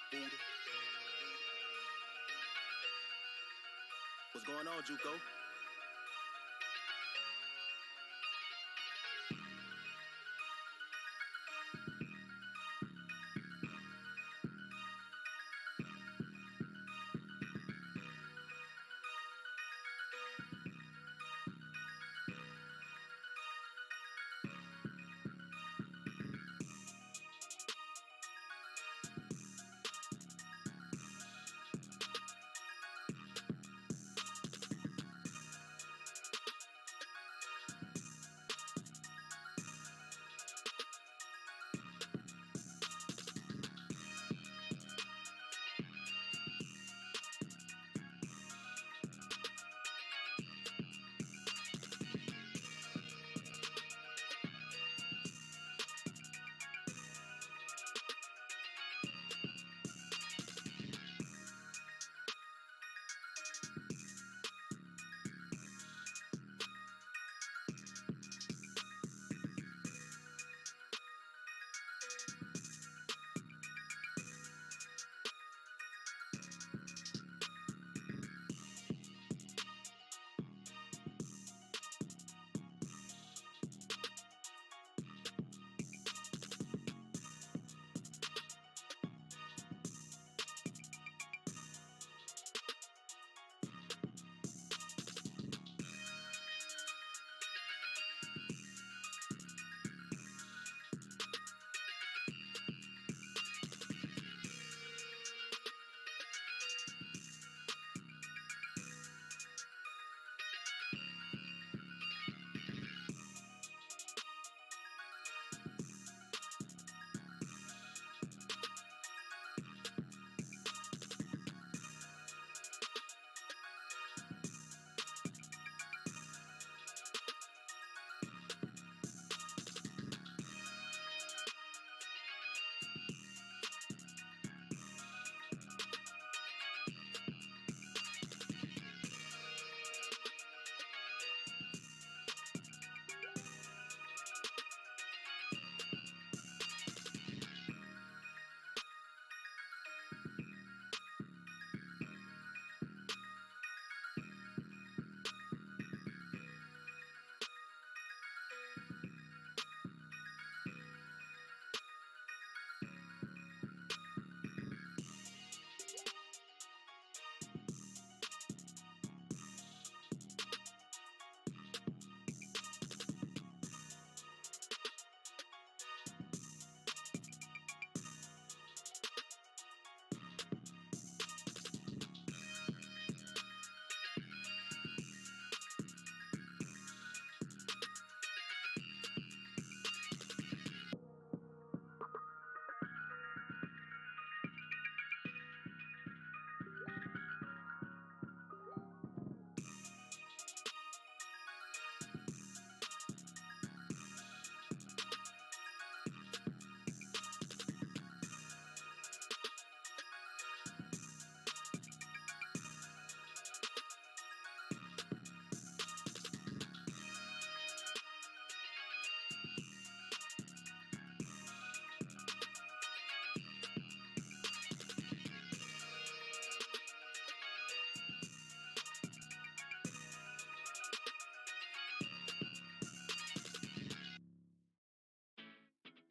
Buddha. What's going on, Juco?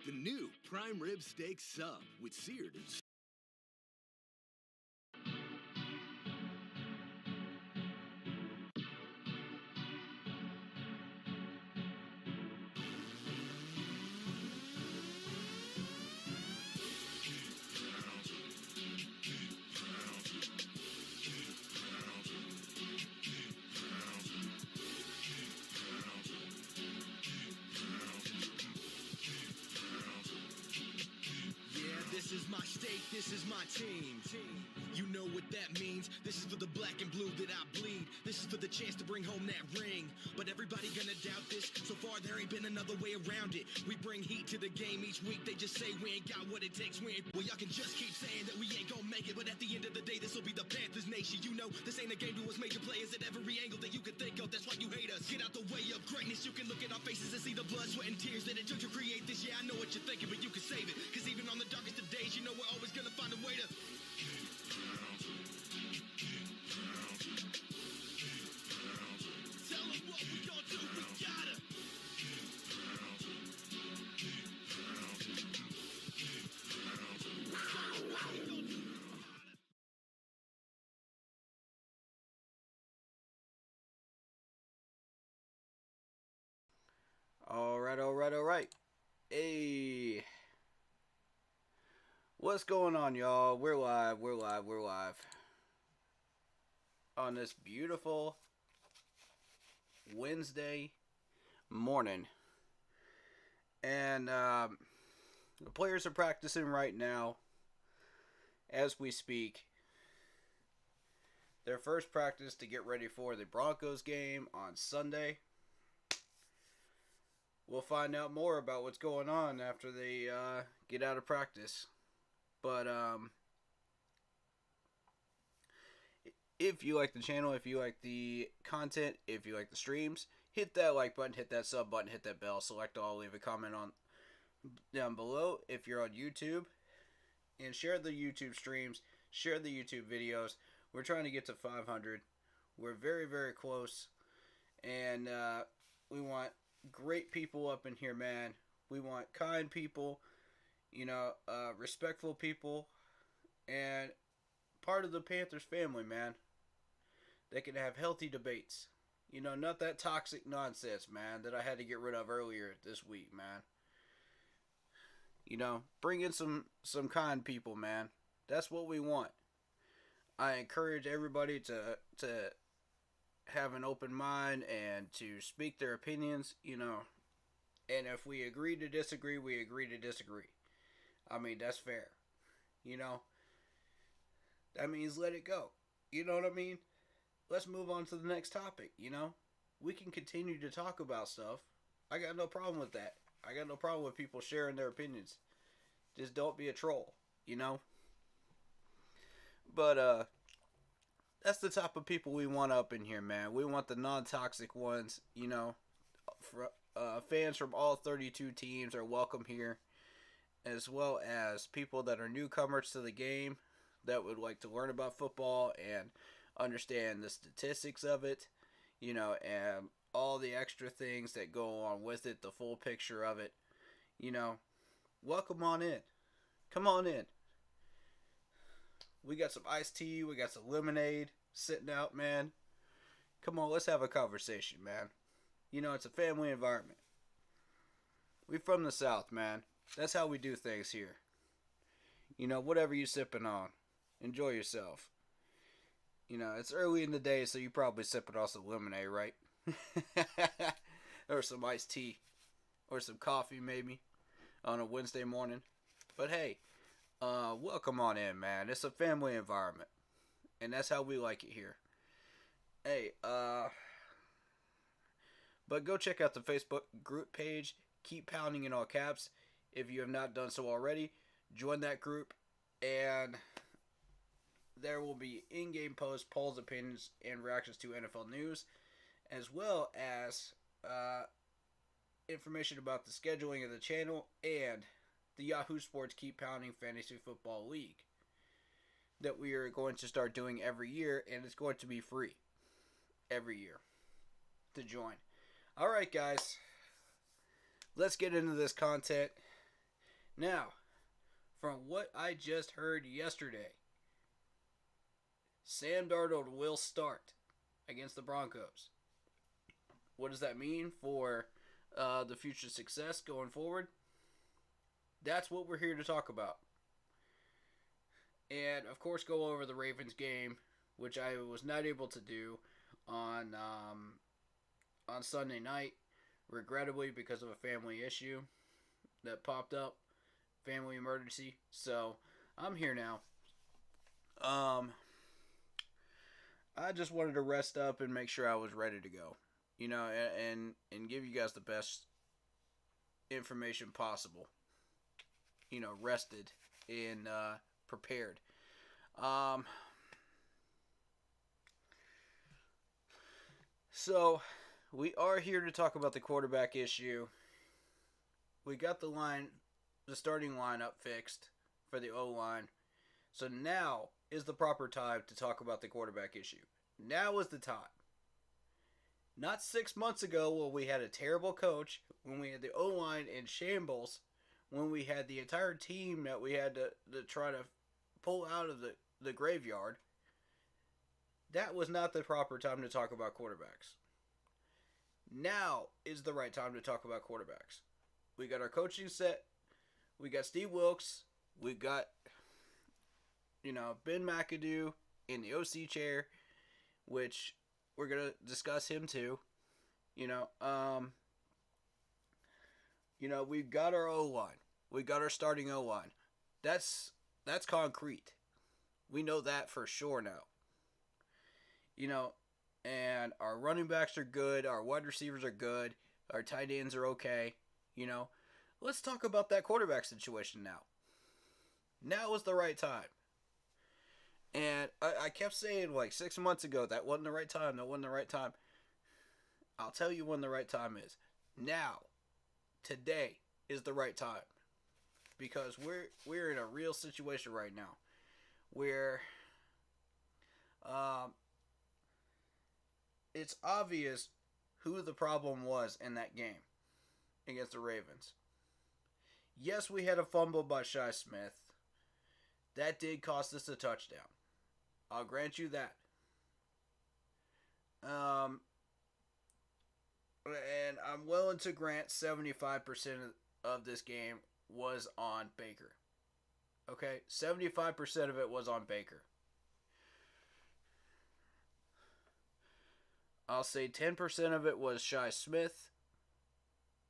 The new prime rib steak sub with seared and this is my state, this is my team. You know what that means. This is for the black and blue that I bleed. This is for the chance to bring home that ring. But everybody gonna doubt this. So far there ain't been another way around it. We bring heat to the game each week. They just say we ain't got what it takes. Well, y'all can just keep saying that we ain't gonna make it. But at the end of the day, this'll be the Panthers nation. You know, this ain't a game to us major players at every angle that you can think of. That's why you hate us. Get out the way of greatness. You can look at our faces and see the blood, sweat, and tears that it took to create this. Yeah, I know what you're thinking, but you can save it. Cause even on the darkest of days, you know we're always gonna find a way to. Tell them what we gonna do, we gotta. All right. Hey. What's going on, y'all? We're live. On this beautiful Wednesday morning. And the players are practicing right now as we speak. Their first practice to get ready for the Broncos game on Sunday. We'll find out more about what's going on after they get out of practice. But if you like the channel, if you like the content, if you like the streams, hit that like button, hit that sub button, hit that bell, select all, leave a comment on down below if you're on YouTube, and share the YouTube streams, share the YouTube videos. We're trying to get to 500. We're very, very close, and we want great people up in here, man. We want kind people, respectful people, and part of the Panthers family, man. They can have healthy debates. Not that toxic nonsense, man, that I had to get rid of earlier this week, man. Bring in some kind people, man. That's what we want. I encourage everybody to have an open mind and to speak their opinions, And if we agree to disagree, we agree to disagree. I mean, that's fair. That means let it go. You know what I mean? Let's move on to the next topic, We can continue to talk about stuff. I got no problem with that. I got no problem with people sharing their opinions. Just don't be a troll, But, that's the type of people we want up in here, man. We want the non-toxic ones, fans from all 32 teams are welcome here, as well as people that are newcomers to the game that would like to learn about football and understand the statistics of it, and all the extra things that go on with it, the full picture of it, welcome on in. Come on in. We got some iced tea, we got some lemonade sitting out, man. Come on, let's have a conversation, man. It's a family environment. We from the South, man. That's how we do things here. Whatever you sipping on, enjoy yourself. It's early in the day, so you probably sipping on some lemonade, right? Or some iced tea. Or some coffee, maybe, on a Wednesday morning. But hey, welcome on in, man. It's a family environment. And that's how we like it here. Hey, but go check out the Facebook group page. Keep Pounding in all caps. If you have not done so already, join that group. And there will be in-game posts, polls, opinions, and reactions to NFL news, as well as information about the scheduling of the channel and the Yahoo Sports Keep Pounding Fantasy Football League that we are going to start doing every year, and it's going to be free every year to join. All right, guys, let's get into this content. Now, from what I just heard yesterday, Sam Darnold will start against the Broncos. What does that mean for the future success going forward? That's what we're here to talk about. And, of course, go over the Ravens game, which I was not able to do on Sunday night, regrettably, because of a family issue that popped up, family emergency. So, I'm here now. I just wanted to rest up and make sure I was ready to go, and give you guys the best information possible, rested and prepared. So we are here to talk about the quarterback issue. We got the starting lineup fixed for the O-line. So now is the proper time to talk about the quarterback issue. Now is the time. Not 6 months ago when we had a terrible coach, when we had the O-line in shambles, when we had the entire team that we had to try to pull out of the graveyard. That was not the proper time to talk about quarterbacks. Now is the right time to talk about quarterbacks. We got our coaching set. We got Steve Wilkes. We got, Ben McAdoo in the OC chair, which we're going to discuss him too. We've got our O-line. We got our starting O-line. That's concrete. We know that for sure now. And our running backs are good. Our wide receivers are good. Our tight ends are okay. Let's talk about that quarterback situation now. Now is the right time. And I kept saying 6 months ago, that wasn't the right time. That wasn't the right time. I'll tell you when the right time is. Now. Today is the right time. Because we're in a real situation right now. Where it's obvious who the problem was in that game against the Ravens. Yes, we had a fumble by Shi Smith. That did cost us a touchdown. I'll grant you that. And I'm willing to grant 75% of this game was on Baker. Okay? 75% of it was on Baker. I'll say 10% of it was Shi Smith.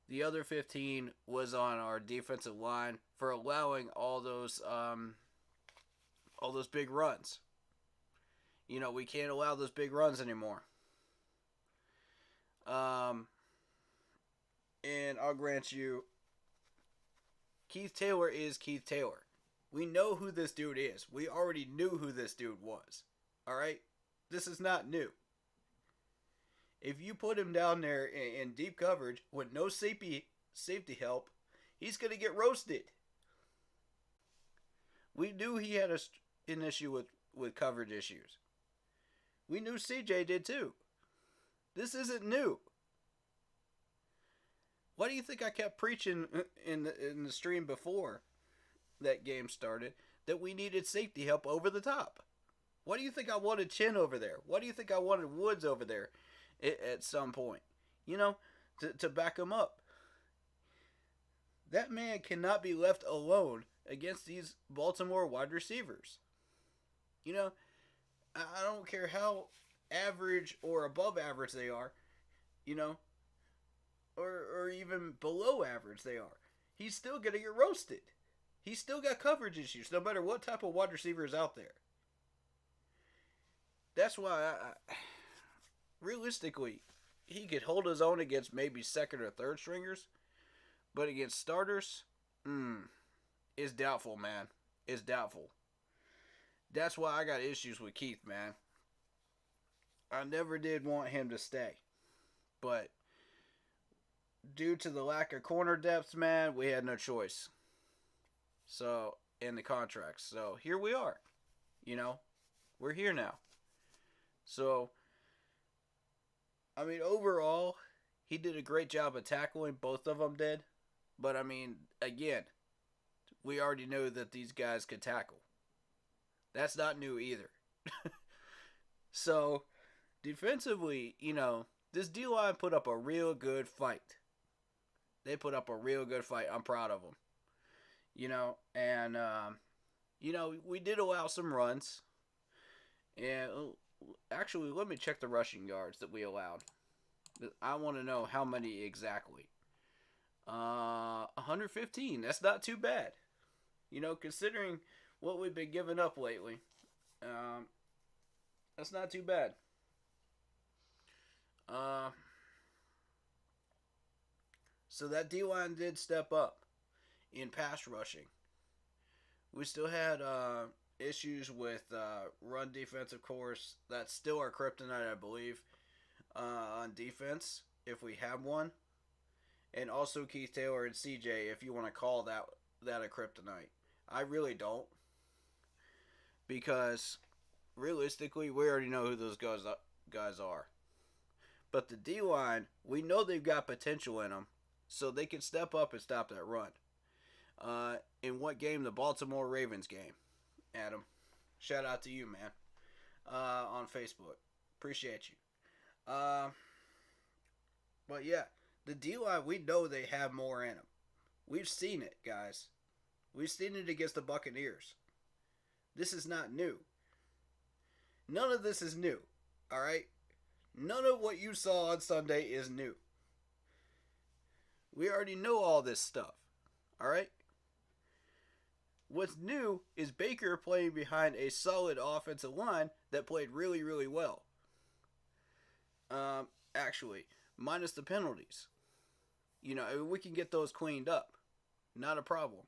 The other 15 was on our defensive line for allowing all those big runs. We can't allow those big runs anymore. And I'll grant you, Keith Taylor is Keith Taylor. We know who this dude is. We already knew who this dude was. Alright? This is not new. If you put him down there in deep coverage with no safety help, he's going to get roasted. We knew he had an issue with coverage issues. We knew CJ did too. This isn't new. Why do you think I kept preaching in the stream before that game started that we needed safety help over the top? Why do you think I wanted Chin over there? Why do you think I wanted Woods over there at some point? To back him up. That man cannot be left alone against these Baltimore wide receivers. I don't care how average or above average they are, or even below average they are. He's still going to get roasted. He's still got coverage issues, no matter what type of wide receiver is out there. That's why, realistically, he could hold his own against maybe second or third stringers, but against starters, it's doubtful, man. It's doubtful. That's why I got issues with Keith, man. I never did want him to stay. But due to the lack of corner depth, man, we had no choice. So, in the contracts. So, here we are. We're here now. So, overall, he did a great job of tackling. Both of them did. But, again, we already know that these guys could tackle. That's not new either. So, defensively, this D-line put up a real good fight. They put up a real good fight. I'm proud of them. We did allow some runs. And actually, let me check the rushing yards that we allowed. I want to know how many exactly. 115. That's not too bad. Considering what we've been giving up lately. That's not too bad. So that D-line did step up in pass rushing. We still had issues with run defense, of course. That's still our kryptonite, I believe, on defense, if we have one. And also Keith Taylor and CJ, if you want to call that a kryptonite. I really don't. Because realistically, we already know who those guys are. But the D line, we know they've got potential in them, so they can step up and stop that run. In what game? The Baltimore Ravens game. Adam, shout out to you, man. On Facebook, appreciate you. But yeah, the D line, we know they have more in them. We've seen it, guys. We've seen it against the Buccaneers. This is not new. None of this is new. All right? None of what you saw on Sunday is new. We already know all this stuff. All right? What's new is Baker playing behind a solid offensive line that played really, really well. Actually, minus the penalties. We can get those cleaned up. Not a problem.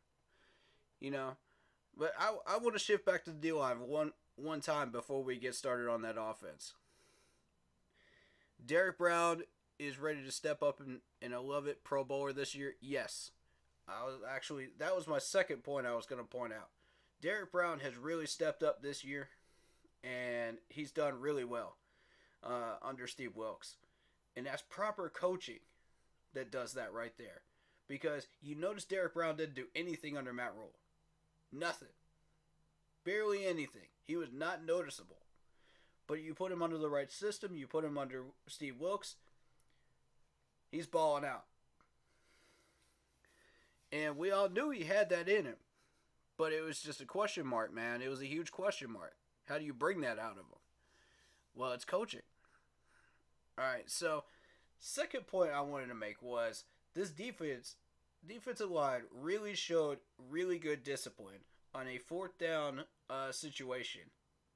But I want to shift back to the D-line one time before we get started on that offense. Derek Brown is ready to step up, and I love it. Pro Bowler this year, yes. That was my second point I was going to point out. Derek Brown has really stepped up this year, and he's done really well under Steve Wilkes. And that's proper coaching that does that right there. Because you notice Derek Brown didn't do anything under Matt Rule. Nothing. Barely anything. He was not noticeable. But you put him under the right system, you put him under Steve Wilkes, he's balling out. And we all knew he had that in him. But it was just a question mark, man. It was a huge question mark. How do you bring that out of him? Well, it's coaching. Alright, so second point I wanted to make was this defensive line really showed really good discipline on a fourth down situation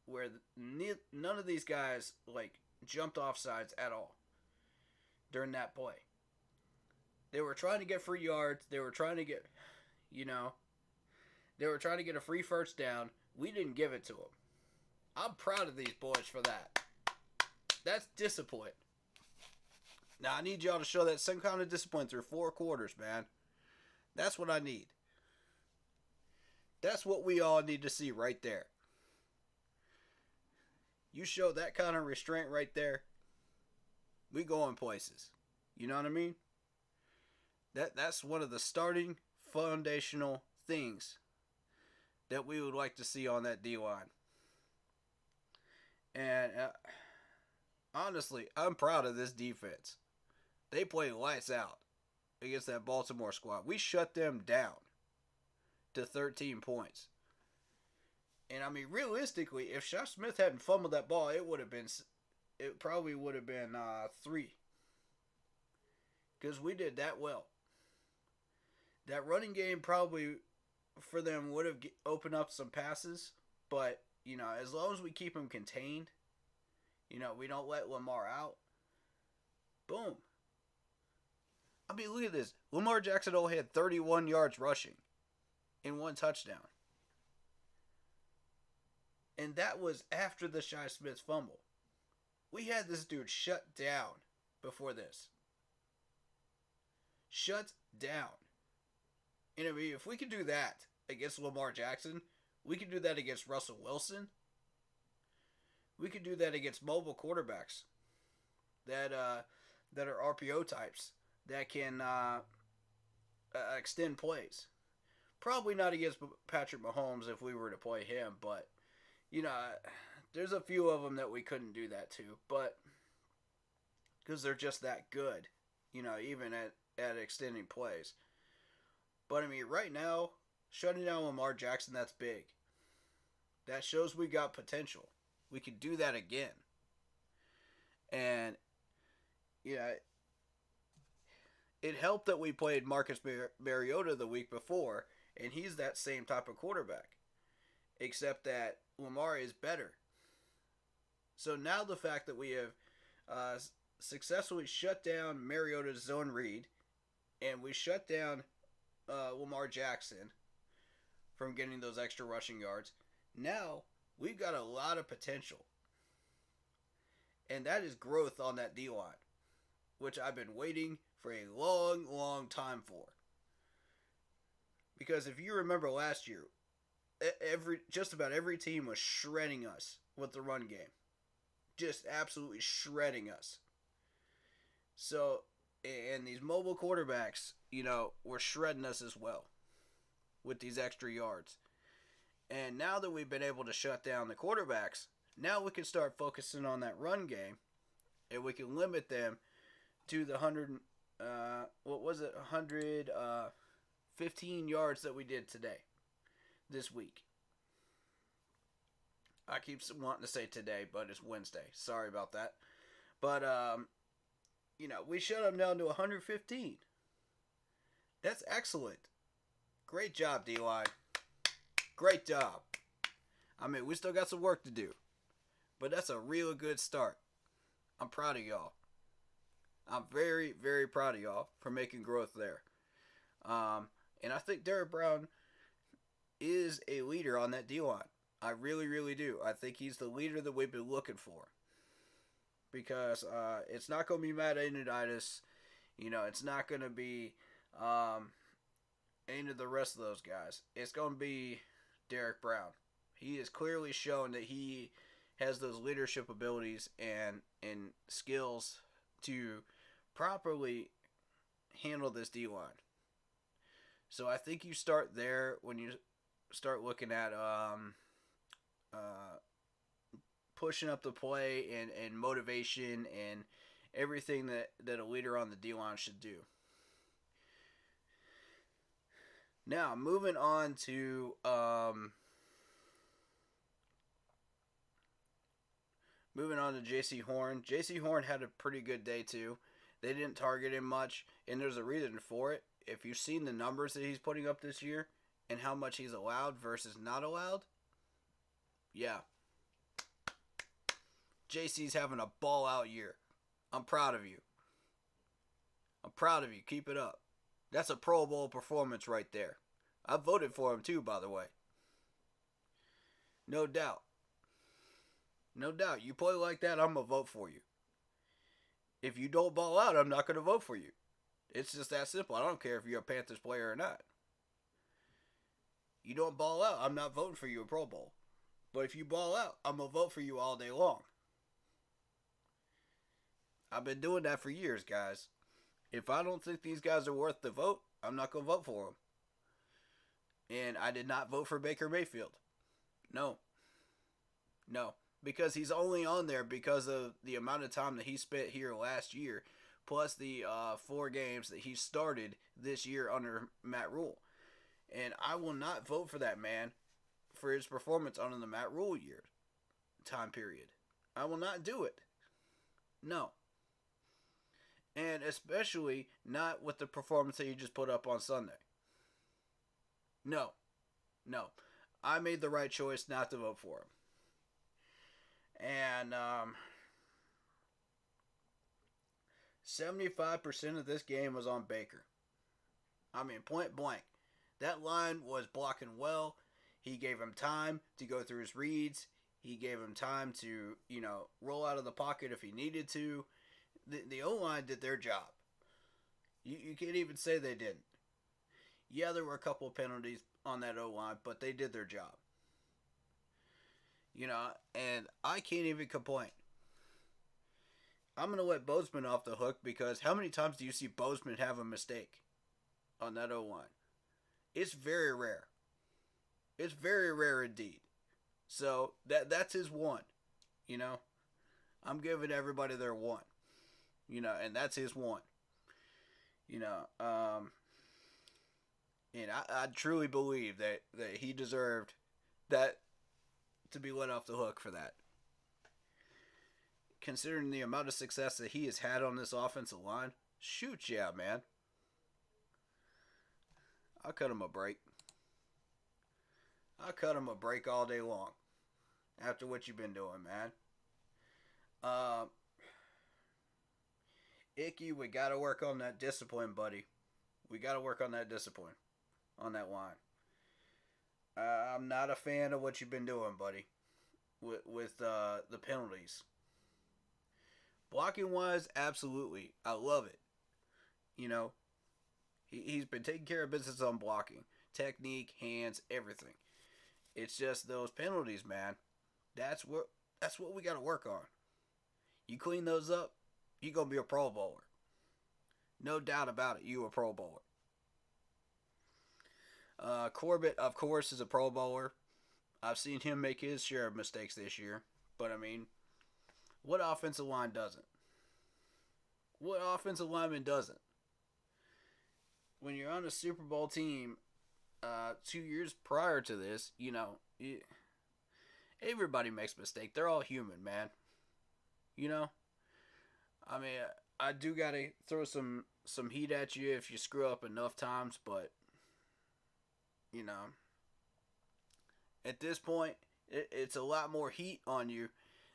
where none of these guys jumped off sides at all during that play. They were trying to get free yards. They were trying to get, they were trying to get a free first down. We didn't give it to them. I'm proud of these boys for that. That's discipline. Now, I need y'all to show that same kind of discipline through 4 quarters, man. That's what I need. That's what we all need to see right there. You show that kind of restraint right there, we going places. You know what I mean? That's one of the starting foundational things that we would like to see on that D-line. And honestly, I'm proud of this defense. They played lights out against that Baltimore squad. We shut them down to 13 points. And I mean, realistically, if Shaq Smith hadn't fumbled that ball, it probably would have been 3. Because we did that well. That running game probably for them would have opened up some passes, but as long as we keep them contained, we don't let Lamar out. Boom. I mean, look at this. Lamar Jackson only had 31 yards rushing in 1 touchdown. And that was after the Shi Smith fumble. We had this dude shut down before this. Shut down. And I mean, if we can do that against Lamar Jackson, we can do that against Russell Wilson. We can do that against mobile quarterbacks that are RPO types that can extend plays. Probably not against Patrick Mahomes if we were to play him, but there's a few of them that we couldn't do that to, but because they're just that good, even at extending plays. But I mean, right now, shutting down Lamar Jackson, that's big. That shows we got potential. We can do that again. And it helped that we played Marcus Mariota the week before, and he's that same type of quarterback, except that Lamar is better. So now the fact that we have successfully shut down Mariota's zone read, and we shut down Lamar Jackson from getting those extra rushing yards, now we've got a lot of potential. And that is growth on that D-line, which I've been waiting for a long, long time for. Because if you remember last year, just about every team was shredding us with the run game, just absolutely shredding us. So, and these mobile quarterbacks, were shredding us as well with these extra yards. And now that we've been able to shut down the quarterbacks, now we can start focusing on that run game, and we can limit them to the 115 yards that we did this week. I keep wanting to say today, but it's Wednesday. Sorry about that. But, we shut them down to 115. That's excellent. Great job, D-line. Great job. I mean, we still got some work to do, but that's a real good start. I'm proud of y'all. I'm very, very proud of y'all for making growth there. And I think Derek Brown is a leader on that D-line. I really, really do. I think he's the leader that we've been looking for. Because it's not going to be Matt Ioannidis. It's not going to be any of the rest of those guys. It's going to be Derek Brown. He has clearly shown that he has those leadership abilities and skills to properly handle this D-line. So I think you start there when you start looking at pushing up the play and motivation and everything that a leader on the D-line should do. Now, moving on to J.C. Horn. J.C. Horn had a pretty good day too. They didn't target him much, and there's a reason for it. If you've seen the numbers that he's putting up this year and how much he's allowed versus not allowed, yeah. JC's having a ball-out year. I'm proud of you. Keep it up. That's a Pro Bowl performance right there. I voted for him too, by the way. No doubt. You play like that, I'm going to vote for you. If you don't ball out, I'm not going to vote for you. It's just that simple. I don't care if you're a Panthers player or not. You don't ball out, I'm not voting for you in Pro Bowl. But if you ball out, I'm going to vote for you all day long. I've been doing that for years, guys. If I don't think these guys are worth the vote, I'm not going to vote for them. And I did not vote for Baker Mayfield. No. Because he's only on there because of the amount of time that he spent here last year, plus the 4 games that he started this year under Matt Rule. And I will not vote for that man for his performance under the Matt Rule time period. I will not do it. No. And especially not with the performance that he just put up on Sunday. No. I made the right choice not to vote for him. And 75% of this game was on Baker. I mean, point blank. That line was blocking well. He gave him time to go through his reads. He gave him time to, roll out of the pocket if he needed to. The O-line did their job. You can't even say they didn't. Yeah, there were a couple of penalties on that O-line, but they did their job. And I can't even complain. I'm going to let Bozeman off the hook because how many times do you see Bozeman have a mistake on that O-line? It's very rare. It's very rare indeed. So that's his one. I'm giving everybody their one. And that's his one. And I truly believe that he deserved that to be let off the hook for that. Considering the amount of success that he has had on this offensive line, shoot, yeah, man. I'll cut him a break. I'll cut him a break all day long after what you've been doing, man. Icky, we got to work on that discipline, buddy. We got to work on that discipline on that line. I'm not a fan of what you've been doing, buddy, with the penalties. Blocking-wise, absolutely. I love it. He's been taking care of business on blocking. Technique, hands, everything. It's just those penalties, man. That's what we got to work on. You clean those up, you gonna be a Pro Bowler. No doubt about it. You a Pro Bowler. Corbett, of course, is a Pro Bowler. I've seen him make his share of mistakes this year. But I mean, what offensive line doesn't? What offensive lineman doesn't? When you're on a Super Bowl team, 2 years prior to this, everybody makes mistakes. They're all human, man. You know, I mean, I do gotta throw some heat at you if you screw up enough times, but you know, at this point, it's a lot more heat on you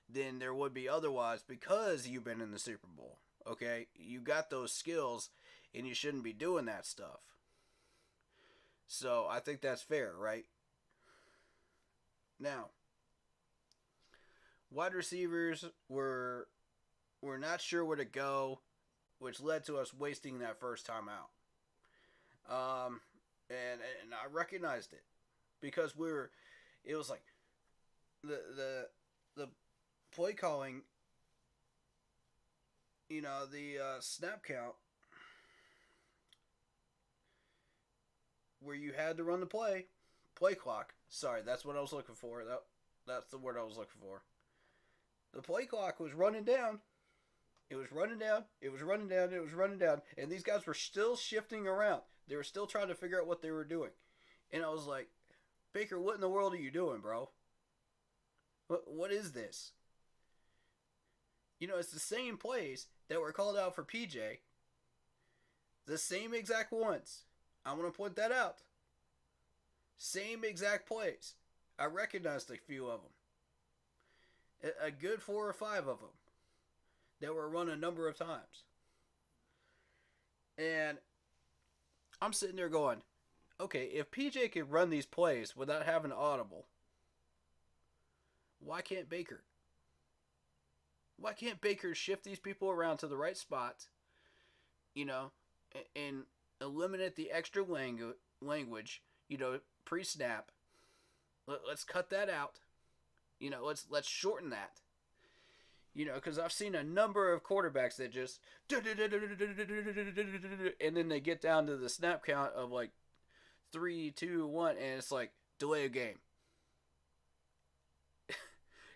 than there would be otherwise because you've been in the Super Bowl. Okay, you got those skills, and you shouldn't be doing that stuff. So I think that's fair, right? Now, wide receivers were not sure where to go, which led to us wasting that first time out. And I recognized it because it was like the play calling, the snap count where you had to run the play clock. Sorry, that's what I was looking for. That's the word I was looking for. The play clock was running down. It was running down. It was running down. It was running down. And these guys were still shifting around. They were still trying to figure out what they were doing. And I was like, Baker, what in the world are you doing, bro? What is this? It's the same plays that were called out for PJ. The same exact ones. I want to point that out. Same exact plays. I recognized a few of them. A good 4 or 5 of them that were run a number of times. And I'm sitting there going, okay, if PJ could run these plays without having an audible, why can't Baker? Why can't Baker shift these people around to the right spot, and eliminate the extra language, pre-snap. Let's cut that out. Let's shorten that. Because I've seen a number of quarterbacks that just and then they get down to the snap count of like 3, 2, 1, and it's like delay a game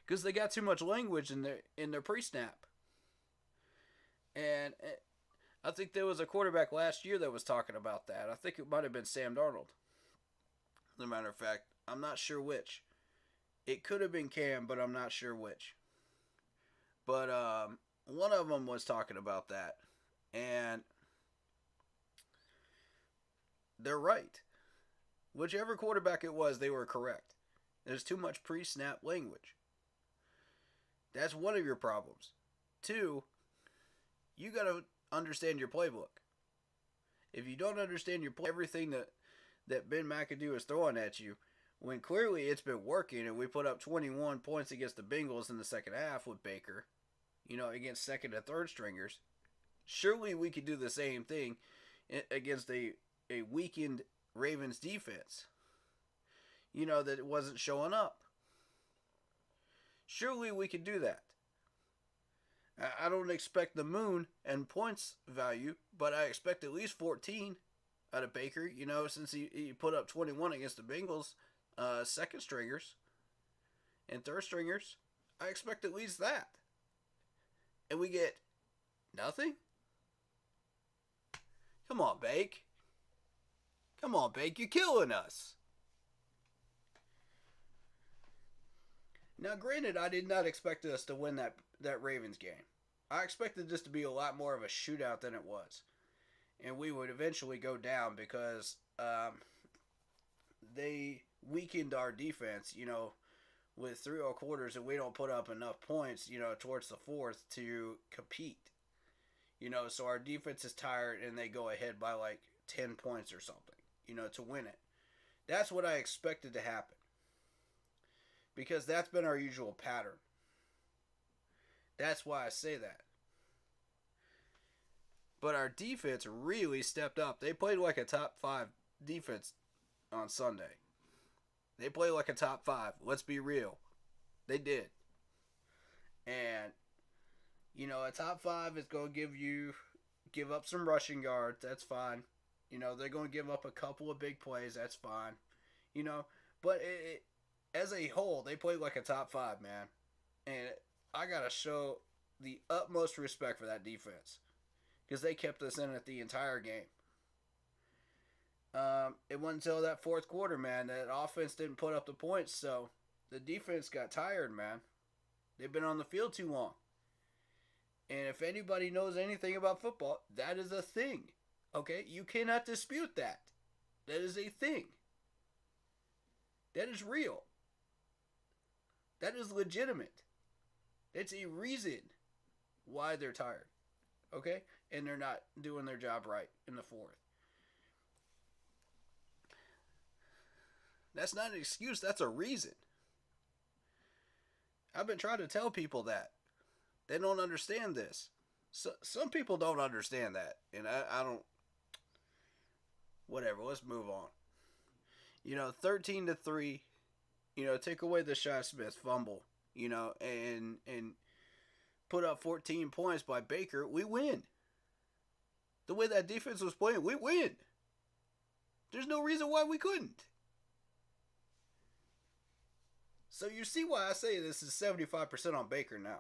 because they got too much language in their pre-snap. And I think there was a quarterback last year that was talking about that. I think it might have been Sam Darnold. As a matter of fact, I'm not sure which. It could have been Cam, but I'm not sure which. But one of them was talking about that. And they're right. Whichever quarterback it was, they were correct. There's too much pre-snap language. That's one of your problems. 2, you got to understand your playbook. If you don't understand your everything that Ben McAdoo is throwing at you, when clearly it's been working and we put up 21 points against the Bengals in the second half with Baker, against second and third stringers, surely we could do the same thing against a weakened Ravens defense, that it wasn't showing up. Surely we could do that. I don't expect the moon and points value, but I expect at least 14 out of Baker, since he put up 21 against the Bengals, second stringers and third stringers. I expect at least that. And we get nothing? Come on, Bake. Come on, Bake. You're killing us. Now, granted, I did not expect us to win that Ravens game. I expected this to be a lot more of a shootout than it was. And we would eventually go down because they weakened our defense, with 3 quarters, and we don't put up enough points, towards the fourth to compete. So our defense is tired and they go ahead by like 10 points or something, to win it. That's what I expected to happen. Because that's been our usual pattern. That's why I say that. But our defense really stepped up. They played like a top 5 defense on Sunday. They play like a top 5. Let's be real. They did. And, a top 5 is going to give up some rushing yards. That's fine. They're going to give up a couple of big plays. That's fine. But as a whole, they played like a top 5, man. And I got to show the utmost respect for that defense. Because they kept us in it the entire game. It wasn't until that fourth quarter, man, that offense didn't put up the points. So the defense got tired, man. They've been on the field too long. And if anybody knows anything about football, that is a thing. Okay? You cannot dispute that. That is a thing. That is real. That is legitimate. That's a reason why they're tired. Okay? And they're not doing their job right in the fourth. That's not an excuse. That's a reason. I've been trying to tell people that. They don't understand this. So, some people don't understand that. And I don't... Whatever. Let's move on. 13-3. Take away the Shi Smith fumble. And put up 14 points by Baker. We win. The way that defense was playing, we win. There's no reason why we couldn't. So you see why I say this is 75% on Baker now.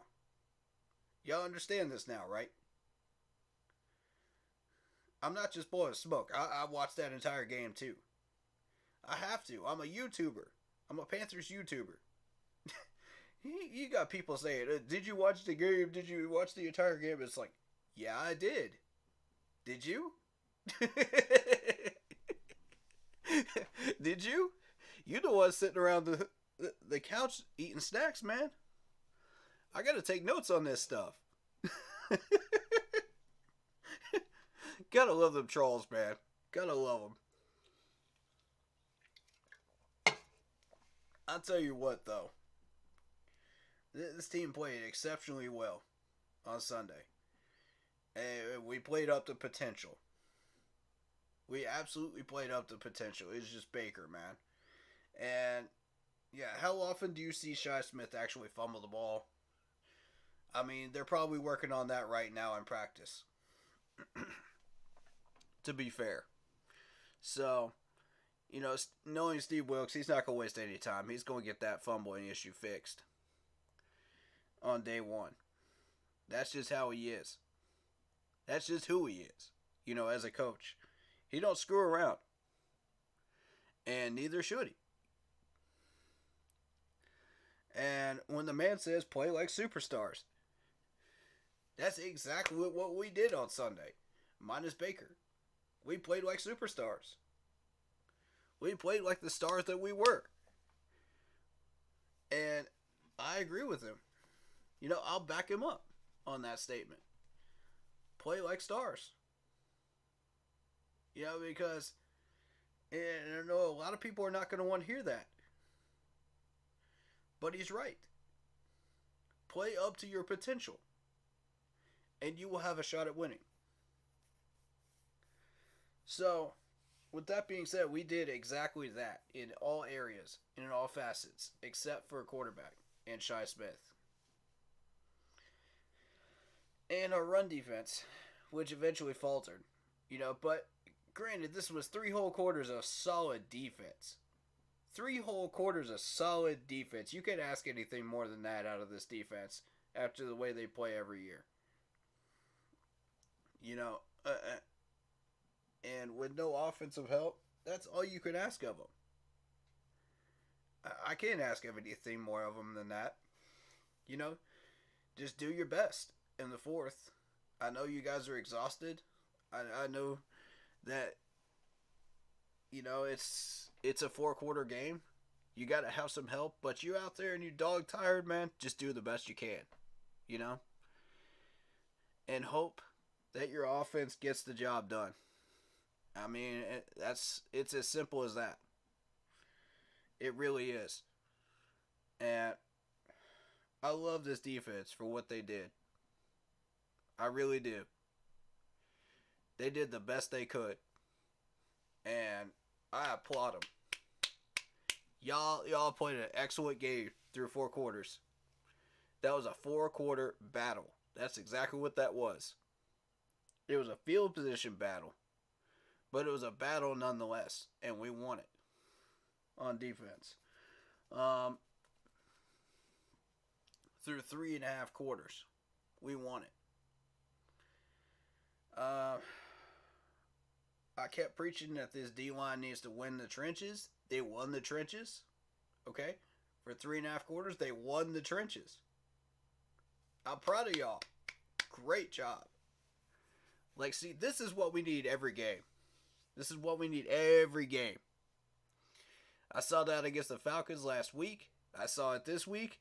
Y'all understand this now, right? I'm not just blowing smoke. I watched that entire game too. I have to. I'm a YouTuber. I'm a Panthers YouTuber. You got people saying, did you watch the game? Did you watch the entire game? It's like, yeah, I did. Did you? Did you? You the one sitting around the couch eating snacks, man. I gotta take notes on this stuff. Gotta love them trolls, man. Gotta love them. I'll tell you what, though. This team played exceptionally well on Sunday. And we played up to potential. We absolutely played up to potential. It's just Baker, man. And, yeah, how often do you see Shi Smith actually fumble the ball? I mean, they're probably working on that right now in practice. To be fair. So, knowing Steve Wilkes, he's not going to waste any time. He's going to get that fumbling issue fixed on day one. That's just how he is. That's just who he is, as a coach. He don't screw around. And neither should he. And when the man says play like superstars, that's exactly what we did on Sunday. Minus Baker. We played like superstars. We played like the stars that we were. And I agree with him. I'll back him up on that statement. Play like stars. Because and I know a lot of people are not going to want to hear that. But he's right. Play up to your potential. And you will have a shot at winning. So, with that being said, we did exactly that in all areas, and in all facets, except for a quarterback and Shi Smith. And our run defense, which eventually faltered. But granted, this was 3 whole quarters of solid defense. 3 whole quarters of solid defense. You can't ask anything more than that out of this defense after the way they play every year. And with no offensive help, that's all you can ask of them. I can't ask of anything more of them than that. Just do your best in the fourth. I know you guys are exhausted. I know that, it's a 4-quarter game. You got to have some help, but you out there and you dog tired, man, just do the best you can, and hope that your offense gets the job done. I mean, it's as simple as that. It really is. And I love this defense for what they did. I really do. They did the best they could. And I applaud them. Y'all played an excellent game through 4 quarters. That was a 4-quarter battle. That's exactly what that was. It was a field position battle, but it was a battle nonetheless, and we won it on defense. Through 3.5 quarters, we won it. I kept preaching that this D line needs to win the trenches. They won the trenches. Okay? For 3.5 quarters, they won the trenches. I'm proud of y'all. Great job. Like, see, this is what we need every game. This is what we need every game. I saw that against the Falcons last week. I saw it this week.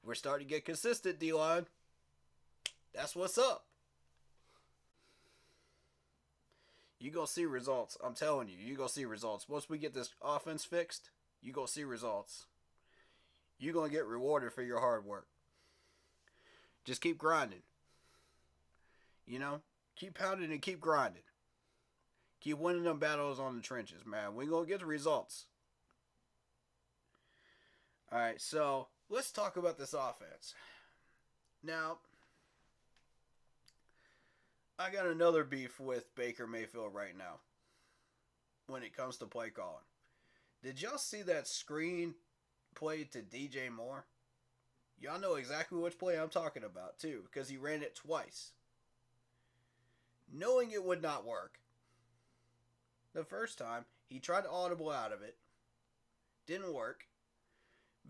We're starting to get consistent, D-line. That's what's up. You gonna see results. I'm telling you, you gonna see results. Once we get this offense fixed, you gonna see results. You gonna get rewarded for your hard work. Just keep grinding. You know? Keep pounding and keep grinding. Keep winning them battles on the trenches, man. We're gonna get the results. Alright, so let's talk about this offense. Now, I got another beef with Baker Mayfield right now when it comes to play calling. Did y'all see that screen play to DJ Moore? Y'all know exactly which play I'm talking about, too, because he ran it twice. Knowing it would not work. The first time, he tried to audible out of it. Didn't work.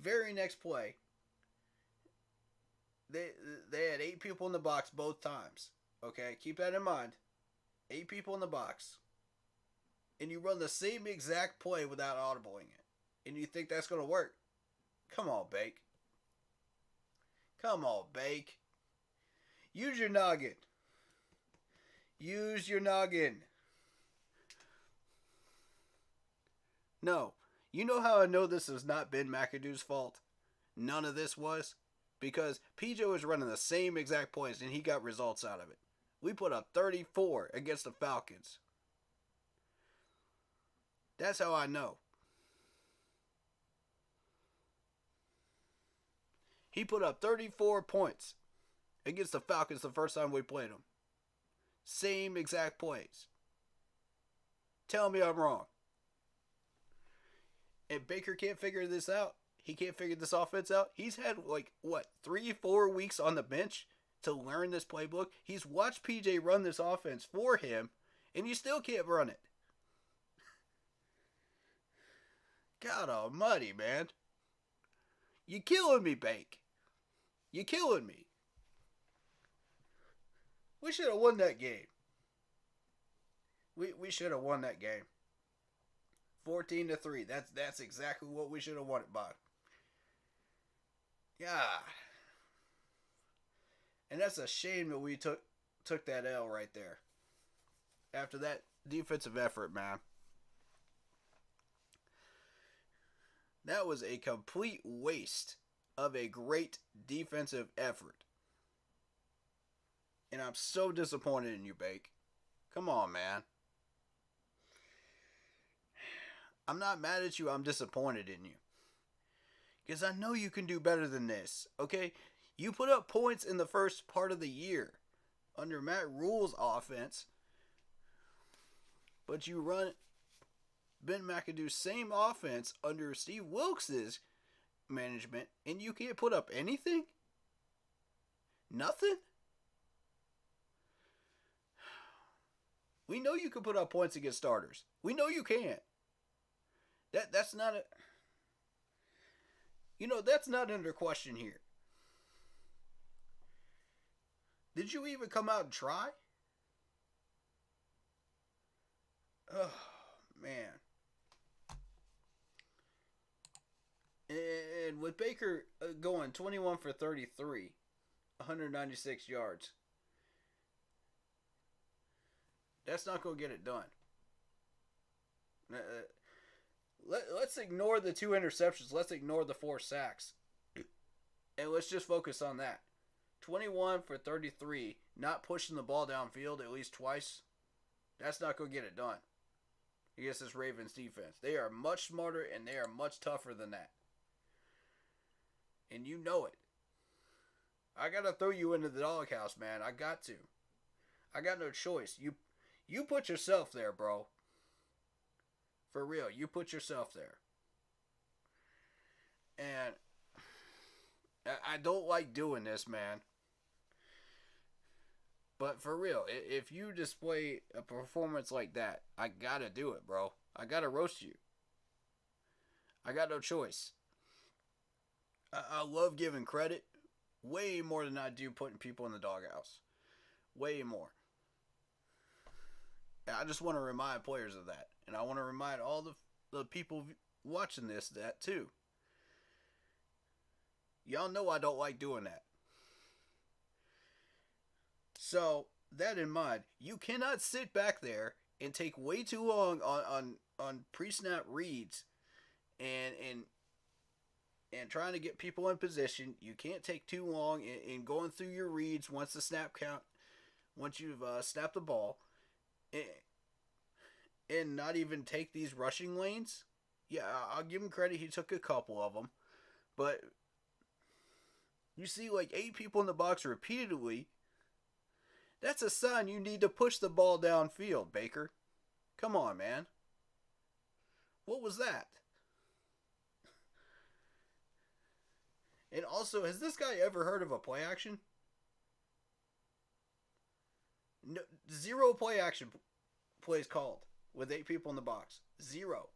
Very next play, they had 8 people in the box both times. Okay, keep that in mind. 8 people in the box. And you run the same exact play without audibling it. And you think that's going to work? Come on, Bake. Come on, Bake. Use your noggin. Use your noggin. No. You know how I know this has not been McAdoo's fault? None of this was? Because PJ was running the same exact plays and he got results out of it. We put up 34 against the Falcons. That's how I know. He put up 34 points against the Falcons the first time we played them. Same exact plays. Tell me I'm wrong. And Baker can't figure this out. He can't figure this offense out. He's had 3-4 weeks on the bench to learn this playbook. He's watched PJ run this offense for him, and you still can't run it. God almighty, man. You killing me, Bake. You killing me. We should have won that game. We should have won that game. 14-3. That's exactly what we should have won it by. Yeah. And that's a shame that we took that L right there. After that defensive effort, man. That was a complete waste of a great defensive effort. And I'm so disappointed in you, Bake. Come on, man. I'm not mad at you. I'm disappointed in you. Because I know you can do better than this. Okay? You put up points in the first part of the year under Matt Rule's offense. But you run Ben McAdoo's same offense under Steve Wilkes' management. And you can't put up anything? Nothing? We know you can put up points against starters. We know you can. That's not a... that's not under question here. Did you even come out and try? Oh, man. And with Baker going 21 for 33, 196 yards, that's not going to get it done. Let's ignore the 2 interceptions. Let's ignore the 4 sacks. And let's just focus on that. 21 for 33, not pushing the ball downfield at least twice. That's not going to get it done. against this Ravens defense. They are much smarter and they are much tougher than that. And you know it. I gotta throw you into the doghouse, man. I got to. I got no choice. You put yourself there, bro. For real, you put yourself there. And I don't like doing this, man. But for real, if you display a performance like that, I gotta do it, bro. I gotta roast you. I got no choice. I love giving credit way more than I do putting people in the doghouse. Way more. I just want to remind players of that. And I want to remind all the people watching this that too. Y'all know I don't like doing that. So, that in mind, you cannot sit back there and take way too long on pre-snap reads and trying to get people in position. You can't take too long in going through your reads once the snap count, once you've snapped the ball, and not even take these rushing lanes. Yeah, I'll give him credit. He took a couple of them. But you see like 8 people in the box repeatedly. That's a sign you need to push the ball downfield, Baker. Come on, man. What was that? And also, has this guy ever heard of a play action? No, 0 play action plays called with 8 people in the box. 0.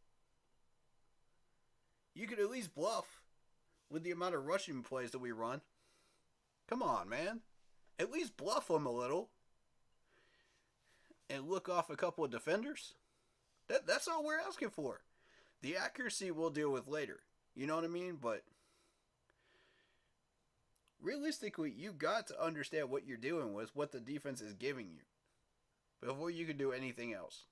You could at least bluff with the amount of rushing plays that we run. Come on, man. At least bluff them a little. And look off a couple of defenders. That's all we're asking for. The accuracy we'll deal with later. You know what I mean? But realistically, you got to understand what you're dealing with, what the defense is giving you, before you can do anything else.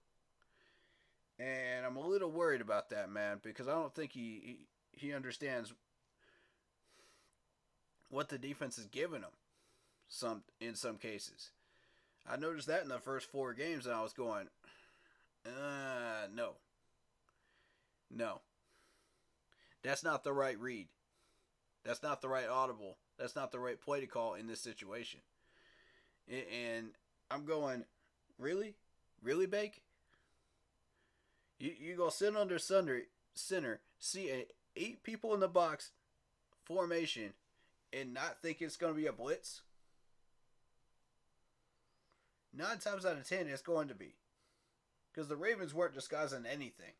And I'm a little worried about that, man, because I don't think he understands what the defense is giving him in some cases. I noticed that in the first 4 games, and I was going, no. No. That's not the right read. That's not the right audible. That's not the right play to call in this situation. And I'm going, really? Really, Bake? You go sit under center, see 8 people in the box formation, and not think it's going to be a blitz? 9 times out of 10, it's going to be. Because the Ravens weren't disguising anything.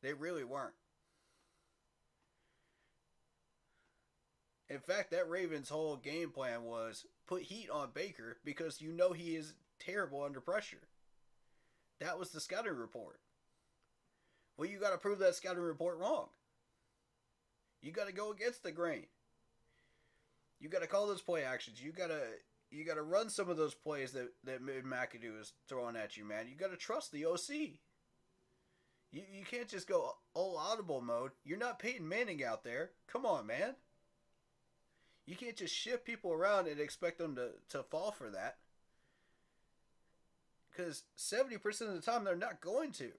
They really weren't. In fact, that Ravens' whole game plan was put heat on Baker because you know he is terrible under pressure. That was the scouting report. Well, you got to prove that scouting report wrong. You got to go against the grain. You got to call those play actions. You got to run some of those plays that McAdoo is throwing at you, man. You got to trust the OC. You can't just go all audible mode. You're not Peyton Manning out there. Come on, man. You can't just shift people around and expect them to fall for that. Because 70% of the time, they're not going to.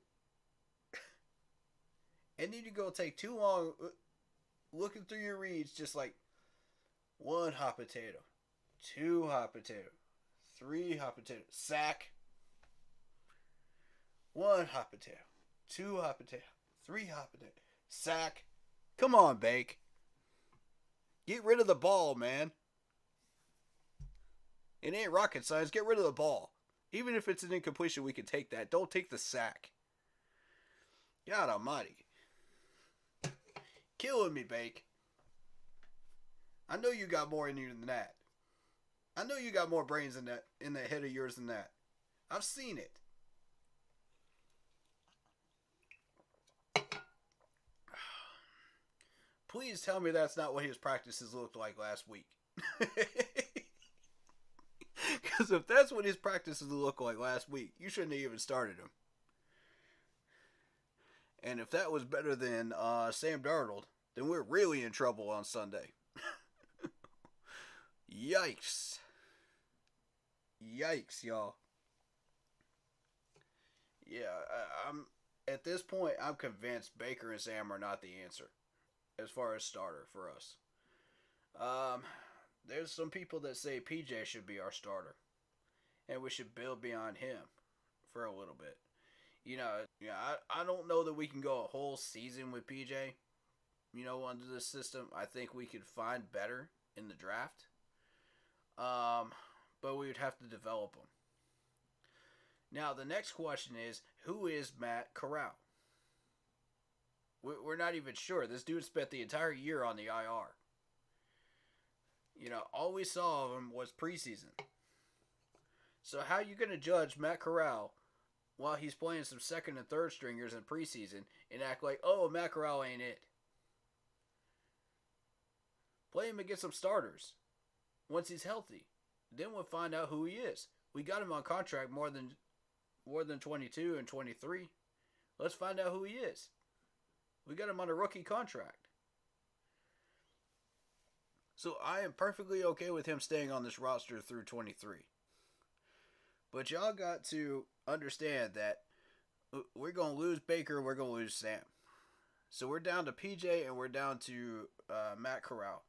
And then you go take too long looking through your reads, just like 1 hot potato, 2 hot potato, 3 hot potato, sack. 1 hot potato, 2 hot potato, 3 hot potato, sack. Come on, Bake. Get rid of the ball, man. It ain't rocket science. Get rid of the ball. Even if it's an incompletion, we can take that. Don't take the sack. God almighty. Killing me, Bake. I know you got more in you than that. I know you got more brains in that head of yours than that. I've seen it. Please tell me that's not what his practices looked like last week. Because if that's what his practices looked like last week, you shouldn't have even started him. And if that was better than Sam Darnold, then we're really in trouble on Sunday. Yikes. Yikes, y'all. Yeah, I'm at this point. I'm convinced Baker and Sam are not the answer as far as starter for us. Um, there's some people that say PJ should be our starter, and we should build beyond him for a little bit. I don't know that we can go a whole season with PJ. Under this system, I think we could find better in the draft. Um, but we would have to develop them. Now, the next question is, who is Matt Corral? We're not even sure. This dude spent the entire year on the IR. All we saw of him was preseason. So how are you going to judge Matt Corral while he's playing some second and third stringers in preseason and act like, oh, Matt Corral ain't it? Play him against some starters once he's healthy. Then we'll find out who he is. We got him on contract more than 22 and 23. Let's find out who he is. We got him on a rookie contract. So I am perfectly okay with him staying on this roster through 23. But y'all got to understand that we're going to lose Baker, we're going to lose Sam. So we're down to PJ and we're down to Matt Corral.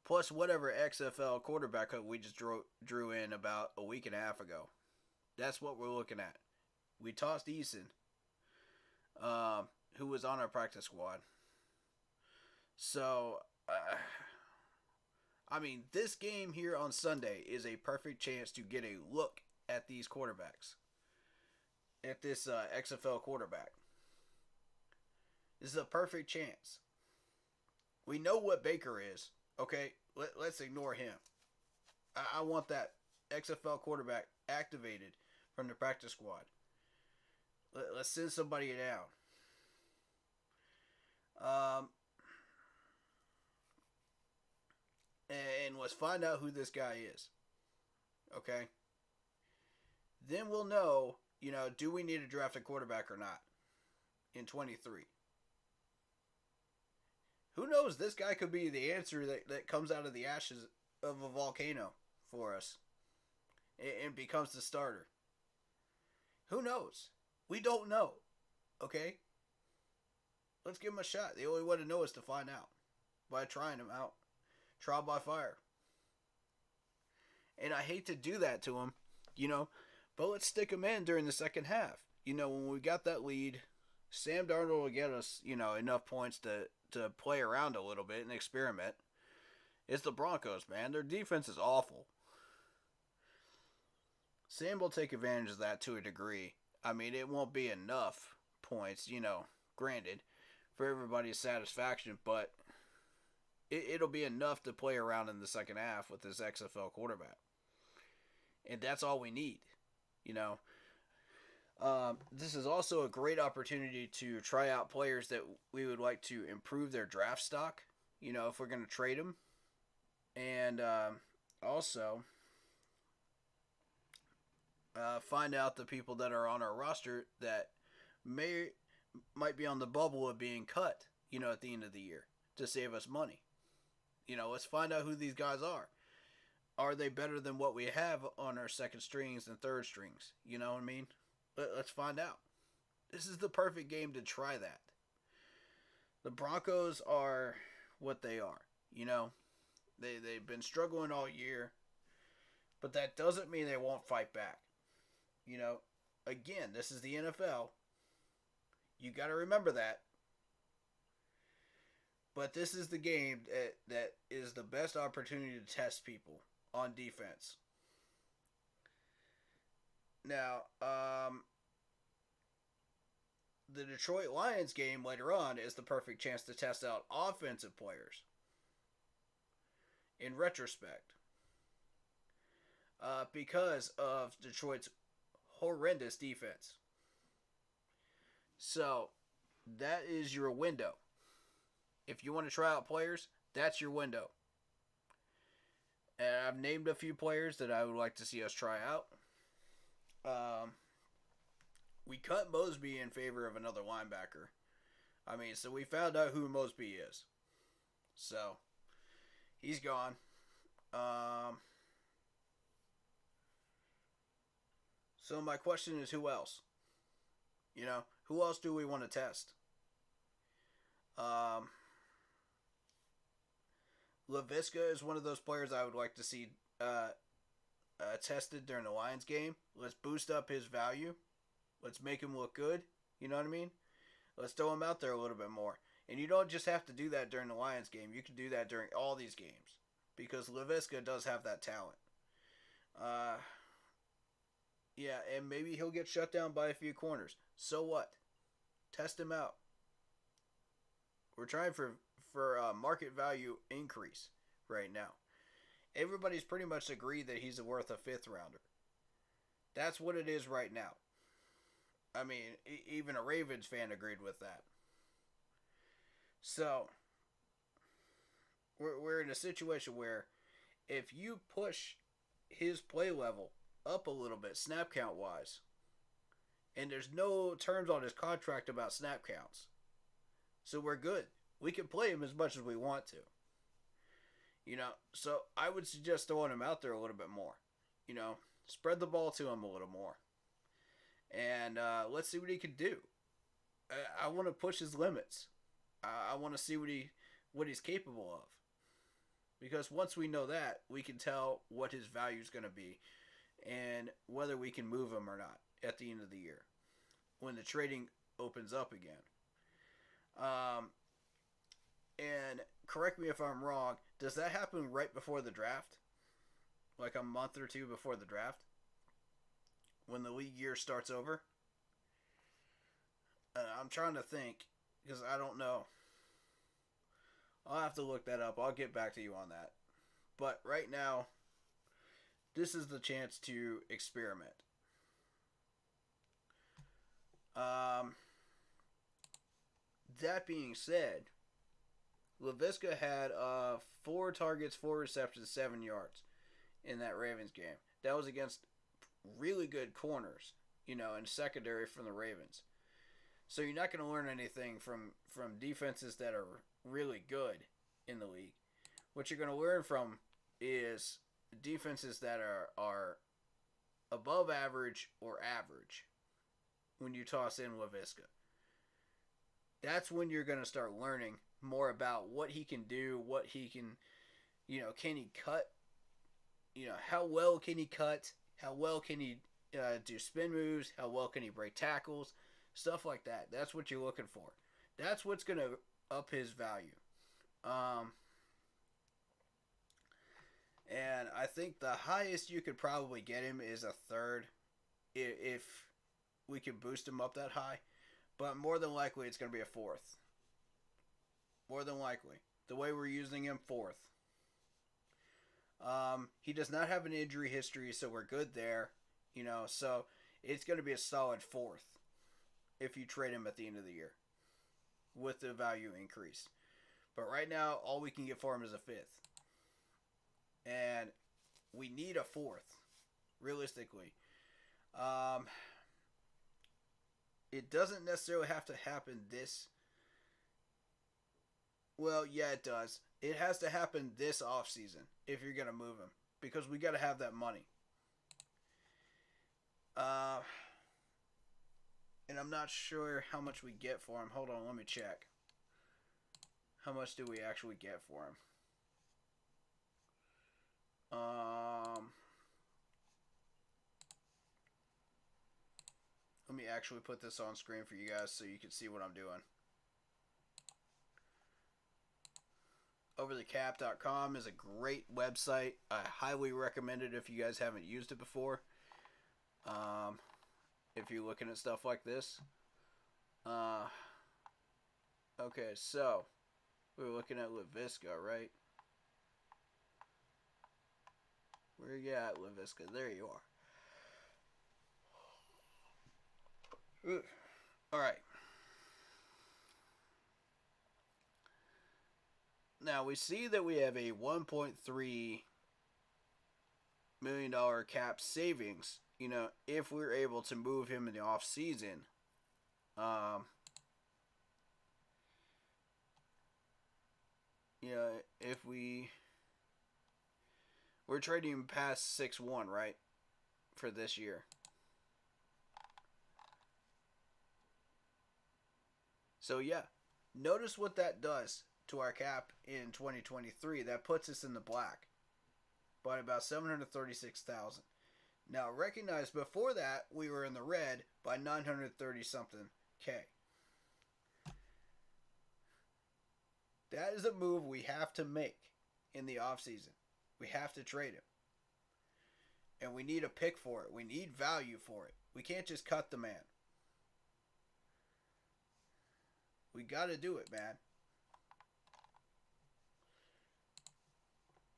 Plus whatever XFL quarterback we just drew in about a week and a half ago. That's what we're looking at. We tossed Eason, who was on our practice squad. So, this game here on Sunday is a perfect chance to get a look at these quarterbacks. At this XFL quarterback. This is a perfect chance. We know what Baker is. Okay, let's ignore him. I want that XFL quarterback activated from the practice squad. Let's send somebody down. And let's find out who this guy is. Okay? Then we'll know, do we need to draft a quarterback or not in 23. Who knows? This guy could be the answer that comes out of the ashes of a volcano for us and becomes the starter. Who knows? We don't know. Okay? Let's give him a shot. The only way to know is to find out by trying him out. Trial by fire. And I hate to do that to him, but let's stick him in during the second half. When we got that lead, Sam Darnold will get us, enough points to play around a little bit and experiment. It's the Broncos, man. Their defense is awful. Sam will take advantage of that to a degree. It won't be enough points, granted, for everybody's satisfaction, but it'll be enough to play around in the second half with this XFL quarterback. And that's all we need, This is also a great opportunity to try out players that we would like to improve their draft stock, if we're going to trade them. And also find out the people that are on our roster that might be on the bubble of being cut, at the end of the year to save us money. Let's find out who these guys are. Are they better than what we have on our second strings and third strings? You know what I mean? Let's find out. This is the perfect game to try that. The Broncos are what they are. They've been struggling all year. But that doesn't mean they won't fight back. Again, this is the NFL. You got to remember that. But this is the game that is the best opportunity to test people on defense. Now, the Detroit Lions game later on is the perfect chance to test out offensive players. In retrospect. Because of Detroit's horrendous defense. So, that is your window. If you want to try out players, that's your window. And I've named a few players that I would like to see us try out. We cut Mosby in favor of another linebacker. So we found out who Mosby is. So, he's gone. So my question is, who else? You know, who else do we want to test? Um, LaVisca is one of those players I would like to see tested during the Lions game. Let's boost up his value. Let's make him look good. You know what I mean? Let's throw him out there a little bit more. And you don't just have to do that during the Lions game. You can do that during all these games. Because LaVisca does have that talent. Yeah, and maybe he'll get shut down by a few corners. So what? Test him out. We're trying for market value increase right now. Everybody's pretty much agreed that he's worth a 5th rounder. That's what it is right now. I mean, even a Ravens fan agreed with that. So, we're in a situation where if you push his play level up a little bit, snap count wise, and there's no terms on his contract about snap counts, so we're good. We can play him as much as we want to. You know, so I would suggest throwing him out there a little bit more. You know, spread the ball to him a little more. And let's see what he can do. I want to push his limits. I want to see what he's capable of. Because once we know that, we can tell what his value is going to be and whether we can move him or not at the end of the year when the trading opens up again. And correct me if I'm wrong, does that happen right before the draft? Like a month or two before the draft? When the league year starts over? I'm trying to think, because I don't know. I'll have to look that up. I'll get back to you on that. But right now, this is the chance to experiment. That being said, LaVisca had 4 targets, 4 receptions, 7 yards in that Ravens game. That was against really good corners, you know, and secondary from the Ravens. So you're not going to learn anything from defenses that are really good in the league. What you're going to learn from is defenses that are above average or average when you toss in LaVisca. That's when you're going to start learning more about what he can do, what he can, you know, can he cut? You know, how well can he cut? How well can he do spin moves? How well can he break tackles? Stuff like that. That's what you're looking for. That's what's going to up his value. And I think the highest you could probably get him is a 3rd if we can boost him up that high. But more than likely, it's going to be a 4th. More than likely. The way we're using him, 4th. He does not have an injury history, so we're good there. You know, so it's going to be a solid 4th if you trade him at the end of the year with the value increase. But right now, all we can get for him is a 5th. And we need a 4th, realistically. It doesn't necessarily have to happen this. Well, yeah, it does. It has to happen this offseason if you're going to move him. Because we got to have that money. And I'm not sure how much we get for him. Hold on, let me check. How much do we actually get for him? Let me actually put this on screen for you guys so you can see what I'm doing. Overthecap.com is a great website. I highly recommend it if you guys haven't used it before. If you're looking at stuff like this. Okay, so we're looking at LaVisca, right? Where you at, LaVisca? There you are. Alright. Now, we see that we have a $1.3 million cap savings, you know, if we're able to move him in the off season. You know, if we're trading him past 6-1, right? For this year. So yeah, notice what that does to our cap in 2023. That puts us in the black by about 736,000. Now recognize before that we were in the red by 930 something K. That is a move we have to make in the offseason. We have to trade him. And we need a pick for it. We need value for it. We can't just cut the man. We got to do it, man.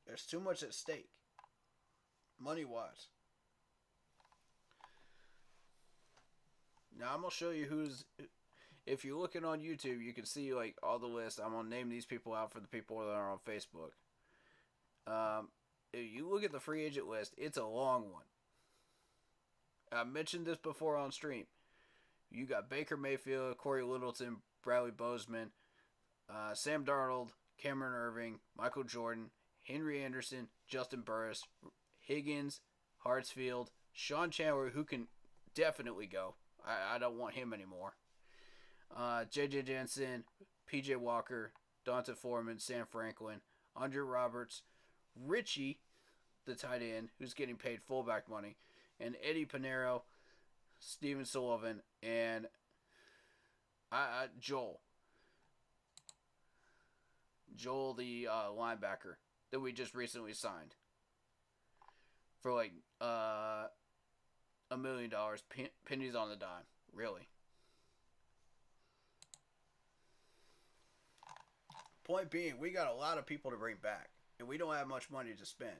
There's too much at stake. Money-wise. Now I'm going to show you who's... If you're looking on YouTube, you can see like all the lists. I'm going to name these people out for the people that are on Facebook. If you look at the free agent list, it's a long one. I mentioned this before on stream. You got Baker Mayfield, Corey Littleton, Bradley Bozeman, Sam Darnold, Cameron Irving, Michael Jordan, Henry Anderson, Justin Burris, Higgins, Hartsfield, Sean Chandler, who can definitely go. I don't want him anymore. J.J. Jensen, P.J. Walker, Dante Foreman, Sam Franklin, Andre Roberts, Richie, the tight end, who's getting paid fullback money, and Eddie Pinero, Steven Sullivan, and Joel. Joel, the linebacker that we just recently signed for like $1 million, pennies on the dime, really. Point being, we got a lot of people to bring back, and we don't have much money to spend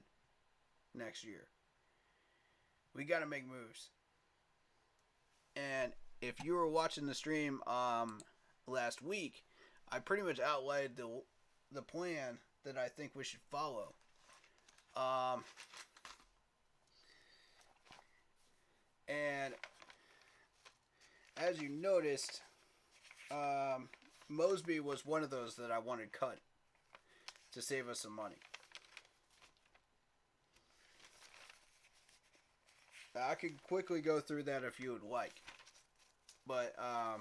next year. We got to make moves. And if you were watching the stream last week, I pretty much outlined the plan that I think we should follow. And as you noticed, Mosby was one of those that I wanted cut to save us some money. I could quickly go through that if you would like. But I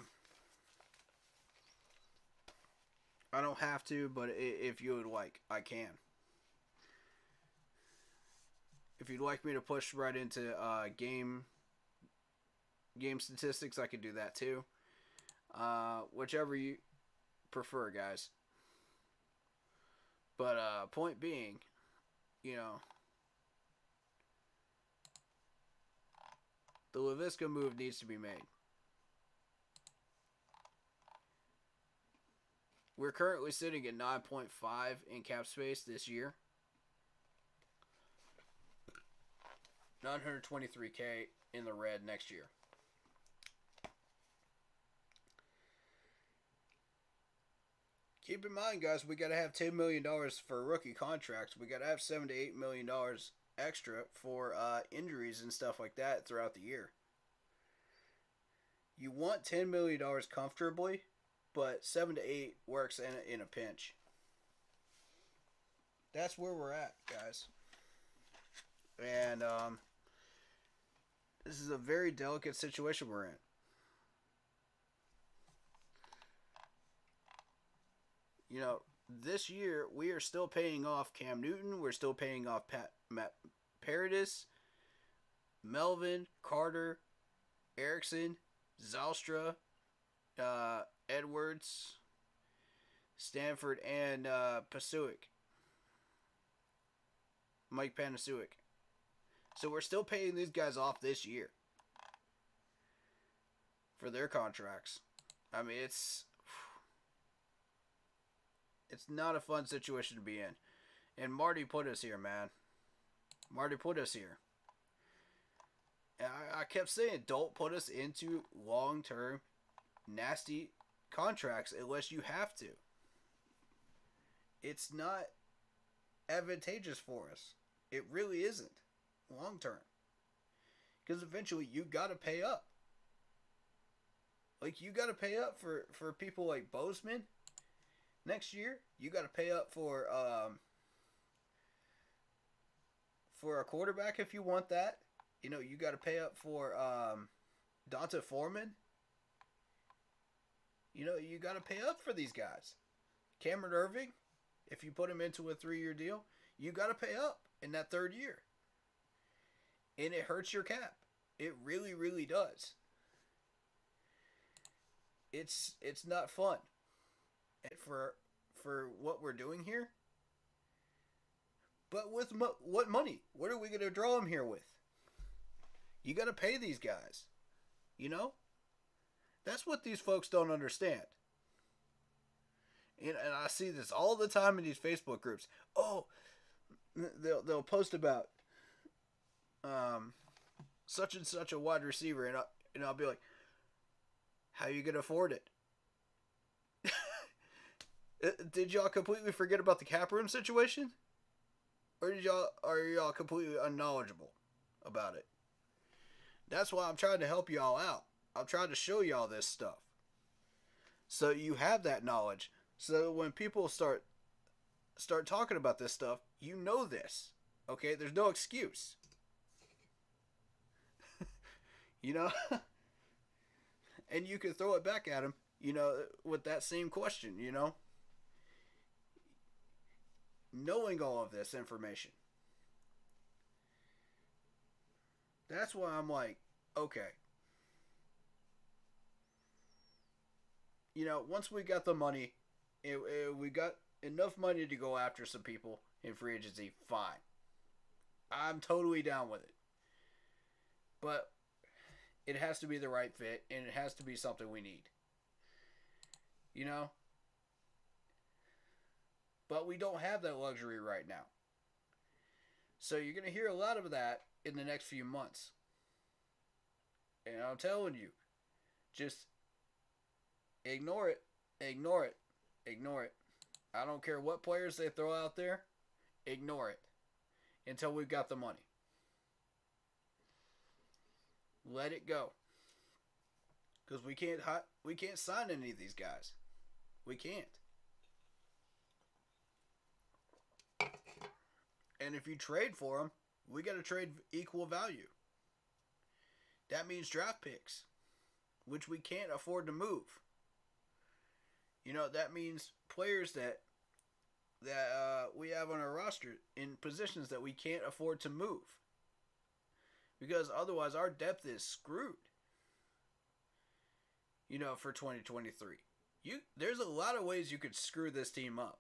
don't have to, but if you would like, I can. If you'd like me to push right into game statistics, I could do that too. Whichever you prefer, guys. But point being, you know, the Laviska move needs to be made. We're currently sitting at 9.5 in cap space this year. 923K in the red next year. Keep in mind, guys, we got to have $10 million for rookie contracts. We got to have $7 to $8 million extra for injuries and stuff like that throughout the year. You want $10 million comfortably, but 7 to 8 works in a pinch. That's where we're at, guys. And this is a very delicate situation we're in. You know, this year we are still paying off Cam Newton. We're still paying off Matt Paradis, Melvin, Carter, Erickson, Zylstra, Edwards, Stanford, and Pasuik. Mike Panasuik. So we're still paying these guys off this year for their contracts. I mean, it's not a fun situation to be in. And Marty put us here, man. Marty put us here. And I kept saying, don't put us into long-term, nasty contracts unless you have to. It's not advantageous for us. It really isn't. Long-term. Because eventually you got to pay up. Like, you got to pay up for people like Bozeman. Next year, you got to pay up for a quarterback if you want that. You know, you got to pay up for Dante Foreman. You got to pay up for these guys. Cameron Irving, if you put him into a 3-year deal, you got to pay up in that third year. And it hurts your cap. It really, really does. It's not fun. And for what we're doing here. But with what money? What are we going to draw him here with? You got to pay these guys. That's what these folks don't understand. And I see this all the time in these Facebook groups. Oh, they'll post about such and such a wide receiver, and I'll be like, how are you gonna afford it? Did y'all completely forget about the cap room situation, or are y'all completely unknowledgeable about it? That's why I'm trying to help y'all out. I'm trying to show y'all this stuff, so you have that knowledge. So when people start talking about this stuff, you know this. Okay, there's no excuse. And you can throw it back at them, with that same question, knowing all of this information. That's why I'm like, okay. Once we got the money, we got enough money to go after some people in free agency, fine. I'm totally down with it. But it has to be the right fit, and it has to be something we need. But we don't have that luxury right now. So you're going to hear a lot of that in the next few months. And I'm telling you, just ignore it, ignore it, ignore it. I don't care what players they throw out there, ignore it until we've got the money. Let it go. Because we can't sign any of these guys. We can't. And if you trade for them, we got to trade equal value. That means draft picks, which we can't afford to move. That means players that we have on our roster in positions that we can't afford to move. Because otherwise our depth is screwed. For 2023. There's a lot of ways you could screw this team up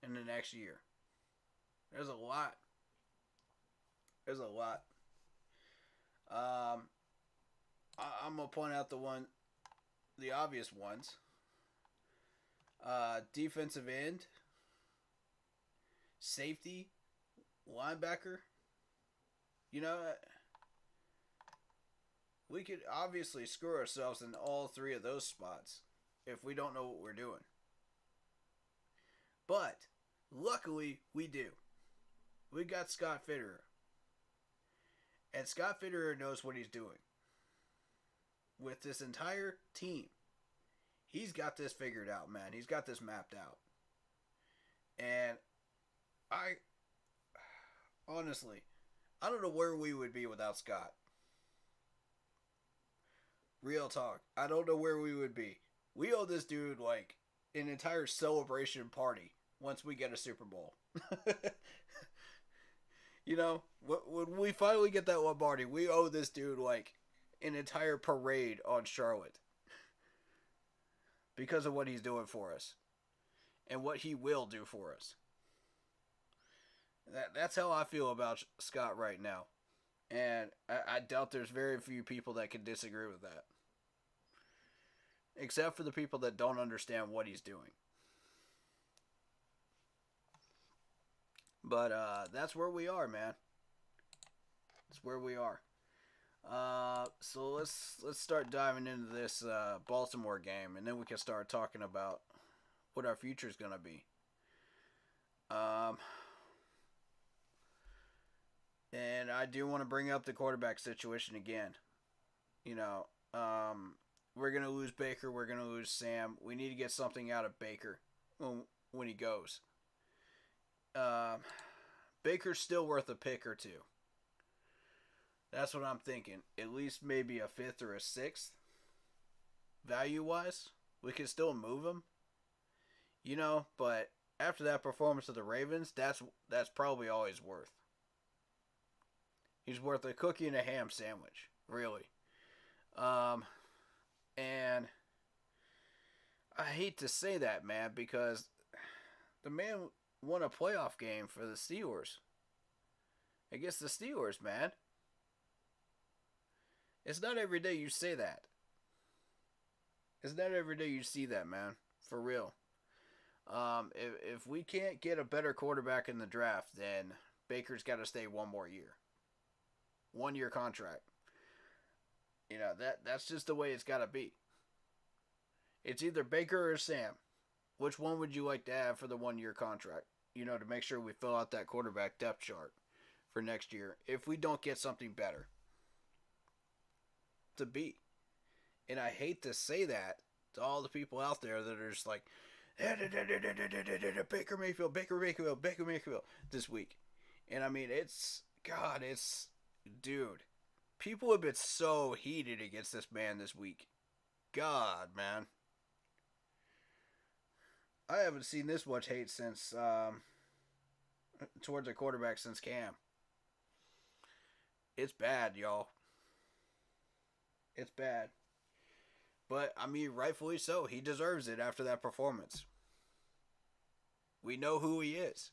in the next year. There's a lot. I'm going to point out the obvious ones. Defensive end, safety, linebacker. We could obviously screw ourselves in all three of those spots if we don't know what we're doing. But luckily we do. We got Scott Fitterer. And Scott Fitterer knows what he's doing. With this entire team. He's got this figured out, man. He's got this mapped out. And honestly, I don't know where we would be without Scott. Real talk. I don't know where we would be. We owe this dude like an entire celebration party once we get a Super Bowl. When we finally get that Lombardi, we owe this dude like an entire parade on Charlotte. Because of what he's doing for us. And what he will do for us. That's how I feel about Scott right now. And I doubt there's very few people that can disagree with that. Except for the people that don't understand what he's doing. But that's where we are, man. That's where we are. So let's start diving into this Baltimore game, and then we can start talking about what our future is going to be. And I do want to bring up the quarterback situation again. We're going to lose Baker. We're going to lose Sam. We need to get something out of Baker when he goes. Baker's still worth a pick or two. That's what I'm thinking. At least maybe a 5th or a 6th. value-wise. We can still move him, but after that performance of the Ravens, that's probably all he's worth. He's worth a cookie and a ham sandwich, really. And I hate to say that, man, because the man won a playoff game for the Steelers. Against the Steelers, man. It's not every day you say that. It's not every day you see that, man. For real. If we can't get a better quarterback in the draft, then Baker's got to stay one more year. 1 year contract. That's just the way it's got to be. It's either Baker or Sam. Which one would you like to have for the 1 year contract? To make sure we fill out that quarterback depth chart for next year. If we don't get something better to be. And I hate to say that to all the people out there that are just like, Baker Mayfield this week. And I mean, dude, people have been so heated against this man this week. God, man. I haven't seen this much hate since, towards a quarterback since Cam. It's bad, y'all. It's bad. But, I mean, rightfully so. He deserves it after that performance. We know who he is.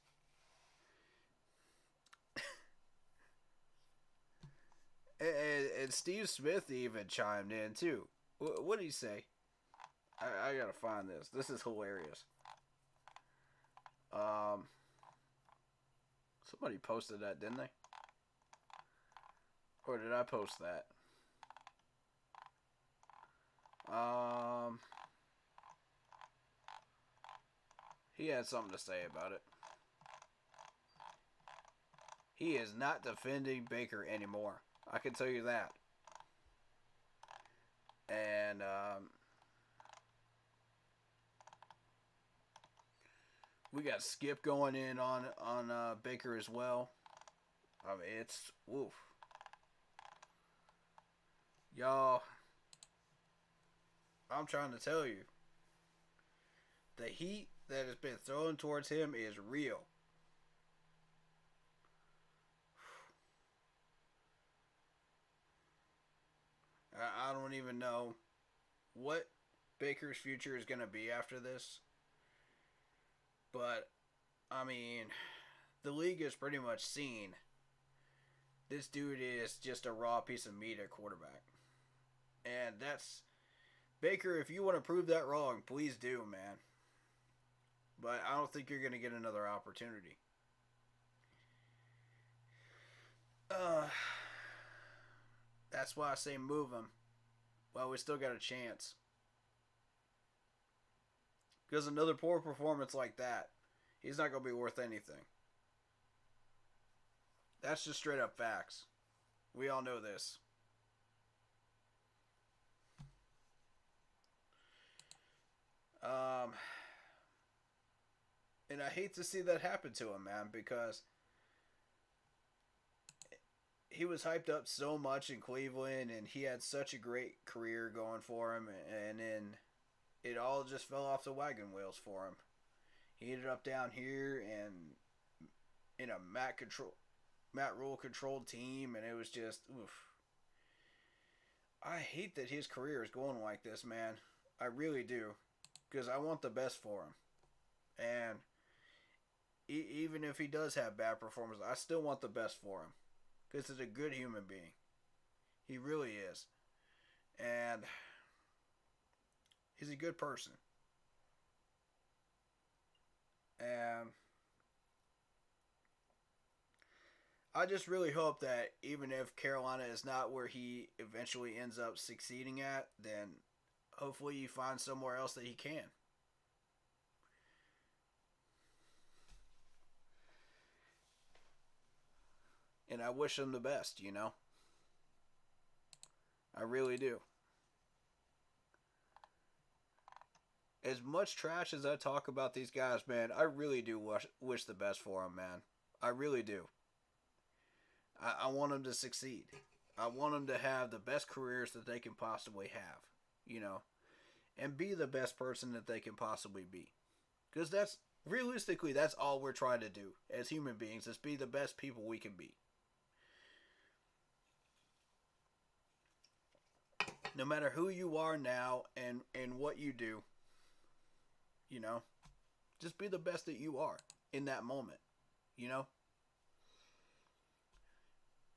and Steve Smith even chimed in, too. What did he say? I gotta find this. This is hilarious. Somebody posted that, didn't they? Or did I post that? He had something to say about it. He is not defending Baker anymore. I can tell you that. And, we got Skip going in on Baker as well. I mean, it's woof. Y'all, I'm trying to tell you, the heat that has been thrown towards him is real. I don't even know what Baker's future is going to be after this. But, I mean, the league has pretty much seen this dude is just a raw piece of meat at quarterback. And that's... Baker, if you want to prove that wrong, please do, man. But I don't think you're going to get another opportunity. That's why I say move him. Well, we still got a chance. Because another poor performance like that, he's not going to be worth anything. That's just straight up facts. We all know this. And I hate to see that happen to him, man, because he was hyped up so much in Cleveland, and he had such a great career going for him, and then it all just fell off the wagon wheels for him. He ended up down here and in a Matt Rule controlled team, and it was just oof. I hate that his career is going like this, man. I really do, because I want the best for him. And even if he does have bad performance, I still want the best for him, because he's a good human being. He really is. And he's a good person. And I just really hope that even if Carolina is not where he eventually ends up succeeding at, then hopefully he finds somewhere else that he can. And I wish him the best, you know? I really do. As much trash as I talk about these guys, man, I really do wish the best for them, man. I really do. I want them to succeed. I want them to have the best careers that they can possibly have, you know. and be the best person that they can possibly be. Because that's realistically, that's all we're trying to do as human beings, is be the best people we can be. No matter who you are now and what you do, you know, just be the best that you are in that moment, you know?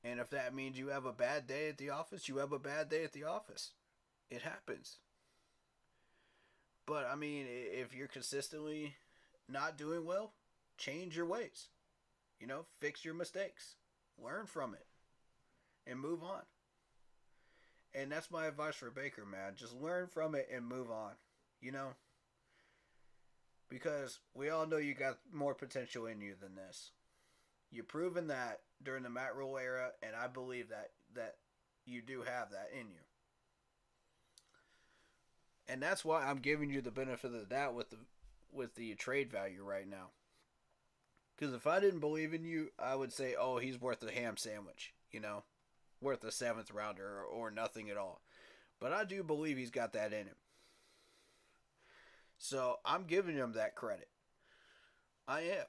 And if that means you have a bad day at the office, you have a bad day at the office. It happens. But I mean, if you're consistently not doing well, change your ways. You know, fix your mistakes, learn from it, and move on. And that's my advice for Baker, man. Just learn from it and move on. You know, because we all know you got more potential in you than this. You've proven that during the Matt Rule era, and I believe that you do have that in you. And that's why I'm giving you the benefit of the doubt with the trade value right now. Because if I didn't believe in you, I would say, oh, he's worth a ham sandwich, you know, worth a 7th rounder or nothing at all. But I do believe he's got that in him. So I'm giving him that credit. I am.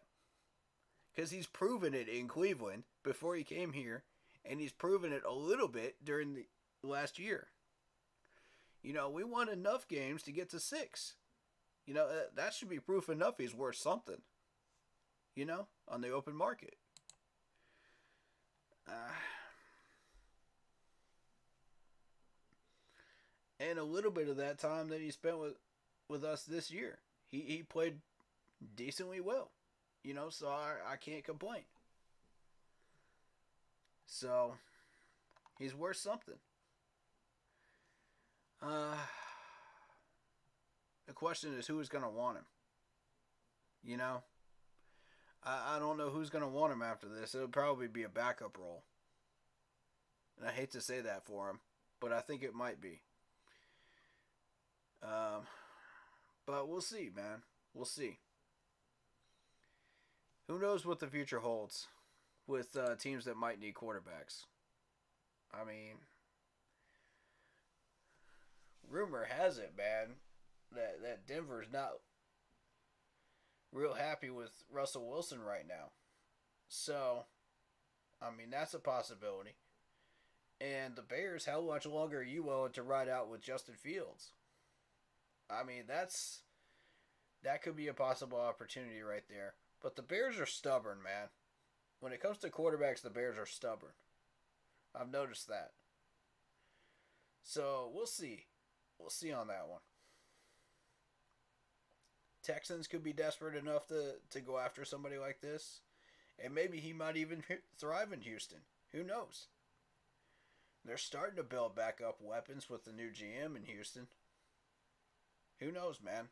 Because he's proven it in Cleveland before he came here, and he's proven it a little bit during the last year. You know, we won enough games to get to 6. You know, that should be proof enough he's worth something. You know, on the open market. And a little bit of that time that he spent with us this year. He played decently well. You know, so I can't complain. So, he's worth something. The question is who is going to want him? You know? I don't know who's going to want him after this. It'll probably be a backup role. And I hate to say that for him, but I think it might be. But we'll see, man. We'll see. Who knows what the future holds with teams that might need quarterbacks? I mean, rumor has it, man, that Denver's not real happy with Russell Wilson right now. So, I mean, that's a possibility. And the Bears, how much longer are you willing to ride out with Justin Fields? I mean, that could be a possible opportunity right there. But the Bears are stubborn, man. When it comes to quarterbacks, the Bears are stubborn. I've noticed that. So, we'll see. We'll see on that one. Texans could be desperate enough to go after somebody like this. And maybe he might even thrive in Houston. Who knows? They're starting to build back up weapons with the new GM in Houston. Who knows, man?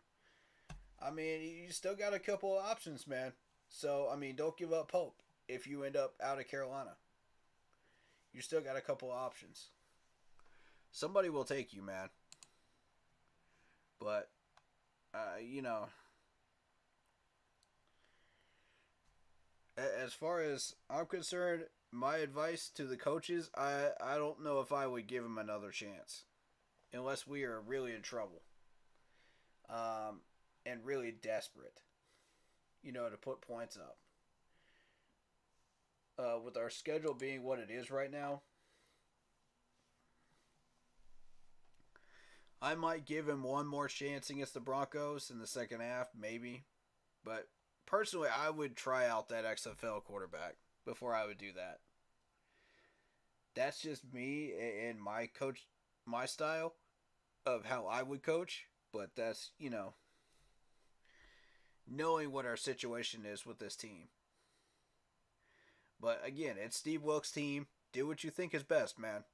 I mean, you still got a couple of options, man. So, I mean, don't give up hope if you end up out of Carolina. You still got a couple of options. Somebody will take you, man. But, you know, as far as I'm concerned, my advice to the coaches, I don't know if I would give him another chance. Unless we are really in trouble. And really desperate, you know, to put points up. With our schedule being what it is right now, I might give him one more chance against the Broncos in the second half, maybe. But personally, I would try out that XFL quarterback before I would do that. That's just me and my style of how I would coach. But that's, you know, knowing what our situation is with this team. But again, it's Steve Wilkes' team. Do what you think is best, man.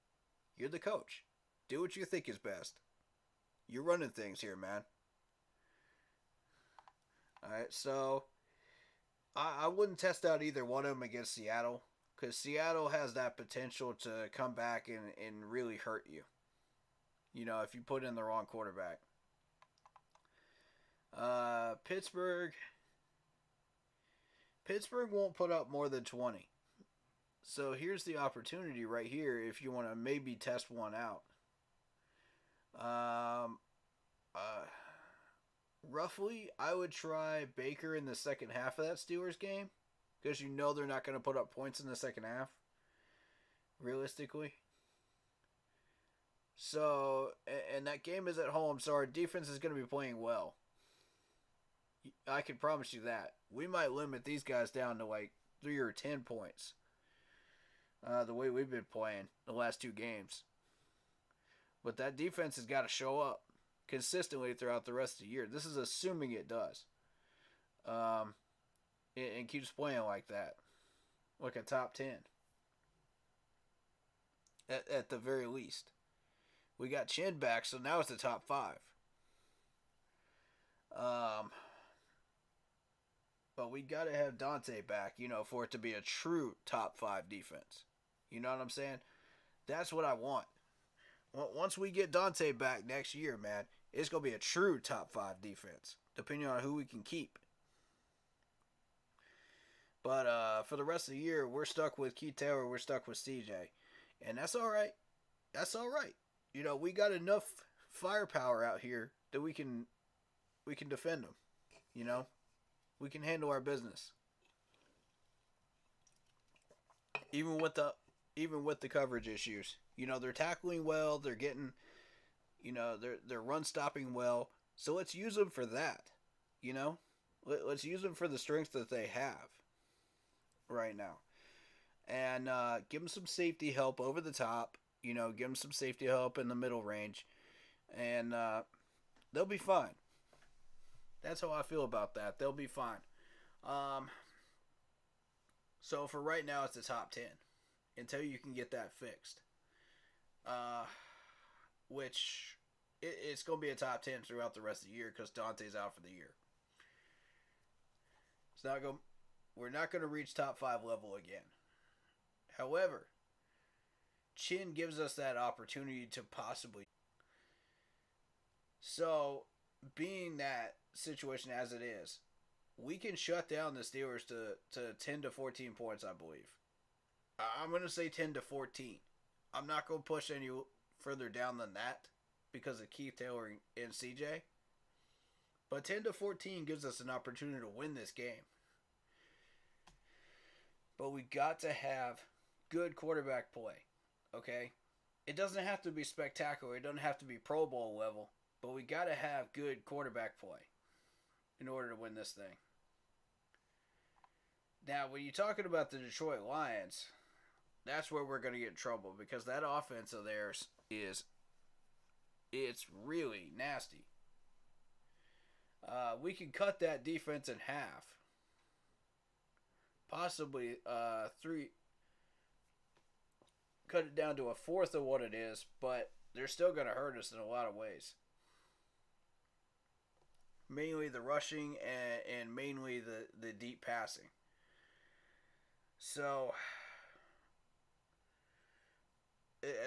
You're the coach. Do what you think is best. You're running things here, man. Alright, so I wouldn't test out either one of them against Seattle. Because Seattle has that potential to come back and really hurt you. You know, if you put in the wrong quarterback. Pittsburgh won't put up more than 20. So here's the opportunity right here if you want to maybe test one out. Uh, roughly, I would try Baker in the second half of that Steelers game because you know they're not going to put up points in the second half, realistically. So, and that game is at home, so our defense is going to be playing well. I can promise you that. We might limit these guys down to like 3 or 10 points. The way we've been playing the last two games. But that defense has got to show up consistently throughout the rest of the year. This is assuming it does. Um, and keeps playing like that. Like a top 10. At the very least. We got Chin back, so now it's the top 5. But we got to have Dante back, for it to be a true top 5 defense. You know what I'm saying? That's what I want. Once we get Dante back next year, man, it's going to be a true top 5 defense, depending on who we can keep. But for the rest of the year, we're stuck with Keith Taylor, we're stuck with CJ. And that's all right. That's all right. We got enough firepower out here that we can defend them. We can handle our business. Even with the coverage issues. They're tackling well, they're getting they're run stopping well. So let's use them for that. Let's use them for the strengths that they have right now. And give them some safety help over the top. Give them some safety help in the middle range. And they'll be fine. That's how I feel about that. They'll be fine. So for right now, it's the top 10. Until you can get that fixed. Which it's going to be a top 10 throughout the rest of the year because Dante's out for the year. We're not going to reach top 5 level again. However, Chin gives us that opportunity to possibly. So, being that situation as it is, we can shut down the Steelers to 10 to 14 points, I believe. I'm going to say 10 to 14. I'm not going to push any further down than that because of Keith Taylor and CJ. But 10 to 14 gives us an opportunity to win this game. But we got to have good quarterback play, okay? It doesn't have to be spectacular. It doesn't have to be Pro Bowl level. But we got to have good quarterback play in order to win this thing. Now, when you're talking about the Detroit Lions, that's where we're going to get in trouble because that offense of theirs it's really nasty. We can cut that defense in half. Possibly 3. Cut it down to a fourth of what it is, but they're still going to hurt us in a lot of ways. Mainly the rushing and mainly the deep passing. So,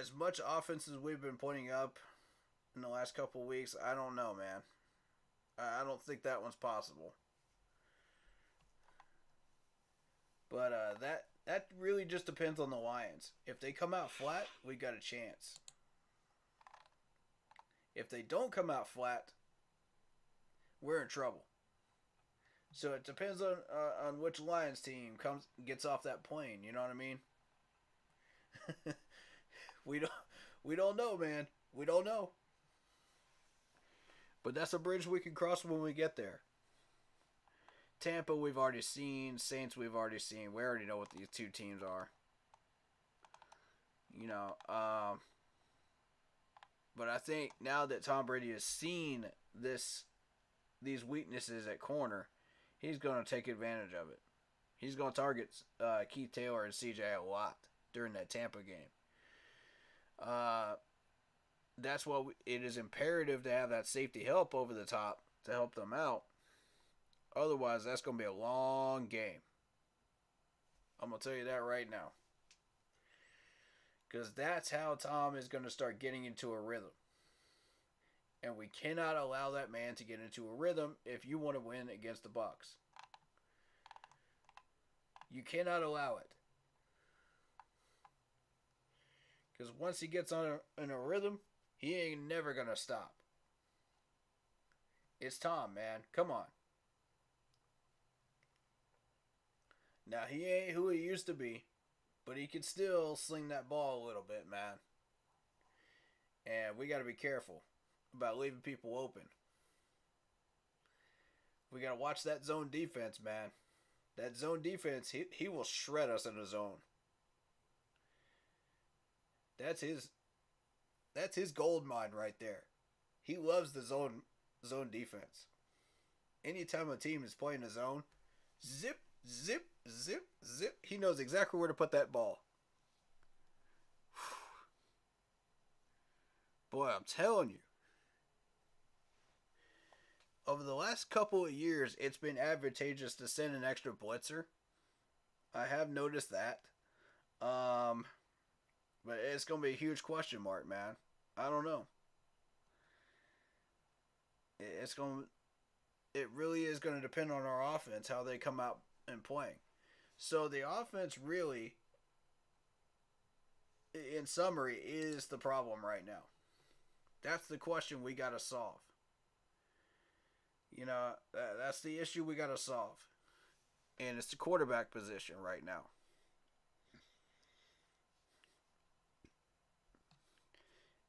as much offense as we've been putting up in the last couple of weeks, I don't know, man. I don't think that one's possible. But that really just depends on the Lions. If they come out flat, we got a chance. If they don't come out flat, we're in trouble. So it depends on which Lions team gets off that plane. You know what I mean? we don't know, man. We don't know. But that's a bridge we can cross when we get there. Tampa we've already seen. Saints we've already seen. We already know what these two teams are. But I think now that Tom Brady has seen these weaknesses at corner, he's going to take advantage of it. He's going to target Keith Taylor and CJ a lot during that Tampa game. That's why it is imperative to have that safety help over the top to help them out. Otherwise, that's going to be a long game. I'm going to tell you that right now. Because that's how Tom is going to start getting into a rhythm. And we cannot allow that man to get into a rhythm if you want to win against the Bucs. You cannot allow it. Because once he gets in a rhythm, he ain't never going to stop. It's Tom, man. Come on. Now, he ain't who he used to be, but he can still sling that ball a little bit, man. And we got to be careful about leaving people open. We got to watch that zone defense, man. That zone defense, he will shred us in the zone. That's his gold mine right there. He loves the zone defense. Anytime a team is playing a zone, zip, zip, zip, zip, he knows exactly where to put that ball. Boy, I'm telling you. Over the last couple of years, it's been advantageous to send an extra blitzer. I have noticed that. But it's going to be a huge question mark, man. I don't know. It really is going to depend on our offense, how they come out and playing. So the offense really, in summary, is the problem right now. That's the question we got to solve. You know, that's the issue we got to solve. And it's the quarterback position right now.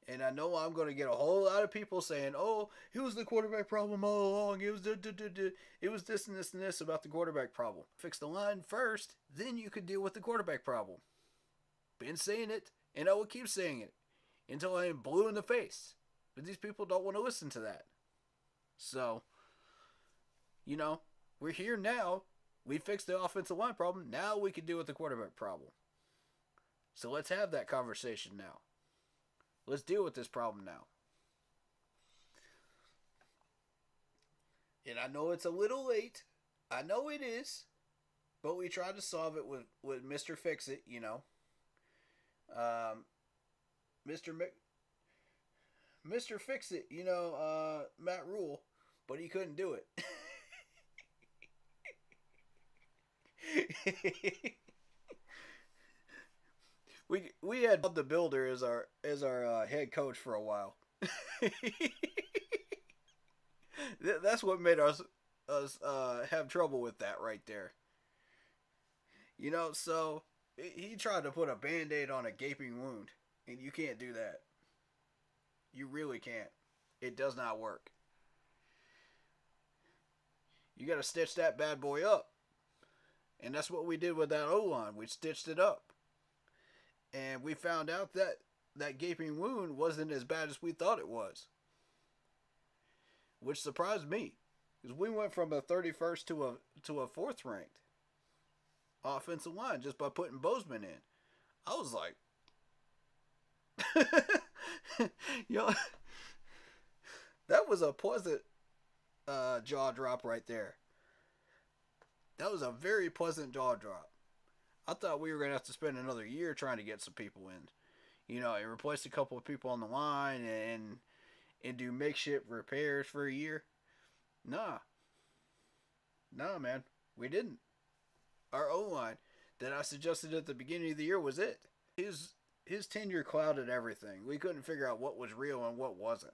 And I know I'm going to get a whole lot of people saying, "Oh, it was the quarterback problem all along. It was this and this and this about the quarterback problem." Fix the line first, then you could deal with the quarterback problem. Been saying it, and I will keep saying it until I am blue in the face. But these people don't want to listen to that. So, you know, we're here now. We fixed the offensive line problem. Now we can deal with the quarterback problem. So let's have that conversation now. Let's deal with this problem now. And I know it's a little late. I know it is. But we tried to solve it with Mr. Fix-It, you know. Mr. Fix-It, you know, Matt Rule. But he couldn't do it. We had Bob the Builder as our head coach for a while. That's what made us have trouble with that right there. You know, so he tried to put a Band-Aid on a gaping wound, and you can't do that. You really can't. It does not work. You got to stitch that bad boy up. And that's what we did with that O-line. We stitched it up. And we found out that that gaping wound wasn't as bad as we thought it was. Which surprised me. Because we went from a 31st to a 4th ranked offensive line just by putting Bozeman in. I was like, you know, that was a pleasant jaw drop right there. That was a very pleasant jaw drop. I thought we were going to have to spend another year trying to get some people in. You know, and replace a couple of people on the line and do makeshift repairs for a year. Nah, man. We didn't. Our O-line that I suggested at the beginning of the year was it. His tenure clouded everything. We couldn't figure out what was real and what wasn't.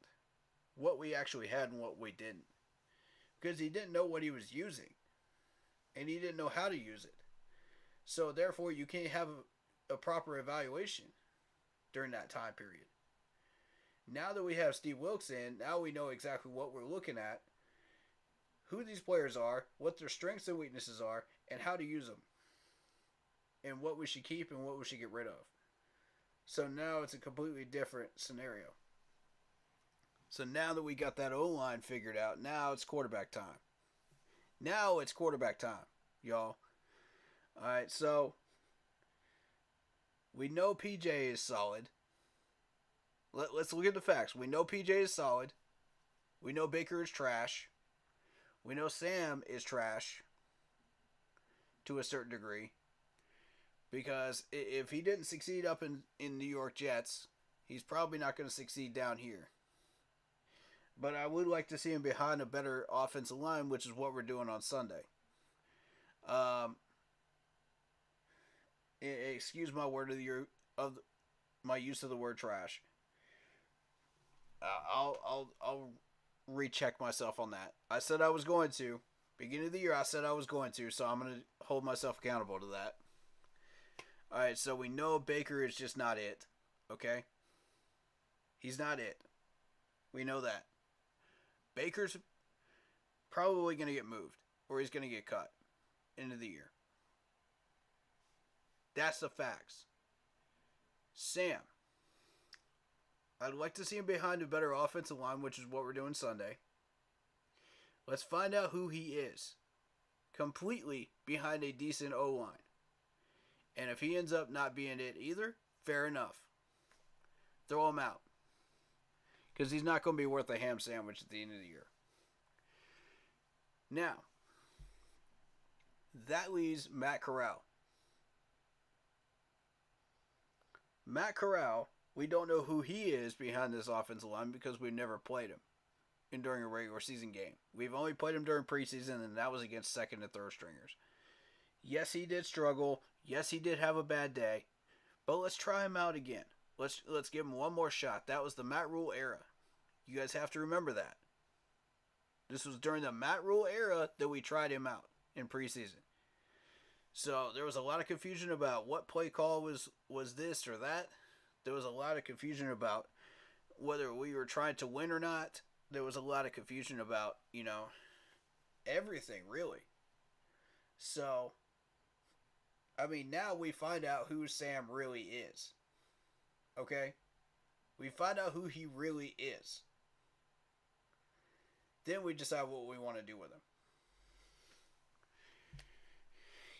What we actually had and what we didn't. Because he didn't know what he was using. And he didn't know how to use it. So therefore you can't have a proper evaluation during that time period. Now that we have Steve Wilkes in, now we know exactly what we're looking at, who these players are, what their strengths and weaknesses are, and how to use them. And what we should keep and what we should get rid of. So now it's a completely different scenario. So now that we got that O-line figured out, now it's quarterback time. Now it's quarterback time, y'all. Alright, so we know PJ is solid. Let's look at the facts. We know PJ is solid. We know Baker is trash. We know Sam is trash to a certain degree. Because if he didn't succeed up in New York Jets, he's probably not going to succeed down here. But I would like to see him behind a better offensive line, which is what we're doing on Sunday. Excuse my word of my use of the word trash. I'll recheck myself on that. I said I was going to. Beginning of the year, I said I was going to, so I'm going to hold myself accountable to that. All right, so we know Baker is just not it. Okay? He's not it. We know that. Baker's probably going to get moved, or he's going to get cut into the year. That's the facts. Sam. I'd like to see him behind a better offensive line, which is what we're doing Sunday. Let's find out who he is. Completely behind a decent O-line. And if he ends up not being it either, fair enough. Throw him out. Because he's not going to be worth a ham sandwich at the end of the year. Now, that leaves Matt Corral. Matt Corral, we don't know who he is behind this offensive line because we've never played him during a regular season game. We've only played him during preseason, and that was against second and third stringers. Yes, he did struggle. Yes, he did have a bad day. But let's try him out again. Let's give him one more shot. That was the Matt Rule era. You guys have to remember that. This was during the Matt Rule era that we tried him out in preseason. So there was a lot of confusion about what play call was this or that. There was a lot of confusion about whether we were trying to win or not. There was a lot of confusion about, everything, really. So, I mean, now we find out who Sam really is. Okay? We find out who he really is. Then we decide what we want to do with him.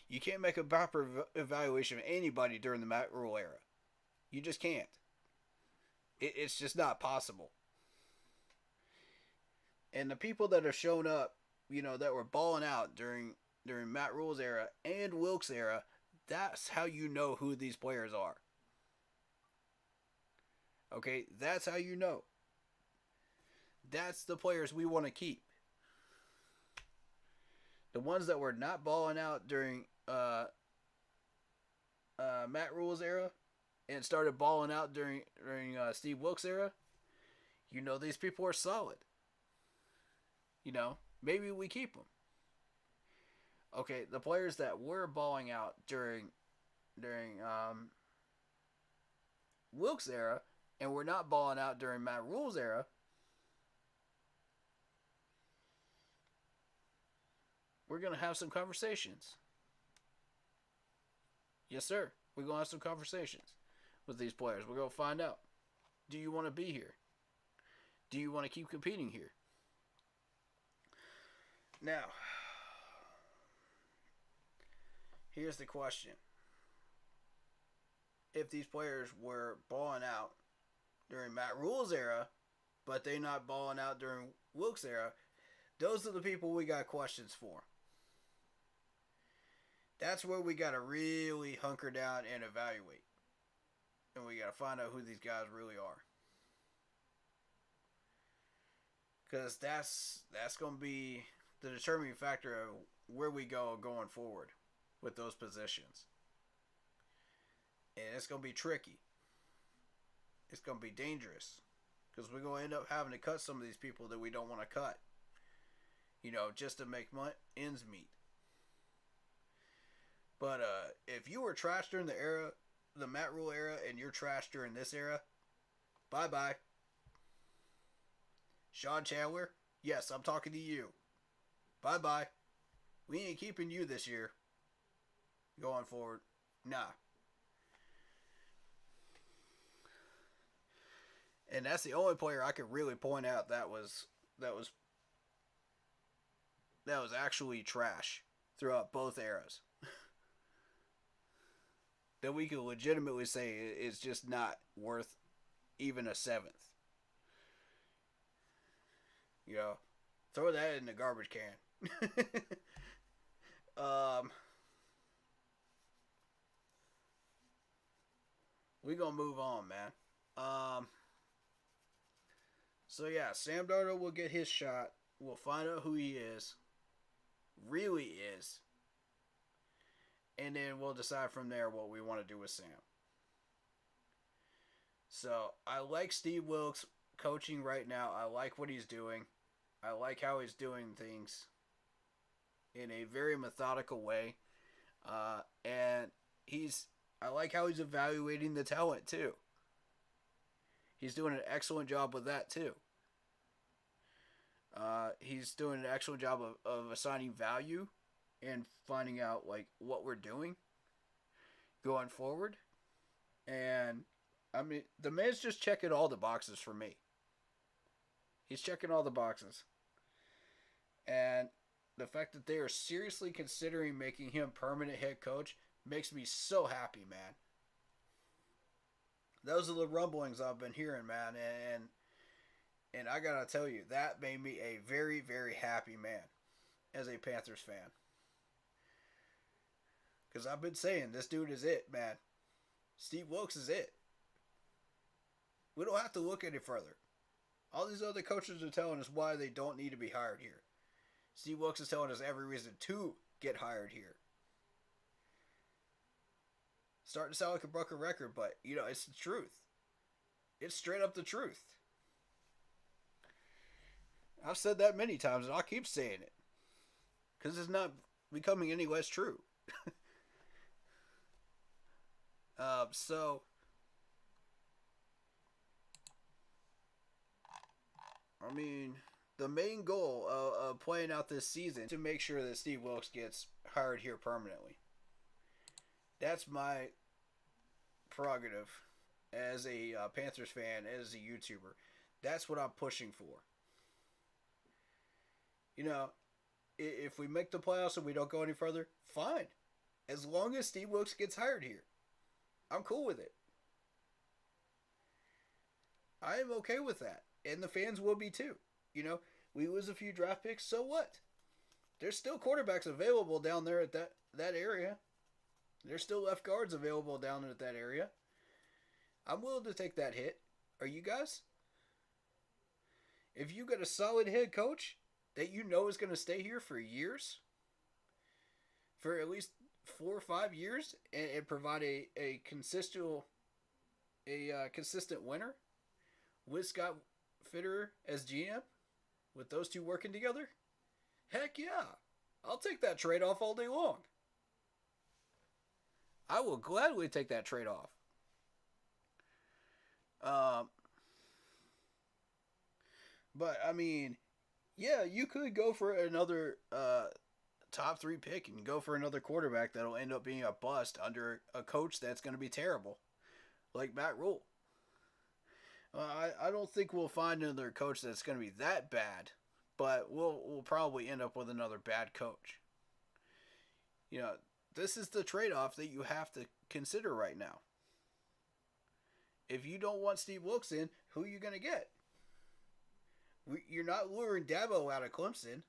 You can't make a proper evaluation of anybody during the Matt Rule era. You just can't. It's just not possible. And the people that have shown up, that were balling out during Matt Rule's era and Wilkes' era, that's how you know who these players are. Okay? That's how you know. That's the players we want to keep. The ones that were not balling out during Matt Rule's era and started balling out during Steve Wilkes' era, these people are solid. Maybe we keep them. Okay, the players that were balling out during Wilkes' era and were not balling out during Matt Rule's era, we're going to have some conversations. Yes, sir. We're going to have some conversations with these players. We're going to find out. Do you want to be here? Do you want to keep competing here? Now, here's the question. If these players were balling out during Matt Rule's era, but they not balling out during Wilkes' era, those are the people we got questions for. That's where we got to really hunker down and evaluate. And we got to find out who these guys really are. Because that's going to be the determining factor of where we go going forward with those positions. And it's going to be tricky. It's going to be dangerous. Because we're going to end up having to cut some of these people that we don't want to cut. Just to make ends meet. But if you were trash during the Matt Rule era, and you're trash during this era, bye-bye. Sean Chandler, yes, I'm talking to you. Bye-bye. We ain't keeping you this year. Going forward. Nah. And that's the only player I could really point out that was actually trash throughout both eras. That we could legitimately say is just not worth even a seventh. Throw that in the garbage can. We gonna move on, man. So yeah, Sam Darnold will get his shot. We'll find out who he really is. And then we'll decide from there what we want to do with Sam. So, I like Steve Wilkes coaching right now. I like what he's doing. I like how he's doing things in a very methodical way. And I like how he's evaluating the talent too. He's doing an excellent job with that too. He's doing an excellent job of assigning value and finding out like what we're doing going forward. And I mean, the man's just checking all the boxes for me. He's checking all the boxes. And the fact that they are seriously considering making him permanent head coach makes me so happy, man. Those are the rumblings I've been hearing, man, and I gotta tell you, that made me a very, very happy man as a Panthers fan. Because I've been saying, this dude is it, man. Steve Wilkes is it. We don't have to look any further. All these other coaches are telling us why they don't need to be hired here. Steve Wilkes is telling us every reason to get hired here. Starting to sound like a broken record, but, you know, it's the truth. It's straight up the truth. I've said that many times, and I'll keep saying it. Because it's not becoming any less true. So, I mean, the main goal of playing out this season is to make sure that Steve Wilkes gets hired here permanently. That's my prerogative as a Panthers fan, as a YouTuber. That's what I'm pushing for. You know, if we make the playoffs and we don't go any further, fine. As long as Steve Wilkes gets hired here, I'm cool with it. I am okay with that. And the fans will be too. You know, we lose a few draft picks, so what? There's still quarterbacks available down there at that area. There's still left guards available down at that area. I'm willing to take that hit. Are you guys? If you got a solid head coach that you know is going to stay here for years, for at least 4 or 5 years, and provide a consistent winner with Scott Fitterer as GM, with those two working together, heck yeah, I'll take that trade-off all day long. I will gladly take that trade-off. But, I mean, yeah, you could go for another top 3 pick and go for another quarterback that'll end up being a bust under a coach that's going to be terrible, like Matt Rule. I don't think we'll find another coach that's going to be that bad, but we'll probably end up with another bad coach. You know, this is the trade-off that you have to consider right now. If you don't want Steve Wilkes in, who are you going to get? You're not luring Dabo out of Clemson.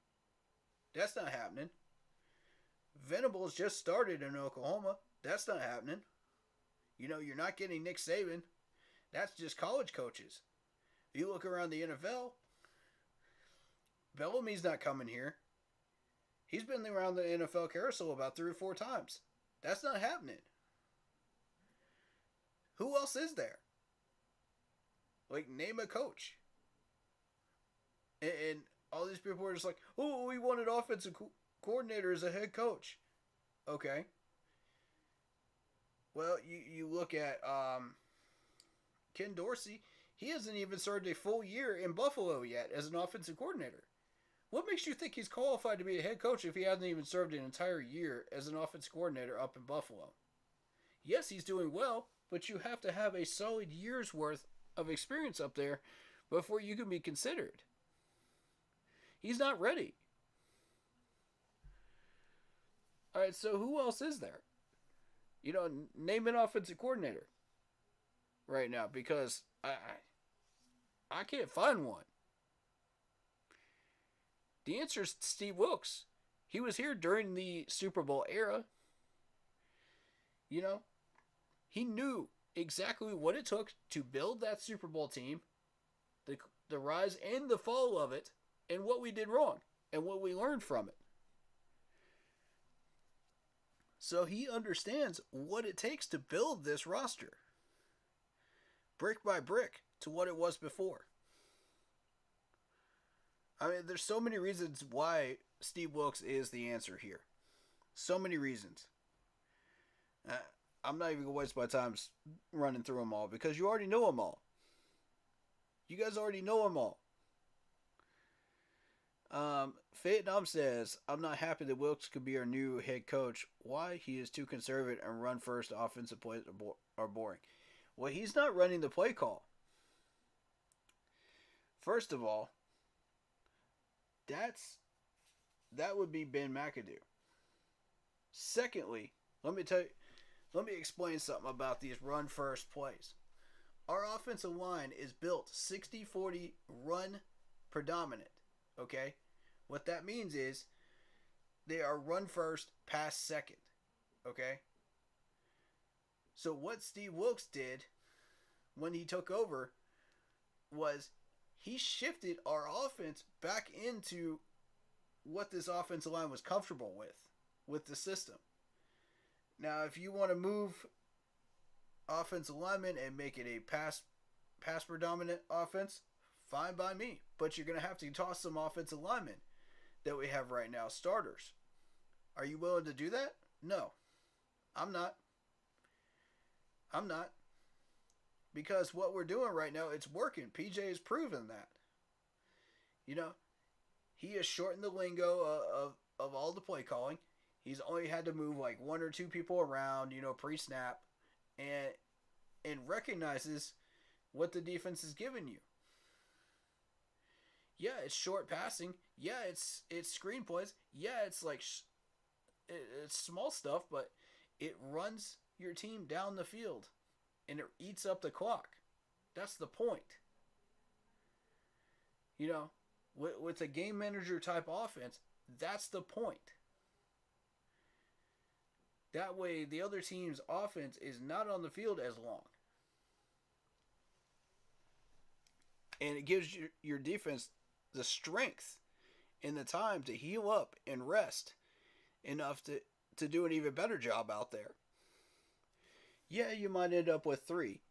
That's not happening. Venables just started in Oklahoma. That's not happening. You know, you're not getting Nick Saban. That's just college coaches. If you look around the NFL, Bellamy's not coming here. He's been around the NFL carousel about 3 or 4 times. That's not happening. Who else is there? Like, name a coach. And all these people are just like, oh, we wanted offensive coordinator as a head coach. Okay. Well, you look at Ken Dorsey. He hasn't even started a full year in Buffalo yet as an offensive coordinator. What makes you think he's qualified to be a head coach if he hasn't even served an entire year as an offensive coordinator up in Buffalo? Yes, he's doing well, but you have to have a solid year's worth of experience up there before you can be considered. He's not ready. All right, so who else is there? You know, name an offensive coordinator right now, because I can't find one. The answer is Steve Wilkes. He was here during the Super Bowl era. You know, he knew exactly what it took to build that Super Bowl team, the rise and the fall of it, and what we did wrong, and what we learned from it. So he understands what it takes to build this roster, brick by brick, to what it was before. I mean, there's so many reasons why Steve Wilkes is the answer here. So many reasons. Uh, I'm not even going to waste my time running through them all because you already know them all. You guys already know them all. Vietnam says, I'm not happy that Wilkes could be our new head coach. Why? He is too conservative and run first offensive plays are boring. Well, he's not running the play call. First of all, that would be Ben McAdoo. Secondly, let me explain something about these run first plays. Our offensive line is built 60-40 run predominant, okay? What that means is they are run first, pass second, okay? So what Steve Wilkes did when he took over was he shifted our offense back into what this offensive line was comfortable with the system. Now, if you want to move offensive linemen and make it a pass predominant offense, fine by me. But you're going to have to toss some offensive linemen that we have right now, starters. Are you willing to do that? No. I'm not. Because what we're doing right now, it's working. PJ has proven that. You know, he has shortened the lingo of all the play calling. He's only had to move like one or two people around, pre-snap, and recognizes what the defense is giving you. Yeah, it's short passing. Yeah, it's screen plays. Yeah, it's like it's small stuff, but it runs your team down the field, and it eats up the clock. That's the point. With a game manager type offense, that's the point. That way, the other team's offense is not on the field as long. And it gives your defense the strength and the time to heal up and rest enough to do an even better job out there. Yeah, you might end up with 3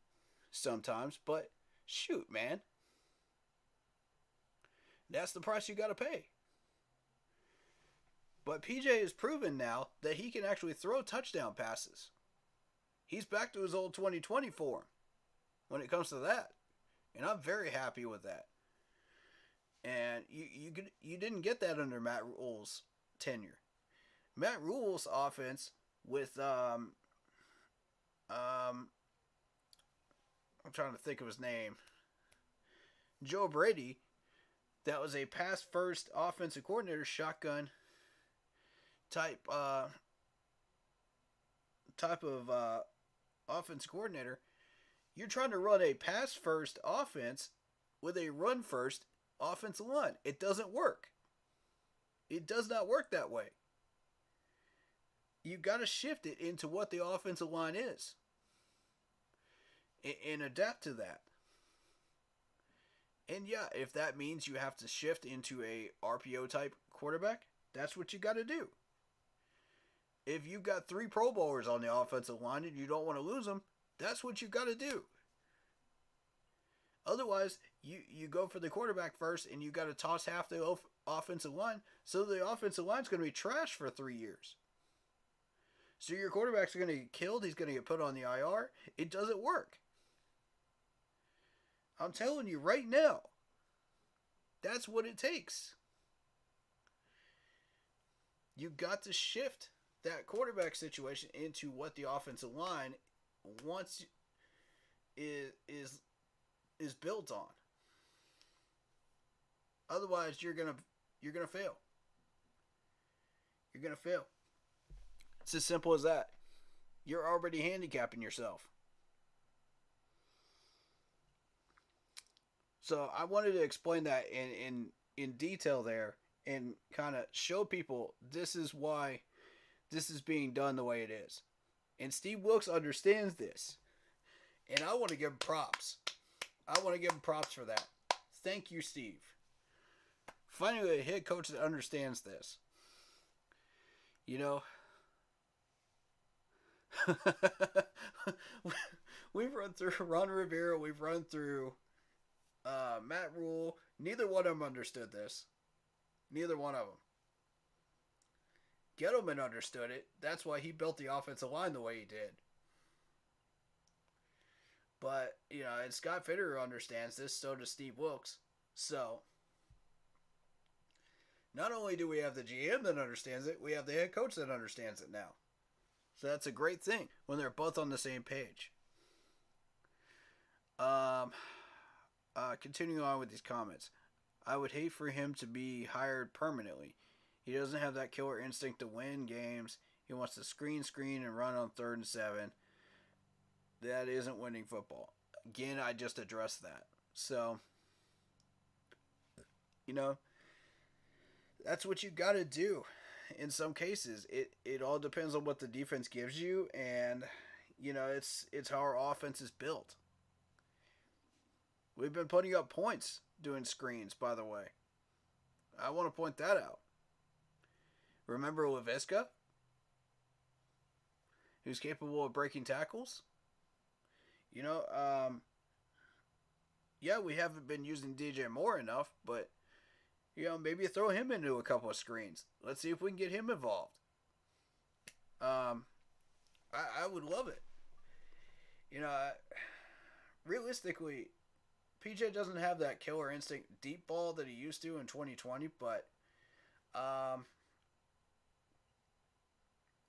sometimes, but shoot, man. That's the price you got to pay. But PJ has proven now that he can actually throw touchdown passes. He's back to his old 2020 form when it comes to that. And I'm very happy with that. And you didn't get that under Matt Rule's tenure. Matt Rule's offense with I'm trying to think of his name. Joe Brady, that was a pass first offensive coordinator, shotgun type of offensive coordinator. You're trying to run a pass first offense with a run first offensive line. It doesn't work. It does not work that way. You've got to shift it into what the offensive line is and adapt to that. And yeah, if that means you have to shift into a RPO type quarterback, that's what you got to do. If you've got 3 Pro Bowlers on the offensive line and you don't want to lose them, that's what you got to do. Otherwise, you go for the quarterback first and you got to toss half the offensive line, so the offensive line's going to be trash for 3 years. So your quarterback's going to get killed, he's going to get put on the IR. It doesn't work. I'm telling you right now, that's what it takes. You got to shift that quarterback situation into what the offensive line wants is built on. Otherwise, you're gonna fail. You're gonna fail. It's as simple as that. You're already handicapping yourself. So I wanted to explain that in detail there and kind of show people this is why this is being done the way it is. And Steve Wilkes understands this. And I want to give him props. I want to give him props for that. Thank you, Steve. Finally, a head coach that understands this. We've run through Ron Rivera. We've run through Matt Rule. Neither one of them understood this. Neither one of them. Gettleman understood it. That's why he built the offensive line the way he did. But, and Scott Fitterer understands this, so does Steve Wilkes. So, not only do we have the GM that understands it, we have the head coach that understands it now. So that's a great thing when they're both on the same page. Continuing on with these comments. I would hate for him to be hired permanently. He doesn't have that killer instinct to win games. He wants to screen, and run on 3rd and 7. That isn't winning football. Again, I just addressed that. So, that's what you got to do. In some cases, it all depends on what the defense gives you, and it's how our offense is built. We've been putting up points doing screens, by the way. I want to point that out. Remember Laviska? Who's capable of breaking tackles? Yeah, we haven't been using DJ Moore enough, but, maybe throw him into a couple of screens. Let's see if we can get him involved. I would love it. Realistically, PJ doesn't have that killer instinct deep ball that he used to in 2020, but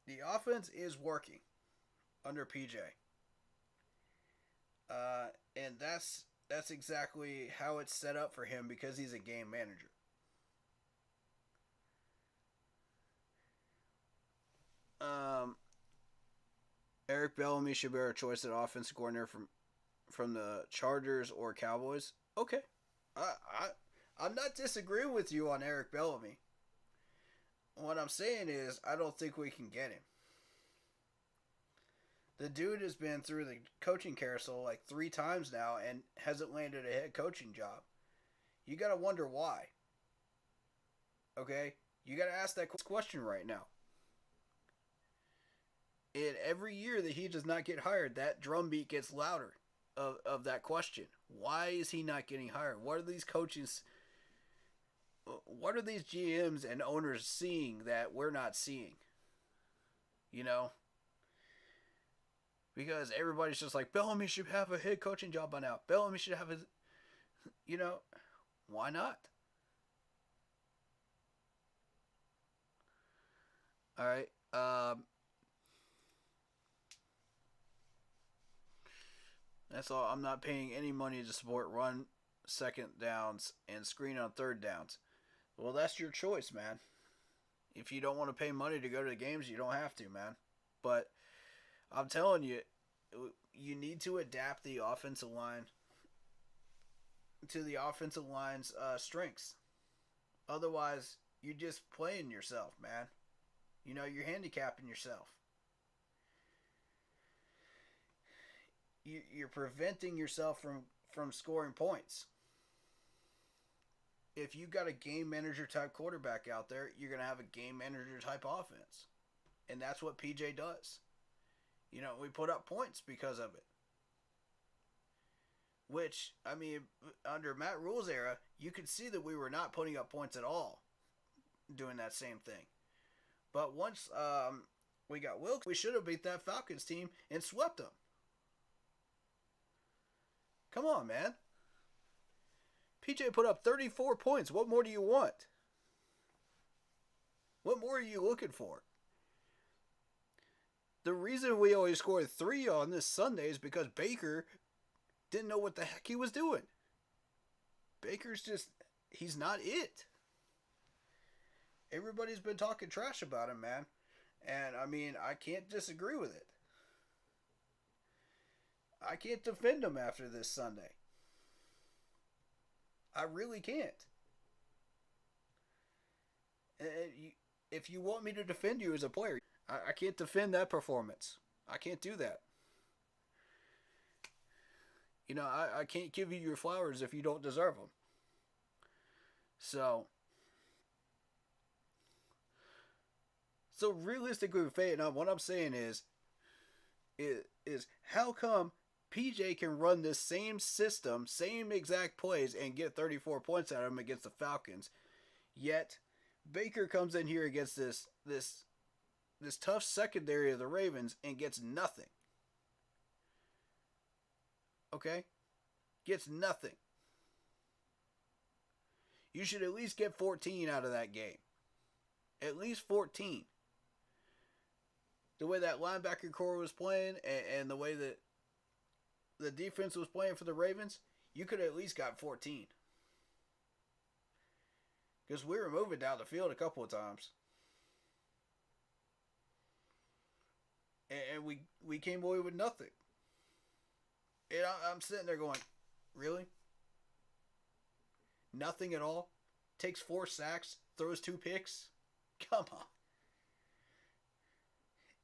the offense is working under PJ. And that's exactly how it's set up for him because he's a game manager. Eric Bellamy should be our choice at offensive coordinator from the Chargers or Cowboys. Okay. I'm not disagreeing with you on Eric Bellamy. What I'm saying is I don't think we can get him. The dude has been through the coaching carousel like 3 times now and hasn't landed a head coaching job. You got to wonder why. Okay? You got to ask that question right now. And every year that he does not get hired, that drumbeat gets louder of that question. Why is he not getting hired? What are these coaches, what are these GMs and owners seeing that we're not seeing? Because everybody's just like, Bellamy should have a head coaching job by now. Bellamy should have why not? All right. That's all. I'm not paying any money to support run 2nd downs and screen on 3rd downs. Well, that's your choice, man. If you don't want to pay money to go to the games, you don't have to, man. But I'm telling you, you need to adapt the offensive line to the offensive line's strengths. Otherwise, you're just playing yourself, man. You're handicapping yourself. You're preventing yourself from scoring points. If you got a game manager type quarterback out there, you're going to have a game manager type offense. And that's what PJ does. We put up points because of it. Which, under Matt Rule's era, you could see that we were not putting up points at all doing that same thing. But once we got Wilkes, we should have beat that Falcons team and swept them. Come on, man. PJ put up 34 points. What more do you want? What more are you looking for? The reason we only scored 3 on this Sunday is because Baker didn't know what the heck he was doing. Baker's he's not it. Everybody's been talking trash about him, man. And, I can't disagree with it. I can't defend him after this Sunday. I really can't. If you want me to defend you as a player, I can't defend that performance. I can't do that. I can't give you your flowers if you don't deserve them. So realistically, what I'm saying is how come PJ can run this same system, same exact plays, and get 34 points out of him against the Falcons, yet Baker comes in here against this tough secondary of the Ravens and gets nothing. Okay? Gets nothing. You should at least get 14 out of that game. At least 14. The way that linebacker core was playing and the way that the defense was playing for the Ravens, you could have at least got 14. Because we were moving down the field a couple of times. And we came away with nothing. And I'm sitting there going, really? Nothing at all? Takes 4 sacks, throws 2 picks? Come on.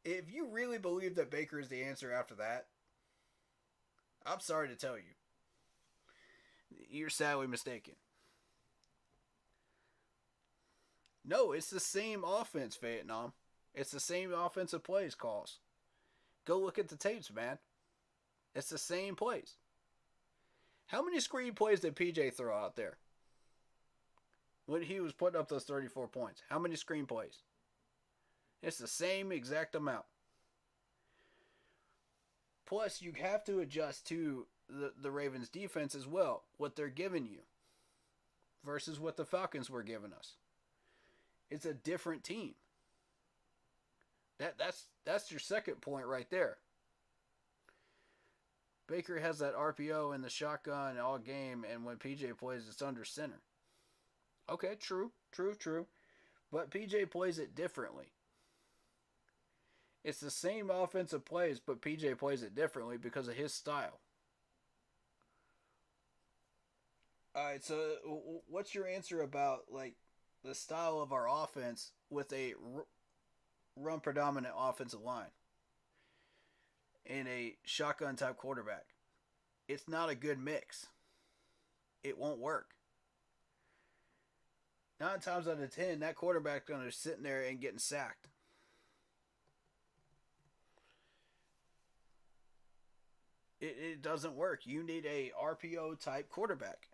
If you really believe that Baker is the answer after that, I'm sorry to tell you. You're sadly mistaken. No, it's the same offense, Vietnam. It's the same offensive plays calls. Go look at the tapes, man. It's the same plays. How many screen plays did PJ throw out there when he was putting up those 34 points? How many screen plays? It's the same exact amount. Plus, you have to adjust to the Ravens' defense as well, what they're giving you versus what the Falcons were giving us. It's a different team. That's your second point right there. Baker has that RPO in the shotgun all game, and when PJ plays, it's under center. Okay, true. But PJ plays it differently. It's the same offensive plays, but PJ plays it differently because of his style. Alright, so what's your answer about, like, the style of our offense with a run predominant offensive line and a shotgun type quarterback? It's not a good mix. It won't work. 9 times out of 10, that quarterback's going to be sitting there and getting sacked. It doesn't work. You need a RPO type quarterback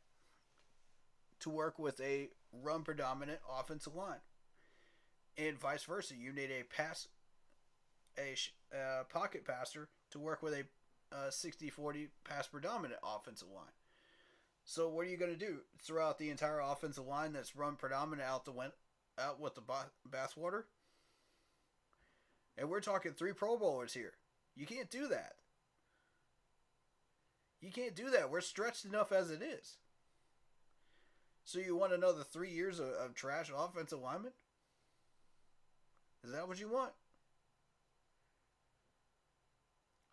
to work with a run predominant offensive line, and vice versa. You need a pocket passer to work with a 60-40 pass predominant offensive line. So what are you going to do? Throw out the entire offensive line that's run predominant out with the bathwater? And we're talking 3 Pro Bowlers here. You can't do that. You can't do that. We're stretched enough as it is. So you want another 3 years of trash offensive linemen? Is that what you want?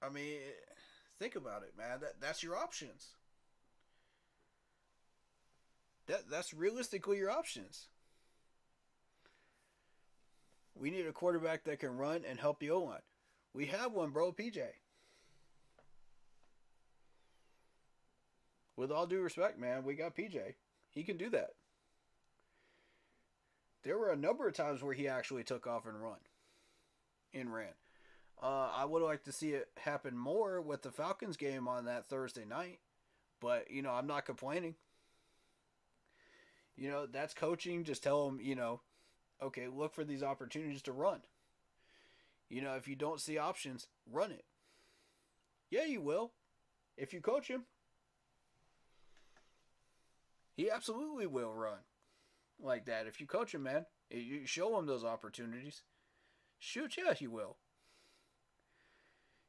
I mean, think about it, man. That's your options. That's realistically your options. We need a quarterback that can run and help the O-line. We have one, bro, PJ. With all due respect, man, we got PJ. He can do that. There were a number of times where he actually took off and ran. I would like to see it happen more with the Falcons game on that Thursday night. But, I'm not complaining. That's coaching. Just tell them, okay, look for these opportunities to run. If you don't see options, run it. Yeah, you will. If you coach him, he absolutely will run like that. If you coach him, man, you show him those opportunities. Shoot, yeah, he will.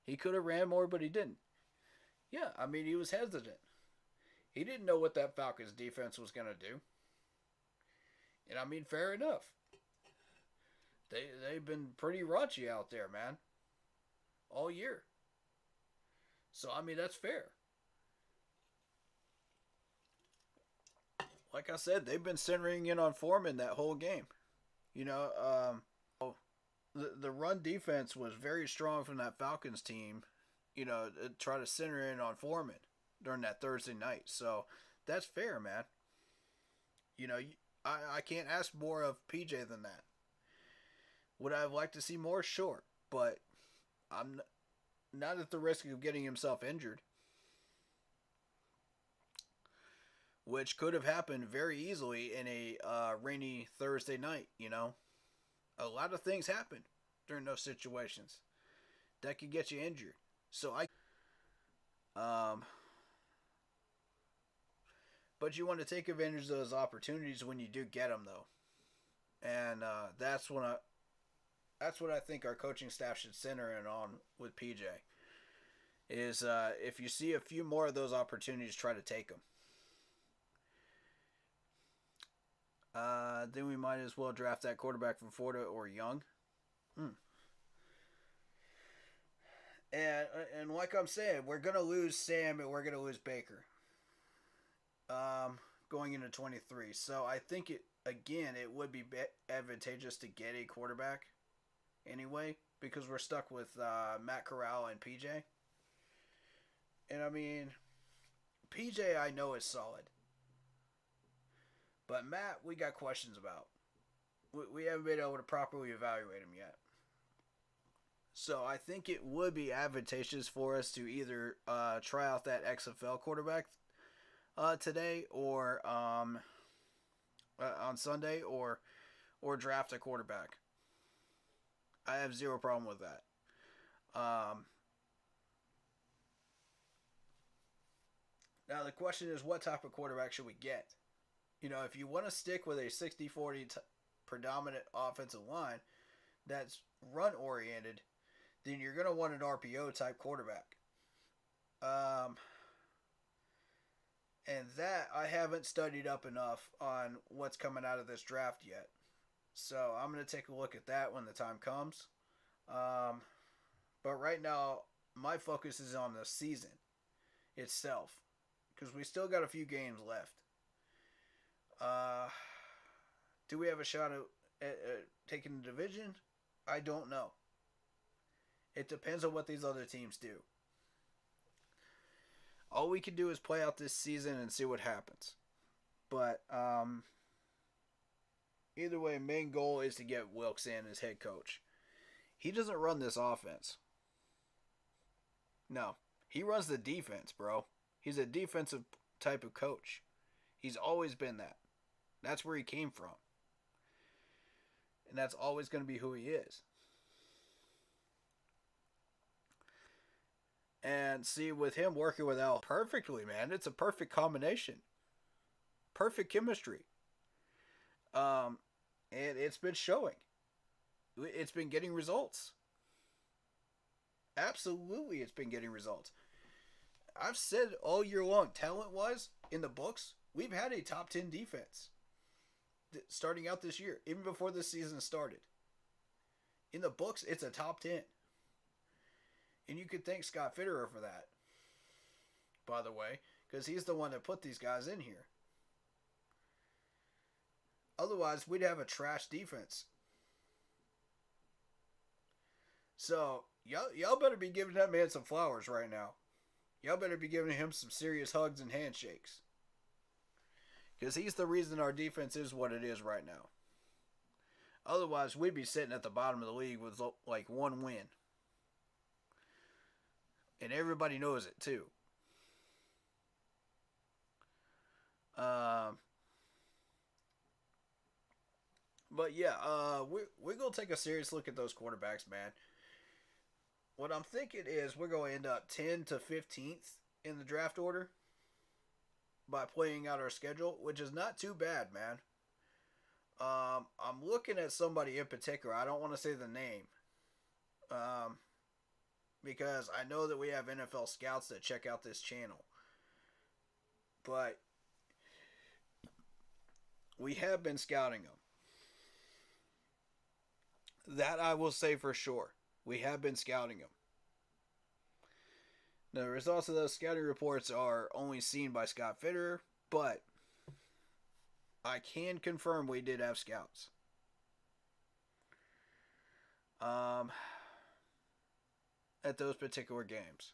He could have ran more, but he didn't. Yeah, I mean, he was hesitant. He didn't know what that Falcons defense was going to do. And I mean, fair enough. They've been pretty raunchy out there, man. All year. So, I mean, that's fair. Like I said, they've been centering in on Foreman that whole game. The run defense was very strong from that Falcons team, to try to center in on Foreman during that Thursday night. So that's fair, man. I can't ask more of PJ than that. Would I have liked to see more? Sure. But I'm not at the risk of getting himself injured. which could have happened very easily in a rainy Thursday night. A lot of things happen during those situations that could get you injured. So um, but you want to take advantage of those opportunities when you do get them, though, and that's what I think our coaching staff should center in on with PJ. Is if you see a few more of those opportunities, try to take them. Then we might as well draft that quarterback from Florida or Young. And like I'm saying, we're gonna lose Sam and we're gonna lose Baker. Going into 23, so I think it would be advantageous to get a quarterback anyway because we're stuck with Matt Corral and PJ. And I mean, PJ I know is solid, but Matt we got questions about. We haven't been able to properly evaluate him yet. So I think it would be advantageous for us to either try out that XFL quarterback today or on Sunday or draft a quarterback. I have zero problem with that. Now the question is, what type of quarterback should we get? If you want to stick with a 60-40 predominant offensive line that's run oriented, then you're going to want an RPO type quarterback. And that I haven't studied up enough on what's coming out of this draft yet. So I'm going to take a look at that when the time comes. But right now, my focus is on the season itself because we still got a few games left. Do we have a shot at taking the division? I don't know. It depends on what these other teams do. All we can do is play out this season and see what happens. But either way, main goal is to get Wilkes in as head coach. He doesn't run this offense. No. He runs the defense, bro. He's a defensive type of coach. He's always been that. That's where he came from. And that's always going to be who he is. And see, with him working with Al perfectly, man, it's a perfect combination. Perfect chemistry. And it's been showing. It's been getting results. Absolutely, it's been getting results. I've said all year long, talent-wise, in the books, we've had a top 10 defense starting out this year, even before the season started. In the books, it's a top 10. And you could thank Scott Fitterer for that, by the way, because he's the one that put these guys in here. Otherwise, we'd have a trash defense. So, y'all better be giving that man some flowers right now. Y'all better be giving him some serious hugs and handshakes. Because he's the reason our defense is what it is right now. Otherwise, we'd be sitting at the bottom of the league with like one win. And everybody knows it too. But yeah, we're going to take a serious look at those quarterbacks, man. What I'm thinking is we're going to end up 10 to 15th in the draft order by playing out our schedule, which is not too bad, man. I'm looking at somebody in particular. I don't want to say the name. Because I know that we have NFL scouts that check out this channel. But we have been scouting them. That I will say for sure. We have been scouting them. Now, the results of those scouting reports are only seen by Scott Fitterer, but I can confirm we did have scouts. At those particular games.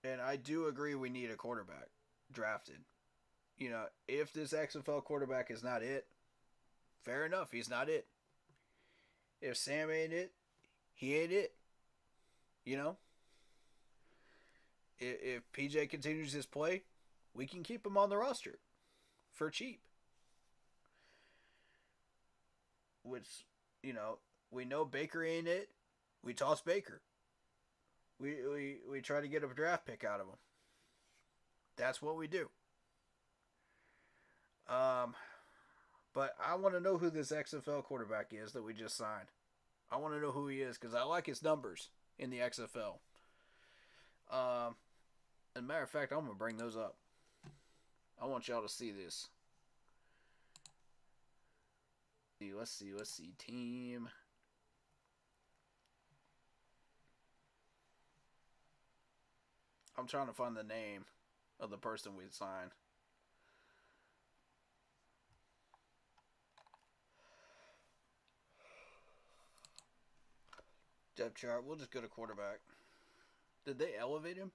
And I do agree we need a quarterback drafted. If this XFL quarterback is not it, fair enough, he's not it. If Sam ain't it, he ain't it. If PJ continues his play, we can keep him on the roster for cheap. Which, you know, we know Baker ain't it. We toss Baker. We try to get a draft pick out of him. That's what we do. But I want to know who this XFL quarterback is that we just signed. I want to know who he is because I like his numbers in the XFL. As a matter of fact, I'm going to bring those up. I want y'all to see this. Let's see. Team. I'm trying to find the name of the person we signed. Depth chart. We'll just go to quarterback. Did they elevate him?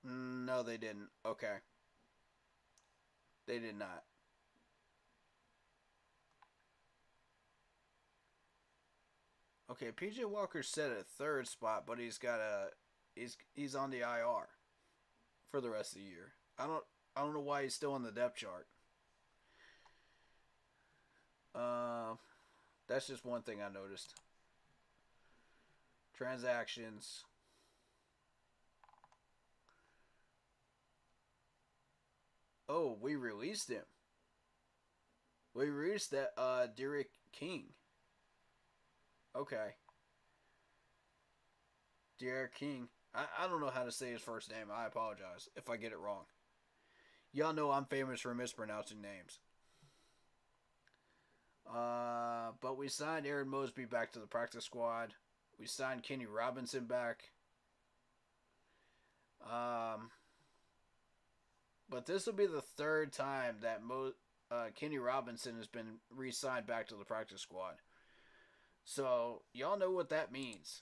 No, they didn't. Okay. They did not. Okay, PJ Walker's set at third spot, but he's got he's on the IR for the rest of the year. I don't know why he's still on the depth chart. That's just one thing I noticed. Transactions. Oh, we released him. We released that Derek King. Okay. Derek King. I don't know how to say his first name. I apologize if I get it wrong. Y'all know I'm famous for mispronouncing names. But we signed Aaron Mosby back to the practice squad. We signed Kenny Robinson back. But this will be the third time that Kenny Robinson has been re-signed back to the practice squad. So, y'all know what that means.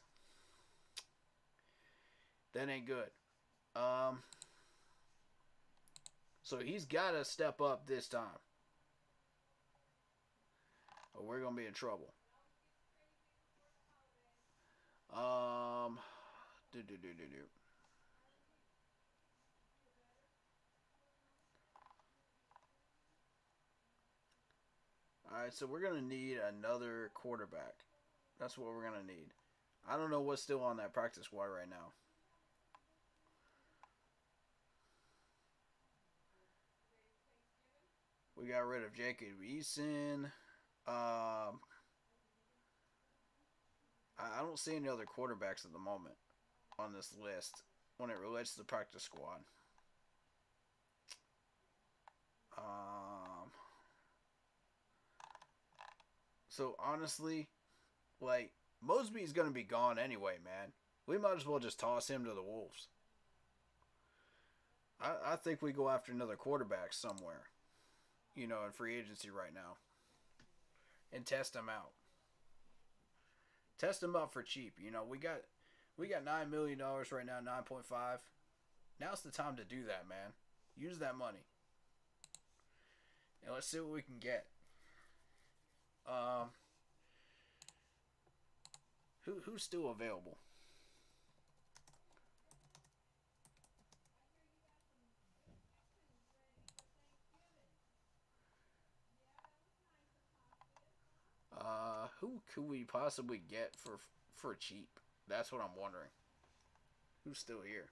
That ain't good. So he's got to step up this time. Or we're going to be in trouble. Alright, so we're going to need another quarterback. That's what we're going to need. I don't know what's still on that practice squad right now. We got rid of Jacob Eason. I don't see any other quarterbacks at the moment on this list when it relates to the practice squad. So honestly, like, Mosby's going to be gone anyway, man. We might as well just toss him to the Wolves. I think we go after another quarterback somewhere, you know, in free agency right now, and test him out. Test him out for cheap. You know, we got $9 million right now, 9.5. Now's the time to do that, man. Use that money, and let's see what we can get. Who's still available? Who could we possibly get for cheap? That's what I'm wondering. Who's still here?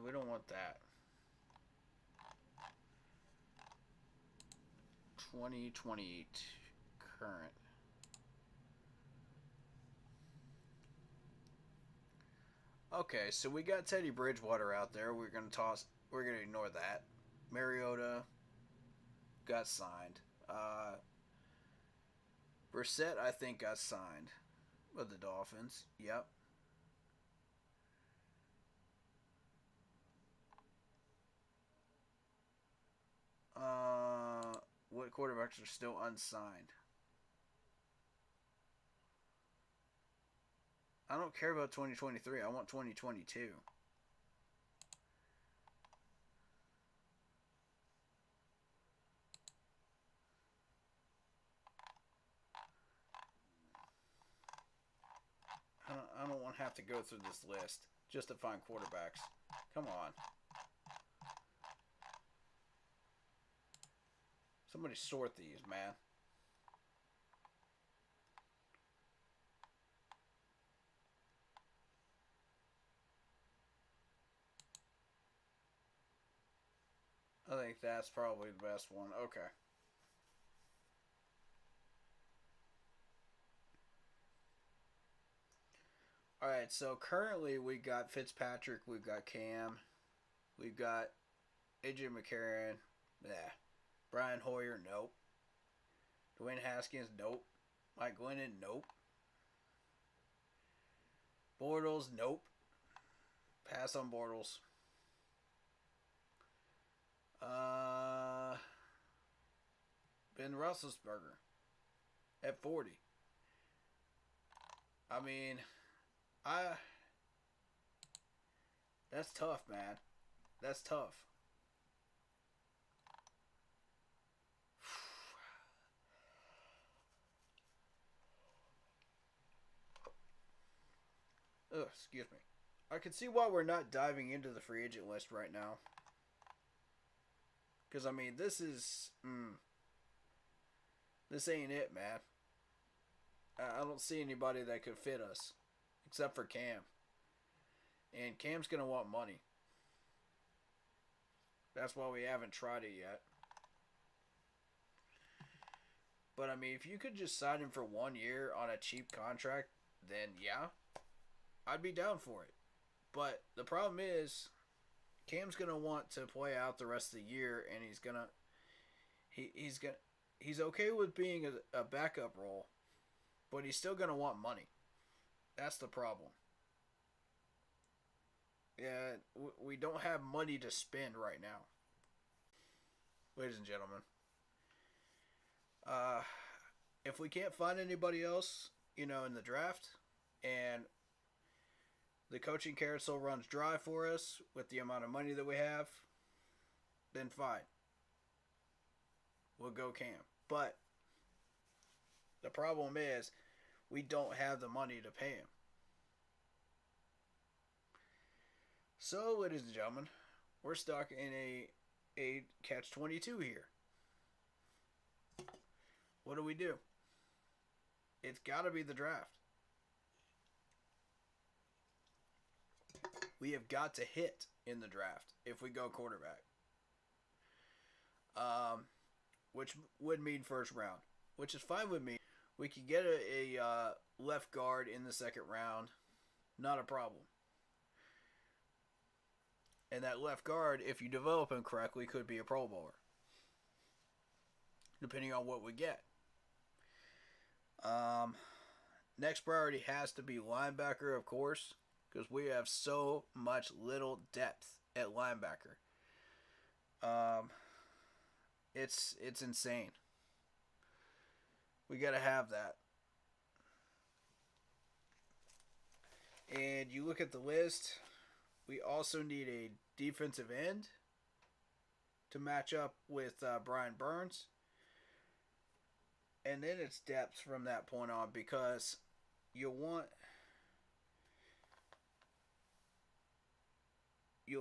We don't want that. 2028 current. Okay, so we got Teddy Bridgewater out there. We're gonna ignore that. Mariota got signed. Brissett, I think, got signed with the Dolphins. Yep. What quarterbacks are still unsigned? I don't care about 2023. I want 2022. have to go through this list just to find quarterbacks. Come on. Somebody sort these, man. I think that's probably the best one. Okay. Alright, so currently we got Fitzpatrick, we've got Cam, we've got AJ McCarron, yeah. Brian Hoyer, nope. Dwayne Haskins, nope. Mike Glennon, nope. Bortles, nope. Pass on Bortles. Ben Roethlisberger at 40. I mean, that's tough, man. That's tough. Ugh, excuse me. I can see why we're not diving into the free agent list right now. Because, I mean, this is... this ain't it, man. I don't see anybody that could fit us. Except for Cam. And Cam's going to want money. That's why we haven't tried it yet. But, I mean, if you could just sign him for 1 year on a cheap contract, then yeah, I'd be down for it. But the problem is, Cam's going to want to play out the rest of the year, and he's okay with being a backup role, but he's still going to want money. That's the problem. Yeah, we don't have money to spend right now. Ladies and gentlemen. If we can't find anybody else, in the draft, and the coaching carousel runs dry for us with the amount of money that we have, then fine. We'll go Cam. But the problem is, we don't have the money to pay him. So, ladies and gentlemen, we're stuck in a catch-22 here. What do? It's got to be the draft. We have got to hit in the draft if we go quarterback. Which would mean first round, which is fine with me. We could get a left guard in the second round. Not a problem. And that left guard, if you develop him correctly, could be a Pro Bowler. Depending on what we get. Next priority has to be linebacker, of course, because we have so much little depth at linebacker. It's insane. We got to have that. And you look at the list, we also need a defensive end to match up with Brian Burns. And then it's depth from that point on, because you'll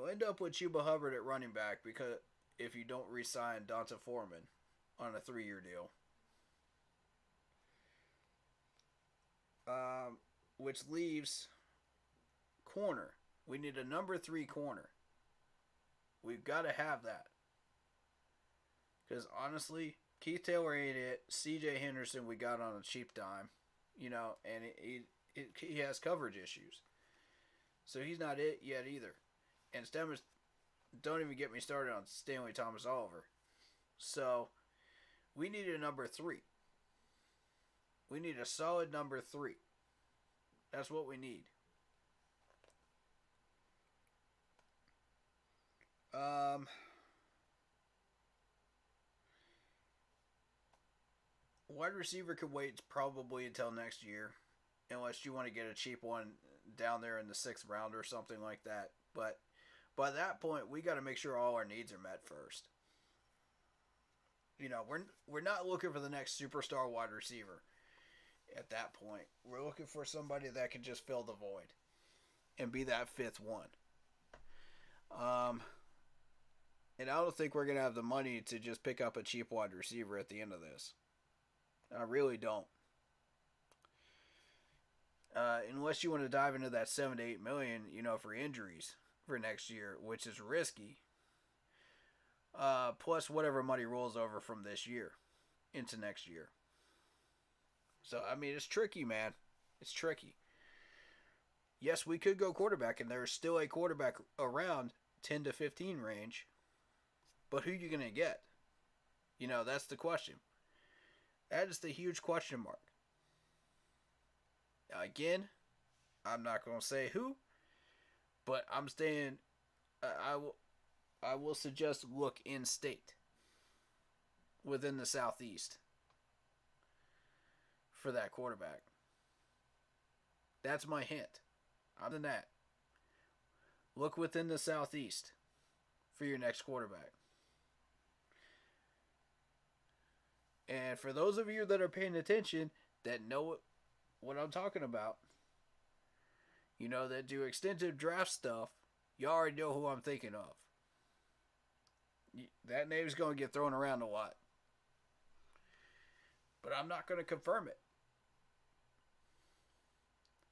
end up with Chuba Hubbard at running back, because if you don't re-sign Donta Foreman on a 3-year deal. Which leaves corner. We need a number 3 corner. We've got to have that. Because honestly, Keith Taylor ain't it. C.J. Henderson we got on a cheap dime. And he has coverage issues. So he's not it yet either. And don't even get me started on Stanley Thomas Oliver. So we need a number 3. We need a solid number 3. That's what we need. Wide receiver could wait probably until next year, unless you want to get a cheap one down there in the 6th round or something like that. But by that point, we got to make sure all our needs are met first. We're not looking for the next superstar wide receiver at that point. We're looking for somebody that can just fill the void. and be that fifth one. Um, and I don't think we're going to have the money to just pick up a cheap wide receiver at the end of this. I really don't. Unless you want to dive into that 7 to 8 million, for injuries for next year, which is risky. Plus whatever money rolls over from this year into next year. So I mean, it's tricky, man. It's tricky. Yes, we could go quarterback, and there's still a quarterback around 10 to 15 range. But who are you gonna get? That's the question. That is the huge question mark. Now, again, I'm not gonna say who, but I'm staying. I will suggest look in state within the Southeast for that quarterback. That's my hint. Other than that, look within the Southeast for your next quarterback. And for those of you that are paying attention, that know what I'm talking about, that do extensive draft stuff, you already know who I'm thinking of. That name's going to get thrown around a lot. But I'm not going to confirm it.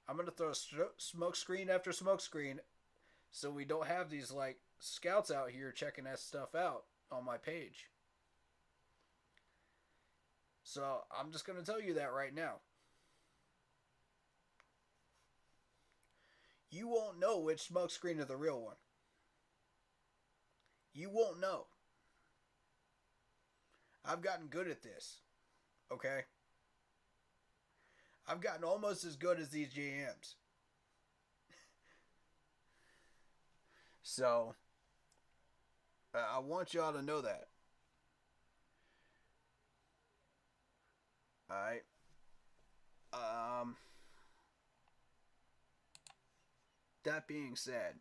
I'm going to throw smoke screen after smoke screen so we don't have these scouts out here checking that stuff out on my page. So I'm just going to tell you that right now. You won't know which smoke screen is the real one. You won't know. I've gotten good at this. Okay? I've gotten almost as good as these GMs. So, I want y'all to know that. Alright? That being said,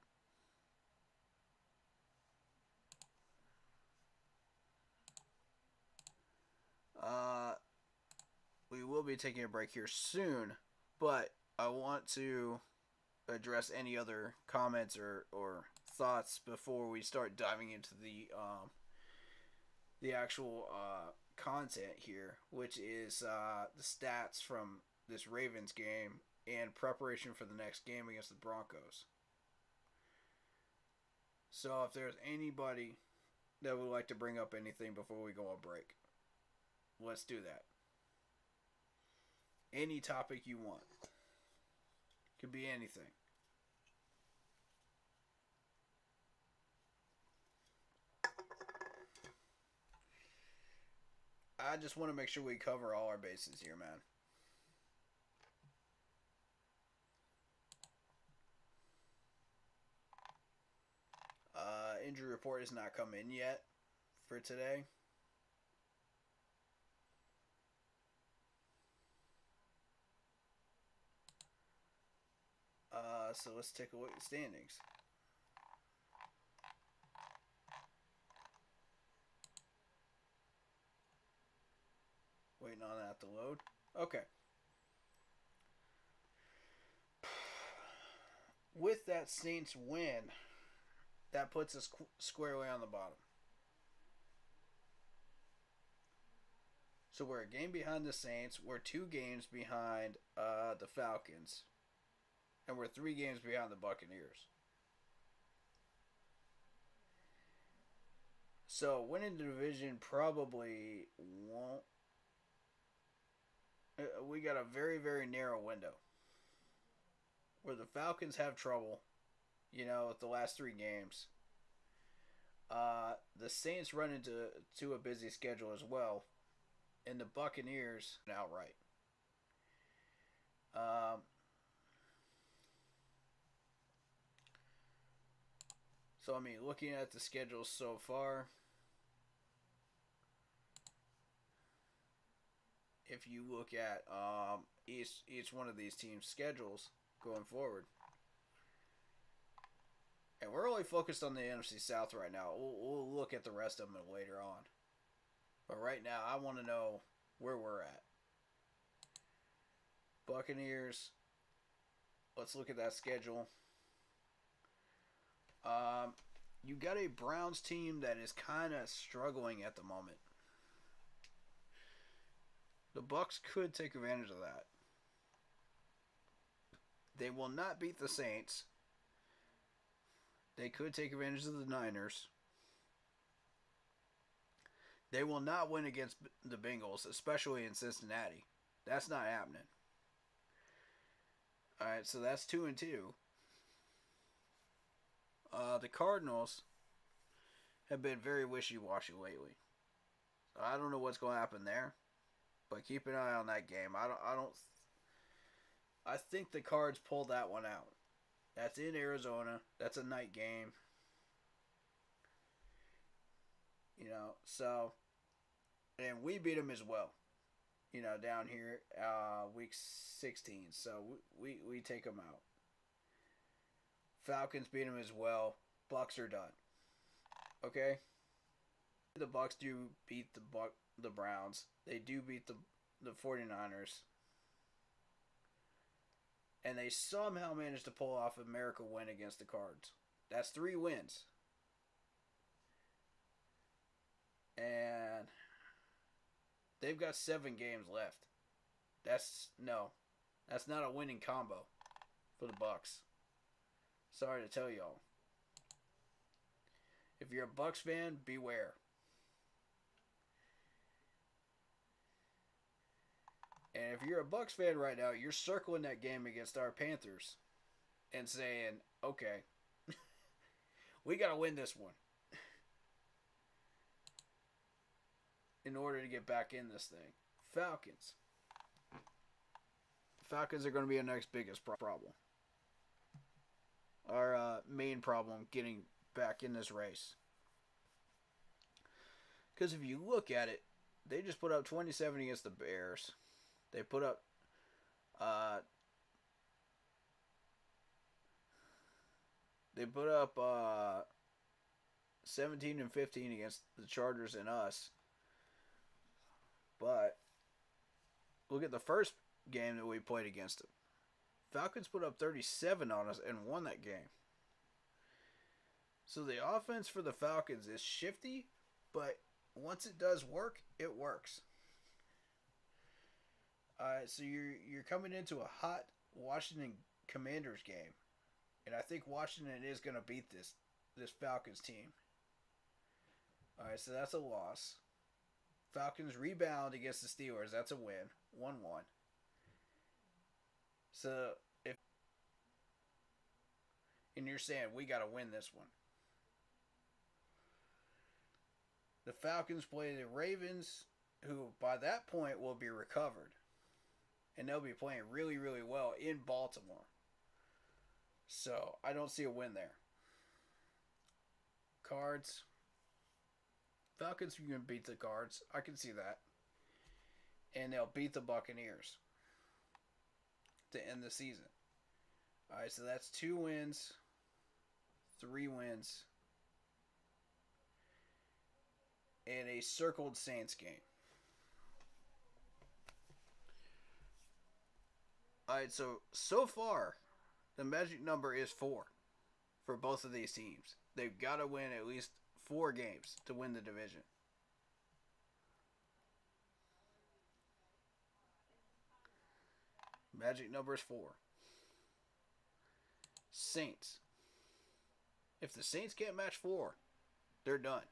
we will be taking a break here soon, but I want to address any other comments or thoughts before we start diving into the actual content here, which is the stats from this Ravens game and preparation for the next game against the Broncos. So if there's anybody that would like to bring up anything before we go on break, let's do that. Any topic you want. Could be anything. I just want to make sure we cover all our bases here, man. Injury report has not come in yet for today. So let's take a look at the standings. Waiting on that to load. Okay. With that Saints win, that puts us squarely on the bottom. So we're a game behind the Saints. We're 2 games behind the Falcons. And we're 3 games behind the Buccaneers. So winning the division probably won't. We got a very, very narrow window. Where the Falcons have trouble, with the last 3 games. The Saints run into a busy schedule as well. And the Buccaneers outright. So, I mean, looking at the schedule so far, if you look at each one of these teams' schedules going forward, and we're only focused on the NFC South right now. We'll look at the rest of them later on. But right now, I want to know where we're at. Buccaneers, let's look at that schedule. Um, you got a Browns team that is kind of struggling at the moment. The Bucks could take advantage of that. They will not beat the Saints. They could take advantage of the Niners. They will not win against the Bengals, especially in Cincinnati. That's not happening. All right, so that's 2-2. The Cardinals have been very wishy-washy lately. I don't know what's going to happen there, but keep an eye on that game. I think the Cards pulled that one out. That's in Arizona. That's a night game. So, and we beat them as well. Down here, week 16. So we take them out. Falcons beat them as well. Bucks are done. Okay. The Bucks do beat the Browns. They do beat the 49ers. And they somehow managed to pull off a miracle win against the Cards. That's 3 wins. And they've got 7 games left. That's not a winning combo for the Bucks. Sorry to tell y'all. If you're a Bucks fan, beware. And if you're a Bucks fan right now, you're circling that game against our Panthers and saying, okay, we got to win this one in order to get back in this thing. Falcons. Falcons are going to be our next biggest problem. Our main problem getting back in this race. Because if you look at it, they just put up 27 against the Bears. They put up 17 and 15 against the Chargers and us. But look at the first game that we played against them. Falcons put up 37 on us and won that game. So the offense for the Falcons is shifty, but once it does work, it works. So you're coming into a hot Washington Commanders game, and I think Washington is going to beat this Falcons team. All right, so that's a loss. Falcons rebound against the Steelers. That's a win, 1-1. So and you're saying we got to win this one. The Falcons play the Ravens, who by that point will be recovered. And they'll be playing really, really well in Baltimore. So, I don't see a win there. Cards. Falcons are going to beat the Cards. I can see that. And they'll beat the Buccaneers to end the season. Alright, so that's 2 wins. 3 wins. And a circled Saints game. Alright, so far, the magic number is 4 for both of these teams. They've got to win at least 4 games to win the division. Magic number is 4. Saints. If the Saints can't match 4, they're done.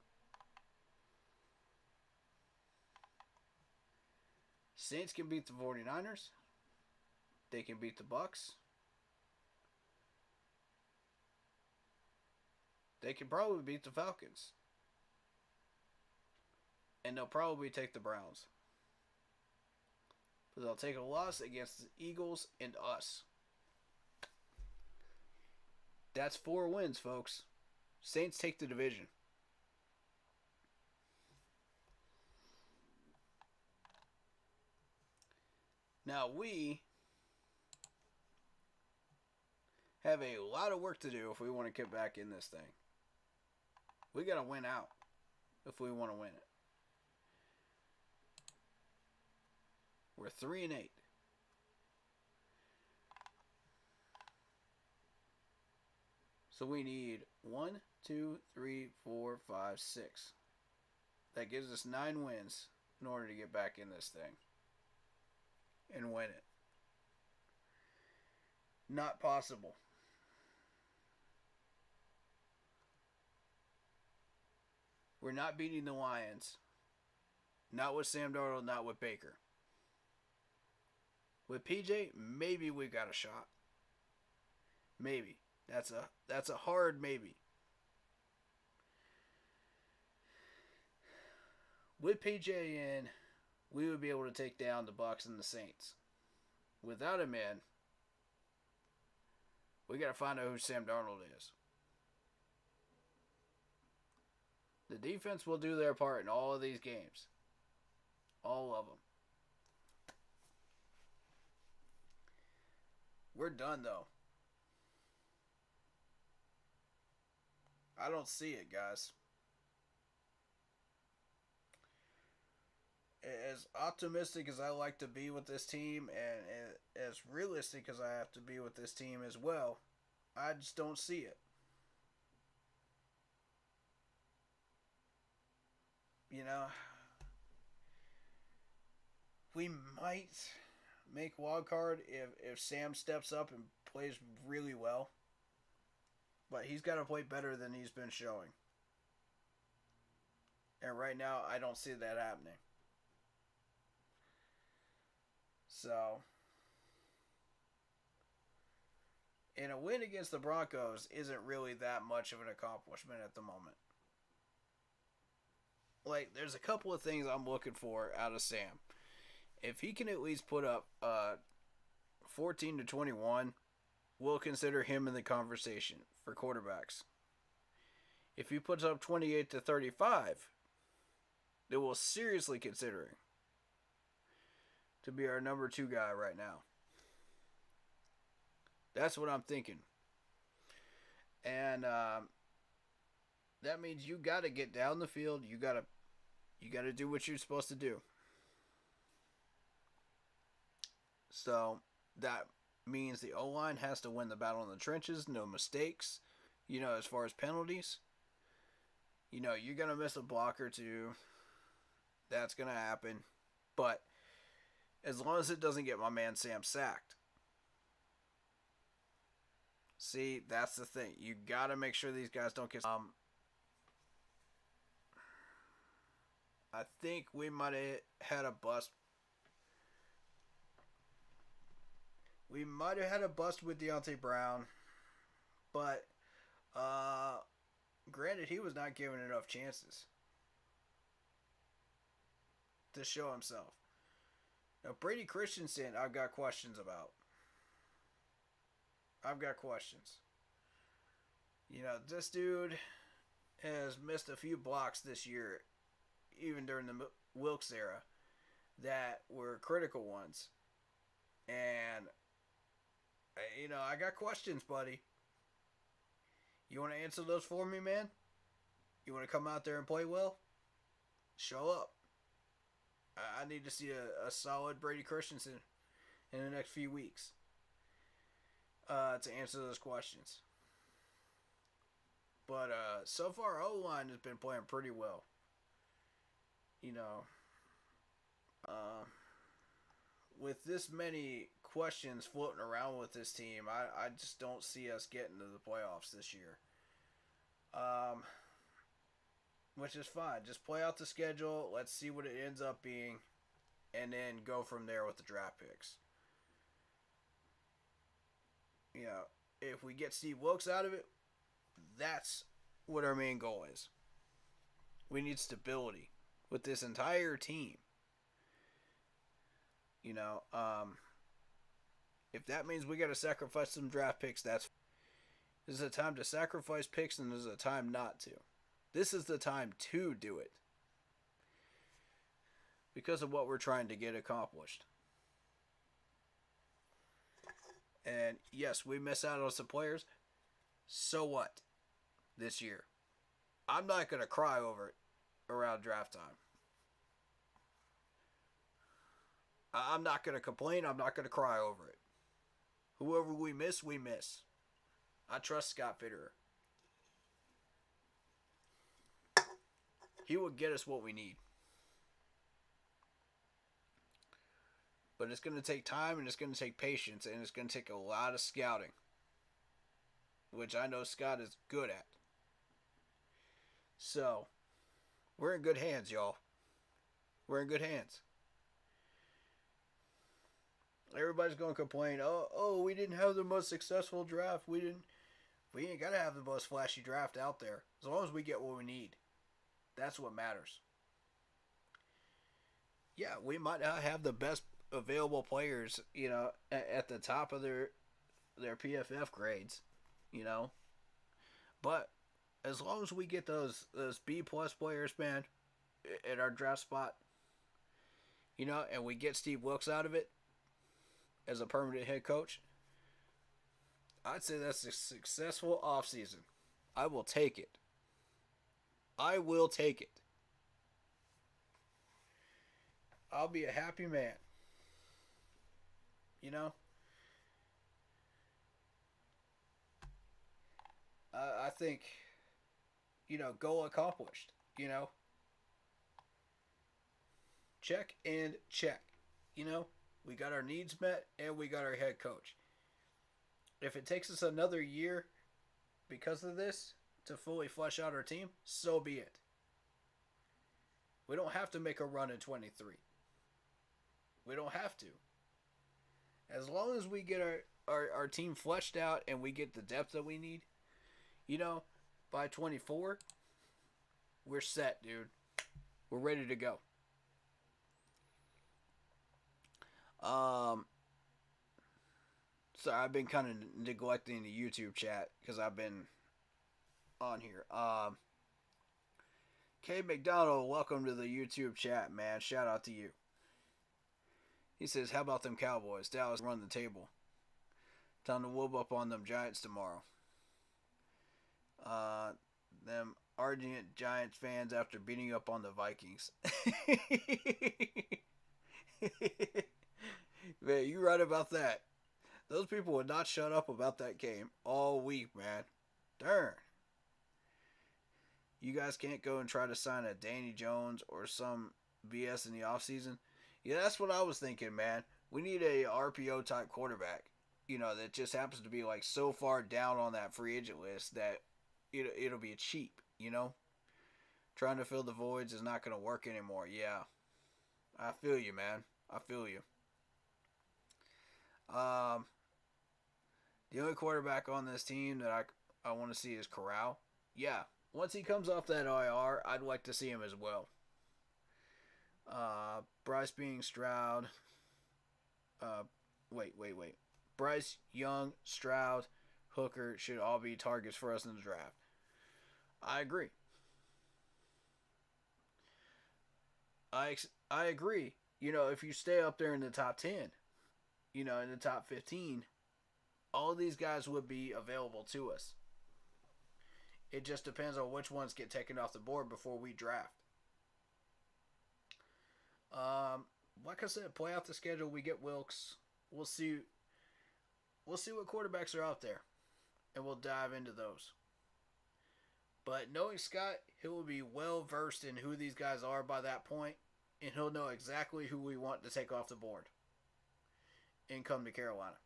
Saints can beat the 49ers. They can beat the Bucks. They can probably beat the Falcons. And they'll probably take the Browns. But they'll take a loss against the Eagles and us. That's 4 wins, folks. Saints take the division. Now we have a lot of work to do if we want to get back in this thing. We got to win out if we want to win it. We're 3-8. So we need 1, 2, 3, 4, 5, 6. That gives us 9 wins in order to get back in this thing and win it. Not possible. We're not beating the Lions. Not with Sam Darnold, not with Baker. With PJ, maybe we got a shot. Maybe. That's a hard maybe. With PJ in, we would be able to take down the Bucs and the Saints. Without him in, we got to find out who Sam Darnold is. The defense will do their part in all of these games. All of them. We're done, though. I don't see it, guys. As optimistic as I like to be with this team, and as realistic as I have to be with this team as well, I just don't see it. You know, we might make wild card if Sam steps up and plays really well. But he's got to play better than he's been showing. And right now, I don't see that happening. So, and a win against the Broncos isn't really that much of an accomplishment at the moment. Like, there's a couple of things I'm looking for out of Sam. If he can at least put up 14 to 21, we'll consider him in the conversation for quarterbacks. If he puts up 28 to 35, then we'll seriously consider him to be our number 2 guy right now. That's what I'm thinking. And that means you got to get down the field. You got to do what you're supposed to do. So that means the O-line has to win the battle in the trenches, no mistakes. You know, as far as penalties, you know, you're going to miss a block or two. That's going to happen. But as long as it doesn't get my man Sam sacked. See, that's the thing. You got to make sure these guys don't get... I think we might have had a bust. We might have had a bust with Deontay Brown. But, granted, he was not given enough chances to show himself. Now, Brady Christensen, I've got questions about. I've got questions. You know, this dude has missed a few blocks this year, even during the Wilkes era, that were critical ones. And, you know, I got questions, buddy. You want to answer those for me, man? You want to come out there and play well? Show up. I need to see a solid Brady Christensen in the next few weeks to answer those questions. But so far, O-line has been playing pretty well. You know, with this many questions floating around with this team, I just don't see us getting to the playoffs this year. Which is fine. Just play out the schedule. Let's see what it ends up being. And then go from there with the draft picks. You know, if we get Steve Wilkes out of it, that's what our main goal is. We need stability with this entire team. You know, if that means we got to sacrifice some draft picks, this is a time to sacrifice picks, and this is a time not to. This is the time to do it. Because of what we're trying to get accomplished. And yes, we miss out on some players. So what? This year. I'm not going to cry over it around draft time. I'm not going to complain. I'm not going to cry over it. Whoever we miss, we miss. I trust Scott Fitterer. He will get us what we need. But it's going to take time and it's going to take patience and it's going to take a lot of scouting, which I know Scott is good at. So, we're in good hands, y'all. We're in good hands. Everybody's going to complain, we didn't have the most successful draft. We ain't got to have the most flashy draft out there. As long as we get what we need. That's what matters. Yeah, we might not have the best available players, at the top of their PFF grades, but as long as we get those B plus players, man, at our draft spot, and we get Steve Wilkes out of it as a permanent head coach, I'd say that's a successful offseason. I will take it. I will take it. I'll be a happy man. I think, goal accomplished. Check and check. We got our needs met and we got our head coach. If it takes us another year because of this to fully flesh out our team, so be it. We don't have to make a run in 23. We don't have to. As long as we get our team fleshed out and we get the depth that we need, by 24, we're set, dude. We're ready to go. Sorry, I've been kind of neglecting the YouTube chat because I've been on here. K McDonald, welcome to the YouTube chat, man. Shout out to you. He says, how about them Cowboys? Dallas run the table. Time to whoop up on them Giants tomorrow. Them Argent Giants fans after beating up on the Vikings. Man, you right about that. Those people would not shut up about that game all week, man. Darn. You guys can't go and try to sign a Danny Jones or some BS in the offseason. Yeah, that's what I was thinking, man. We need a RPO type quarterback, that just happens to be like so far down on that free agent list that it'll be cheap, Trying to fill the voids is not going to work anymore. Yeah. I feel you, man. I feel you. The only quarterback on this team that I want to see is Corral. Yeah. Once he comes off that IR, I'd like to see him as well. Bryce being Stroud. Wait. Bryce, Young, Stroud, Hooker should all be targets for us in the draft. I agree. I agree. If you stay up there in the top 10, in the top 15, all these guys would be available to us. It just depends on which ones get taken off the board before we draft. Like I said, play out the schedule. We get Wilkes. We'll see what quarterbacks are out there, and we'll dive into those. But knowing Scott, he will be well versed in who these guys are by that point, and he'll know exactly who we want to take off the board and come to Carolina.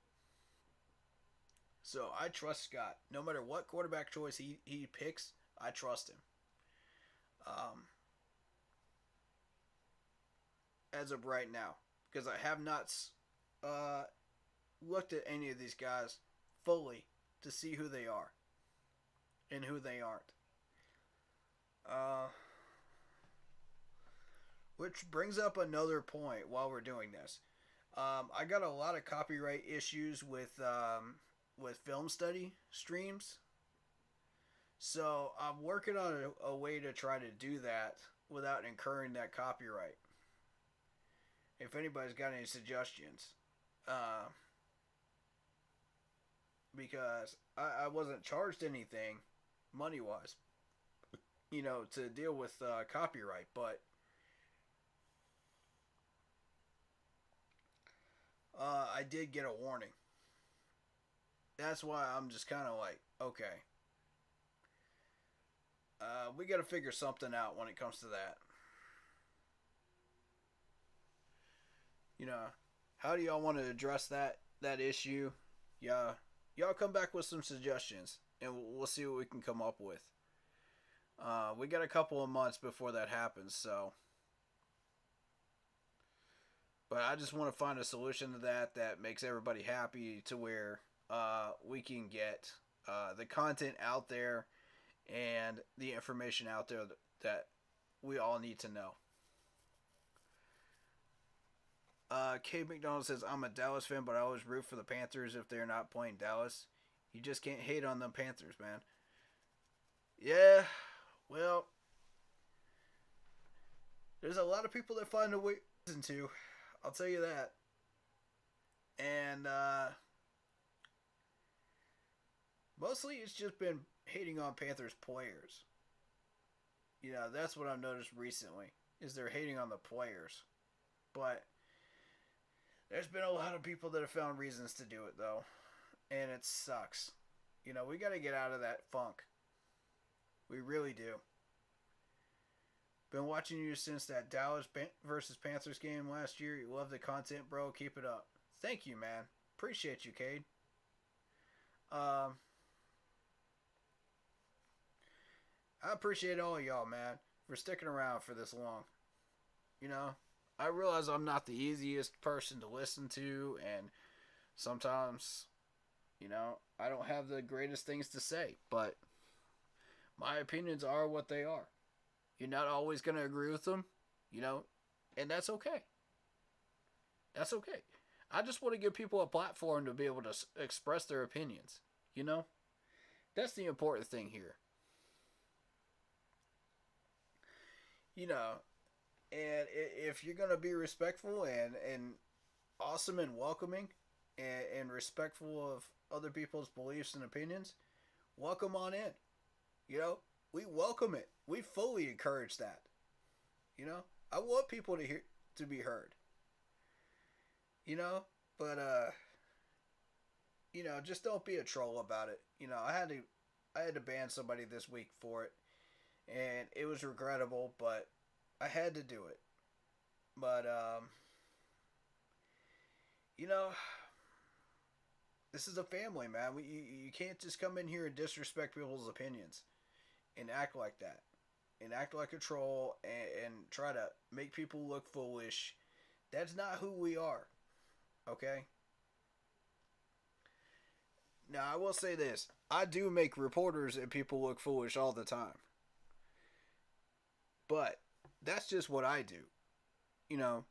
So I trust Scott. No matter what quarterback choice he picks, I trust him. As of right now, because I have not looked at any of these guys fully to see who they are and who they aren't. Which brings up another point while we're doing this. I got a lot of copyright issues with film study streams. So I'm working on a way to try to do that without incurring that copyright. If anybody's got any suggestions. Because I wasn't charged anything money-wise, to deal with copyright, but I did get a warning. That's why I'm just kind of like, okay. We got to figure something out when it comes to that. You know, how do y'all want to address that issue? Yeah, y'all come back with some suggestions, and we'll see what we can come up with. We got a couple of months before that happens, so. But I just want to find a solution to that makes everybody happy to where we can get the content out there and the information out there that we all need to know. K McDonald says, I'm a Dallas fan, but I always root for the Panthers if they're not playing Dallas. You just can't hate on them Panthers, man. Yeah, well, there's a lot of people that find a way to listen to. I'll tell you that. And mostly it's just been hating on Panthers players. You know, that's what I've noticed recently, is they're hating on the players. But there's been a lot of people that have found reasons to do it, though. And it sucks. You know, we got to get out of that funk. We really do. Been watching you since that Dallas versus Panthers game last year. You love the content, bro. Keep it up. Thank you, man. Appreciate you, Cade. I appreciate all y'all, man, for sticking around for this long. You know, I realize I'm not the easiest person to listen to, and sometimes, you know, I don't have the greatest things to say, but my opinions are what they are. You're not always going to agree with them, you know, and that's okay. That's okay. I just want to give people a platform to be able to express their opinions, you know? That's the important thing here. You know, and if you're going to be respectful and awesome and welcoming and respectful of other people's beliefs and opinions, welcome on in. You know, we welcome it. We fully encourage that. You know, I want people to be heard. You know, but you know, just don't be a troll about it. You know, I had to ban somebody this week for it, and it was regrettable, but I had to do it. But you know, this is a family, man. You can't just come in here and disrespect people's opinions and act like that. And act like a troll and try to make people look foolish. That's not who we are. Okay? Now, I will say this. I do make reporters and people look foolish all the time. But that's just what I do. You know,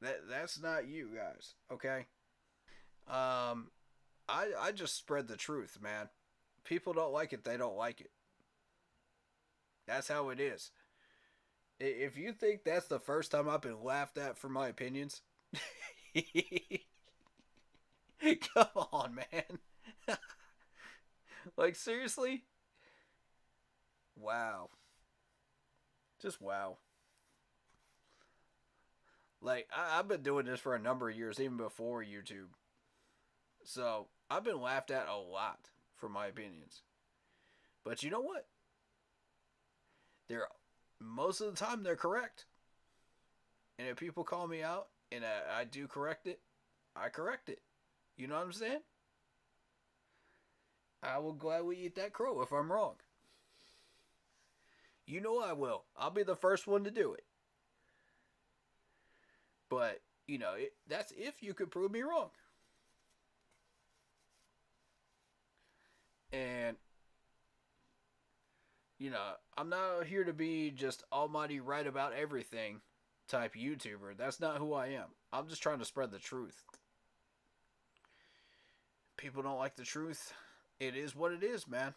that's not you guys, okay? I just spread the truth, man. People don't like it, they don't like it. That's how it is. If you think that's the first time I've been laughed at for my opinions, come on, man. Like, seriously? Wow. Just wow. Like, I've been doing this for a number of years, even before YouTube. So, I've been laughed at a lot for my opinions. But you know what? They're most of the time they're correct. And if people call me out and I do correct it, I correct it. You know what I'm saying? I will gladly eat that crow if I'm wrong. You know I will. I'll be the first one to do it. But, you know, that's if you could prove me wrong. And you know, I'm not here to be just almighty right about everything type YouTuber. That's not who I am. I'm just trying to spread the truth. People don't like the truth. It is what it is, man.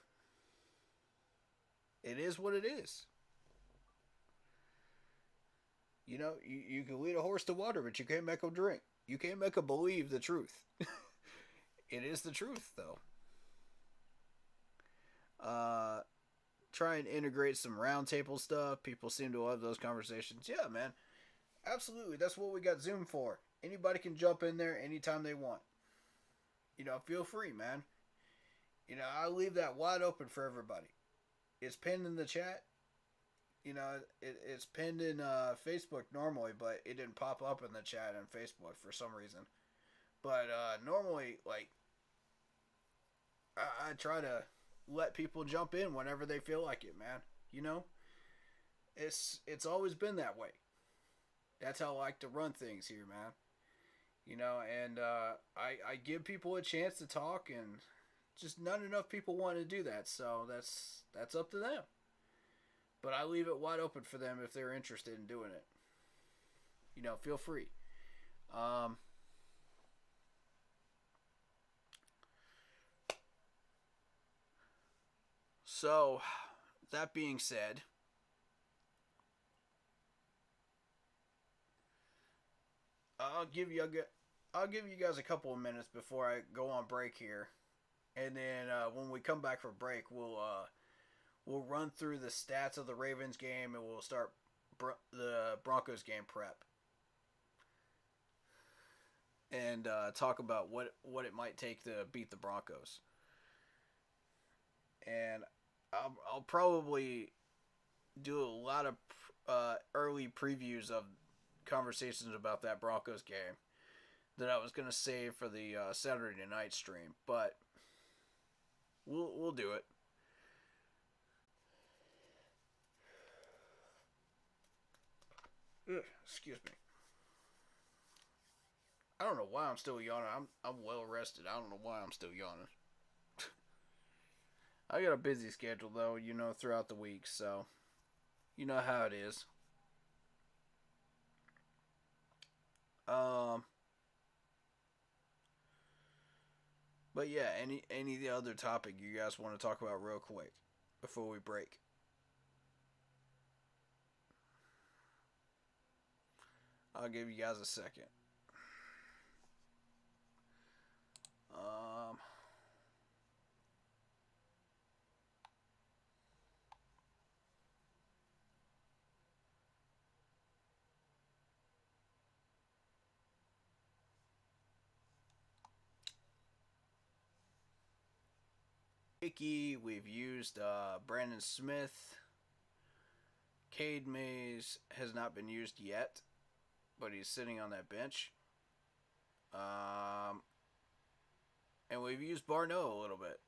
It is what it is. You know, you can lead a horse to water, but you can't make him drink. You can't make him believe the truth. It is the truth, though. Try and integrate some roundtable stuff. People seem to love those conversations. Yeah, man. Absolutely. That's what we got Zoom for. Anybody can jump in there anytime they want. You know, feel free, man. You know, I leave that wide open for everybody. It's pinned in the chat. You know, it's pinned in Facebook normally, but it didn't pop up in the chat on Facebook for some reason. But normally, like, I try to let people jump in whenever they feel like it, man. You know, it's always been that way. That's how I like to run things here, man. You know, and I give people a chance to talk, and just not enough people want to do that. So that's up to them. But I leave it wide open for them if they're interested in doing it. You know, feel free. Um, so, that being said, I'll give you I'll give you guys a couple of minutes before I go on break here, and then when we come back from break, we'll run through the stats of the Ravens game, and we'll start the Broncos game prep, and talk about what it might take to beat the Broncos. And I'll probably do a lot of early previews of conversations about that Broncos game that I was gonna save for the Saturday night stream, but we'll do it. Ugh, excuse me. I don't know why I'm still yawning. I'm well rested. I don't know why I'm still yawning. I got a busy schedule though, you know, throughout the week, so you know how it is. Um, but yeah, any other topic you guys want to talk about real quick before we break? I'll give you guys a second. Um, Icky, we've used Brandon Smith. Cade Mays has not been used yet, but he's sitting on that bench. Um, and we've used Barneau a little bit.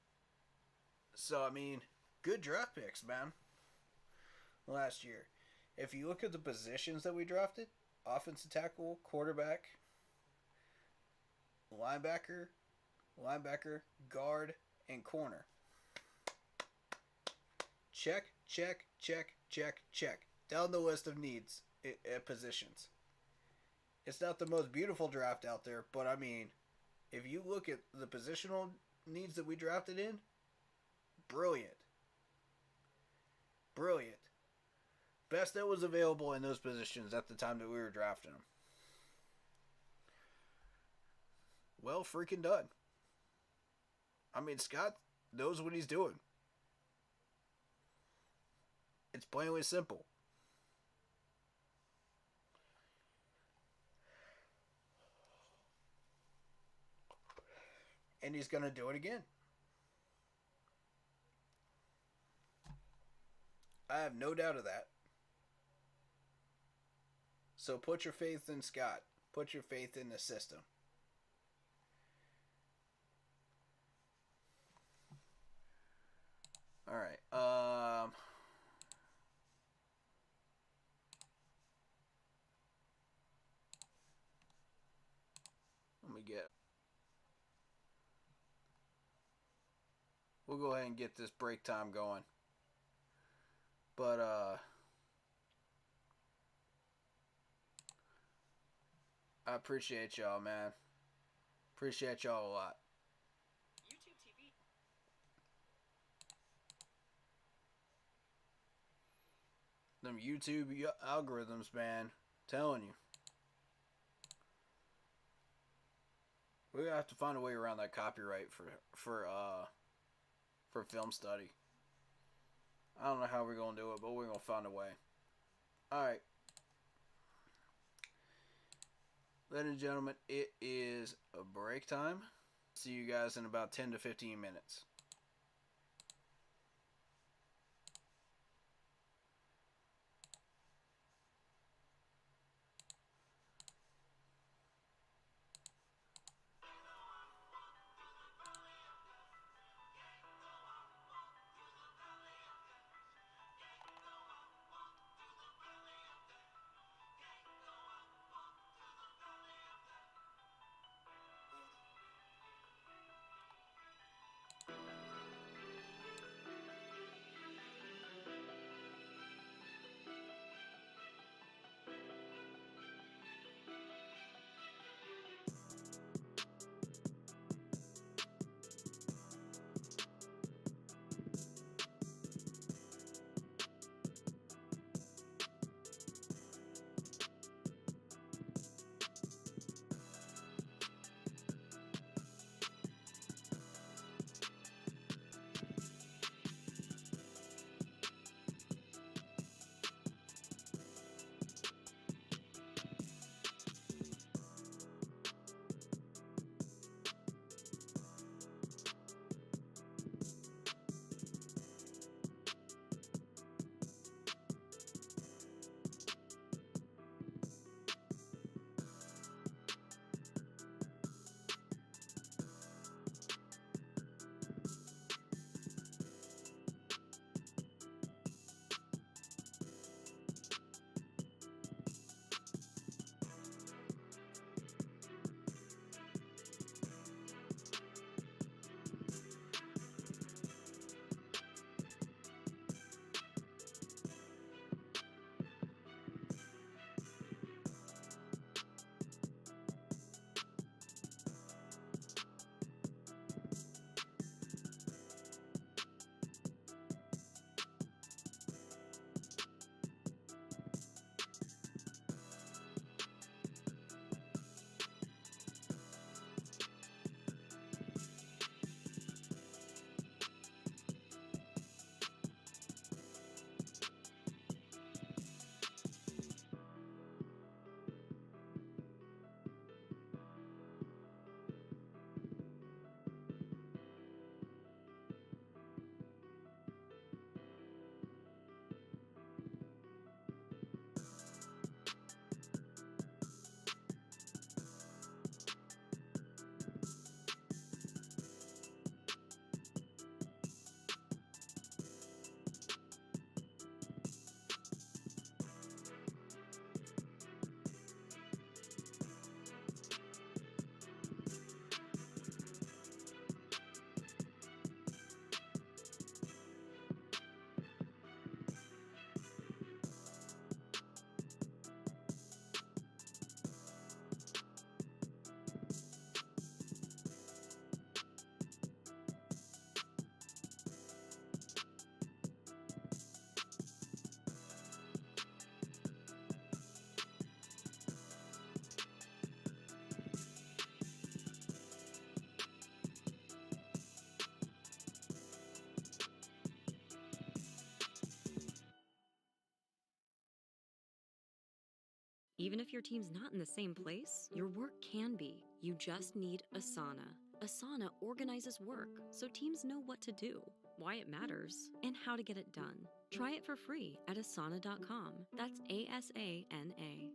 So, I mean, good draft picks, man, last year. If you look at the positions that we drafted, offensive tackle, quarterback, linebacker, guard, and corner. Check, check, check, check, check. Down the list of needs at positions. It's not the most beautiful draft out there, but I mean, if you look at the positional needs that we drafted in, brilliant. Brilliant. Best that was available in those positions at the time that we were drafting them. Well freaking done. I mean, Scott knows what he's doing. It's plainly simple. And he's going to do it again. I have no doubt of that. So put your faith in Scott. Put your faith in the system. All right. Let me get. We'll go ahead and get this break time going. But I appreciate y'all, man. Appreciate y'all a lot. YouTube TV. Them YouTube algorithms, man. I'm telling you. We're gonna have to find a way around that copyright for film study. I don't know how we're gonna do it, but we're gonna find a way. Alright. Ladies and gentlemen, it is a break time. See you guys in about 10 to 15 minutes. Even if your team's not in the same place, your work can be. You just need Asana. Asana organizes work so teams know what to do, why it matters, and how to get it done. Try it for free at asana.com. That's ASANA.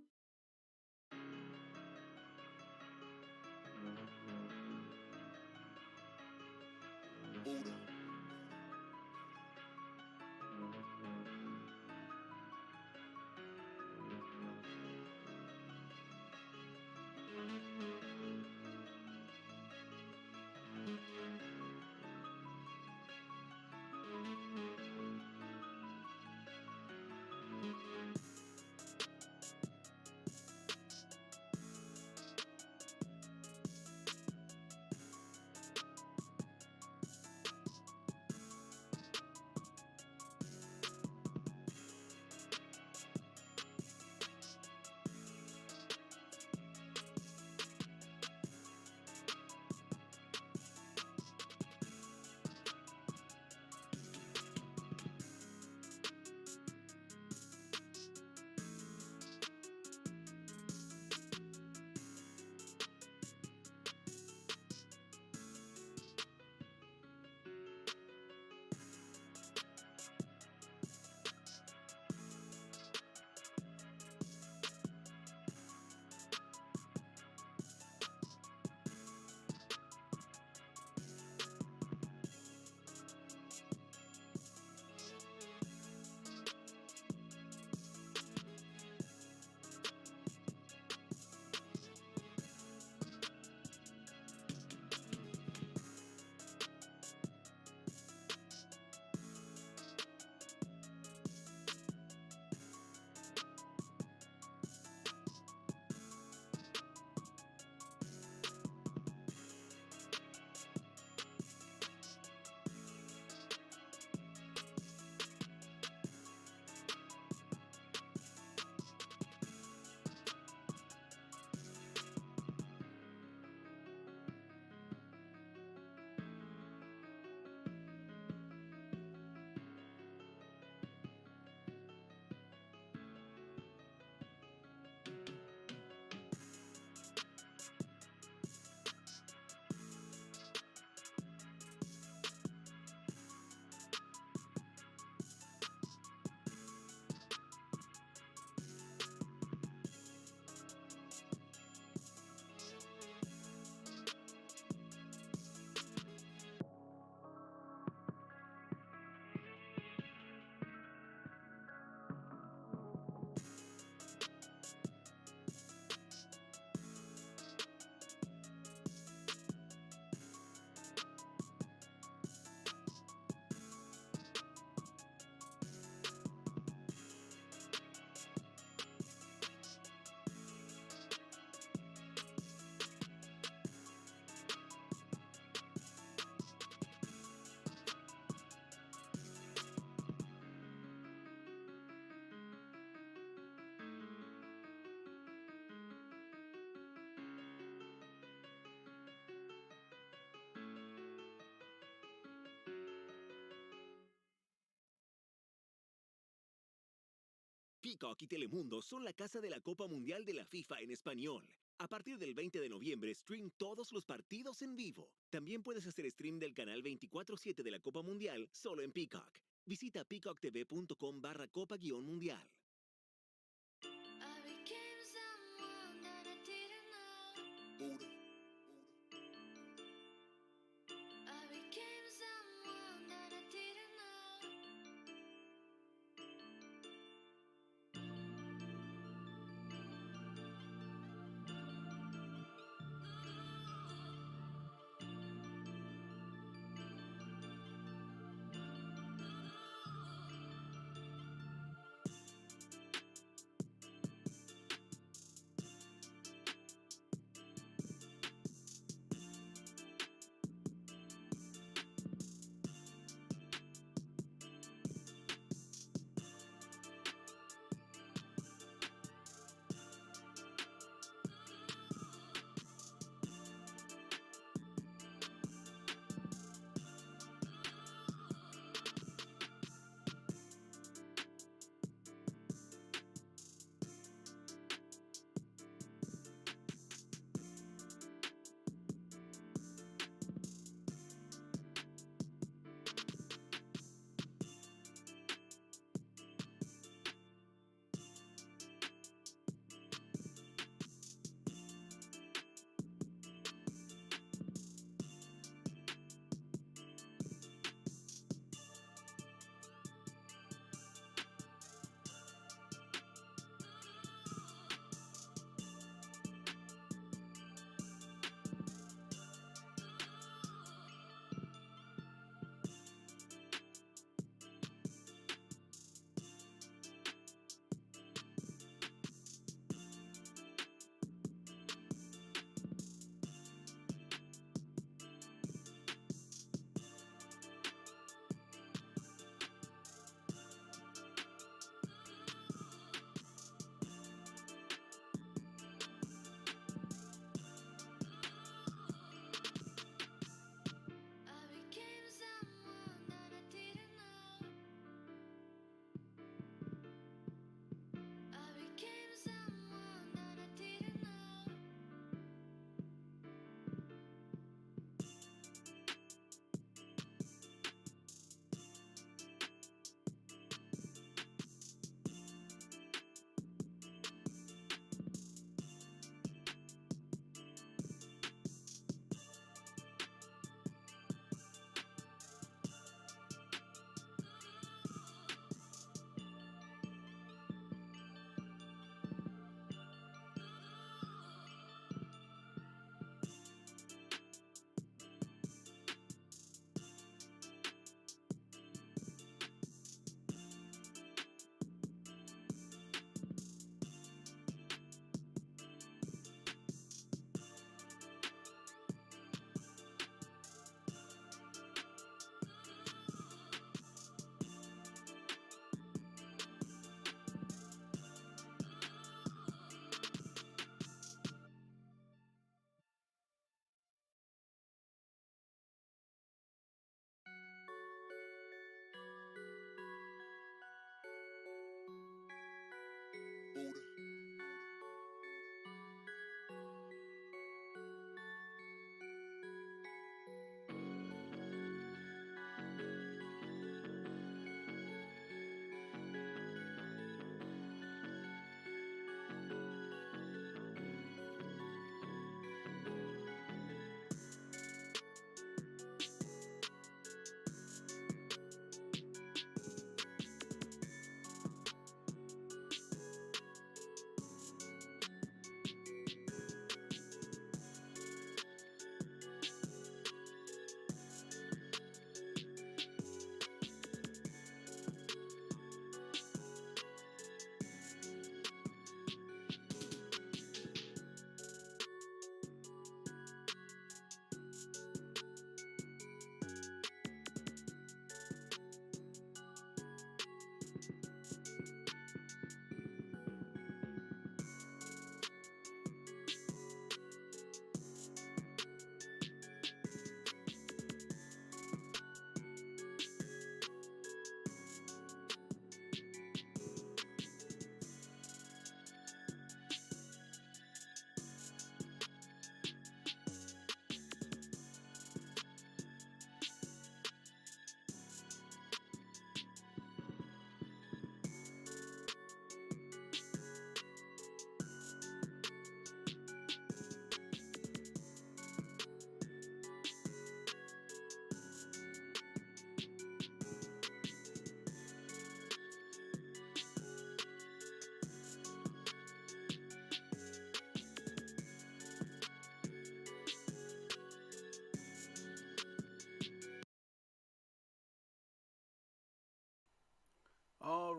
Peacock y Telemundo son la casa de la Copa Mundial de la FIFA en español. A partir del 20 de noviembre, stream todos los partidos en vivo. También puedes hacer stream del canal 24/7 de la Copa Mundial solo en Peacock. Visita peacocktv.com/copa-mundial.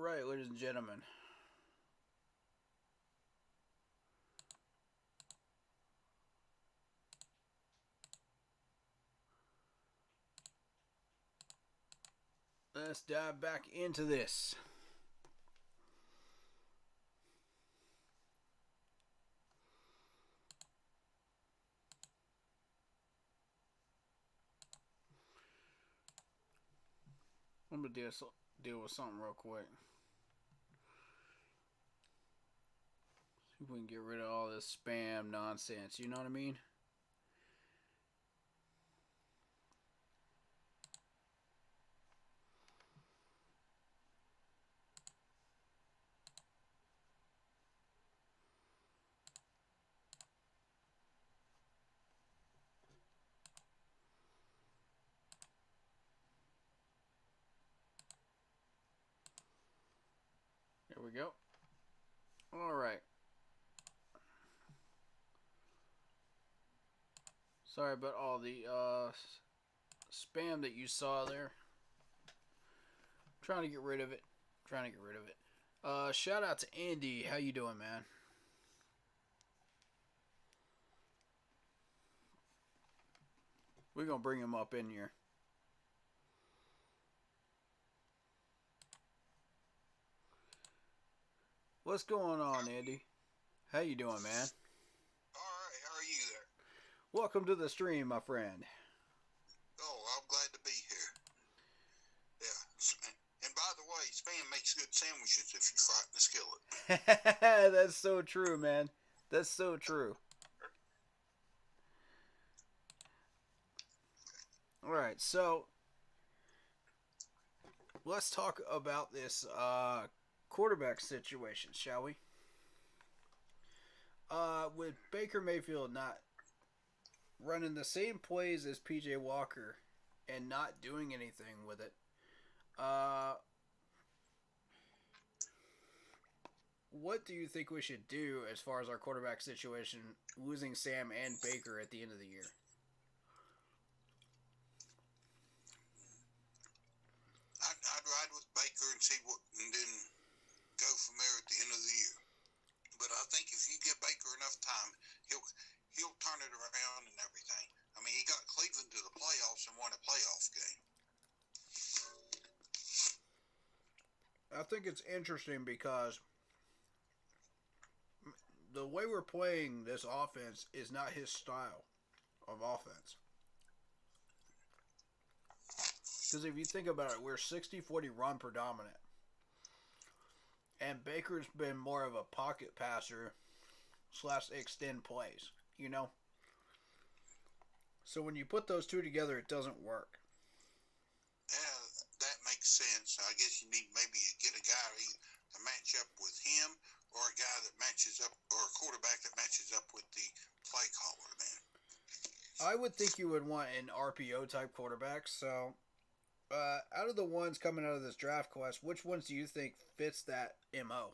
right, ladies and gentlemen. Let's dive back into this. I'm gonna deal with something real quick. See if we can get rid of all this spam nonsense. You know what I mean? There we go. All right. Sorry about all the spam that you saw there. Trying to get rid of it. Shout out to Andy. How you doing, man? We're gonna bring him up in here. What's going on, Andy? How you doing, man? Alright, how are you there? Welcome to the stream, my friend. Oh, I'm glad to be here. Yeah. And by the way, Spam makes good sandwiches if you fry it in the skillet. That's so true, man. That's so true. Alright, so let's talk about this quarterback situation, shall we? With Baker Mayfield not running the same plays as PJ Walker and not doing anything with it, what do you think we should do as far as our quarterback situation, losing Sam and Baker at the end of the year? I'd ride with Baker and see what, and then go from there at the end of the year. But I think if you give Baker enough time, he'll turn it around and everything. I mean, he got Cleveland to the playoffs and won a playoff game. I think it's interesting because the way we're playing this offense is not his style of offense. Because if you think about it, we're 60-40 run predominant. And Baker's been more of a pocket passer / extend plays, you know? So when you put those two together, it doesn't work. Yeah, that makes sense. I guess you need maybe get a guy to match up with him, or a guy that matches up, or a quarterback that matches up with the play caller, man. I would think you would want an RPO type quarterback. So, out of the ones coming out of this draft class, which ones do you think fits that MO?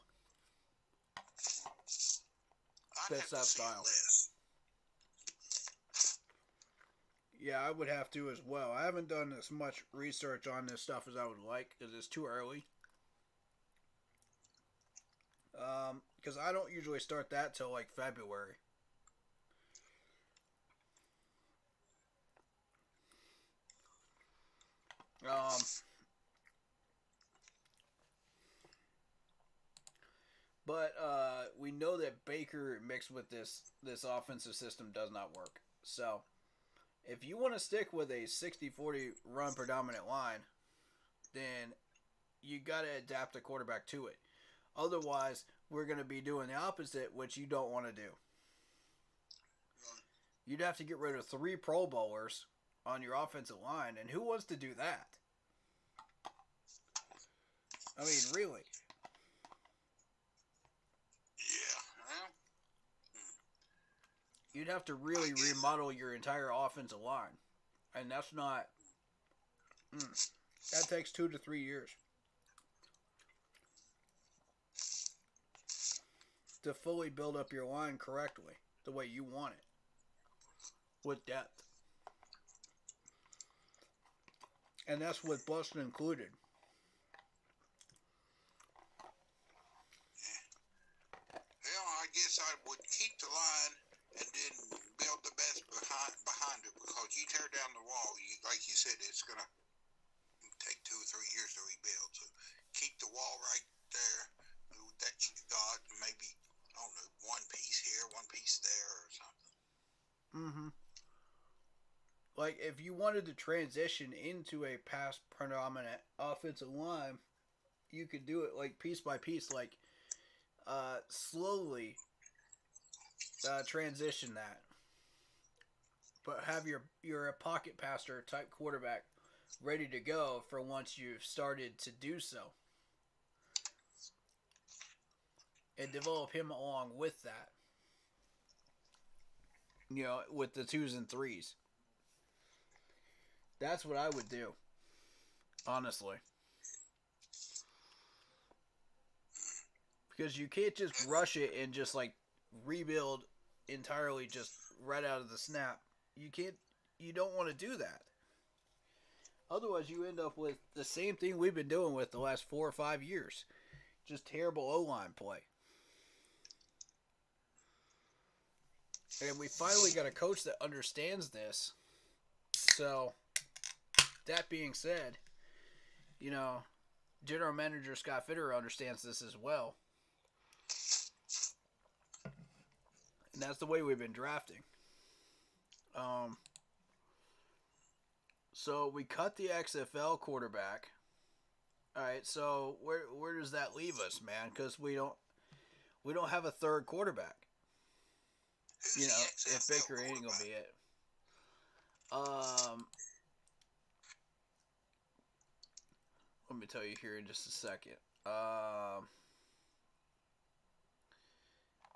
Fits that style. Yeah, I would have to as well. I haven't done as much research on this stuff as I would like because it's too early. Because I don't usually start that till like February. But we know that Baker mixed with this offensive system does not work. So if you want to stick with a 60-40 run predominant line, then you got to adapt the quarterback to it. Otherwise, we're going to be doing the opposite, which you don't want to do. You'd have to get rid of 3 Pro Bowlers on your offensive line, and who wants to do that? I mean, really. You'd have to really remodel your entire offensive line. And that's not... that takes 2 to 3 years. To fully build up your line correctly. The way you want it. With depth. And that's with Boston included. you said, it's going to take 2 or 3 years to rebuild. So keep the wall right there that you got, maybe, I don't know, one piece here, one piece there, or something. Mm-hmm. Like, if you wanted to transition into a pass predominant offensive line, you could do it like piece by piece, like slowly transition that, but have your a pocket passer type quarterback ready to go for once you've started to do so, and develop him along with that. You know, with the 2s and 3s. That's what I would do, honestly. Because you can't just rush it and just like rebuild entirely just right out of the snap. You can't. You don't want to do that. Otherwise, you end up with the same thing we've been doing with the last 4 or 5 years. Just terrible O-line play. And we finally got a coach that understands this. So, that being said, you know, General Manager Scott Fitterer understands this as well. And that's the way we've been drafting. So we cut the XFL quarterback. All right, so where does that leave us, man? Because we don't have a third quarterback. Who's You know, the if XFL Baker ain't gonna quarterback? be it. Let me tell you here in just a second.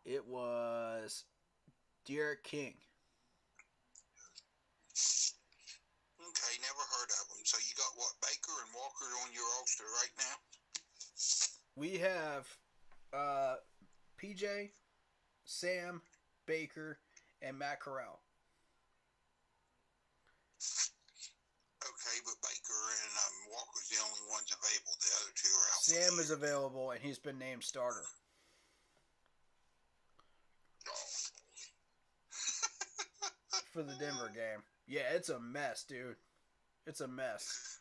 It was Derek King. Okay, never heard of them. So you got what, Baker and Walker on your roster right now? We have PJ, Sam, Baker, and Matt Corral. Okay, but Baker and Walker's the only ones available. The other two are out. Sam is available, and he's been named starter. For the Denver game. Yeah, it's a mess, dude. It's a mess.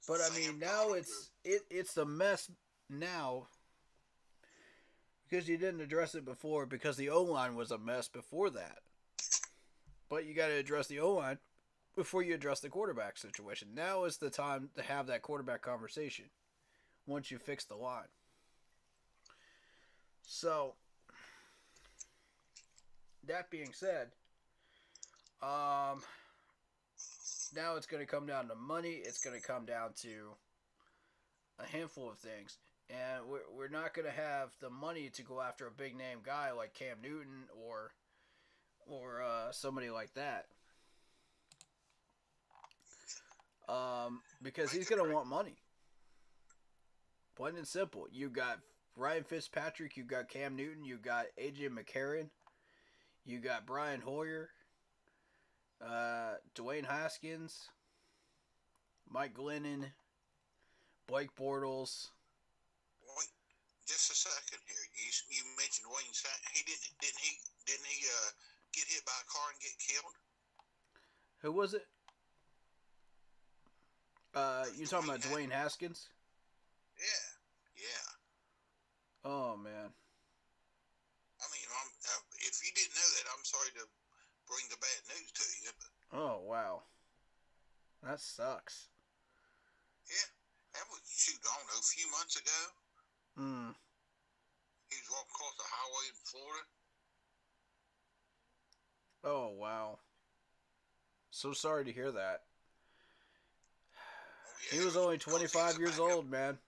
But I mean, now it's a mess now because you didn't address it before, because the O-line was a mess before that. But you got to address the O-line before you address the quarterback situation. Now is the time to have that quarterback conversation once you fix the line. So, that being said, now it's going to come down to money. It's going to come down to a handful of things. And we're not going to have the money to go after a big name guy like Cam Newton or somebody like that. Because he's going to want money. Plain and simple. You got Ryan Fitzpatrick. You got Cam Newton. You got AJ McCarron. You got Brian Hoyer. Dwayne Haskins, Mike Glennon, Blake Bortles. Wait, just a second here. You mentioned Wayne. He didn't he get hit by a car and get killed? Who was it? You talking about Dwayne Haskins? Yeah. Oh man. I mean, if you didn't know that, I'm sorry to bring the bad news to you. But Oh wow. That sucks. yeah, that was, shoot, I don't know, a few months ago. He was walking across the highway in Florida. Oh wow. So sorry to hear that. Oh, yeah, He was only 25 years old, man.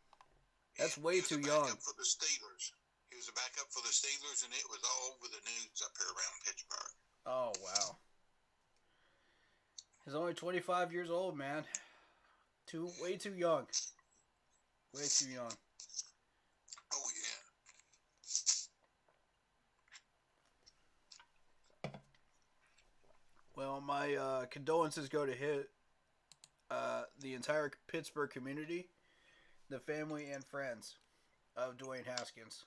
That's way too young. For the Steelers. He was a backup for the Steelers, and it was all over the news up here around Pittsburgh. Oh wow. He's only 25 years old, man. Way too young. Way too young. Oh, yeah. Well, my condolences go to the entire Pittsburgh community, the family and friends of Dwayne Haskins.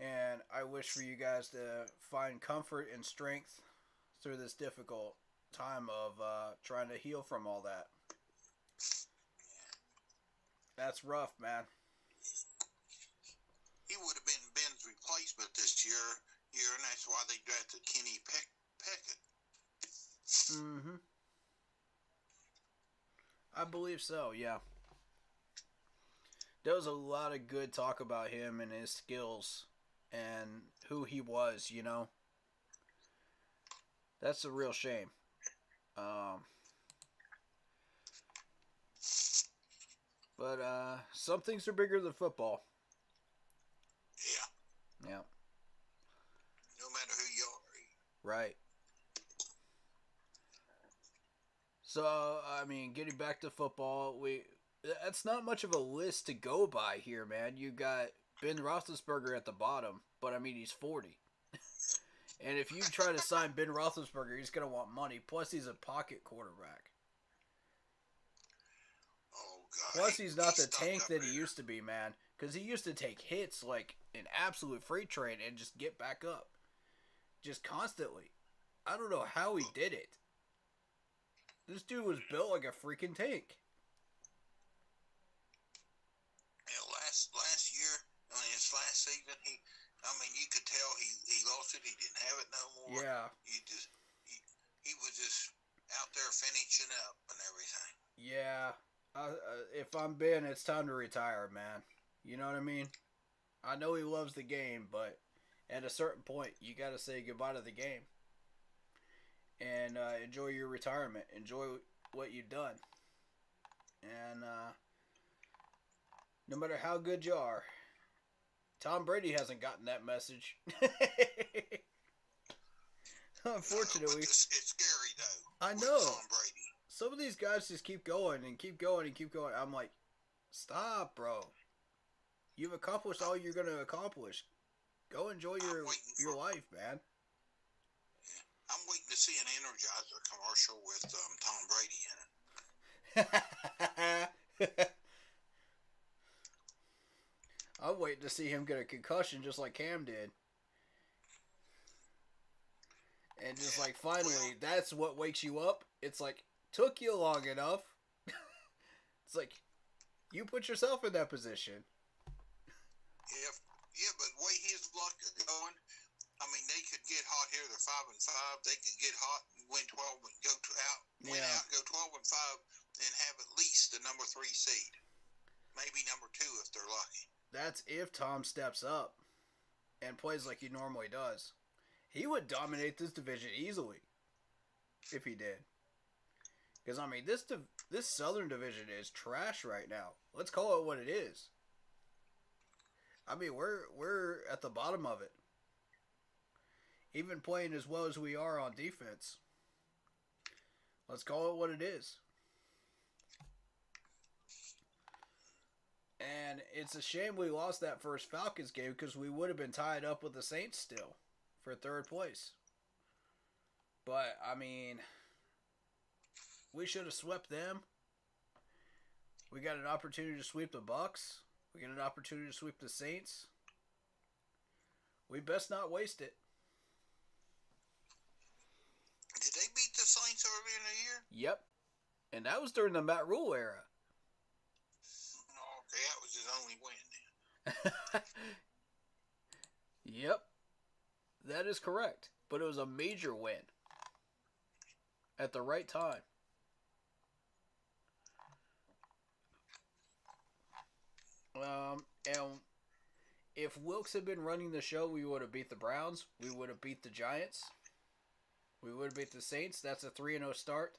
And I wish for you guys to find comfort and strength through this difficult time of trying to heal from all that. That's rough, man. He would have been Ben's replacement this year, and that's why they drafted Kenny Pickett. Mm-hmm. I believe so, yeah. There was a lot of good talk about him and his skills and who he was, you know. That's a real shame. But some things are bigger than football. Yeah. Yeah. No matter who you are. Right. So, I mean, getting back to football, that's not much of a list to go by here, man. You got Ben Roethlisberger at the bottom, but I mean, he's 40. And if you try to sign Ben Roethlisberger, he's going to want money. Plus, he's a pocket quarterback. Oh, God. Plus, he's not the tank that he here. used to be, man. Because he used to take hits like an absolute freight train and just get back up. Just constantly. I don't know how he did it. This dude was built like a freaking tank. Yeah, last year, his last season, you could tell he lost it. He didn't have it no more. Yeah. He was just out there finishing up and everything. Yeah. If I'm Ben, it's time to retire, man. You know what I mean? I know he loves the game, but at a certain point, you got to say goodbye to the game. And enjoy your retirement. Enjoy what you've done. And no matter how good you are, Tom Brady hasn't gotten that message. Unfortunately. No, it's scary, though. I know. Tom Brady. Some of these guys just keep going and keep going and keep going. I'm like, stop, bro. You've accomplished all you're going to accomplish. Go enjoy your life, man. I'm waiting to see an Energizer commercial with Tom Brady in it. I'm waiting to see him get a concussion just like Cam did. And just like finally, that's what wakes you up. It's like, took you long enough. It's like, you put yourself in that position. Yeah, but the way his luck is going, they could get hot here. They're 5-5. They could get hot and win 12 and win out and go 12-5 and have at least the number 3 seed. Maybe number 2 if they're lucky. That's if Tom steps up and plays like he normally does. He would dominate this division easily if he did. Because, this Southern division is trash right now. Let's call it what it is. We're at the bottom of it. Even playing as well as we are on defense. Let's call it what it is. And it's a shame we lost that first Falcons game because we would have been tied up with the Saints still for 3rd place. But, we should have swept them. We got an opportunity to sweep the Bucks. We got an opportunity to sweep the Saints. We best not waste it. Did they beat the Saints early in the year? Yep. And that was during the Matt Rule era. Okay, that was his only win then. Yep. That is correct. But it was a major win. At the right time. And if Wilkes had been running the show, we would have beat the Browns. We would have beat the Giants. We would have beat the Saints. That's a 3-0 start.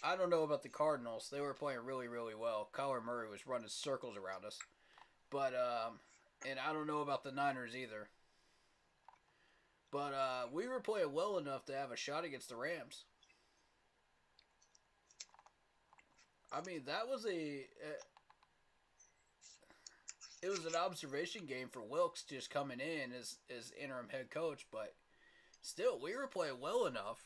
I don't know about the Cardinals. They were playing really, really well. Kyler Murray was running circles around us. But, and I don't know about the Niners either. But we were playing well enough to have a shot against the Rams. That was it was an observation game for Wilkes just coming in as interim head coach, but still, we were playing well enough.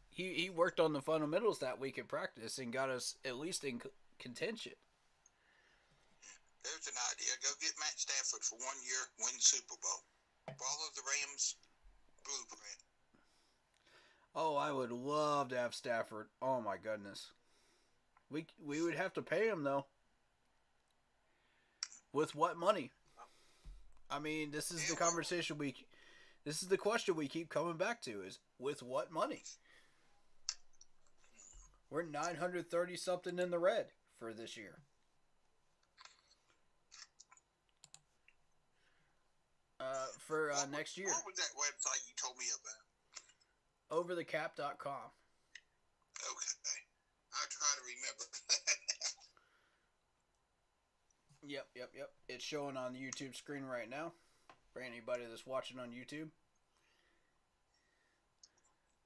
He worked on the fundamentals that week in practice and got us at least in contention. There's an idea. Go get Matt Stafford for 1 year, win the Super Bowl. Follow the Rams blueprint. Oh, I would love to have Stafford. Oh my goodness. We would have to pay him though. With what money? I mean, this is the conversation we. This is the question we keep coming back to: is with what money? We're 930 something in the red for this year. For next year. What was that website you told me about? Overthecap.com. Okay. I'll try to remember. Yep. It's showing on the YouTube screen right now for anybody that's watching on YouTube.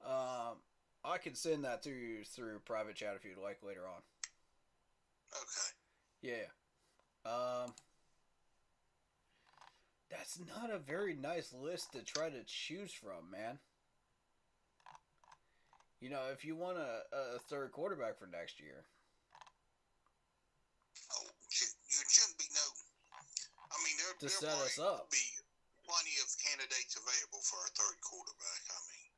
I can send that to you through private chat if you'd like later on. Okay. Yeah. That's not a very nice list to try to choose from, man. You know, if you want a third quarterback for next year. Oh, you shouldn't be no. I mean, To set us up. Be plenty of candidates available for a third quarterback. I mean.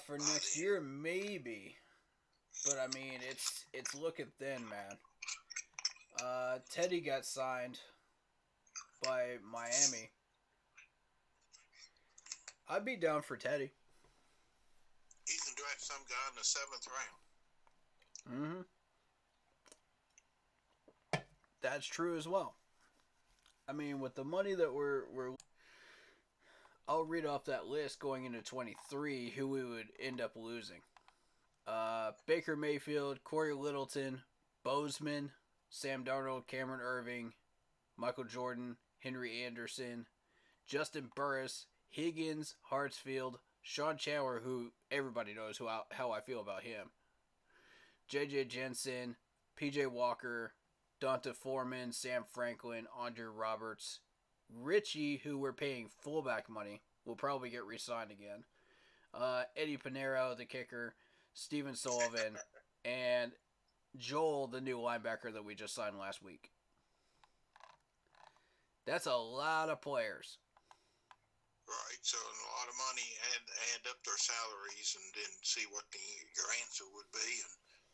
For next year, maybe. But I mean, it's looking thin, man. Teddy got signed by Miami. I'd be down for Teddy. You can draft some guy in the 7th round. Mm-hmm. That's true as well. I mean, with the money that we're I'll read off that list going into 23 who we would end up losing. Baker Mayfield, Corey Littleton, Bozeman, Sam Darnold, Cameron Irving, Michael Jordan, Henry Anderson, Justin Burris, Higgins, Hartsfield, Sean Chandler, who everybody knows how I feel about him, J.J. Jensen, P.J. Walker, Donta Foreman, Sam Franklin, Andre Roberts, Richie, who we're paying fullback money, will probably get re-signed again, Eddie Pinero, the kicker, Steven Sullivan, and Joel, the new linebacker that we just signed last week. That's a lot of players. Right, so a lot of money, add up their salaries, and then see what your answer would be,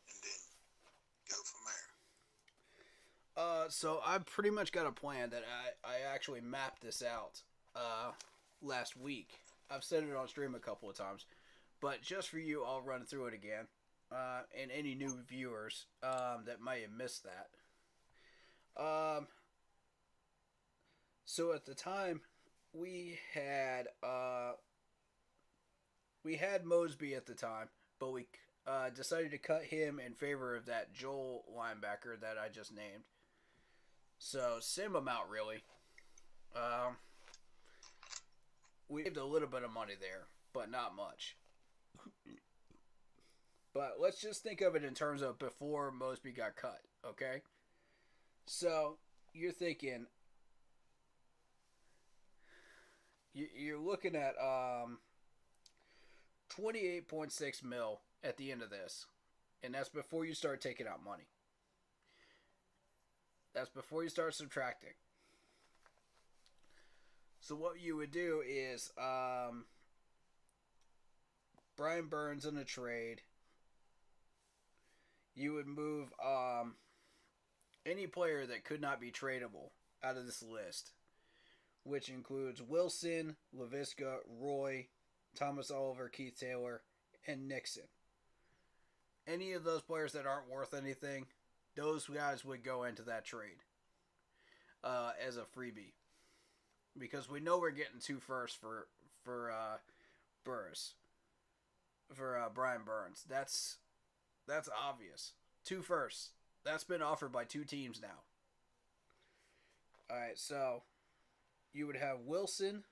and then go from there. So I've pretty much got a plan that I actually mapped this out last week. I've said it on stream a couple of times, but just for you, I'll run through it again, and any new viewers that might have missed that. So at the time, we had Mosby at the time, but we decided to cut him in favor of that Joel linebacker that I just named. So same amount really. We saved a little bit of money there, but not much. But let's just think of it in terms of before Mosby got cut, okay? So you're thinking. You're looking at 28.6 mil at the end of this, and that's before you start taking out money. That's before you start subtracting. So what you would do is Brian Burns in a trade. You would move any player that could not be tradable out of this list, which includes Wilson, Laviska, Roy, Thomas Oliver, Keith Taylor, and Nixon. Any of those players that aren't worth anything, those guys would go into that trade as a freebie. Because we know we're getting 2 firsts for Burris. For Brian Burns. That's obvious. 2 firsts. That's been offered by 2 teams now. Alright, so you would have Wilson,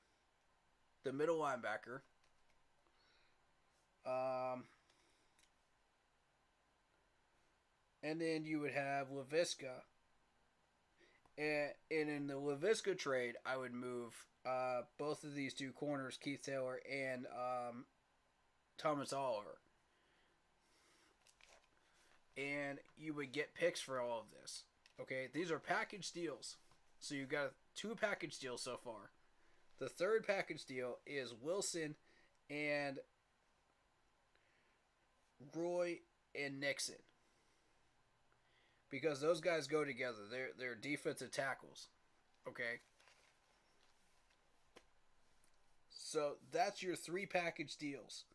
the middle linebacker. And then you would have Laviska. And in the Laviska trade, I would move both of these 2 corners, Keith Taylor and Thomas Oliver. And you would get picks for all of this. Okay, these are package deals. So you've got 2 package deals so far. The third package deal is Wilson and Roy, and Nixon. Because those guys go together. They're defensive tackles. Okay? So that's your 3 package deals.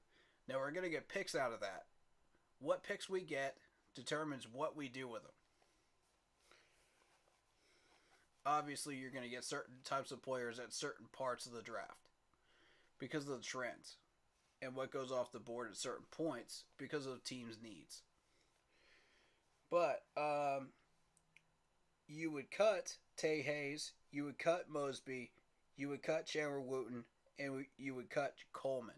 Now we're going to get picks out of that. What picks we get determines what we do with them. Obviously, you're going to get certain types of players at certain parts of the draft because of the trends and what goes off the board at certain points because of the team's needs. But you would cut Tay Hayes, you would cut Mosby, you would cut Chandler Wooten, and you would cut Coleman.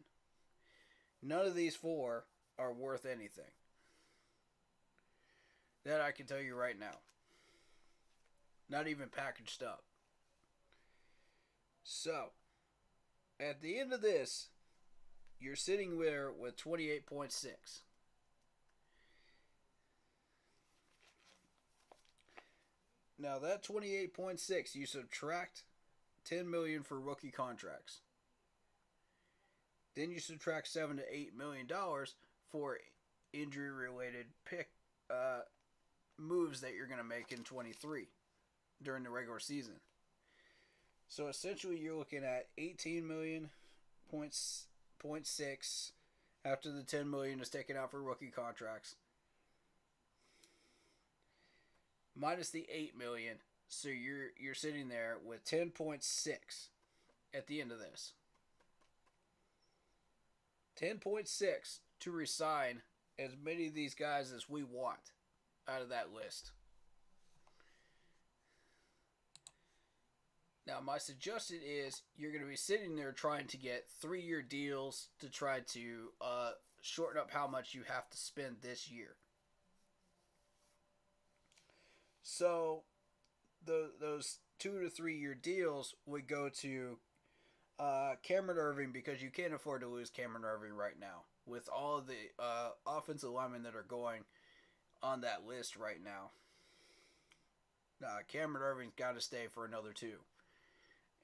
None of these 4 are worth anything. That I can tell you right now. Not even packaged up. So, at the end of this, you're sitting there with 28.6. Now that 28.6, you subtract 10 million for rookie contracts. Then you subtract 7 to 8 million dollars for injury related pick moves that you're going to make in 23 during the regular season. So essentially you're looking at 18 million points, 0.6 after the 10 million is taken out for rookie contracts. Minus the 8 million, so you're sitting there with 10.6 at the end of this. 10.6 to resign as many of these guys as we want out of that list. Now, my suggestion is you're going to be sitting there trying to get 3-year deals to try to shorten up how much you have to spend this year. So, those 2 to 3 year deals would go to Cameron Irving because you can't afford to lose Cameron Irving right now with all of the offensive linemen that are going on that list right now. Cameron Irving's got to stay for another 2.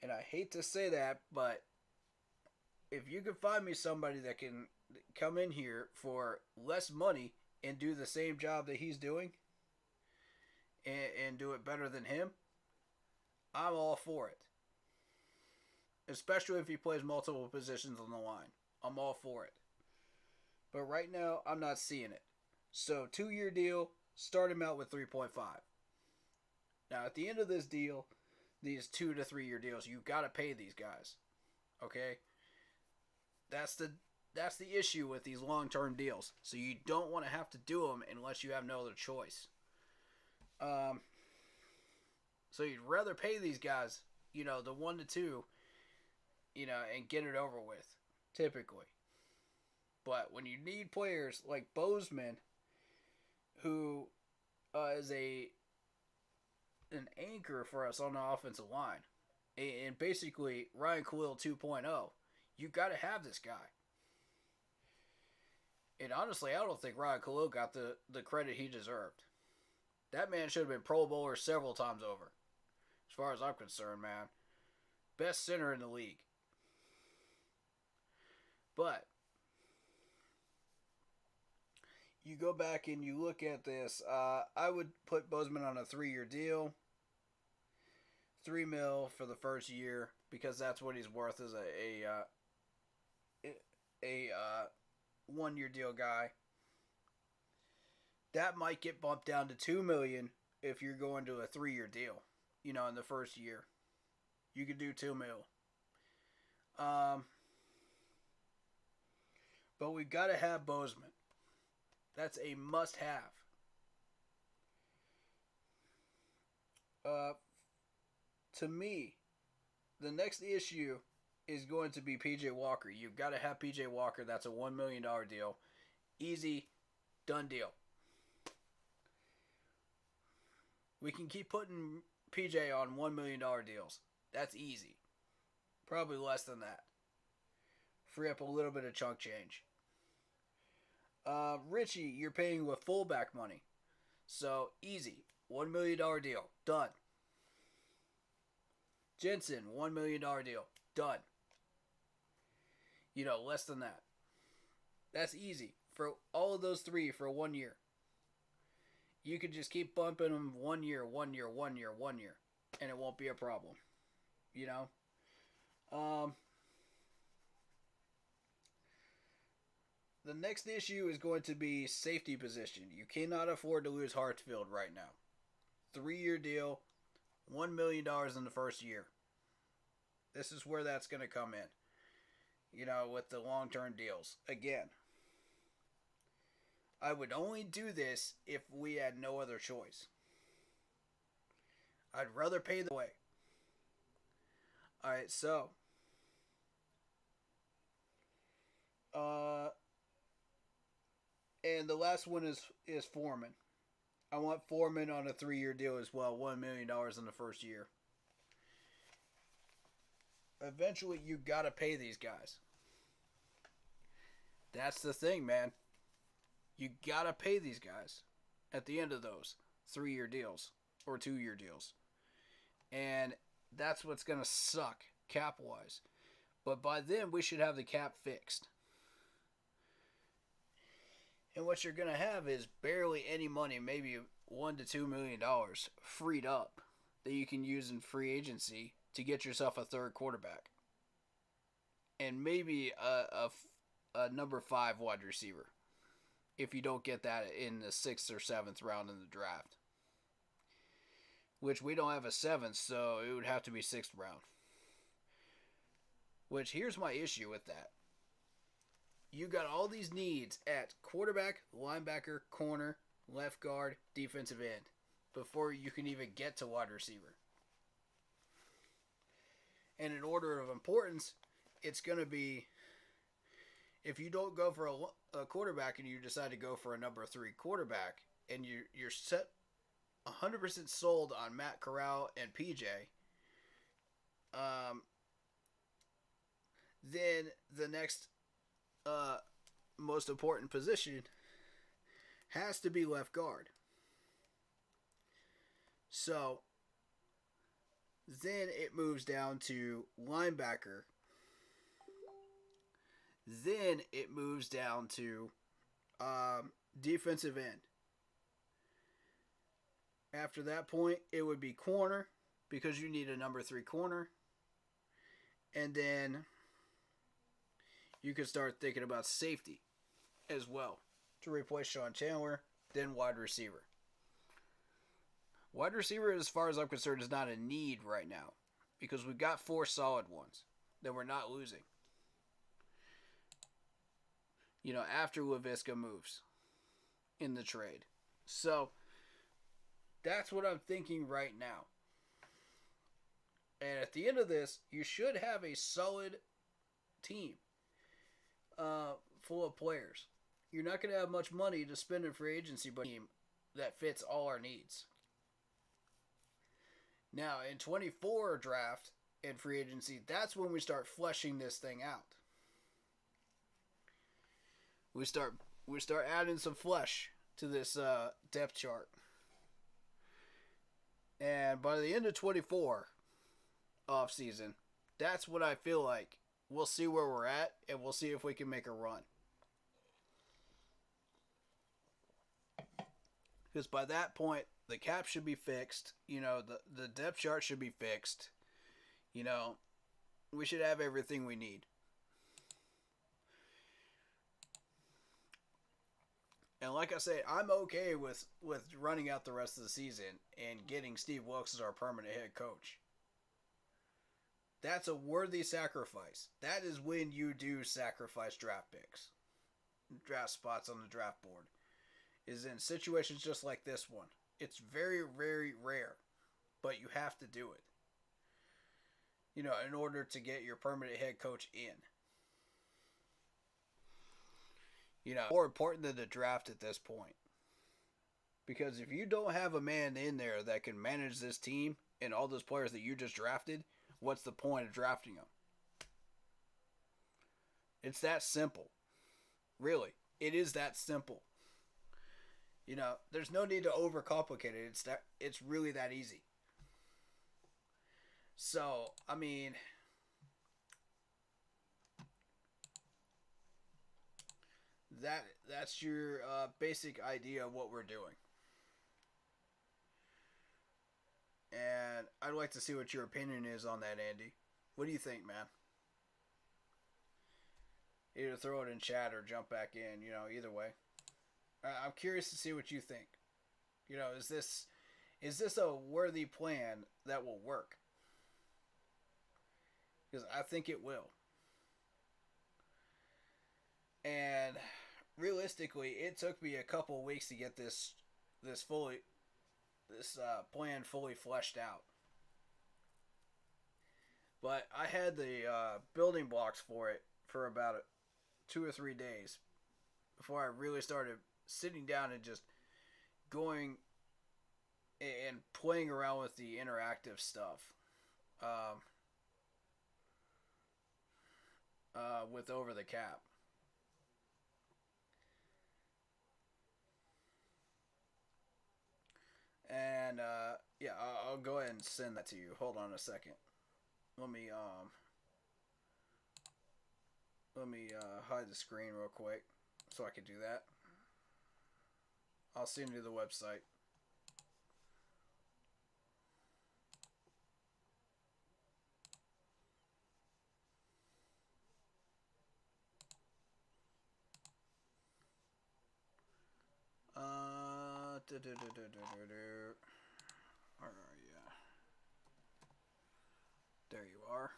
And I hate to say that, but if you can find me somebody that can come in here for less money and do the same job that he's doing and do it better than him, I'm all for it. Especially if he plays multiple positions on the line. I'm all for it. But right now, I'm not seeing it. So, 2-year deal, start him out with 3.5. Now, at the end of this deal, these 2 to 3 year deals, you've got to pay these guys. Okay? That's the issue with these long-term deals. So you don't want to have to do them unless you have no other choice. So you'd rather pay these guys, the 1 to 2, and get it over with, typically. But when you need players like Bozeman, who is an anchor for us on the offensive line, and basically Ryan Khalil 2.0, you got to have this guy. And honestly, I don't think Ryan Khalil got the credit he deserved. That man should have been Pro Bowler several times over, as far as I'm concerned, man. Best center in the league. But you go back and you look at this. I would put Bozeman on a 3-year deal. $3 million for the first year because that's what he's worth as a 1-year deal guy. That might get bumped down to $2 million if you're going to a 3-year deal. In the first year, you could do $2 million. But we've got to have Bozeman. That's a must-have. To me, the next issue is going to be P.J. Walker. You've got to have P.J. Walker. That's a $1 million deal. Easy, done deal. We can keep putting P.J. on $1 million deals. That's easy. Probably less than that. Free up a little bit of chunk change. Richie, you're paying with fullback money. So, easy. $1 million deal. Done. Jensen, $1 million deal. Done. Less than that. That's easy. for all of those three for 1 year. You could just keep bumping them 1 year, 1 year, 1 year, 1 year, and it won't be a problem. You know? The next issue is going to be safety position. You cannot afford to lose Hartsfield right now. 3-year deal, $1 million in the first year. This is where that's going to come in. You know, with the long-term deals. Again, I would only do this if we had no other choice. I'd rather pay the way. Alright, so. And the last one is Foreman. I want Foreman on a 3-year deal as well. $1 million in the first year. Eventually, you gotta pay these guys. That's the thing, man. You gotta pay these guys at the end of those 3-year deals or 2-year deals. And that's what's gonna suck cap-wise. But by then, we should have the cap fixed. And what you're gonna have is barely any money, maybe $1 to $2 million freed up that you can use in free agency to get yourself a third quarterback. And maybe a number 5 wide receiver. If you don't get that in the 6th or 7th round in the draft. Which we don't have a 7th, so it would have to be 6th round. Which, here's my issue with that. You got all these needs at quarterback, linebacker, corner, left guard, defensive end. Before you can even get to wide receiver. And in order of importance, it's going to be, if you don't go for a quarterback and you decide to go for a number 3 quarterback, and you're set 100% sold on Matt Corral and PJ, then the next most important position has to be left guard. So then it moves down to linebacker. Then it moves down to defensive end. After that point, it would be corner, because you need a number 3 corner. And then you can start thinking about safety as well to replace Sean Chandler, then wide receiver. Wide receiver, as far as I'm concerned, is not a need right now, because we've got 4 solid ones that we're not losing. You know, after Laviska moves in the trade. So that's what I'm thinking right now. And at the end of this, you should have a solid team full of players. You're not going to have much money to spend in free agency, but a team that fits all our needs. Now, in 24 draft and free agency, that's when we start fleshing this thing out. We start adding some flesh to this depth chart. And by the end of 24 offseason, that's what I feel like. We'll see where we're at, and we'll see if we can make a run. Because by that point, the cap should be fixed. You know, the depth chart should be fixed. You know, we should have everything we need. And like I said, I'm okay with running out the rest of the season and getting Steve Wilkes as our permanent head coach. That's a worthy sacrifice. That is when you do sacrifice draft picks. Draft spots on the draft board. Is in situations just like this one. It's very, very rare. But you have to do it. You know, in order to get your permanent head coach in. You know, more important than the draft at this point. Because if you don't have a man in there that can manage this team and all those players that you just drafted, what's the point of drafting them? It's that simple. Really. It is that simple. You know, there's no need to overcomplicate it. It's really that easy. So, I mean, That's your basic idea of what we're doing. And I'd like to see what your opinion is on that, Andy. What do you think, man? Either throw it in chat or jump back in. Either way. I'm curious to see what you think. Is this a worthy plan that will work? Because I think it will. And realistically, it took me a couple of weeks to get this plan fully fleshed out. But I had the building blocks for it for about 2 or 3 days before I really started sitting down and just going and playing around with the interactive stuff with Over the Cap. And yeah, I'll go ahead and send that to you. Hold on a second. Let me hide the screen real quick so I can do that. I'll send you the website. Where are you? There you are.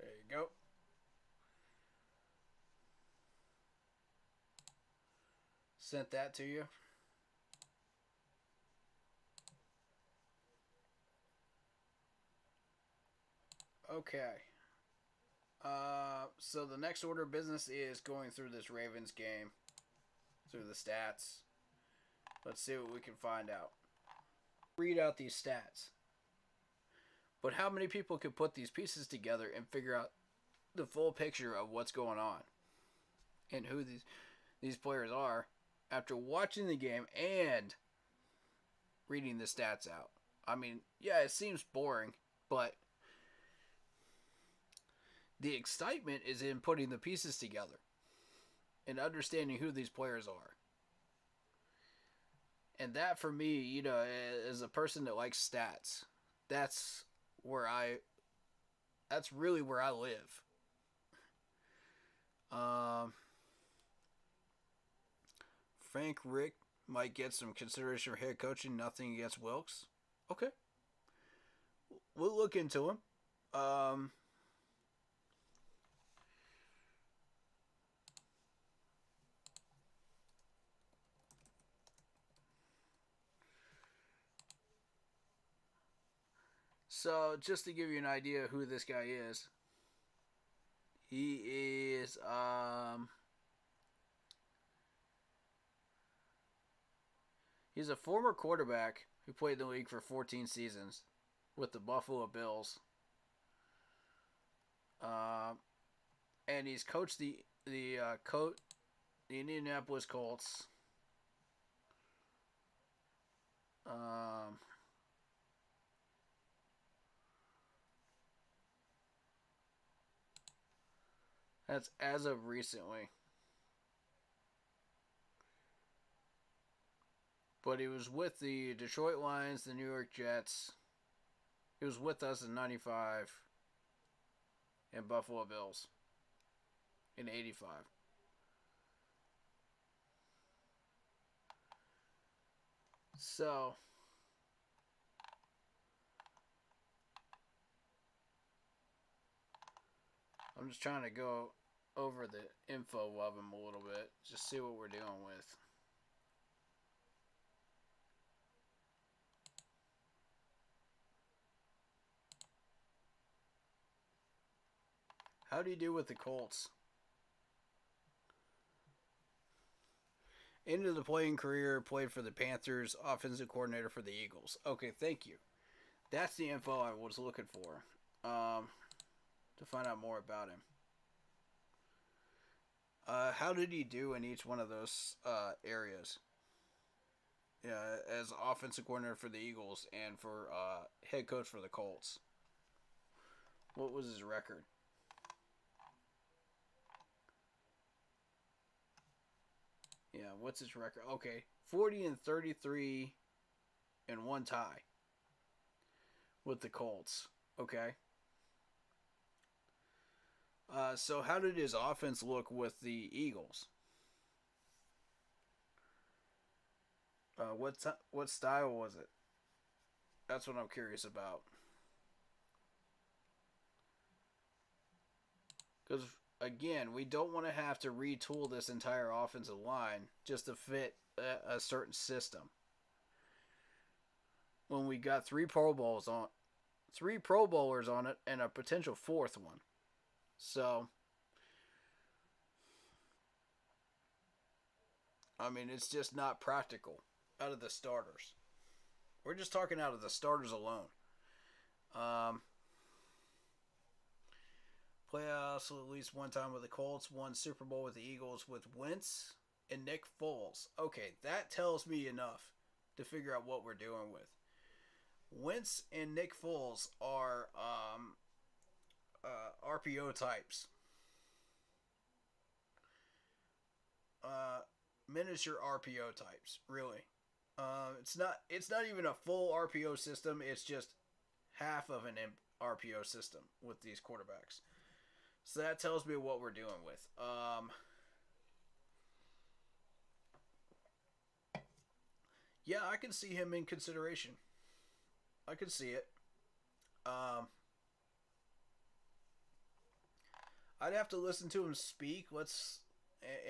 There you go. Sent that to you. Okay. So the next order of business is going through this Ravens game, through the stats. Let's see what we can find out. Read out these stats. But how many people could put these pieces together and figure out the full picture of what's going on and who these players are after watching the game and reading the stats out? I mean, yeah, it seems boring, but the excitement is in putting the pieces together and understanding who these players are. And that, for me, as a person that likes stats, that's really where I live. Frank Rick might get some consideration for head coaching. Nothing against Wilkes. Okay, we'll look into him. So, just to give you an idea of who this guy is, he is he's a former quarterback who played in the league for 14 seasons with the Buffalo Bills. And he's coached the Indianapolis Colts. That's as of recently. But he was with the Detroit Lions, the New York Jets. He was with us in 95 and Buffalo Bills in 85. So, I'm just trying to go over the info of him a little bit, just see what we're dealing with. How do you do with the Colts? End of the playing career, played for the Panthers, offensive coordinator for the Eagles. Okay, thank you. That's the info I was looking for to find out more about him. How did he do in each one of those areas? Yeah, as offensive coordinator for the Eagles and for head coach for the Colts. What was his record? Yeah, what's his record? Okay, 40-33 and one tie with the Colts. Okay. So how did his offense look with the Eagles? What style was it? That's what I'm curious about. Because again, we don't want to have to retool this entire offensive line just to fit a certain system. When we got three Pro Bowlers on it, and a potential fourth one. So, I mean, it's just not practical out of the starters. We're just talking out of the starters alone. Um, Playoffs at least one time with the Colts, won Super Bowl with the Eagles with Wentz and Nick Foles. Okay, that tells me enough to figure out what we're doing with. Wentz and Nick Foles are RPO types. Miniature RPO types, really. It's not even a full RPO system. It's just half of an RPO system with these quarterbacks. So that tells me what we're doing with. Yeah, I can see him in consideration. I can see it. I'd have to listen to him speak.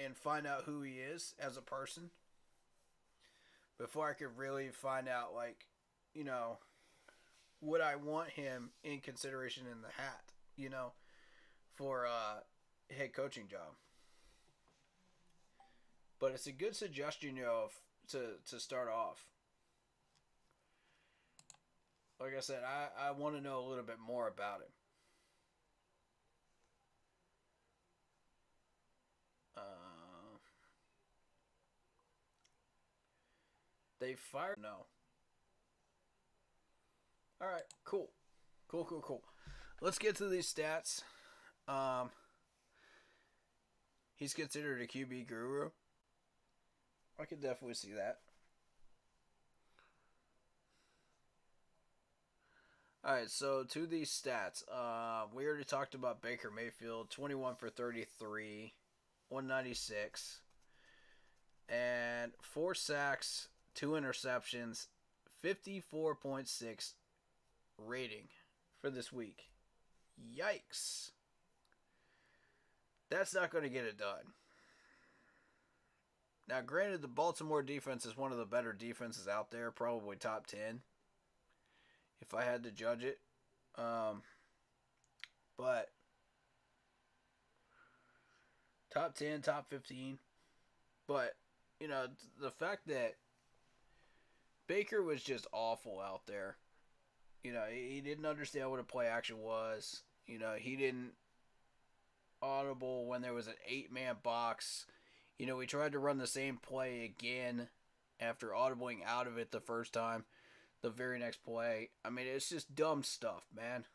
And find out who he is as a person before I could really find out, like, you know, would I want him in consideration in the hat, you know, for a head coaching job. But it's a good suggestion, you know, to start off. Like I said, I want to know a little bit more about him. They fired? No. All right, cool. Cool. Let's get to these stats. Um, he's considered a QB guru. I could definitely see that. All right, so to these stats, we already talked about Baker Mayfield, 21 for 33, 196, and 4 sacks, 2 interceptions, 54.6 rating for this week. Yikes. That's not going to get it done. Now, granted, the Baltimore defense is one of the better defenses out there, probably top 10, if I had to judge it. But top 10, top 15. But, you know, the fact that Baker was just awful out there. You know, he didn't understand what a play action was. You know, he didn't audible when there was an 8-man box. You know, we tried to run the same play again after audibling out of it the first time. The very next play. I mean, it's just dumb stuff, man.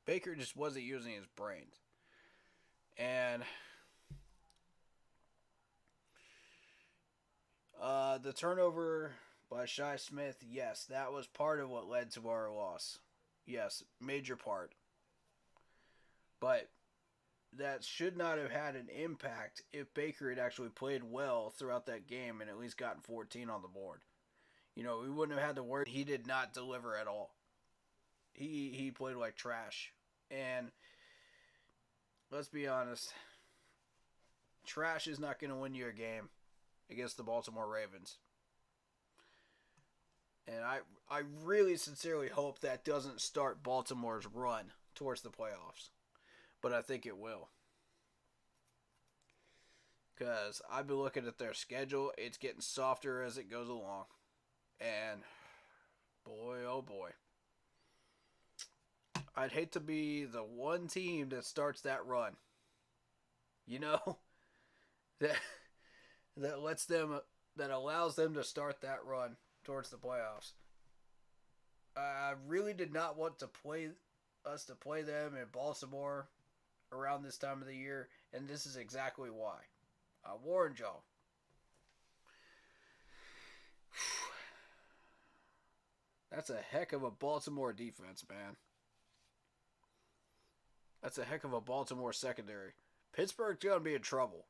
Baker just wasn't using his brains. And the turnover by Shi Smith, yes, that was part of what led to our loss. Yes, major part. But that should not have had an impact if Baker had actually played well throughout that game and at least gotten 14 on the board. You know, we wouldn't have had to worry. He did not deliver at all. He played like trash. And let's be honest, trash is not going to win you a game against the Baltimore Ravens. And I really sincerely hope that doesn't start Baltimore's run towards the playoffs. But I think it will. Because I've been looking at their schedule. It's getting softer as it goes along. And boy, oh boy. I'd hate to be the one team that starts that run. You know? That lets them, that allows them to start that run. towards the playoffs. I really did not want to play them in Baltimore around this time of the year, and this is exactly why. I warned y'all. That's a heck of a Baltimore defense, man. That's a heck of a Baltimore secondary. Pittsburgh's gonna be in trouble.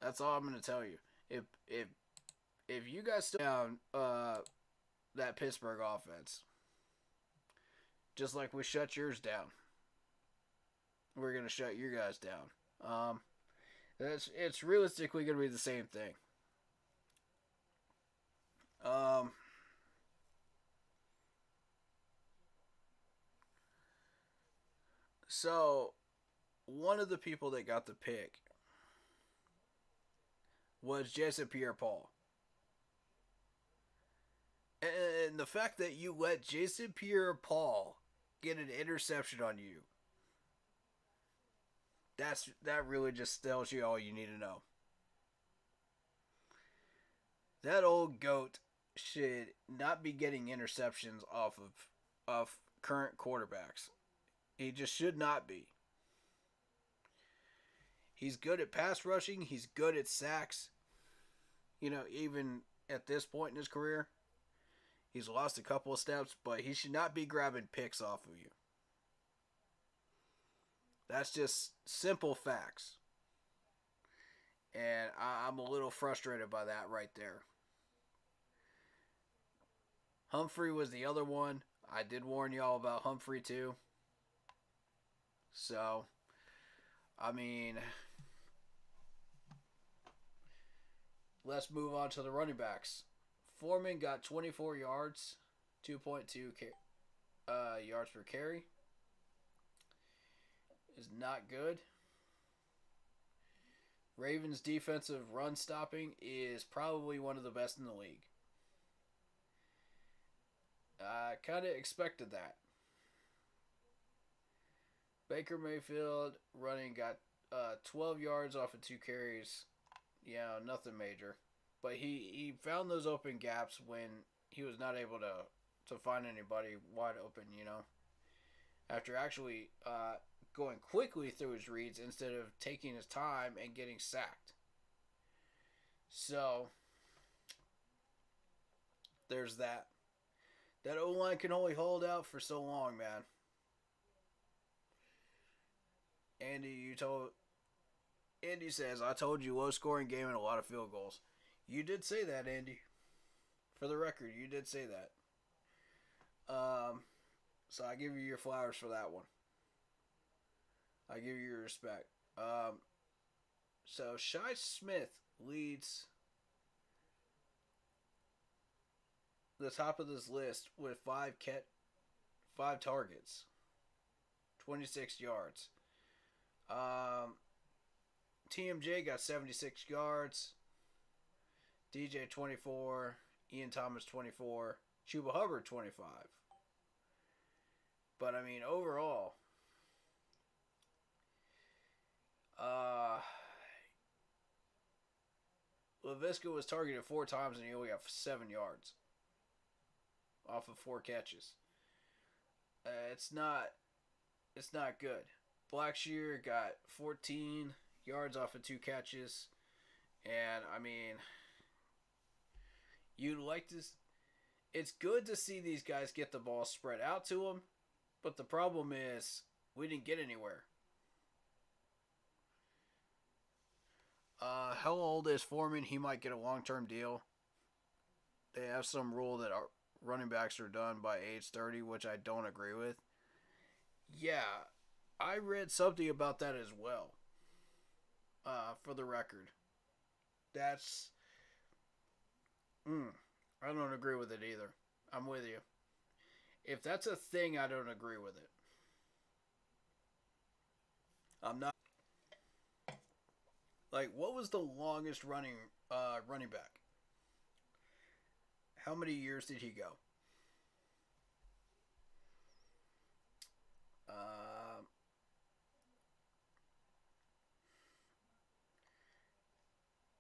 That's all I'm gonna tell you. If you guys still down that Pittsburgh offense, just like we shut yours down, we're gonna shut you guys down. It's realistically gonna be the same thing. So one of the people that got the pick was Jason Pierre-Paul. And the fact that you let Jason Pierre-Paul get an interception on you, that really just tells you all you need to know. That old goat should not be getting interceptions off of current quarterbacks. He just should not be. He's good at pass rushing. He's good at sacks. You know, even at this point in his career, he's lost a couple of steps, but he should not be grabbing picks off of you. That's just simple facts. And I'm a little frustrated by that right there. Humphrey was the other one. I did warn y'all about Humphrey too. So, I mean, let's move on to the running backs. Foreman got 24 yards, 2.2 yards per carry. Is not good. Ravens' defensive run stopping is probably one of the best in the league. I kind of expected that. Baker Mayfield running got 12 yards off of 2 carries. Yeah, nothing major. But he found those open gaps when he was not able to find anybody wide open, you know. After actually going quickly through his reads instead of taking his time and getting sacked. So, there's that. That O-line can only hold out for so long, man. Andy says, I told you low scoring game and a lot of field goals. You did say that, Andy. For the record, you did say that. So I give you your flowers for that one. I give you your respect. So Shi Smith leads the top of this list with 5 targets, 26 yards. TMJ got 76 yards. DJ 24. Ian Thomas 24. Chuba Hubbard 25. But I mean, overall, LaVisca was targeted 4 times and he only got 7 yards off of 4 catches. It's not good. Blackshear got 14 yards off of 2 catches, and I mean, you'd like to. It's good to see these guys get the ball spread out to them, but the problem is we didn't get anywhere. How old is Foreman? He might get a long-term deal. They have some rule that our running backs are done by age 30, which I don't agree with. Yeah, I read something about that as well. For the record. That's... I don't agree with it either. I'm with you. If that's a thing, I don't agree with it. I'm not... Like, what was the longest running back? How many years did he go?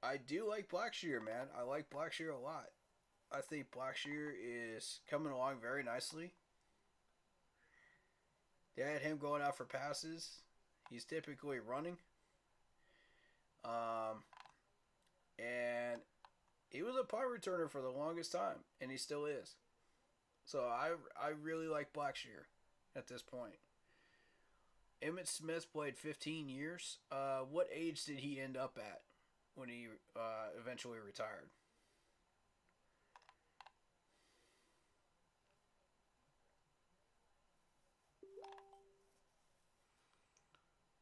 I do like Blackshear, man. I like Blackshear a lot. I think Blackshear is coming along very nicely. They had him going out for passes. He's typically running. Um, and he was a punt returner for the longest time, and he still is. So I really like Blackshear at this point. Emmitt Smith played 15 years. What age did he end up at when he eventually retired?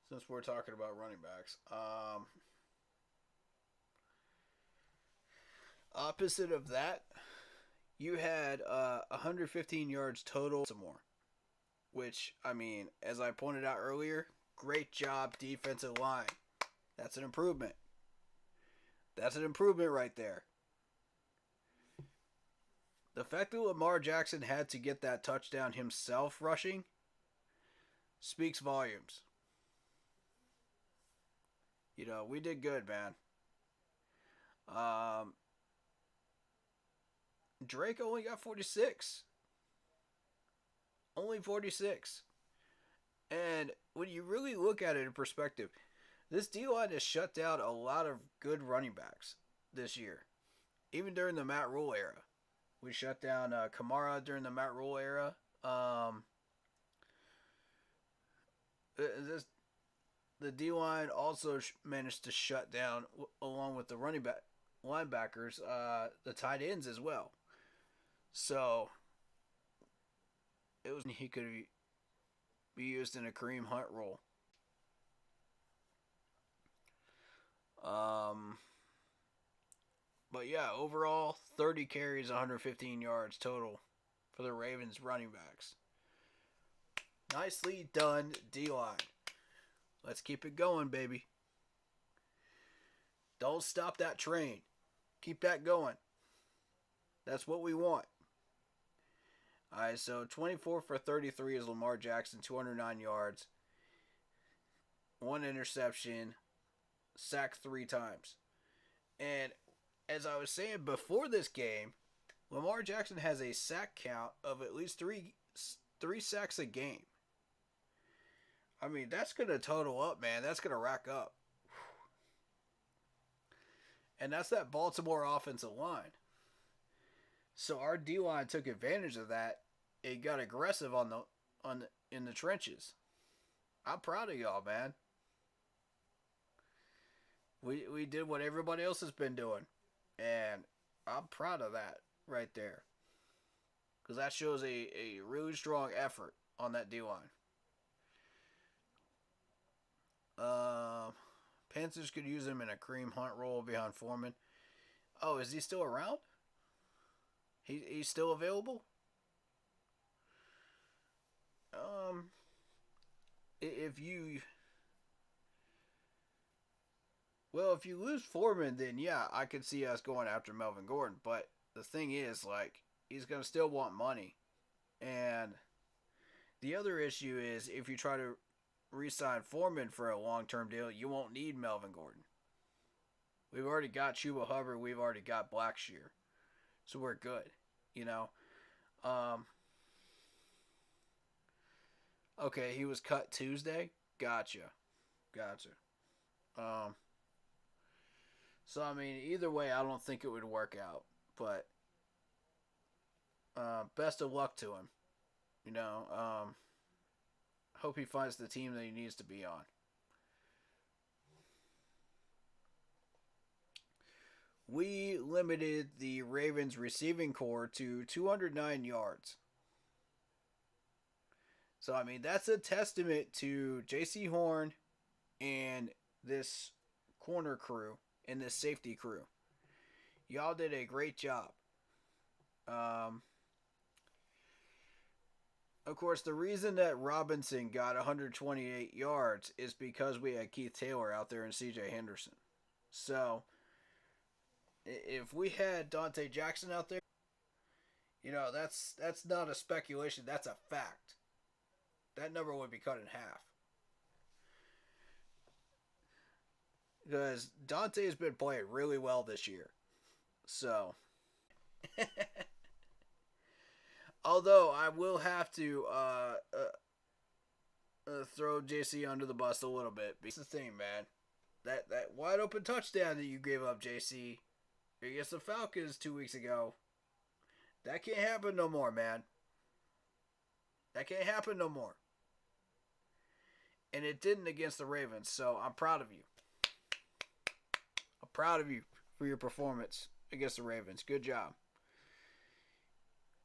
Since we're talking about running backs. Opposite of that, you had 115 yards total. Some more. Which, I mean, as I pointed out earlier, great job defensive line. That's an improvement. That's an improvement right there. The fact that Lamar Jackson had to get that touchdown himself rushing speaks volumes. You know, we did good, man. Drake only got 46. Only 46. And when you really look at it in perspective, this D-line has shut down a lot of good running backs this year. Even during the Matt Rule era. We shut down Kamara during the Matt Rule era. The D-line also managed to shut down, along with the running back linebackers, the tight ends as well. So he could be used in a Kareem Hunt role. But yeah, overall, 30 carries, 115 yards total for the Ravens running backs. Nicely done, D-line. Let's keep it going, baby. Don't stop that train. Keep that going. That's what we want. Alright, so 24 for 33 is Lamar Jackson, 209 yards. 1 interception. Sacked 3 times. And as I was saying before this game, Lamar Jackson has a sack count of at least three sacks a game. I mean, that's going to total up, man. That's going to rack up. And that's that Baltimore offensive line. So our D-line took advantage of that. It got aggressive in the trenches. I'm proud of y'all, man. We did what everybody else has been doing. And I'm proud of that right there. Because that shows a really strong effort on that D-line. Panthers could use him in a Kareem Hunt role behind Foreman. Oh, is he still around? He's still available? If you lose Foreman, then yeah, I could see us going after Melvin Gordon. But the thing is, like, he's gonna still want money, and the other issue is if you try to re-sign Foreman for a long-term deal, you won't need Melvin Gordon. We've already got Chuba Hubbard. We've already got Blackshear, so we're good. You know. Okay, he was cut Tuesday. Gotcha. So I mean, either way, I don't think it would work out. But best of luck to him. You know. Hope he finds the team that he needs to be on. We limited the Ravens receiving core to 209 yards. So, I mean, that's a testament to J.C. Horn and this corner crew and this safety crew. Y'all did a great job. Of course, the reason that Robinson got 128 yards is because we had Keith Taylor out there and C.J. Henderson. So, if we had Dante Jackson out there, you know, that's not a speculation. That's a fact. That number would be cut in half. Because Dante has been playing really well this year. So, Although I will have to throw JC under the bus a little bit. That's the thing, man. That wide open touchdown that you gave up, JC, against the Falcons 2 weeks ago, that can't happen no more, man. That can't happen no more. And it didn't against the Ravens, so I'm proud of you. I'm proud of you for your performance against the Ravens. Good job.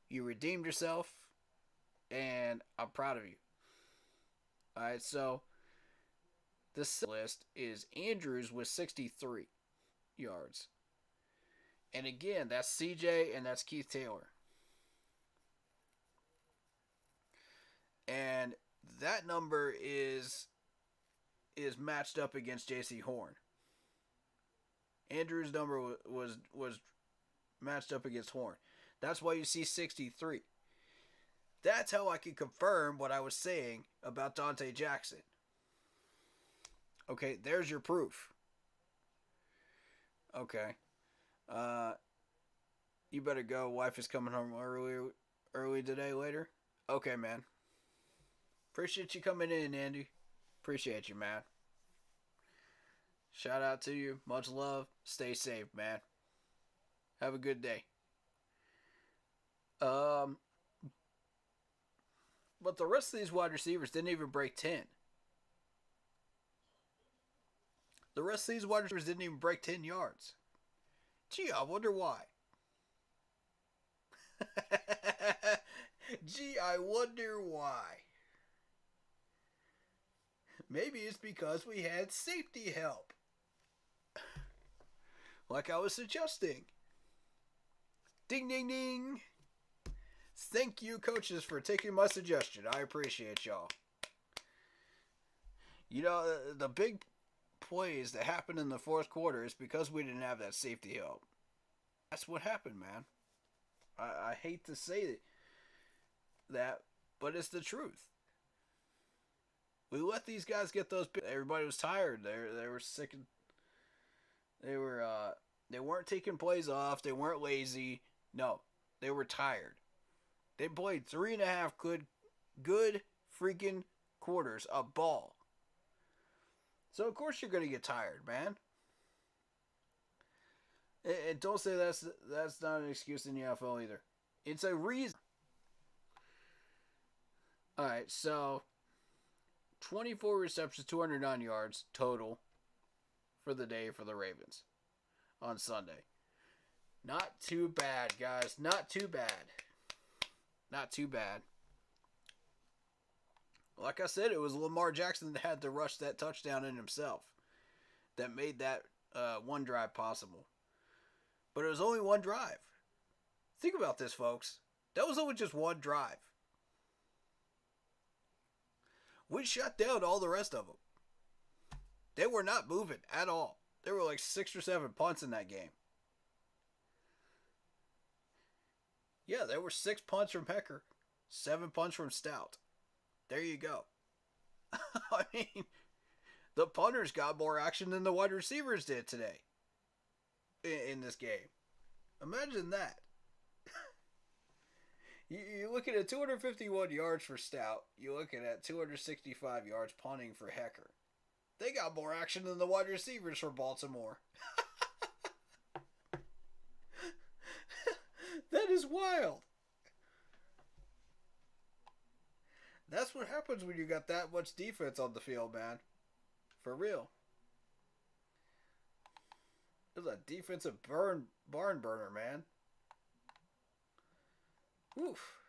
You redeemed yourself, and I'm proud of you. Alright, so this list is Andrews with 63 yards. And again, that's CJ and that's Keith Taylor. And that number is matched up against JC Horn. Andrews' number was matched up against Horn. That's why you see 63. That's how I can confirm what I was saying about Dante Jackson. Okay, there's your proof. Okay. You better go. Wife is coming home early today, later. Okay, man. Appreciate you coming in, Andy. Appreciate you, man. Shout out to you. Much love. Stay safe, man. Have a good day. But the rest of these wide receivers didn't even break 10. The rest of these wide receivers didn't even break 10 yards. Gee, I wonder why. Gee, I wonder why. Maybe it's because we had safety help. Like I was suggesting. Ding, ding, ding. Thank you, coaches, for taking my suggestion. I appreciate y'all. You know, the big plays that happened in the fourth quarter is because we didn't have that safety help. That's what happened, man. I hate to say that, but it's the truth. We let these guys get those. Everybody was tired. They were sick. They weren't taking plays off. They weren't lazy. No, they were tired. They played 3.5 good freaking quarters of ball. So of course you're gonna get tired, man. And don't say that's not an excuse in the NFL either. It's a reason. All right, so 24 receptions, 209 yards total for the day for the Ravens on Sunday. Not too bad, guys. Not too bad. Not too bad. Like I said, it was Lamar Jackson that had to rush that touchdown in himself that made that one drive possible. But it was only one drive. Think about this, folks. That was only just one drive. We shut down all the rest of them. They were not moving at all. There were like 6 or 7 punts in that game. Yeah, there were 6 punts from Hecker, 7 punts from Stout. There you go. I mean, the punters got more action than the wide receivers did today in this game. Imagine that. You're looking at 251 yards for Stout. You're looking at 265 yards punting for Hecker. They got more action than the wide receivers for Baltimore. That is wild. That's what happens when you got that much defense on the field, man. For real. It was a defensive barn burner, man. Oof.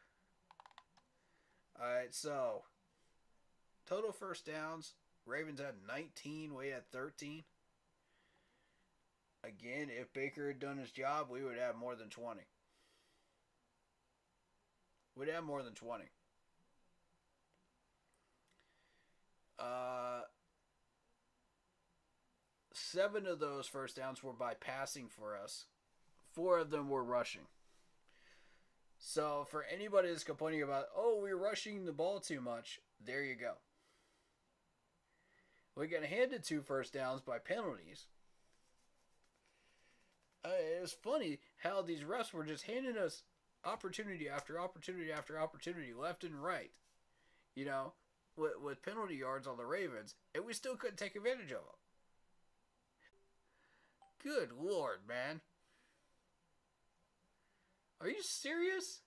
Alright, so total first downs. Ravens had 19. We had 13. Again, if Baker had done his job, we would have more than 20. We'd have more than 20. 7 of those first downs were by passing for us. 4 of them were rushing. So for anybody that's complaining about, oh, we're rushing the ball too much, there you go. We got handed 2 first downs by penalties. It's funny how these refs were just handing us opportunity after opportunity after opportunity, left and right. You know, with penalty yards on the Ravens, and we still couldn't take advantage of them. Good Lord, man. Are you serious?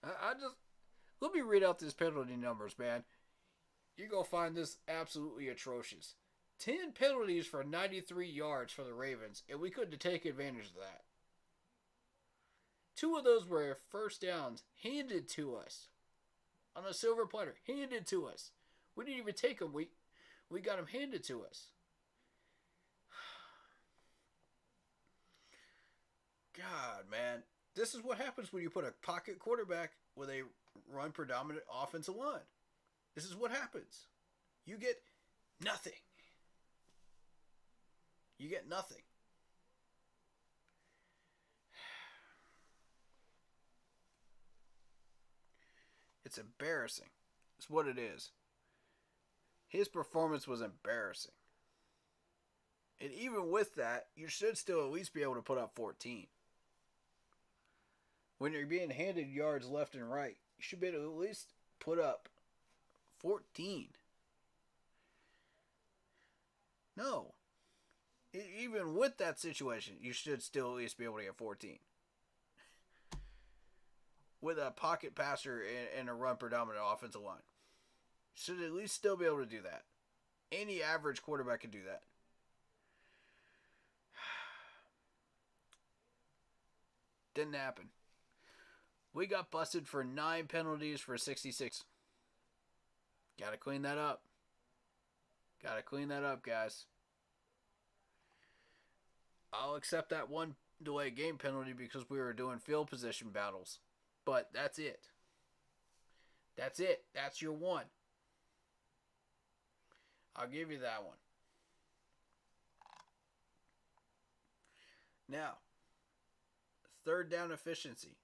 I just let me read out these penalty numbers, man. You're gonna find this absolutely atrocious. 10 penalties for 93 yards for the Ravens, and we couldn't take advantage of that. 2 of those were first downs handed to us on a silver platter, handed to us. We didn't even take them. We got them handed to us. God, man. This is what happens when you put a pocket quarterback with a run predominant offensive line. This is what happens. You get nothing. You get nothing. It's embarrassing. It's what it is. His performance was embarrassing. And even with that, you should still at least be able to put up 14. When you're being handed yards left and right, you should be able to at least put up 14. No. Even with that situation, you should still at least be able to get 14. With a pocket passer and a run predominant offensive line. Should at least still be able to do that. Any average quarterback can do that. Didn't happen. We got busted for 9 penalties for 66. Gotta clean that up. Gotta clean that up, guys. I'll accept that one delay game penalty because we were doing field position battles. But that's it. That's it. That's your one. I'll give you that one. Now, third down efficiency.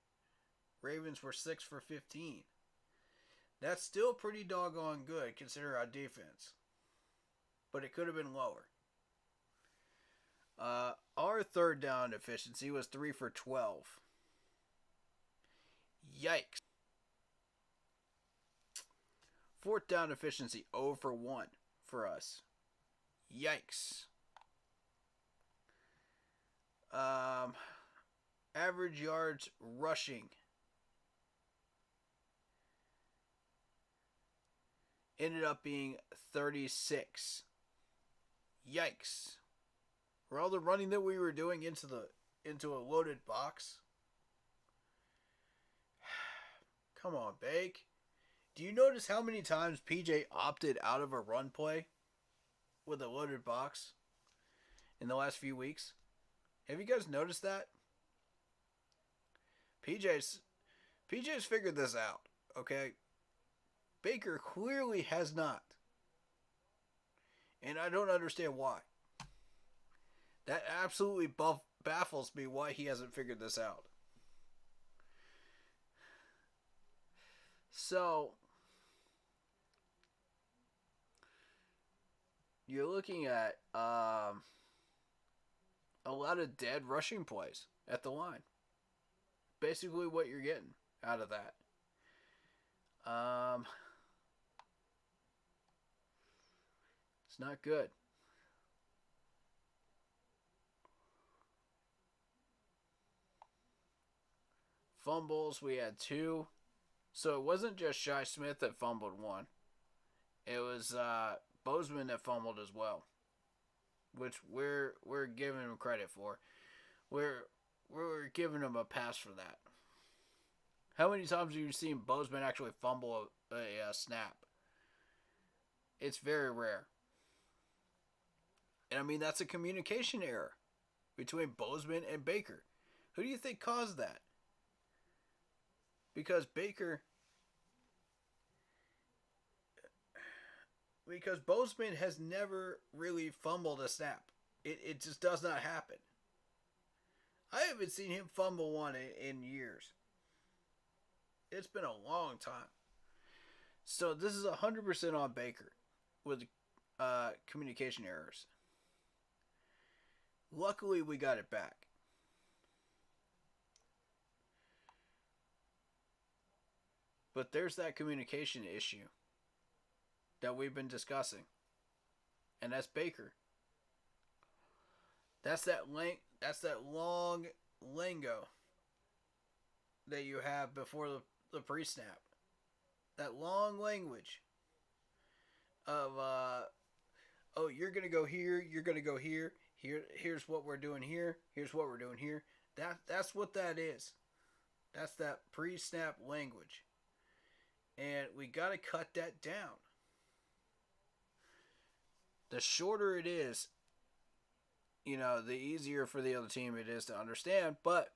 Ravens were 6 for 15. That's still pretty doggone good considering our defense. But it could have been lower. Our third down efficiency was 3 for 12. Yikes. Fourth down efficiency 0 for 1 for us. Yikes. Average yards rushing. Ended up being 36. Yikes. For all the running that we were doing into a loaded box. Come on, Bake. Do you notice how many times PJ opted out of a run play with a loaded box in the last few weeks? Have you guys noticed that? PJ's figured this out, okay? Baker clearly has not. And I don't understand why. That absolutely baffles me why he hasn't figured this out. So, you're looking at a lot of dead rushing plays at the line. Basically what you're getting out of that. It's not good. Fumbles, we had 2. So it wasn't just Shy Smith that fumbled 1. It was Bozeman that fumbled as well. Which we're giving him credit for. We're giving him a pass for that. How many times have you seen Bozeman actually fumble a snap? It's very rare. And I mean, that's a communication error between Bozeman and Baker. Who do you think caused that? Because Bozeman has never really fumbled a snap. It just does not happen. I haven't seen him fumble one in years. It's been a long time. So this is 100% on Baker with communication errors. Luckily, we got it back. But there's that communication issue that we've been discussing. And that's Baker. That's that long lingo that you have before the pre-snap. That long language of oh, you're gonna go here, you're gonna go here. Here's what we're doing here. Here's what we're doing here. That's what that is. That's that pre-snap language. And we got to cut that down. The shorter it is, the easier for the other team it is to understand. But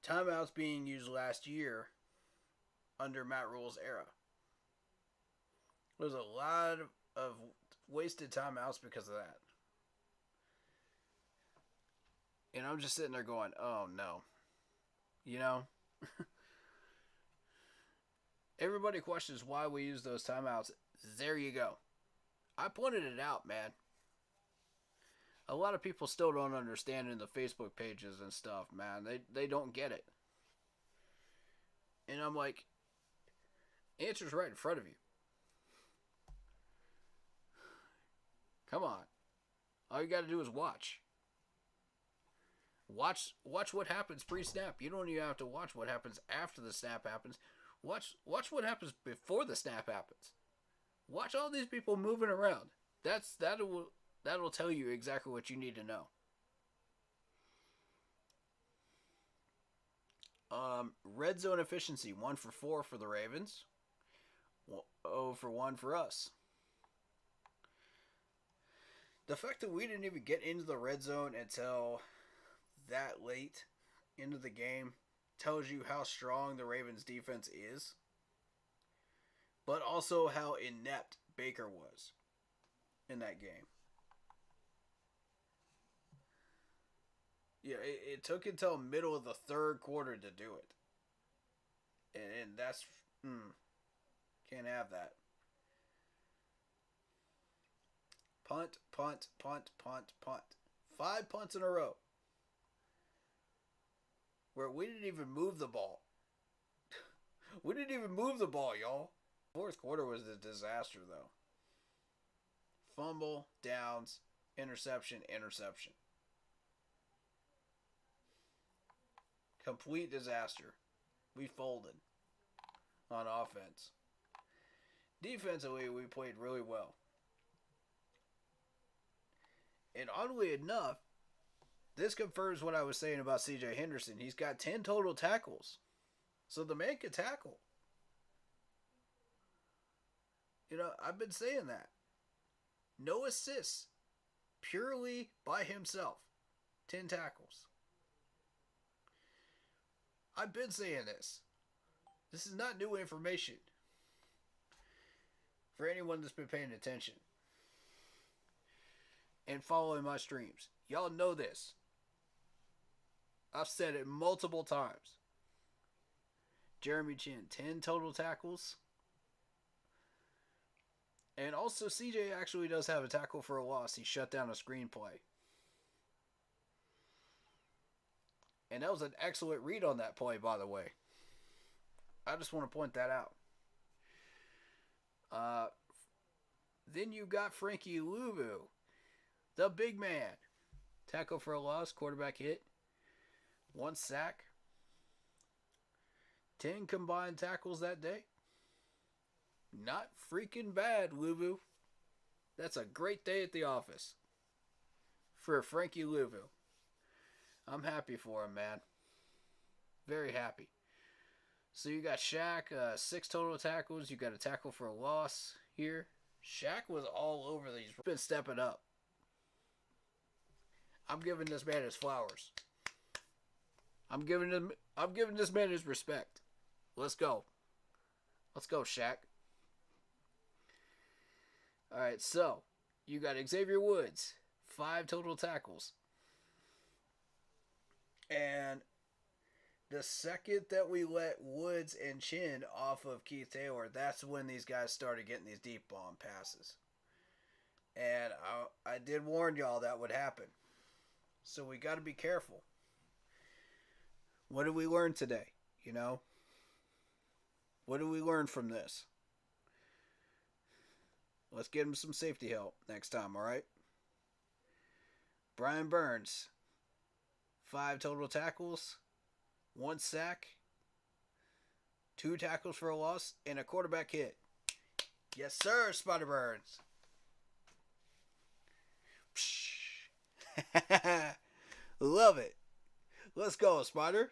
timeouts being used last year under Matt Rule's era. There's a lot of wasted timeouts because of that. And I'm just sitting there going, oh no. Everybody questions why we use those timeouts. There you go. I pointed it out, man. A lot of people still don't understand in the Facebook pages and stuff, man. They don't get it. And I'm like, answer's right in front of you. Come on. All you got to do is watch. Watch what happens pre-snap. You don't even have to watch what happens after the snap happens. Watch what happens before the snap happens. Watch all these people moving around. That'll tell you exactly what you need to know. Red zone efficiency, 1 for 4 for the Ravens. 0 for 1 for us. The fact that we didn't even get into the red zone until that late into the game tells you how strong the Ravens defense is, but also how inept Baker was in that game. Yeah, it took until middle of the third quarter to do it. And that's... can't have that. Punt, punt, punt, punt, punt. 5 punts in a row. Where we didn't even move the ball. We didn't even move the ball, y'all. Fourth quarter was a disaster, though. Fumble, downs, interception, interception. Complete disaster. We folded on offense. Defensively, we played really well. And oddly enough, this confirms what I was saying about C.J. Henderson. He's got 10 total tackles. So the man can tackle. I've been saying that. No assists. Purely by himself. 10 tackles. I've been saying this. This is not new information. For anyone that's been paying attention. And following my streams. Y'all know this. I've said it multiple times. Jeremy Chin, 10 total tackles. And also, CJ actually does have a tackle for a loss. He shut down a screenplay. And that was an excellent read on that play, by the way. I just want to point that out. Then you got Frankie Louvu, the big man. Tackle for a loss, quarterback hit. 1 sack. 10 combined tackles that day. Not freaking bad, Louvu. That's a great day at the office. For Frankie Louvu. I'm happy for him, man. Very happy. So you got Shaq, 6 total tackles. You got a tackle for a loss here. Shaq was all over these. Been stepping up. I'm giving this man his flowers. I'm giving this man his respect. Let's go. Let's go, Shaq. Alright, so you got Xavier Woods, 5 total tackles. And the second that we let Woods and Chin off of Keith Taylor, that's when these guys started getting these deep bomb passes. And I did warn y'all that would happen. So we got to be careful. What did we learn today? You know? What did we learn from this? Let's get him some safety help next time, alright? Brian Burns, 5 total tackles, 1 sack, 2 tackles for a loss, and a quarterback hit. Yes, sir, Spider Burns. Love it. Let's go, Spider.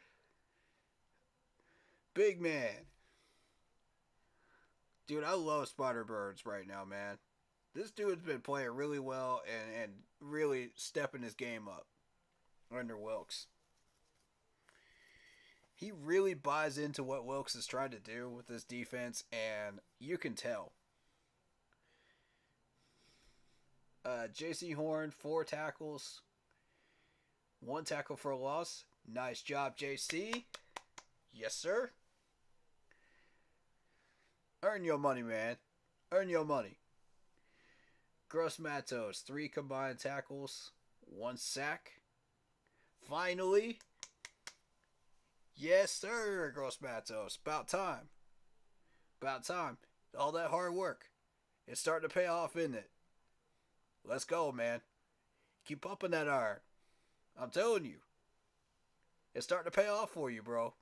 Big man. Dude, I love Spider Burns right now, man. This dude's been playing really well and really stepping his game up under Wilkes. He really buys into what Wilkes is trying to do with this defense, and you can tell. J.C. Horn, 4 tackles, 1 tackle for a loss. Nice job, J.C. Yes, sir. Earn your money, man. Earn your money. Gross Matos, 3 combined tackles, 1 sack. Finally. Yes, sir, Gross Matos. About time. About time. All that hard work. It's starting to pay off, isn't it? Let's go, man. Keep pumping that iron. I'm telling you. It's starting to pay off for you, bro.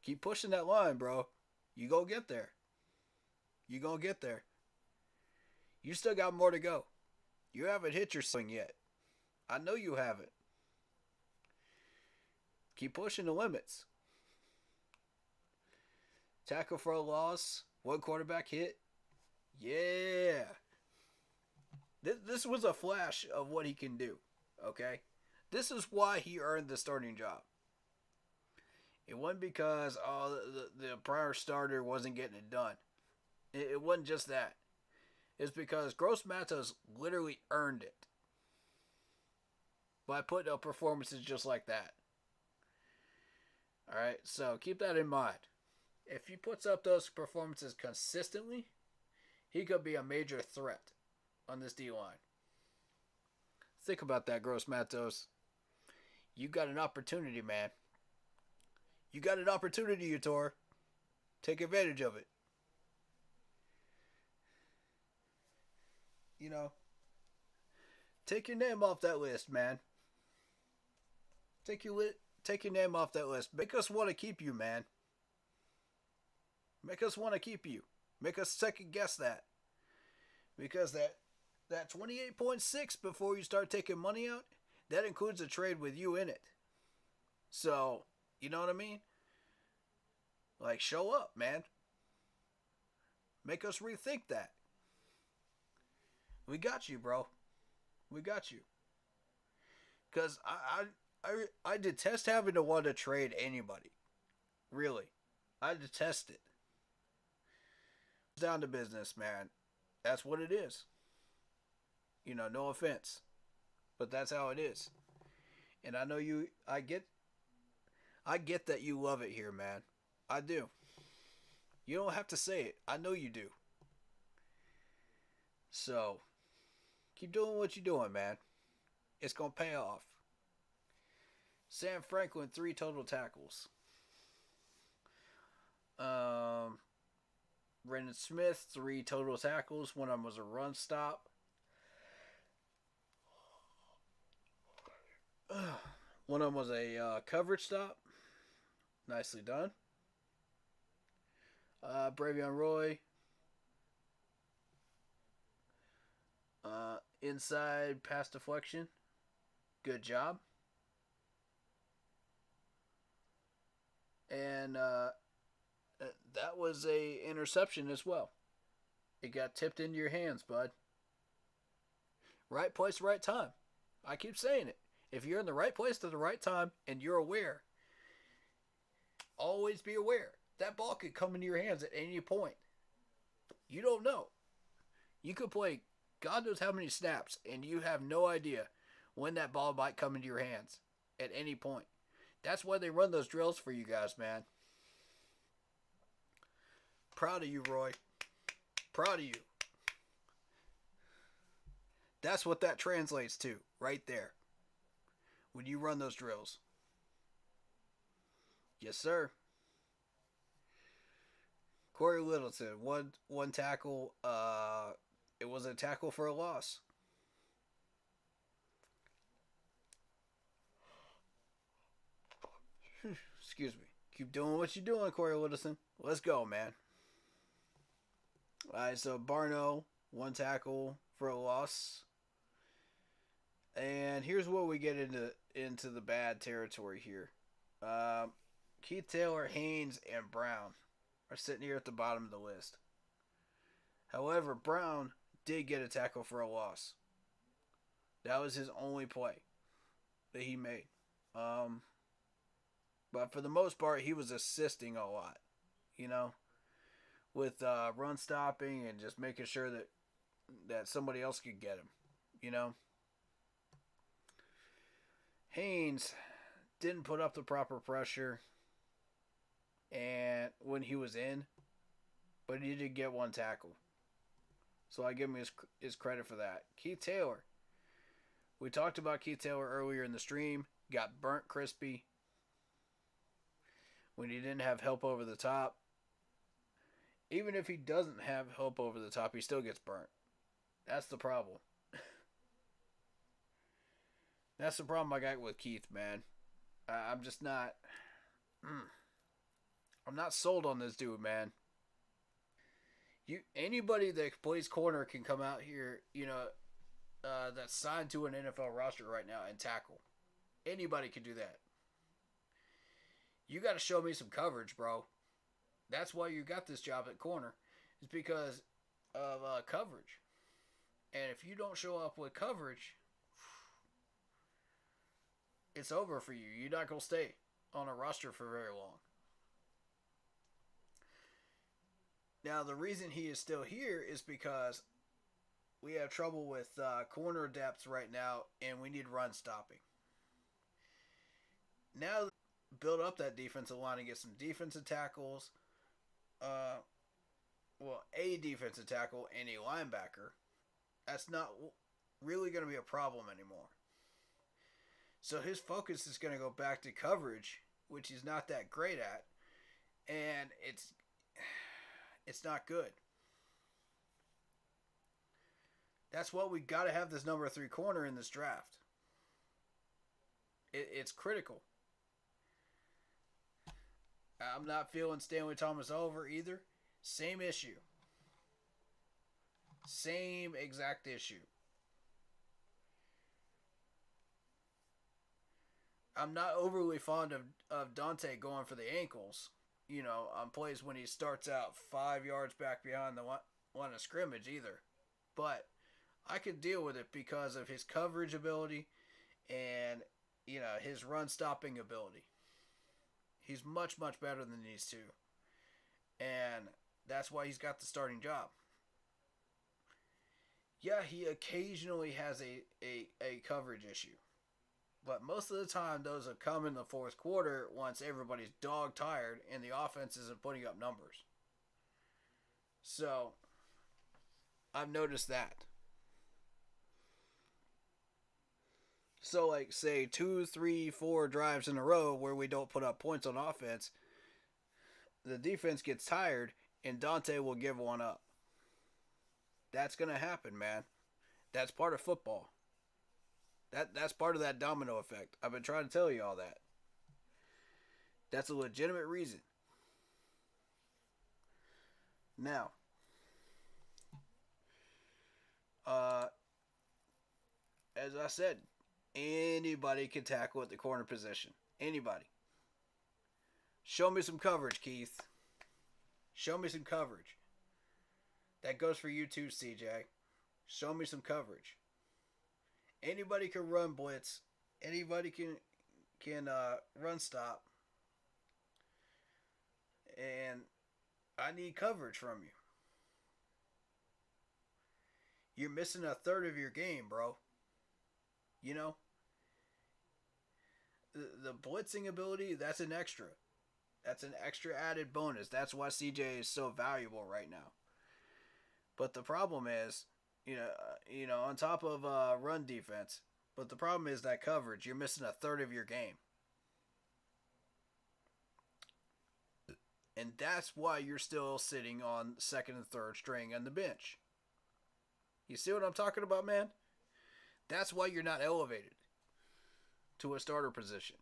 Keep pushing that line, bro. You gonna get there. You gonna get there. You still got more to go. You haven't hit your swing yet. I know you haven't. Keep pushing the limits. Tackle for a loss. 1 quarterback hit. Yeah. This was a flash of what he can do. Okay? This is why he earned the starting job. It wasn't because the prior starter wasn't getting it done. It wasn't just that. It's because Gross Matos literally earned it by putting up performances just like that. Alright, so keep that in mind. If he puts up those performances consistently, he could be a major threat on this D-line. Think about that, Gross Matos. You got an opportunity, man. You got an opportunity, Utor. Take advantage of it. You know, take your name off that list, man. Take your name off that list. Make us want to keep you, man. Make us want to keep you. Make us second guess that. Because that 28.6 before you start taking money out, that includes a trade with you in it. So, you know what I mean? Like, show up, man. Make us rethink that. We got you, bro. We got you. Because I detest having to want to trade anybody. Really. I detest it. It's down to business, man. That's what it is. You know, no offense. But that's how it is. And I know I get that you love it here, man. I do. You don't have to say it. I know you do. So, keep doing what you're doing, man. It's going to pay off. Sam Franklin, 3 total tackles. Brendan Smith, 3 total tackles. One of them was a run stop. One of them was a coverage stop. Nicely done. Bravion Roy. Inside pass deflection. Good job. And that was a interception as well. It got tipped into your hands, bud. Right place, right time. I keep saying it. If you're in the right place at the right time and you're aware, always be aware. That ball could come into your hands at any point. You don't know. You could play God knows how many snaps, and you have no idea when that ball might come into your hands at any point. That's why they run those drills for you guys, man. Proud of you, Roy. Proud of you. That's what that translates to right there when you run those drills. Yes, sir. Corey Littleton, one tackle. It was a tackle for a loss. Excuse me. Keep doing what you're doing, Corey Littleton. Let's go, man. All right, so Barno, one tackle for a loss. And here's where we get into the bad territory here. Keith Taylor, Haynes, and Brown are sitting here at the bottom of the list. However, Brown did get a tackle for a loss. That was his only play that he made. But for the most part, he was assisting a lot, you know, with run stopping and just making sure that somebody else could get him, you know. Haynes didn't put up the proper pressure and when he was in, but he did get one tackle. So I give him his credit for that. Keith Taylor. We talked about Keith Taylor earlier in the stream. Got burnt crispy when he didn't have help over the top. Even if he doesn't have help over the top, he still gets burnt. That's the problem. That's the problem I got with Keith, man. I'm just not... I'm not sold on this dude, man. Anybody that plays corner can come out here, you know, that's signed to an NFL roster right now and tackle. Anybody can do that. You got to show me some coverage, bro. That's why you got this job at corner. It's because of coverage. And if you don't show up with coverage, it's over for you. You're not going to stay on a roster for very long. Now, the reason he is still here is because we have trouble with corner depth right now, and we need run stopping. Now, build up that defensive line and get some defensive tackles. A defensive tackle and a linebacker. That's not really going to be a problem anymore. So his focus is going to go back to coverage, which he's not that great at, and it's not good. That's why we got to have this number 3 corner in this draft. It's critical. I'm not feeling Stanley Thomas over either. Same issue. Same exact issue. I'm not overly fond of Dante going for the ankles, you know, on plays when he starts out 5 yards back behind the line of scrimmage either. But I could deal with it because of his coverage ability and, you know, his run stopping ability. He's much, much better than these two. And that's why he's got the starting job. Yeah, he occasionally has a coverage issue. But most of the time, those have come in the fourth quarter once everybody's dog tired and the offense isn't putting up numbers. So, I've noticed that. So, like, say 2, 3, 4 drives in a row where we don't put up points on offense, the defense gets tired and Dante will give one up. That's going to happen, man. That's part of football. That's part of that domino effect. I've been trying to tell you all that. That's a legitimate reason. Now, as I said, anybody can tackle at the corner position. Anybody. Show me some coverage, Keith. Show me some coverage. That goes for you too, CJ. Show me some coverage. Anybody can run blitz. Anybody can run stop. And I need coverage from you. You're missing a third of your game, bro. You know? The blitzing ability, that's an extra. That's an extra added bonus. That's why CJ is so valuable right now. But the problem is, On top of run defense. But the problem is that coverage. You're missing a third of your game. And that's why you're still sitting on second and third string on the bench. You see what I'm talking about, man? That's why you're not elevated to a starter position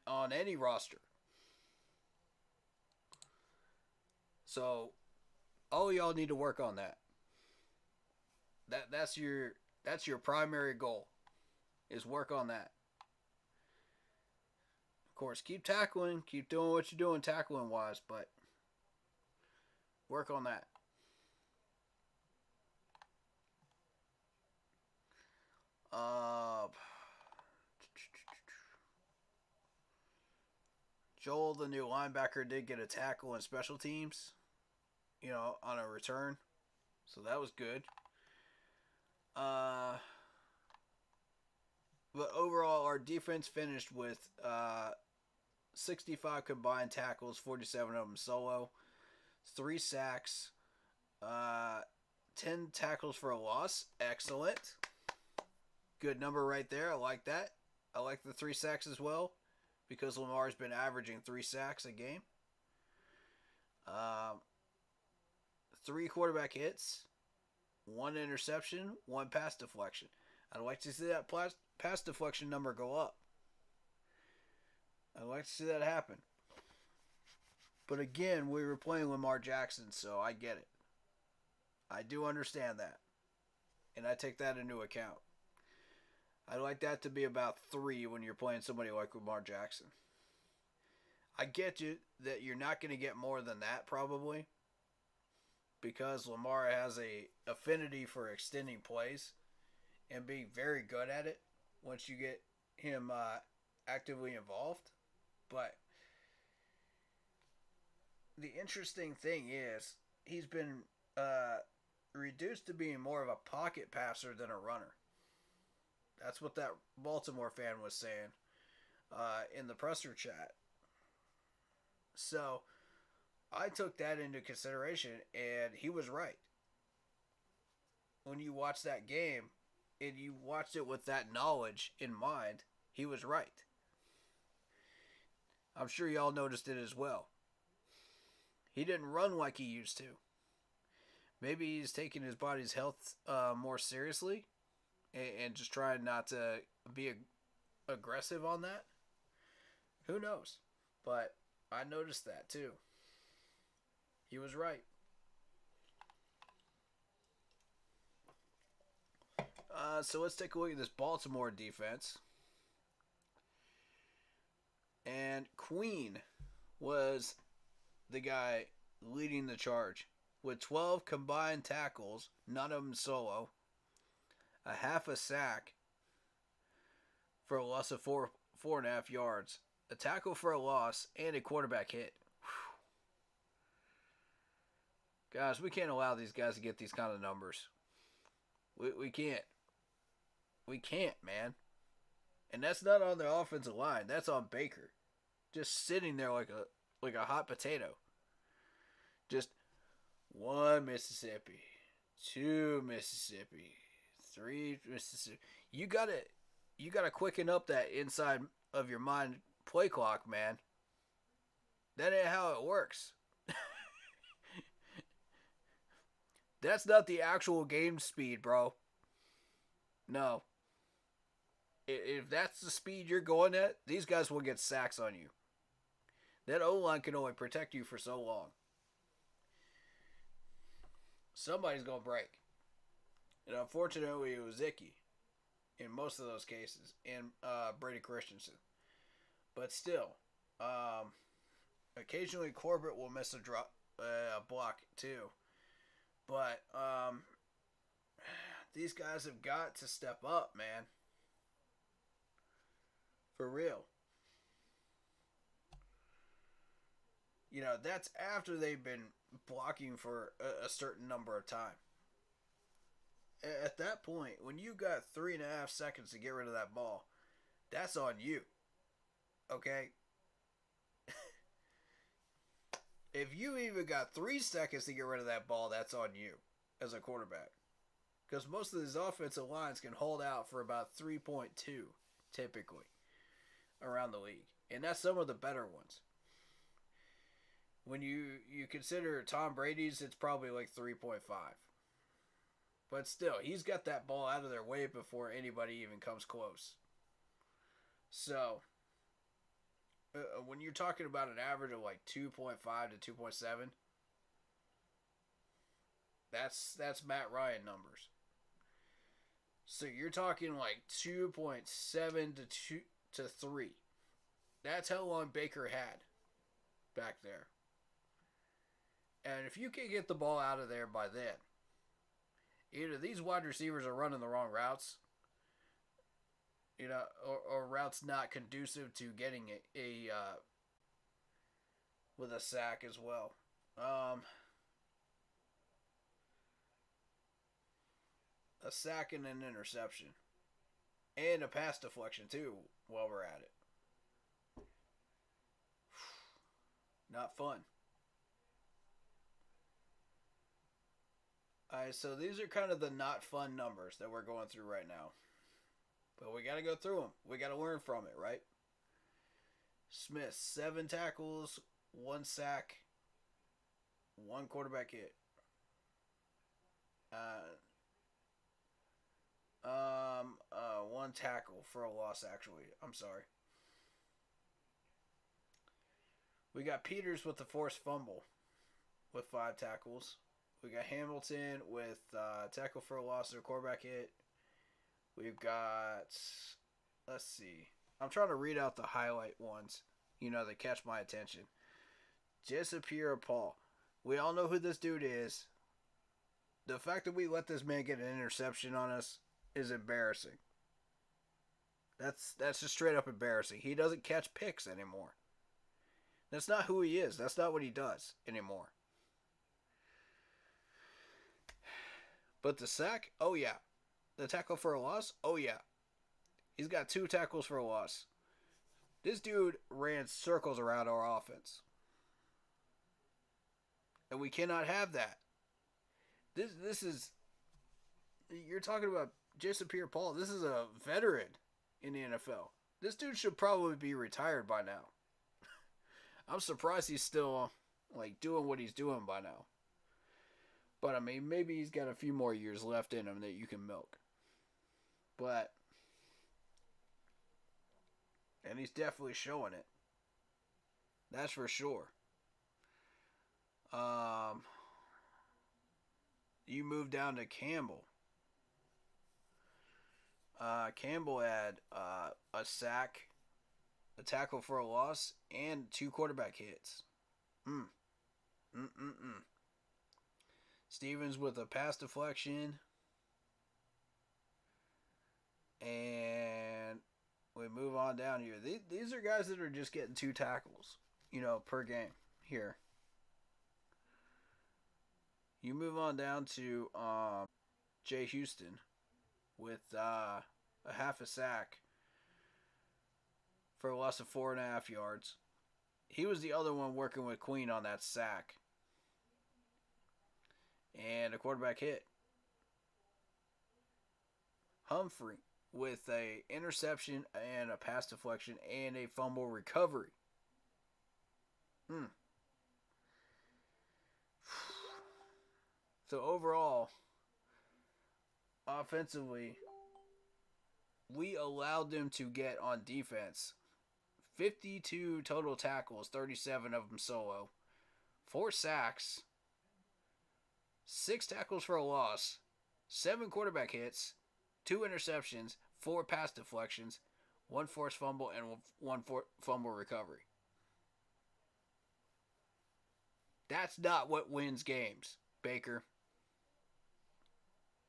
on any roster. So, all y'all need to work on that. That's your primary goal, is work on that. Of course, keep tackling, keep doing what you're doing tackling wise, but work on that. Joel, the new linebacker, did get a tackle in special teams, on a return. So that was good. But overall, our defense finished with 65 combined tackles, 47 of them solo, 3 sacks, 10 tackles for a loss. Excellent. Good number right there. I like that. I like the 3 sacks as well, because Lamar's been averaging 3 sacks a game. 3 quarterback hits, 1 interception, 1 pass deflection. I'd like to see that pass deflection number go up. I'd like to see that happen. But again, we were playing Lamar Jackson, so I get it. I do understand that. And I take that into account. I'd like that to be about 3 when you're playing somebody like Lamar Jackson. I get you that you're not going to get more than that probably, because Lamar has a affinity for extending plays and being very good at it once you get him actively involved. But the interesting thing is he's been reduced to being more of a pocket passer than a runner. That's what that Baltimore fan was saying in the presser chat. So I took that into consideration, and he was right. When you watch that game, and you watched it with that knowledge in mind, he was right. I'm sure y'all noticed it as well. He didn't run like he used to. Maybe he's taking his body's health more seriously and just trying not to be aggressive on that. Who knows? But I noticed that too. He was right. So let's take a look at this Baltimore defense. And Queen was the guy leading the charge with 12 combined tackles, none of them solo, a half a sack for a loss of 4.5 yards, a tackle for a loss, and a quarterback hit. Whew. Guys, we can't allow these guys to get these kind of numbers. We can't. We can't, man. And that's not on the offensive line. That's on Baker. Just sitting there like a hot potato. Just 1 Mississippi, 2 Mississippi, 3 Mississippi. You gotta quicken up that inside of your mind play clock, man. That ain't how it works. That's not the actual game speed, bro. No. If that's the speed you're going at, these guys will get sacks on you. That O-line can only protect you for so long. Somebody's going to break. And unfortunately, it was Icky in most of those cases, and Brady Christensen. But still, occasionally Corbett will miss a block too. But these guys have got to step up, man. For real. That's after they've been blocking for a certain number of time. At that point, when you got 3.5 seconds to get rid of that ball, that's on you. Okay? If you even got 3 seconds to get rid of that ball, that's on you as a quarterback. Because most of these offensive lines can hold out for about 3.2, typically, around the league. And that's some of the better ones. When you consider Tom Brady's, it's probably like 3.5. But still, he's got that ball out of their way before anybody even comes close. So, when you're talking about an average of like 2.5 to 2.7, that's Matt Ryan numbers. So you're talking like 2.7 to 3. That's how long Baker had back there. And if you can get the ball out of there by then, either these wide receivers are running the wrong routes, or routes not conducive to getting a with a sack as well. A sack and an interception. And a pass deflection, too, while we're at it. Not fun. Alright, so these are kind of the not fun numbers that we're going through right now. But we got to go through them. We got to learn from it, right? Smith, 7 tackles, 1 sack, 1 quarterback hit. 1 tackle for a loss, actually. I'm sorry. We got Peters with the forced fumble with 5 tackles. We got Hamilton with tackle for a loss or quarterback hit. We've got, let's see. I'm trying to read out the highlight ones, that catch my attention. Jessica Paul. We all know who this dude is. The fact that we let this man get an interception on us is embarrassing. That's just straight up embarrassing. He doesn't catch picks anymore. That's not who he is. That's not what he does anymore. But the sack, oh yeah. The tackle for a loss, oh yeah. He's got 2 tackles for a loss. This dude ran circles around our offense. And we cannot have that. This is, you're talking about Jason Pierre-Paul. This is a veteran in the NFL. This dude should probably be retired by now. I'm surprised he's still doing what he's doing by now. But I mean, maybe he's got a few more years left in him that you can milk. But, and he's definitely showing it. That's for sure. You move down to Campbell. Campbell had a sack, a tackle for a loss, and 2 quarterback hits. Stevens with a pass deflection. And we move on down here. These are guys that are just getting 2 tackles, per game here. You move on down to Jay Houston with a half a sack for a loss of 4.5 yards. He was the other one working with Queen on that sack. And a quarterback hit. Humphrey with a interception and a pass deflection and a fumble recovery. So overall, offensively, we allowed them to get on defense 52 total tackles, 37 of them solo, 4 sacks, 6 tackles for a loss, 7 quarterback hits, 2 interceptions, 4 pass deflections, 1 forced fumble, and 1 fumble recovery. That's not what wins games, Baker.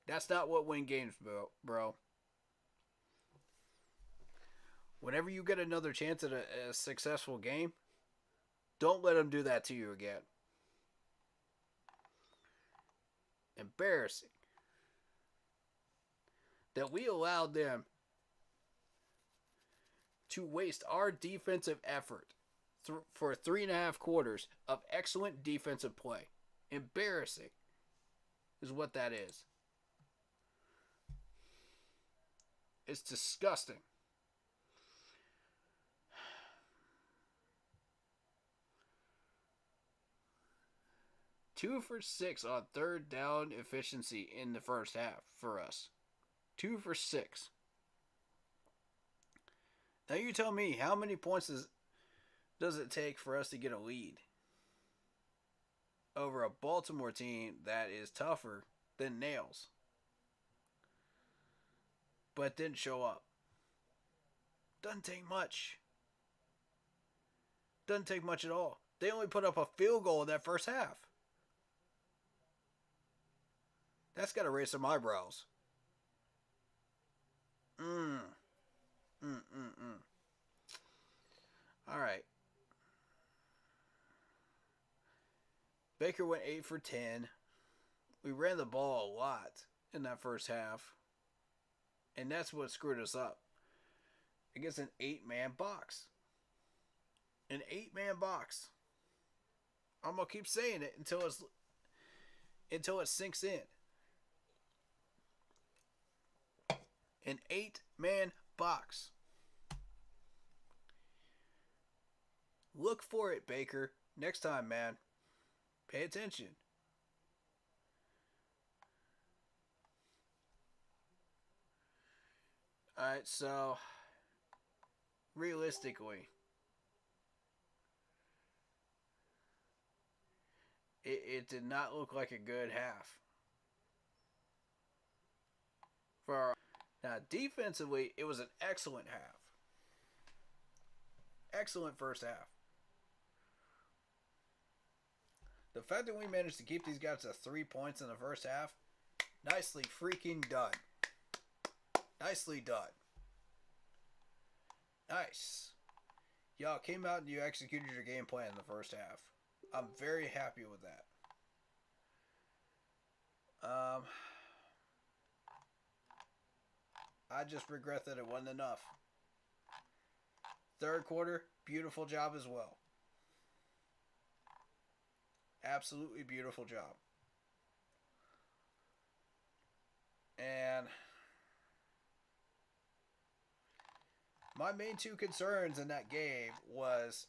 That's not what wins games, bro. Whenever you get another chance at a successful game, don't let them do that to you again. Embarrassing that we allowed them to waste our defensive effort for 3.5 quarters of excellent defensive play. Embarrassing is what that is. It's disgusting. Two for 6 on third down efficiency in the first half for us. 2 for 6. Now you tell me, how many points does it take for us to get a lead over a Baltimore team that is tougher than nails, but didn't show up? Doesn't take much. Doesn't take much at all. They only put up a field goal in that first half. That's got to raise some eyebrows. All right. Baker went 8 for 10. We ran the ball a lot in that first half. And that's what screwed us up. Against an 8-man box. An 8-man box. I'm going to keep saying it until it sinks in. An 8-man box. Look for it, Baker. Next time, man. Pay attention. Alright, so realistically, it did not look like a good half. Now, defensively, it was an excellent half. Excellent first half. The fact that we managed to keep these guys to 3 points in the first half, nicely freaking done. Nicely done. Nice. Y'all came out and you executed your game plan in the first half. I'm very happy with that. I just regret that it wasn't enough. Third quarter, beautiful job as well. Absolutely beautiful job. And my main two concerns in that game was,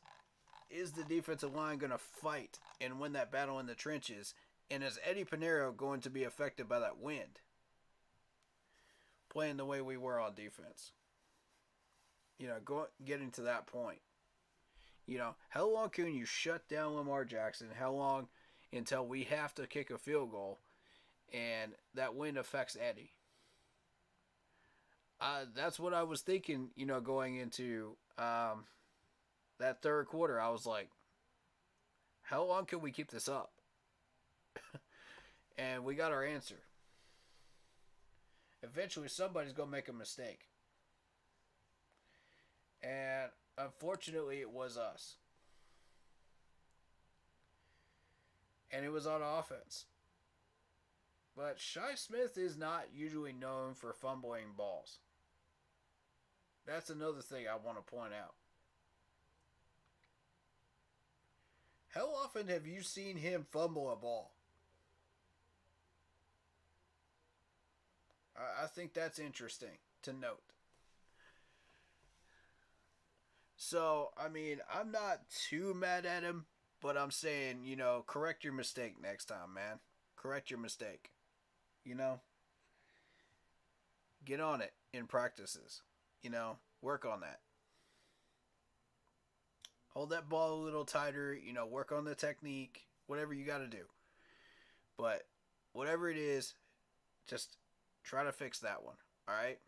is the defensive line going to fight and win that battle in the trenches? And is Eddie Pinheiro going to be affected by that wind? Playing the way we were on defense. Getting to that point. How long can you shut down Lamar Jackson? How long until we have to kick a field goal and that wind affects Eddie? That's what I was thinking, going into that third quarter. I was like, how long can we keep this up? And we got our answer. Eventually, somebody's going to make a mistake. And unfortunately, it was us. And it was on offense. But Shi Smith is not usually known for fumbling balls. That's another thing I want to point out. How often have you seen him fumble a ball? I think that's interesting to note. So, I'm not too mad at him, but I'm saying, correct your mistake next time, man. Correct your mistake. Get on it in practices. Work on that. Hold that ball a little tighter, work on the technique, whatever you got to do. But whatever it is, just try to fix that one, all right?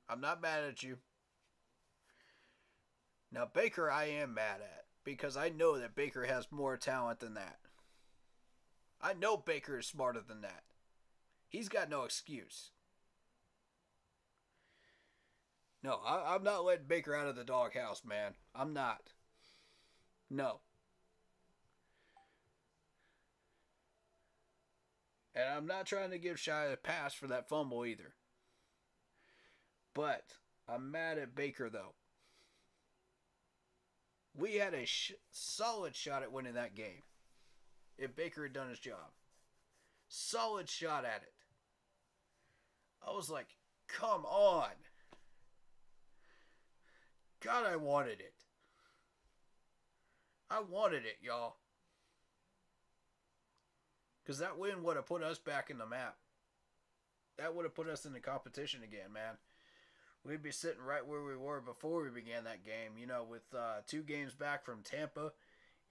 I'm not mad at you. Now, Baker, I am mad at, because I know that Baker has more talent than that. I know Baker is smarter than that. He's got no excuse. No, I'm not letting Baker out of the doghouse, man. I'm not. No. And I'm not trying to give Shi a pass for that fumble either. But I'm mad at Baker, though. We had a solid shot at winning that game if Baker had done his job. Solid shot at it. I was like, come on. God, I wanted it. I wanted it, y'all. Because that win would have put us back in the map. That would have put us in the competition again, man. We'd be sitting right where we were before we began that game, with 2 games back from Tampa,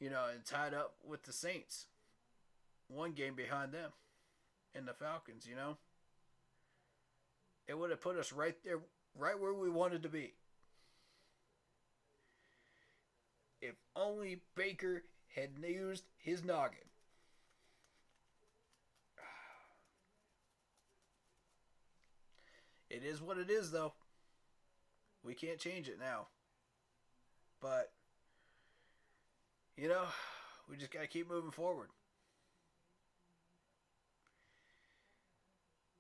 and tied up with the Saints. 1 game behind them and the Falcons, It would have put us right there, right where we wanted to be. If only Baker had used his noggin. It is what it is, though. We can't change it now. But, we just got to keep moving forward.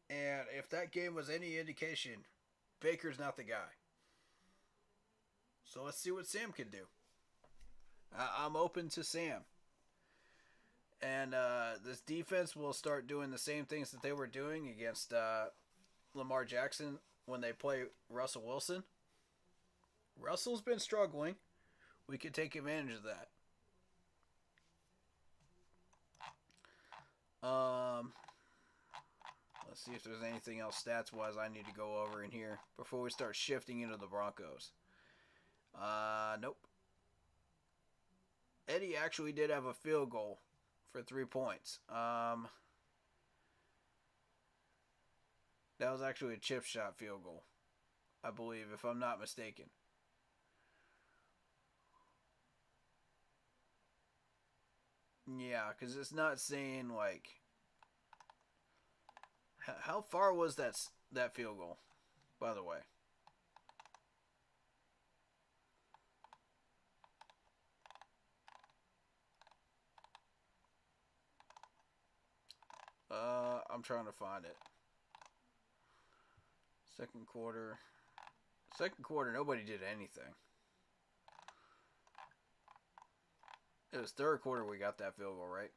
And if that game was any indication, Baker's not the guy. So let's see what Sam can do. I'm open to Sam. And this defense will start doing the same things that they were doing against Lamar Jackson when they play Russell Wilson. Russell's been struggling. We could take advantage of that. Let's see if there's anything else stats-wise I need to go over in here before we start shifting into the Broncos. Nope. Eddie actually did have a field goal for 3 points. That was actually a chip shot field goal, I believe, if I'm not mistaken. Yeah, because it's not saying, like... How far was that field goal, by the way? I'm trying to find it. Second quarter, nobody did anything. It was third quarter we got that field goal, right?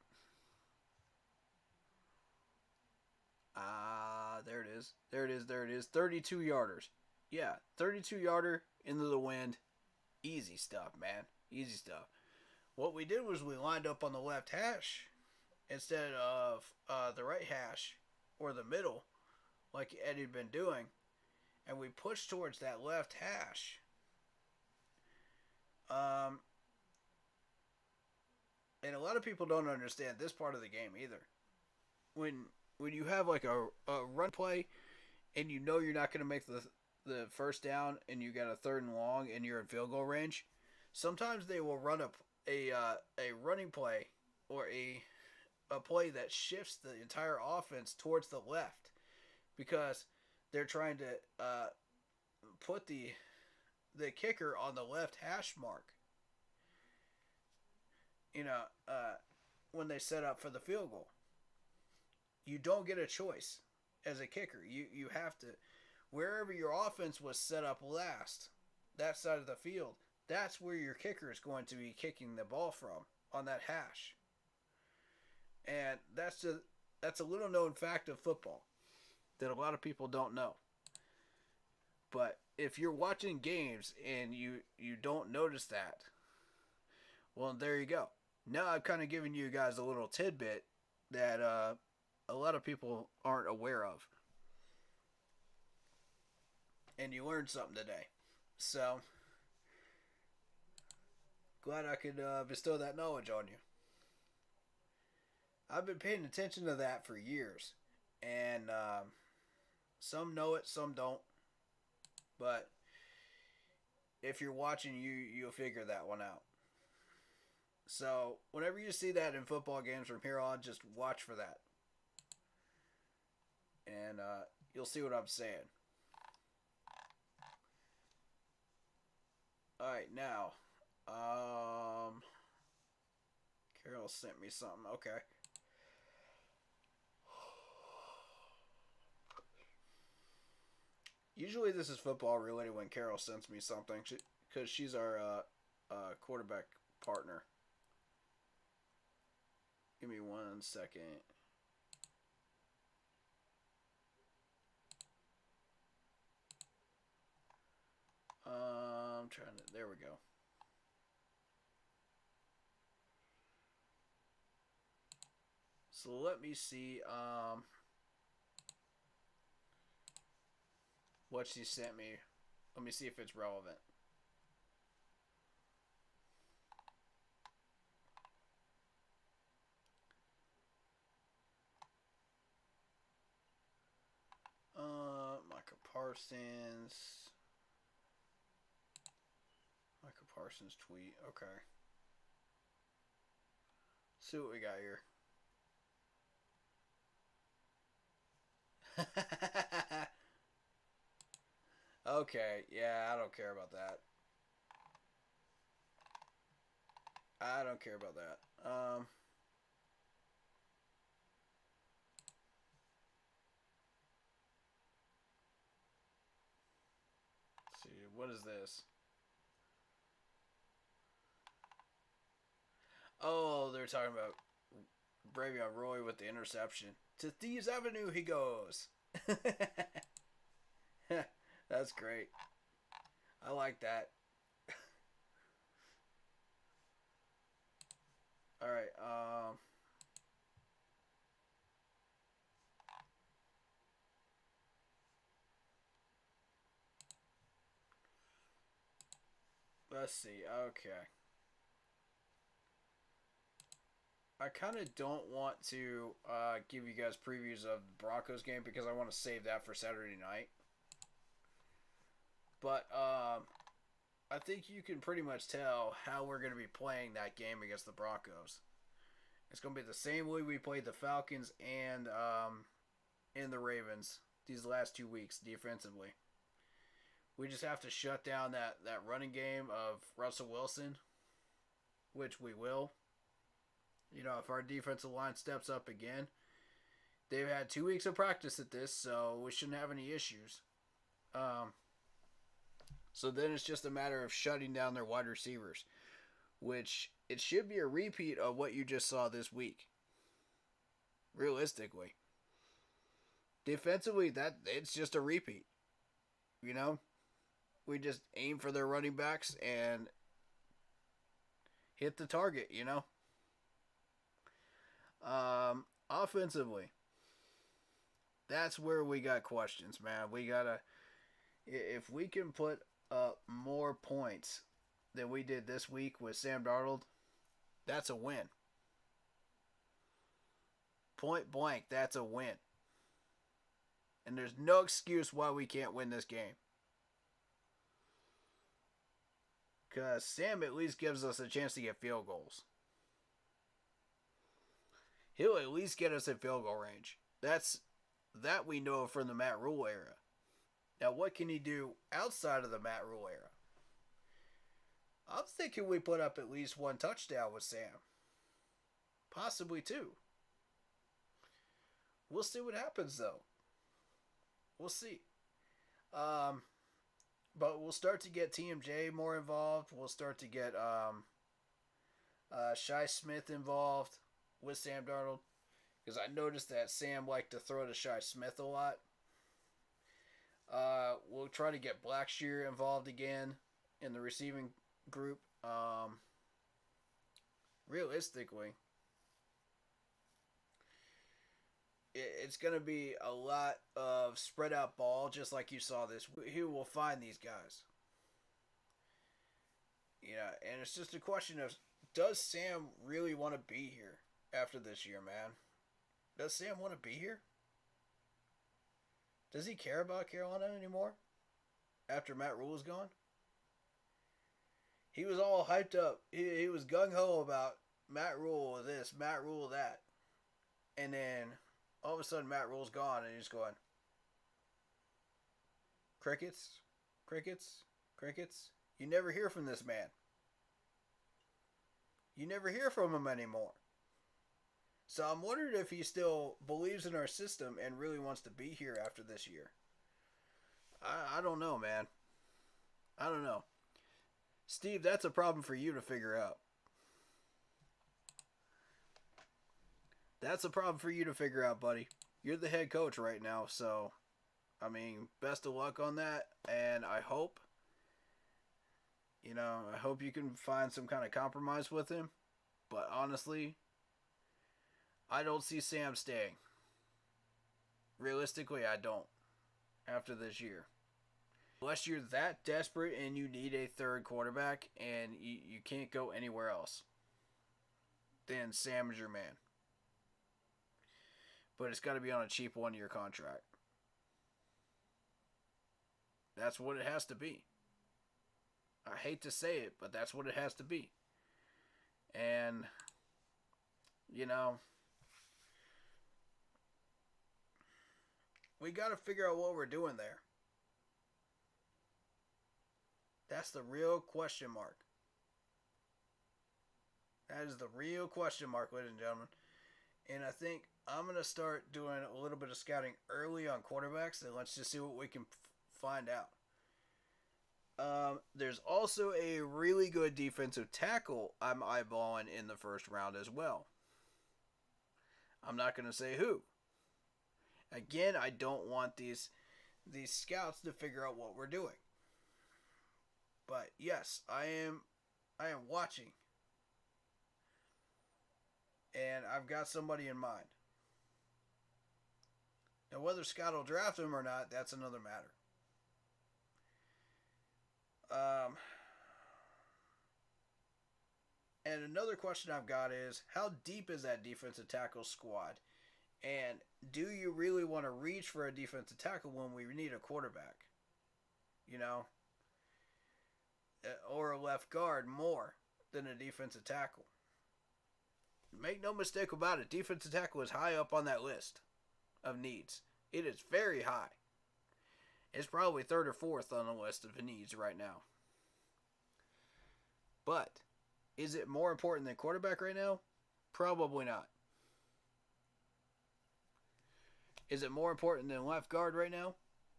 There it is. 32 yarders. Yeah, 32 yarder into the wind. Easy stuff, man. Easy stuff. What we did was we lined up on the left hash instead of the right hash or the middle like Eddie had been doing. And we pushed towards that left hash. And a lot of people don't understand this part of the game either. When you have like a run play and you're not going to make the first down and you got a 3rd and long and you're in field goal range, sometimes they will run up a running play or a play that shifts the entire offense towards the left because they're trying to put the kicker on the left hash mark. When they set up for the field goal. You don't get a choice as a kicker. You have to, wherever your offense was set up last, that side of the field, that's where your kicker is going to be kicking the ball from on that hash. And that's a little known fact of football that a lot of people don't know. But if you're watching games and you don't notice that, well, there you go. Now I've kind of given you guys a little tidbit that a lot of people aren't aware of. And you learned something today. So, glad I could bestow that knowledge on you. I've been paying attention to that for years. And some know it, some don't. But if you're watching, you'll figure that one out. So, whenever you see that in football games from here on, just watch for that. And you'll see what I'm saying. Alright, now. Carol sent me something. Okay. Usually this is football related when Carol sends me something. Because she's our quarterback partner. Give me 1 second. I'm trying to. There we go. So let me see. What she sent me. Let me see if it's relevant. Micah Parsons. Micah Parsons tweet. Okay. See what we got here. Okay, yeah, I don't care about that. I don't care about that. Let's see, what is this? Oh, they're talking about Bravion Roy with the interception. To Thieves Avenue he goes. That's great. I like that. All right. Let's see. Okay. I kind of don't want to give you guys previews of the Broncos game because I want to save that for Saturday night. But I think you can pretty much tell how we're going to be playing that game against the Broncos. It's going to be the same way we played the Falcons and the Ravens these last 2 weeks defensively. We just have to shut down that running game of Russell Wilson, which we will. You know, if our defensive line steps up again, they've had 2 weeks of practice at this, so we shouldn't have any issues. So then it's just a matter of shutting down their wide receivers, which it should be a repeat of what you just saw this week. Realistically. Defensively, it's just a repeat. You know? We just aim for their running backs and hit the target, you know? Offensively, that's where we got questions, man. We gotta, if we can put up more points than we did this week with Sam Darnold, that's a win. Point blank, that's a win. And there's no excuse why we can't win this game. Because Sam at least gives us a chance to get field goals. He'll at least get us in field goal range. That we know from the Matt Rule era. Now, what can he do outside of the Matt Rule era? I'm thinking we put up at least 1 touchdown with Sam. Possibly 2. We'll see what happens, though. We'll see. But we'll start to get TMJ more involved. We'll start to get Shi Smith involved with Sam Darnold. Because I noticed that Sam liked to throw to Shi Smith a lot. We'll try to get Blackshear involved again in the receiving group. Realistically, it's going to be a lot of spread out ball, just like you saw this. Who will find these guys? Yeah, and it's just a question of, does Sam really want to be here after this year, man? Does Sam want to be here? Does he care about Carolina anymore? After Matt Rule is gone? He was all hyped up. He was gung-ho about Matt Rule this, Matt Rule that. And then, all of a sudden, Matt Rule's gone, and he's going, crickets, crickets, crickets. You never hear from this man. You never hear from him anymore. So I'm wondering if he still believes in our system and really wants to be here after this year. I don't know, man. I don't know. Steve, that's a problem for you to figure out. That's a problem for you to figure out, buddy. You're the head coach right now, so, I mean, best of luck on that. And I hope, I hope you can find some kind of compromise with him. But honestly, I don't see Sam staying. Realistically, I don't. After this year. Unless you're that desperate and you need a third quarterback and you can't go anywhere else, then Sam is your man. But it's got to be on a cheap 1-year contract. That's what it has to be. I hate to say it, but that's what it has to be. And, we got to figure out what we're doing there. That's the real question mark. That is the real question mark, ladies and gentlemen. And I think I'm going to start doing a little bit of scouting early on quarterbacks, and let's just see what we can find out. There's also a really good defensive tackle I'm eyeballing in the first round as well. I'm not going to say who. Again, I don't want these scouts to figure out what we're doing. But yes, I am watching. And I've got somebody in mind. Now, whether Scott will draft him or not, that's another matter. And another question I've got is, how deep is that defensive tackle squad? And do you really want to reach for a defensive tackle when we need a quarterback? Or a left guard more than a defensive tackle. Make no mistake about it, defensive tackle is high up on that list of needs. It is very high. It's probably third or fourth on the list of needs right now. But, is it more important than quarterback right now? Probably not. Is it more important than left guard right now?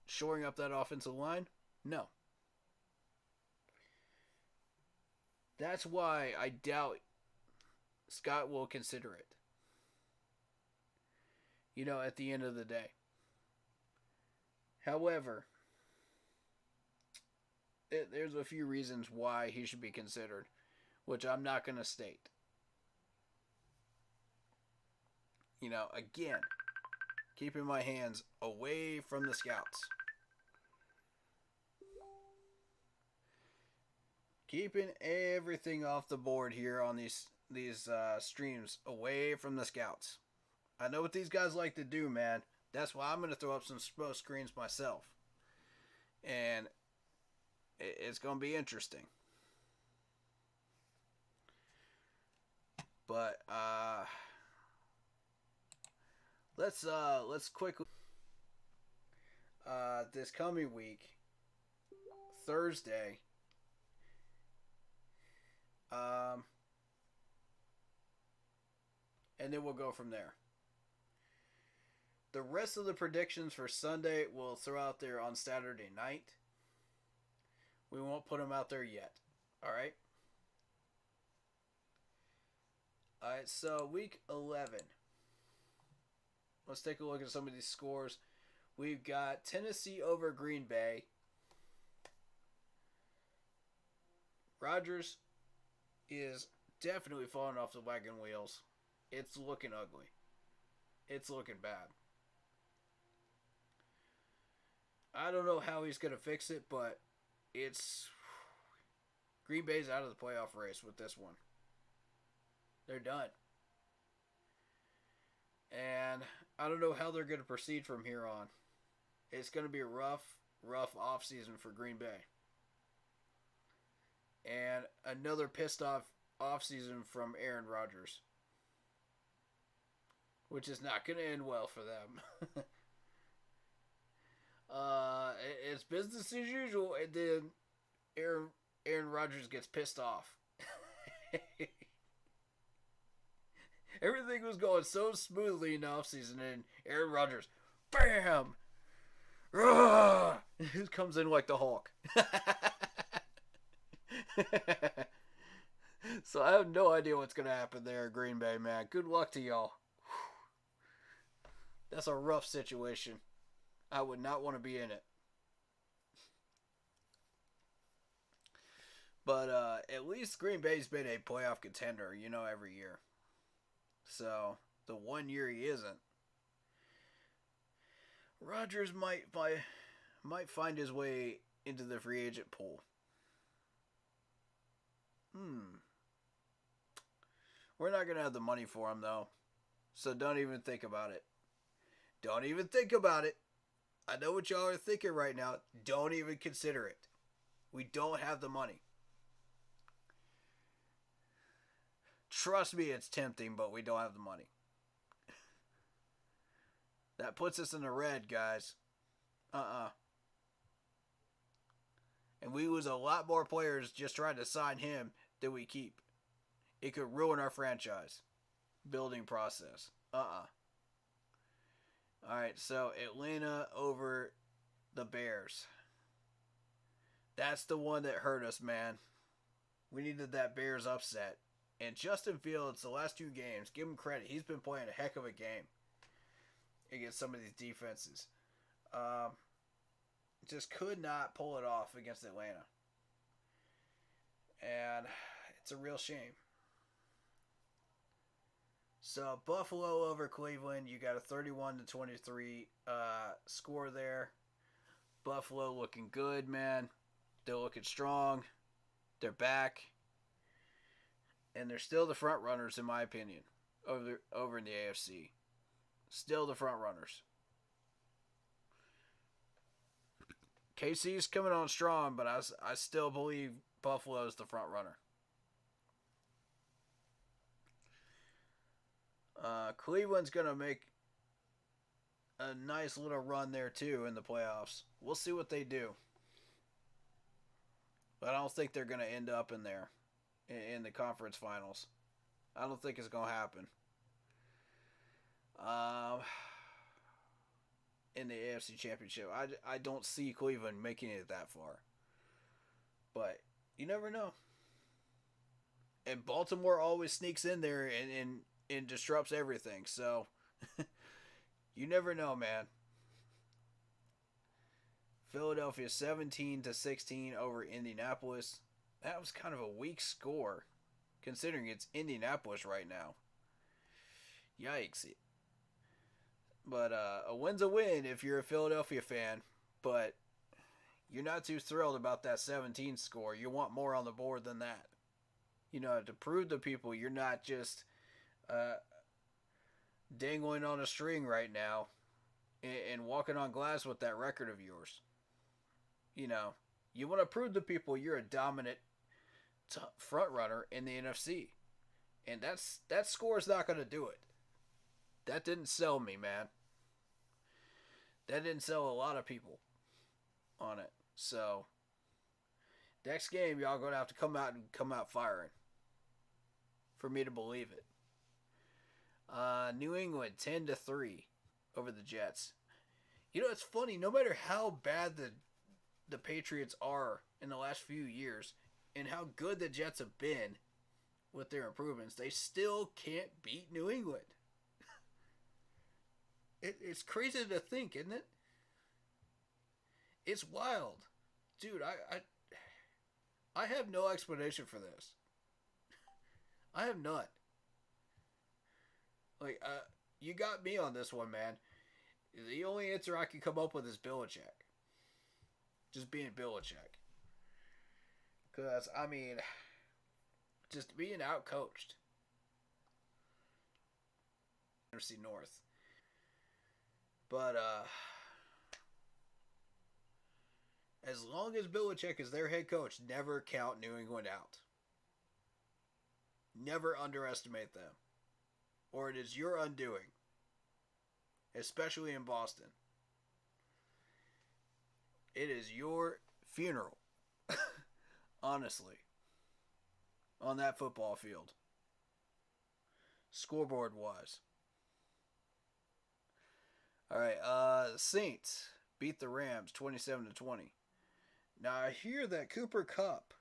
Shoring up that offensive line? No. That's why I doubt Scott will consider it. At the end of the day. However, there's a few reasons why he should be considered, which I'm not going to state. Again, keeping my hands away from the scouts. Keeping everything off the board here on these streams, away from the scouts. I know what these guys like to do, man. That's why I'm going to throw up some smoke screens myself. And it's going to be interesting. But let's quickly this coming week, Thursday, and then we'll go from there. The rest of the predictions for Sunday we'll throw out there on Saturday night. We won't put them out there yet. All right? All right, so week 11. Let's take a look at some of these scores. We've got Tennessee over Green Bay. Rodgers is definitely falling off the wagon wheels. It's looking ugly. It's looking bad. I don't know how he's going to fix it, but Green Bay's out of the playoff race with this one. They're done. And I don't know how they're going to proceed from here on. It's going to be a rough offseason for Green Bay. And another pissed off offseason from Aaron Rodgers. Which is not going to end well for them. It's business as usual, and then Aaron Rodgers gets pissed off. Everything was going so smoothly in the offseason, and Aaron Rodgers, BAM! He comes in like the Hulk. So I have no idea what's going to happen there in Green Bay, man. Good luck to y'all. That's a rough situation. I would not want to be in it. But at least Green Bay's been a playoff contender, every year. So the one year he isn't, Rodgers might find his way into the free agent pool. We're not gonna have the money for him though, so don't even think about it. Don't even think about it. I know what y'all are thinking right now. Don't even consider it. We don't have the money. Trust me, it's tempting, but we don't have the money. That puts us in the red, guys. And we lose a lot more players just trying to sign him than we keep. It could ruin our franchise building process. Alright, so Atlanta over the Bears. That's the one that hurt us, man. We needed that Bears upset. And Justin Fields, the last 2 games, give him credit. He's been playing a heck of a game against some of these defenses. Just could not pull it off against Atlanta. And it's a real shame. So Buffalo over Cleveland, you got a 31-23 score there. Buffalo looking good, man. They're looking strong. They're back. And they're still the front runners, in my opinion, over in the AFC. Still the front runners. KC's coming on strong, but I still believe Buffalo's the front runner. Cleveland's going to make a nice little run there, too, in the playoffs. We'll see what they do. But I don't think they're going to end up in there, in the conference finals. I don't think it's going to happen. In the AFC Championship, I don't see Cleveland making it that far. But you never know. And Baltimore always sneaks in there and disrupts everything. So you never know, man. Philadelphia 17-16 over Indianapolis. That was kind of a weak score, considering it's Indianapolis right now. Yikes. But a win's a win if you're a Philadelphia fan. But you're not too thrilled about that 17 score. You want more on the board than that. To prove to people you're not just dangling on a string right now and walking on glass with that record of yours. You want to prove to people you're a dominant front runner in the NFC. And that score is not going to do it. That didn't sell me, man. That didn't sell a lot of people on it. So, next game, y'all going to have to come out firing for me to believe it. New England 10-3 over the Jets. It's funny. No matter how bad the Patriots are in the last few years and how good the Jets have been with their improvements, they still can't beat New England. It's crazy to think, isn't it? It's wild. Dude, I have no explanation for this. I have none. You got me on this one, man. The only answer I can come up with is Belichick. Just being Belichick. Because, just being outcoached. NFC North. But, as long as Belichick is their head coach, never count New England out. Never underestimate them. Or it is your undoing. Especially in Boston. It is your funeral. Honestly. On that football field. Scoreboard wise. Alright, Saints beat the Rams 27-20. Now I hear that Cooper Kupp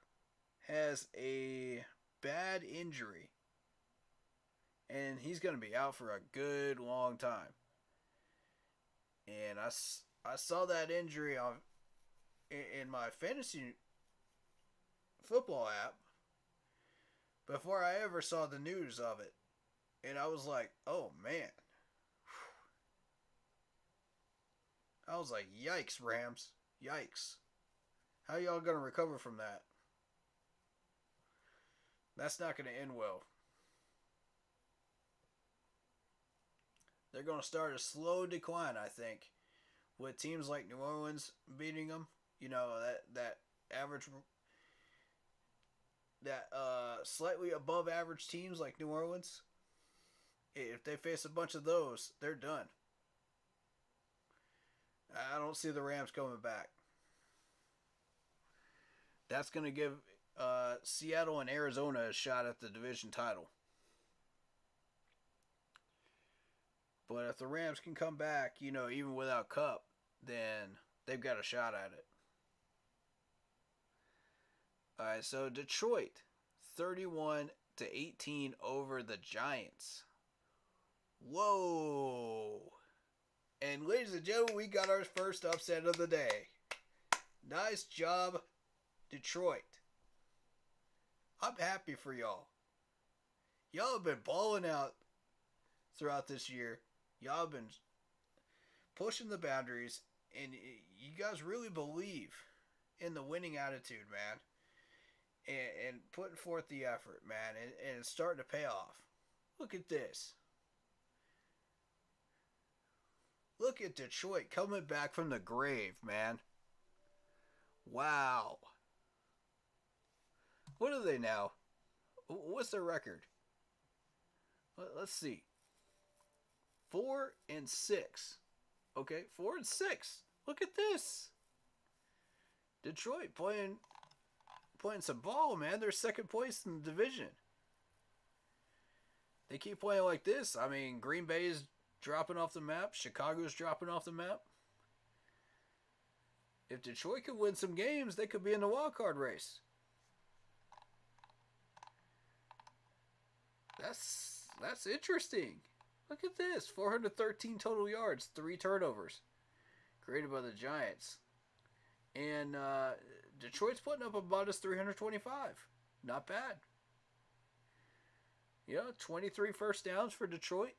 has a bad injury, and he's going to be out for a good long time. And I saw that injury in my fantasy football app before I ever saw the news of it. And I was like, oh man. I was like, yikes, Rams. Yikes. How y'all going to recover from that? That's not going to end well. They're going to start a slow decline, I think, with teams like New Orleans beating them. You know, that average, that slightly above average teams like New Orleans. If they face a bunch of those, they're done. I don't see the Rams coming back. That's going to give Seattle and Arizona a shot at the division title. But if the Rams can come back, you know, even without Kupp, then they've got a shot at it. All right, so Detroit, 31-18 over the Giants. Whoa. And ladies and gentlemen, we got our first upset of the day. Nice job, Detroit. I'm happy for y'all. Y'all have been balling out throughout this year. Y'all have been pushing the boundaries, and you guys really believe in the winning attitude, man. And putting forth the effort, man, and it's starting to pay off. Look at this. Look at Detroit coming back from the grave, man. Wow. What are they now? What's their record? Let's see. 4-6. Okay, 4-6. Look at this. Detroit playing some ball, man. They're second place in the division. They keep playing like this. I mean, Green Bay is dropping off the map. Chicago's dropping off the map. If Detroit could win some games, they could be in the wild card race. That's interesting. Look at this. 413 total yards, 3 turnovers. Created by the Giants. And Detroit's putting up a modest 325. Not bad. Yeah, 23 first downs for Detroit.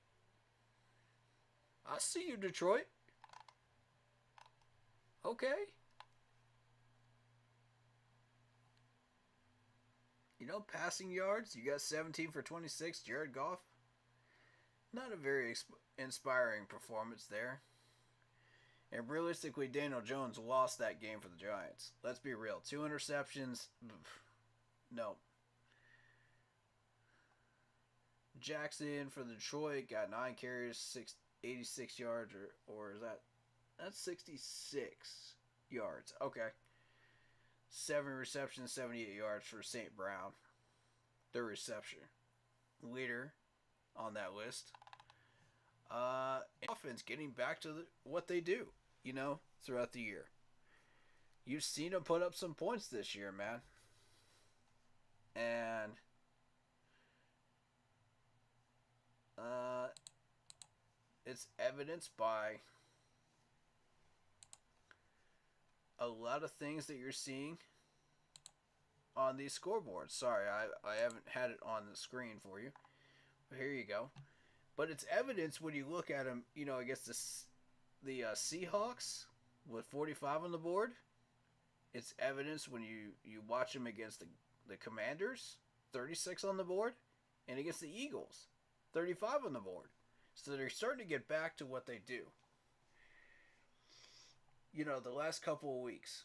I see you, Detroit. Okay. You know, passing yards, you got 17 for 26, Jared Goff. Not a very inspiring performance there. And realistically, Daniel Jones lost that game for the Giants. Let's be real. 2 interceptions. No. Jackson for Detroit got 9 carries, 86 yards, or is that's 66 yards. Okay. 7 receptions, 78 yards for St. Brown. The reception leader on that list. Offense getting back to what they do, you know, throughout the year. You've seen them put up some points this year, man. And it's evidenced by a lot of things that you're seeing on these scoreboards. Sorry, I haven't had it on the screen for you. But here you go. But it's evidence when you look at them, you know, against the Seahawks with 45 on the board. It's evidence when you watch them against the Commanders, 36 on the board, and against the Eagles, 35 on the board. So they're starting to get back to what they do. You know, the last couple of weeks,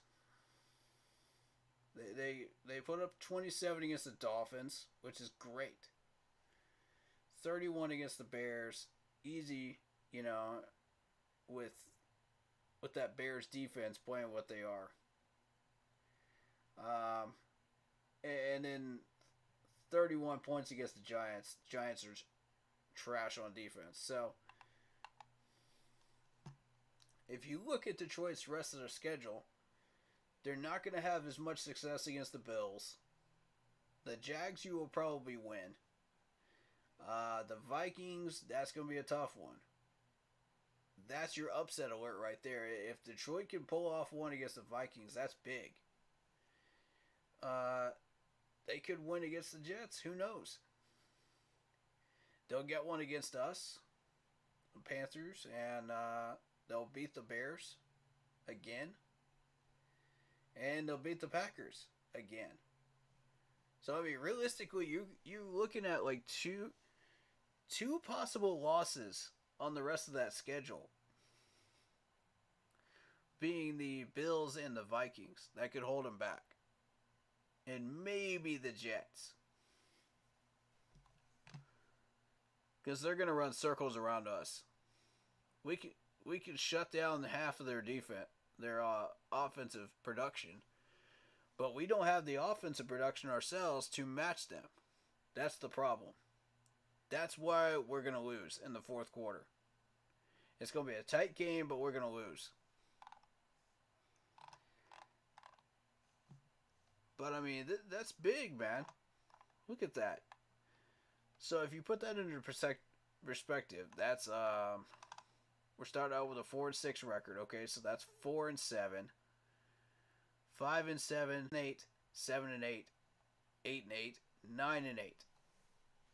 they put up 27 against the Dolphins, which is great. 31 against the Bears, easy, you know, with that Bears defense playing what they are. And then 31 points against the Giants. Giants are trash on defense. So if you look at Detroit's rest of their schedule, they're not going to have as much success against the Bills. The Jags, you will probably win. The Vikings, that's going to be a tough one. That's your upset alert right there. If Detroit can pull off one against the Vikings, that's big. They could win against the Jets. Who knows? They'll get one against us, the Panthers, and they'll beat the Bears again. And they'll beat the Packers again. So I mean, realistically, you looking at like two possible losses on the rest of that schedule, being the Bills and the Vikings that could hold them back, and maybe the Jets, because they're gonna run circles around us. We can shut down half of their defense, their offensive production, but we don't have the offensive production ourselves to match them. That's the problem. That's why we're going to lose in the fourth quarter. It's going to be a tight game, but we're going to lose. But, I mean, that's big, man. Look at that. So, if you put that into perspective, that's, we're starting out with a 4-6 record, okay? So, that's 4-7, 5-7, 8, 7-8, 8-8, 9-8.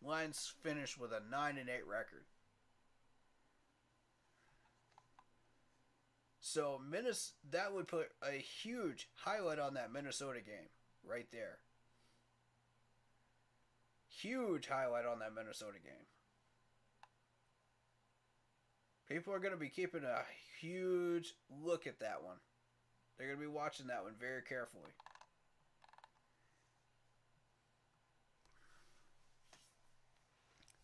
Lions finished with a 9-8 record. So that would put a huge highlight on that Minnesota game right there. Huge highlight on that Minnesota game. People are going to be keeping a huge look at that one. They're going to be watching that one very carefully.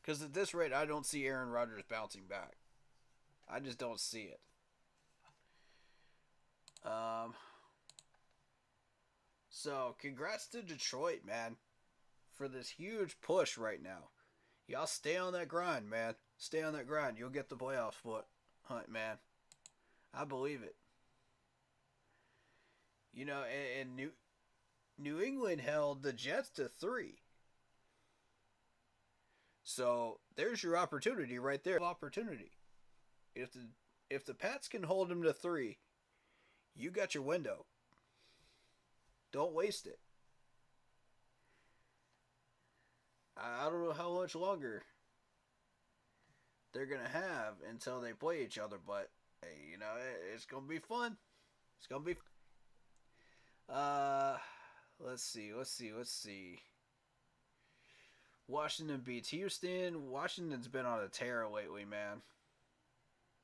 Because at this rate, I don't see Aaron Rodgers bouncing back. I just don't see it. So, congrats to Detroit, man, for this huge push right now. Y'all stay on that grind, man. Stay on that grind. You'll get the playoff hunt, man. I believe it. You know, and New England held the Jets to 3. So there's your opportunity right there. Opportunity. If the Pats can hold them to 3, you got your window. Don't waste it. I don't know how much longer they're gonna have until they play each other, but hey, you know, it's gonna be fun. It's gonna be. Let's see. Washington beats Houston. Washington's been on a tear lately, man.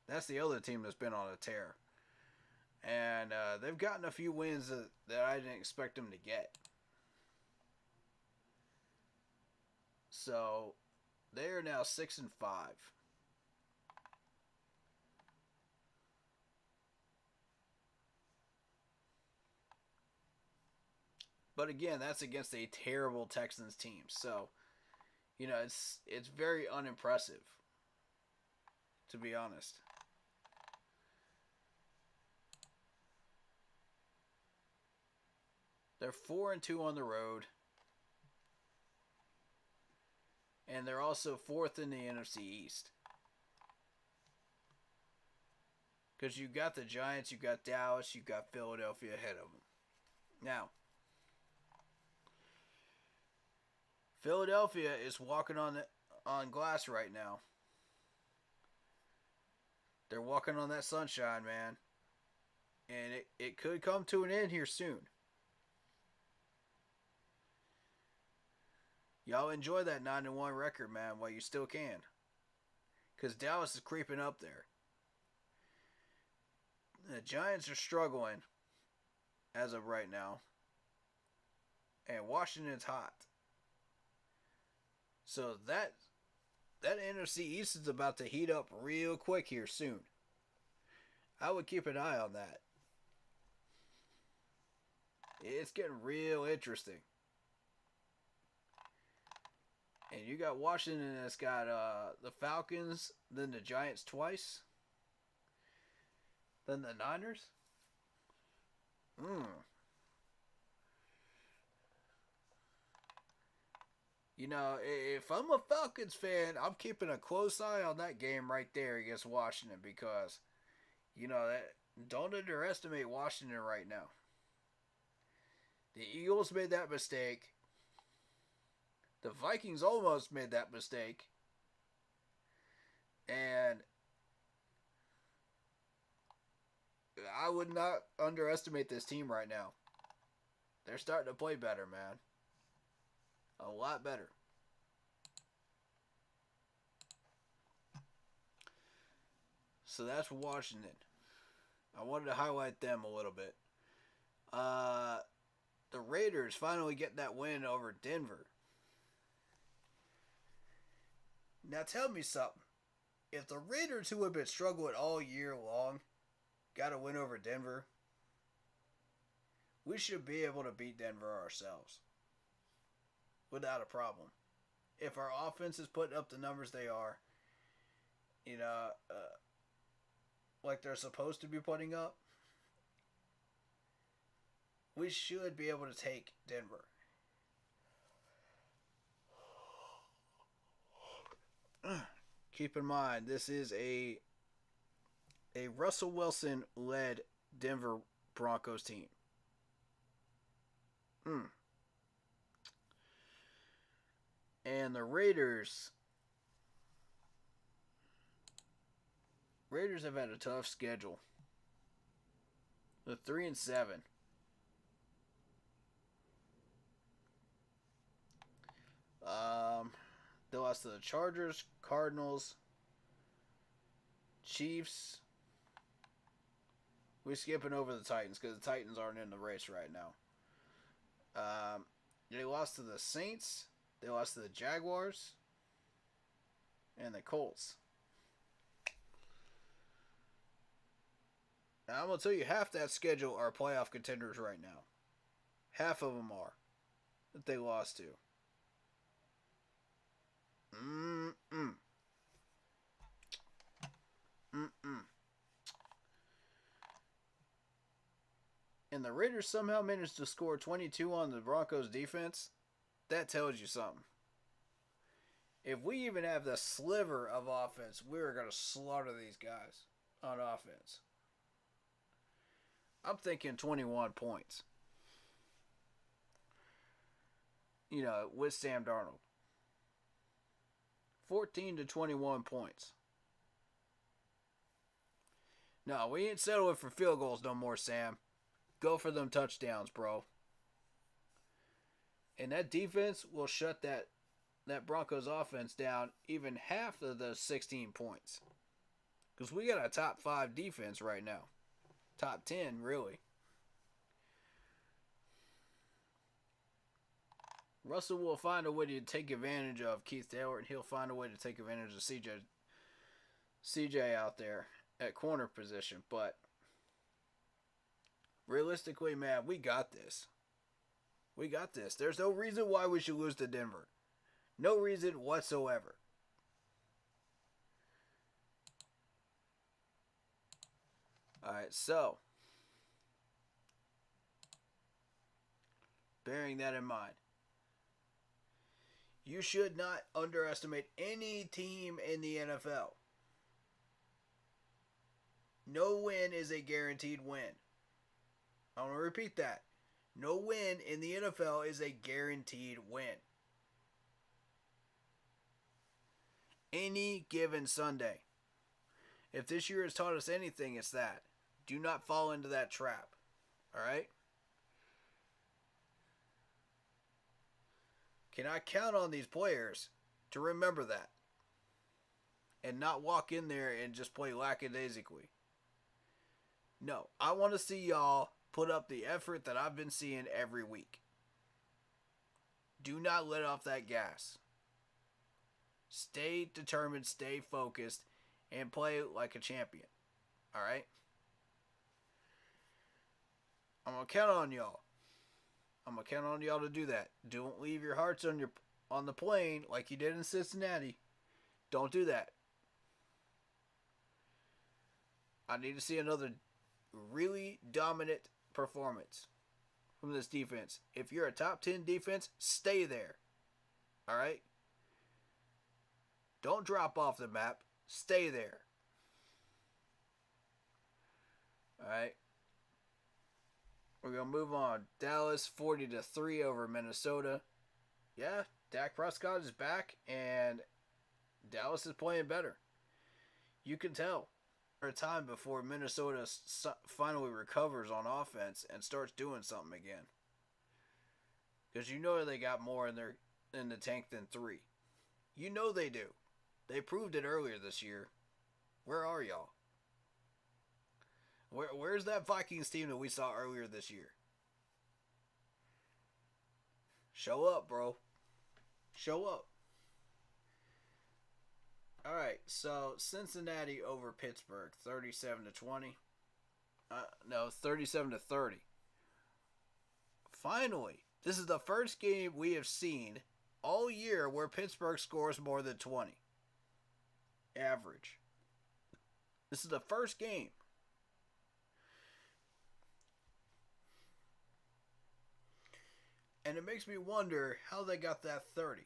That's the other team that's been on a tear. And they've gotten a few wins that I didn't expect them to get. So, they are now 6-5. But again, that's against a terrible Texans team. So, you know, it's very unimpressive, to be honest. They're 4-2 on the road. And they're also 4th in the NFC East. Because you got the Giants, you got Dallas, you got Philadelphia ahead of them. Now, Philadelphia is walking on glass right now. They're walking on that sunshine, man. And it could come to an end here soon. Y'all enjoy that 9-1 record, man, while you still can. Because Dallas is creeping up there. The Giants are struggling as of right now. And Washington's hot. So that NFC East is about to heat up real quick here soon. I would keep an eye on that. It's getting real interesting. And you got Washington that's got the Falcons, then the Giants twice, then the Niners. If I'm a Falcons fan, I'm keeping a close eye on that game right there against Washington because, don't underestimate Washington right now. The Eagles made that mistake. The Vikings almost made that mistake. And I would not underestimate this team right now. They're starting to play better, man. A lot better. So that's Washington. I wanted to highlight them a little bit. The Raiders finally get that win over Denver. Now tell me something. If the Raiders, who have been struggling all year long, got a win over Denver, we should be able to beat Denver ourselves. Without a problem. If our offense is putting up the numbers they are, like they're supposed to be putting up, we should be able to take Denver. Keep in mind, this is a Russell Wilson led Denver Broncos team. And the Raiders have had a tough schedule. They're 3-7. They lost to the Chargers, Cardinals, Chiefs. We're skipping over the Titans because the Titans aren't in the race right now. They lost to the Saints. They lost to the Jaguars. And the Colts. Now, I'm going to tell you, half that schedule are playoff contenders right now. Half of them are. That they lost to. And the Raiders somehow managed to score 22 on the Broncos defense. That tells you something. If we even have the sliver of offense, we're going to slaughter these guys on offense. I'm thinking 21 points. With Sam Darnold. 14 to 21 points. No, we ain't settling for field goals no more, Sam. Go for them touchdowns, bro. And that defense will shut that Broncos offense down even half of those 16 points. Because we got a top 5 defense right now. Top 10, really. Russell will find a way to take advantage of Keith Taylor, and he'll find a way to take advantage of CJ out there at corner position. But realistically, man, we got this. We got this. There's no reason why we should lose to Denver. No reason whatsoever. Alright, so bearing that in mind, you should not underestimate any team in the NFL. No win is a guaranteed win. I want to repeat that. No win in the NFL is a guaranteed win. Any given Sunday. If this year has taught us anything, it's that. Do not fall into that trap. Alright? Can I count on these players to remember that? And not walk in there and just play lackadaisically. No, I want to see y'all put up the effort that I've been seeing every week. Do not let off that gas. Stay determined, stay focused, and play like a champion. Alright? I'm going to count on y'all. I'm going to count on y'all to do that. Don't leave your hearts on the plane like you did in Cincinnati. Don't do that. I need to see another really dominant performance from this defense. If you're a top 10 defense, stay there. All right? Don't drop off the map. Stay there. All right? We're going to move on. Dallas 40-3 over Minnesota. Yeah, Dak Prescott is back and Dallas is playing better. You can tell. A time before Minnesota finally recovers on offense and starts doing something again. Because you know they got more in the tank than 3. You know they do. They proved it earlier this year. Where are y'all? Where's that Vikings team that we saw earlier this year? Show up, bro. Show up. All right, so Cincinnati over Pittsburgh, 37-20. No, 37-30. Finally, this is the first game we have seen all year where Pittsburgh scores more than 20. Average. This is the first game. And it makes me wonder how they got that 30.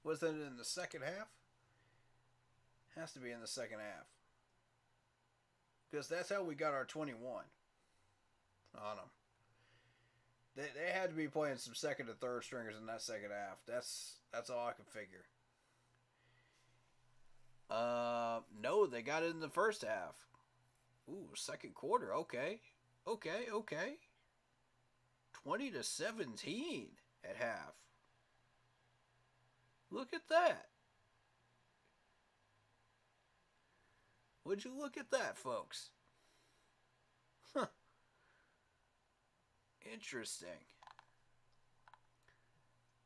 Was it in the second half? Has to be in the second half. Because that's how we got our 21 on them. They had to be playing some second and third stringers in that second half. That's all I can figure. No, they got it in the first half. Ooh, second quarter. Okay. 20-17 at half. Look at that. Would you look at that, folks? Huh. Interesting.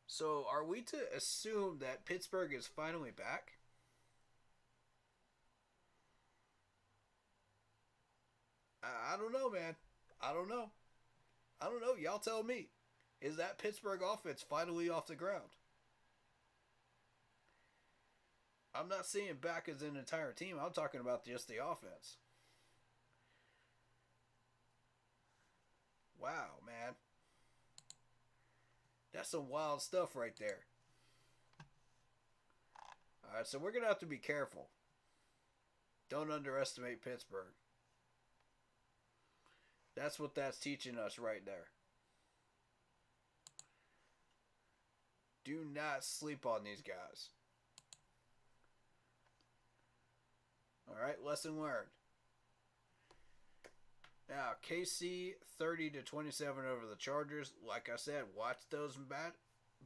So, are we to assume that Pittsburgh is finally back? I don't know, man. I don't know. Y'all tell me. Is that Pittsburgh offense finally off the ground? I'm not seeing back as an entire team. I'm talking about just the offense. Wow, man. That's some wild stuff right there. Alright, so we're going to have to be careful. Don't underestimate Pittsburgh. That's what that's teaching us right there. Do not sleep on these guys. Alright, lesson learned. Now, KC 30-27 over the Chargers. Like I said, watch those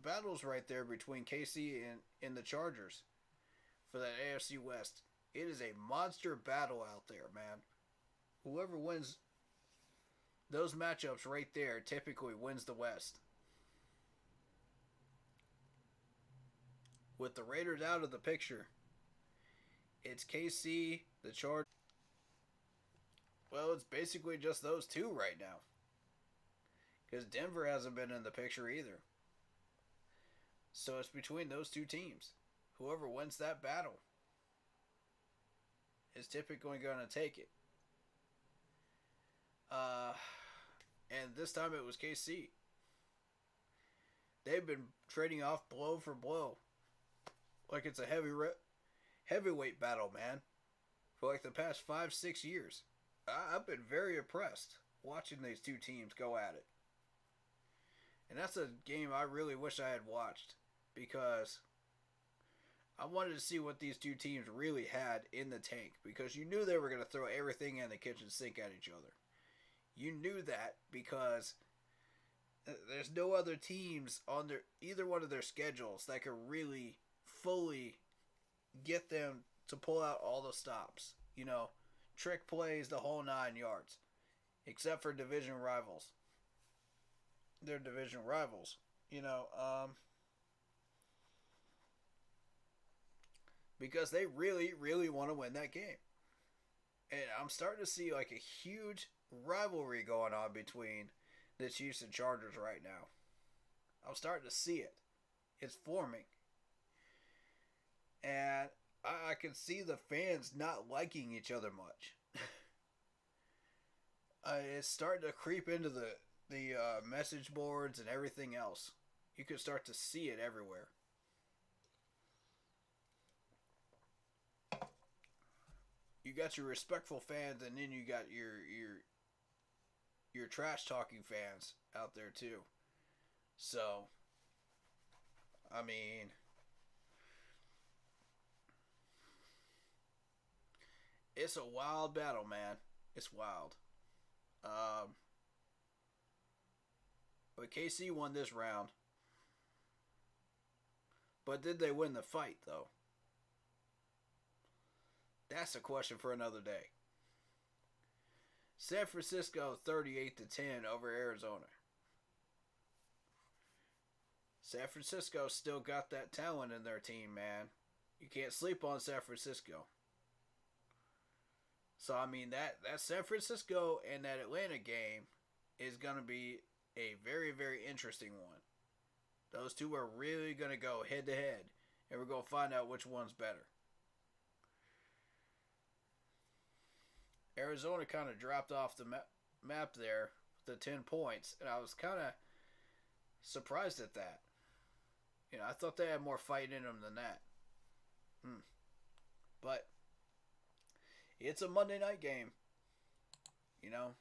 battles right there between KC and the Chargers for that AFC West. It is a monster battle out there, man. Whoever wins those matchups right there typically wins the West. With the Raiders out of the picture, it's KC, the Chargers. Well, it's basically just those two right now. Because Denver hasn't been in the picture either. So it's between those two teams. Whoever wins that battle is typically going to take it. And this time it was KC. They've been trading off blow for blow. Like it's a heavyweight battle, man. For like the past 5-6 years. I've been very impressed watching these two teams go at it. And that's a game I really wish I had watched. Because I wanted to see what these two teams really had in the tank. Because you knew they were going to throw everything in the kitchen sink at each other. You knew that because there's no other teams on either one of their schedules that could really fully get them to pull out all the stops. You know, trick plays the whole 9 yards. Except for division rivals. They're division rivals. You know, because they really, really want to win that game. And I'm starting to see like a huge rivalry going on between the Chiefs and Chargers right now. I'm starting to see it. It's forming. And I can see the fans not liking each other much. It's starting to creep into the message boards and everything else. You can start to see it everywhere. you got your respectful fans, and then you got your trash talking fans out there too. So, I mean, it's a wild battle, man. It's wild. Um, but KC won this round. But did they win the fight, though? That's a question for another day. San Francisco 38-10 over Arizona. San Francisco still got that talent in their team, man. You can't sleep on San Francisco. So I mean that San Francisco and that Atlanta game is gonna be a very, very interesting one. Those two are really gonna go head to head, and we're gonna find out which one's better. Arizona kind of dropped off the map there with the 10 points, and I was kind of surprised at that. You know, I thought they had more fight in them than that. But it's a Monday night game. You know,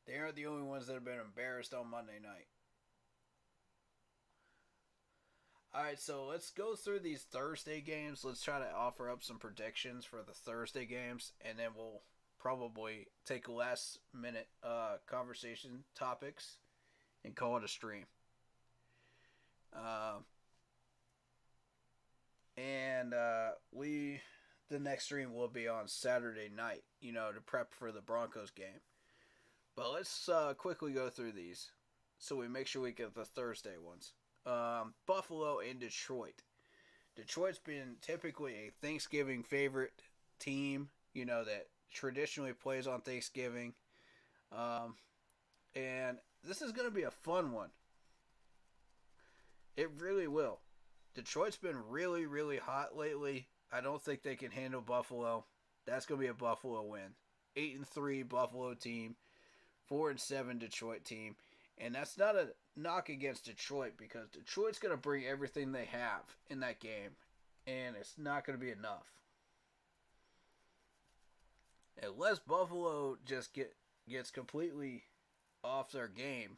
they aren't the only ones that have been embarrassed on Monday night. Alright, so let's go through these Thursday games. Let's try to offer up some predictions for the Thursday games, and then we'll probably take last minute conversation topics and call it a stream. The next stream will be on Saturday night, you know, to prep for the Broncos game. But let's quickly go through these so we make sure we get the Thursday ones. Buffalo and Detroit. Detroit's been typically a Thanksgiving favorite team, you know, that traditionally plays on Thanksgiving. And this is going to be a fun one. It really will. Detroit's been really, really hot lately. I don't think they can handle Buffalo. That's going to be a Buffalo win. 8-3 Buffalo team. 4-7 Detroit team. And that's not a knock against Detroit, because Detroit's going to bring everything they have in that game. And it's not going to be enough. Unless Buffalo just gets completely off their game,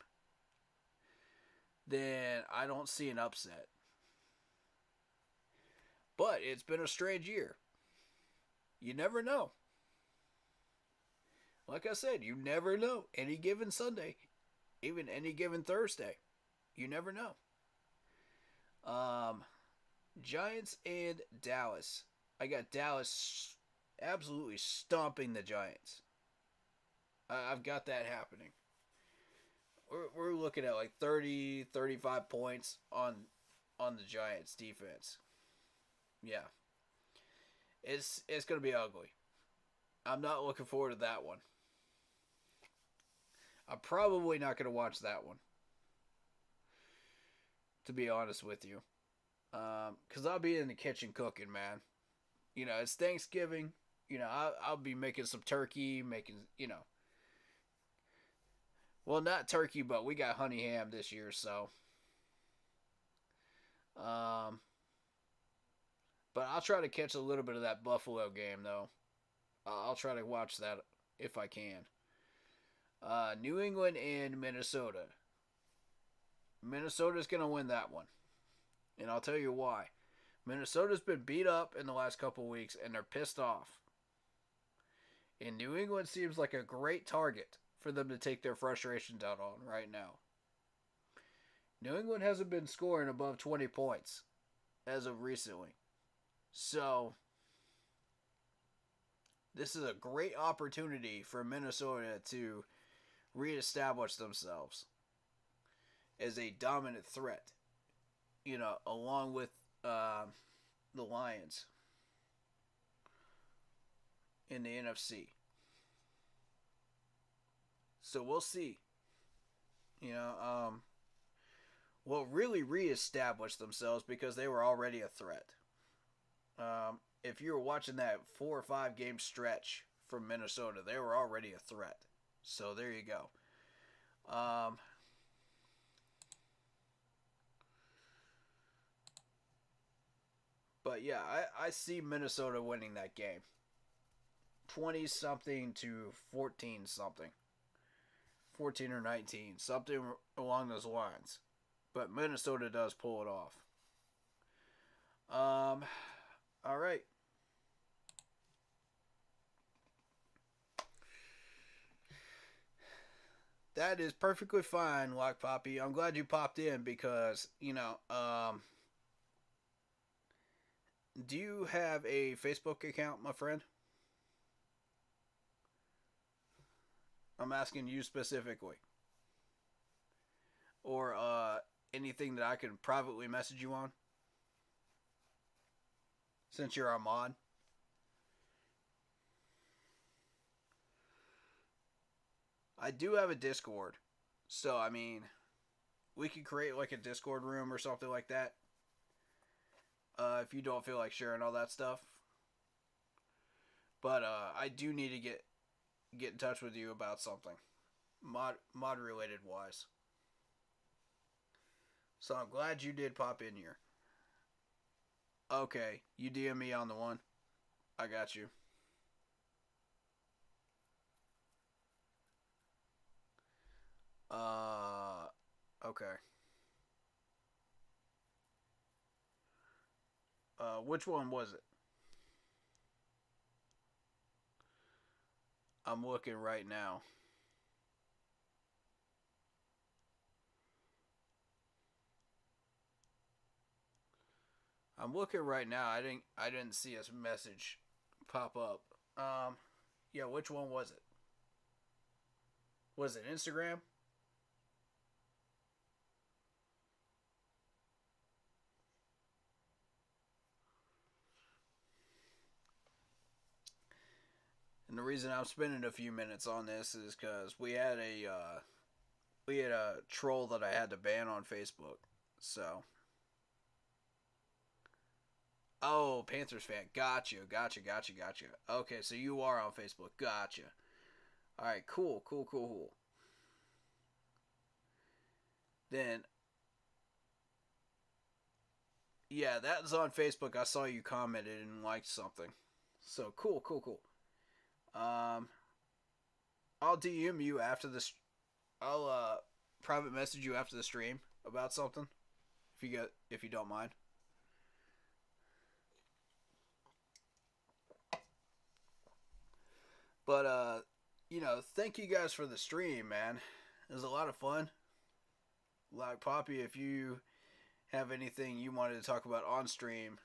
then I don't see an upset. But it's been a strange year. You never know. Like I said, you never know. Any given Sunday, even any given Thursday, you never know. Giants and Dallas. I got Dallas absolutely stomping the Giants. I've got that happening. We're looking at like 30, 35 points on the Giants defense. Yeah. It's going to be ugly. I'm not looking forward to that one. I'm probably not going to watch that one, to be honest with you. Because I'll be in the kitchen cooking, man. You know, it's Thanksgiving. You know, I'll be making some turkey, you know. Well, not turkey, but we got honey ham this year, so. But I'll try to catch a little bit of that Buffalo game, though. I'll try to watch that if I can. New England and Minnesota. Minnesota's going to win that one. And I'll tell you why. Minnesota's been beat up in the last couple weeks, and they're pissed off. And New England seems like a great target for them to take their frustrations out on right now. New England hasn't been scoring above 20 points as of recently. So, this is a great opportunity for Minnesota to reestablish themselves as a dominant threat, you know, along with the Lions in the NFC. So we'll see. You know, will really reestablish themselves because they were already a threat. If you were watching that 4 or 5 game stretch from Minnesota, they were already a threat. So there you go. But yeah, I see Minnesota winning that game. 20 something to 14 something. 14 or 19. Something along those lines. But Minnesota does pull it off. All right. That is perfectly fine, Lock Poppy. I'm glad you popped in because, do you have a Facebook account, my friend? I'm asking you specifically. Or anything that I can privately message you on? Since you're our mod. I do have a Discord. So, I mean, we could create like a Discord room or something like that. If you don't feel like sharing all that stuff. But I do need to get in touch with you about something. Mod related wise. So I'm glad you did pop in here. Okay, you DM me on the one. I got you. Okay. Which one was it? I'm looking right now. I'm looking right now. I didn't see a message pop up. Yeah, which one was it? Was it Instagram? And the reason I'm spending a few minutes on this is because we had a troll that I had to ban on Facebook. So, oh, Panthers fan, gotcha. Okay, so you are on Facebook, gotcha. All right, cool. Then, yeah, that's on Facebook. I saw you commented and liked something. So cool. Um, I'll DM you after this. I'll private message you after the stream about something, if you don't mind. But thank you guys for the stream, man. It was a lot of fun. Like Poppy, if you have anything you wanted to talk about on stream,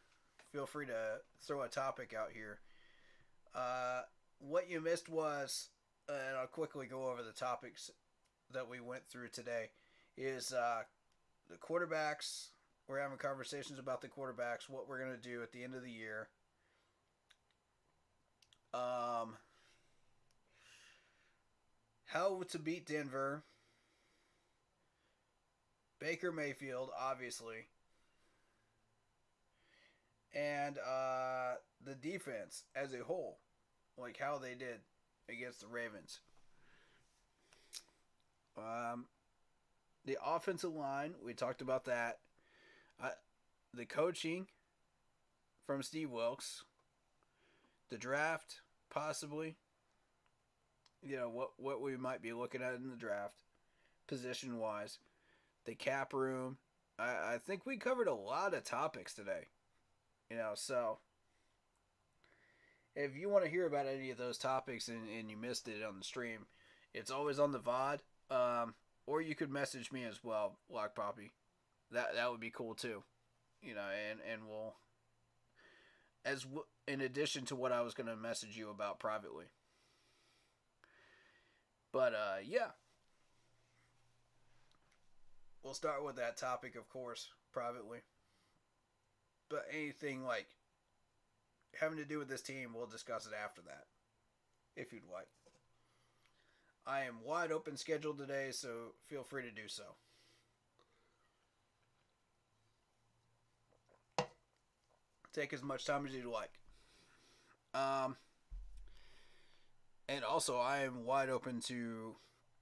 feel free to throw a topic out here. What you missed was, and I'll quickly go over the topics that we went through today, is the quarterbacks. We're having conversations about the quarterbacks, what we're going to do at the end of the year. How to beat Denver. Baker Mayfield, obviously. And the defense as a whole. Like how they did against the Ravens. The offensive line, we talked about that. The coaching from Steve Wilkes. The draft, possibly. What we might be looking at in the draft, position wise. The cap room. I think we covered a lot of topics today. So if you want to hear about any of those topics and you missed it on the stream, it's always on the VOD. Or you could message me as well, Lock Poppy. That would be cool too. And we'll in addition to what I was going to message you about privately. But yeah. We'll start with that topic, of course, privately. But anything like having to do with this team, we'll discuss it after that, if you'd like. I am wide open schedule today, so feel free to do so. Take as much time as you'd like. And also, I am wide open to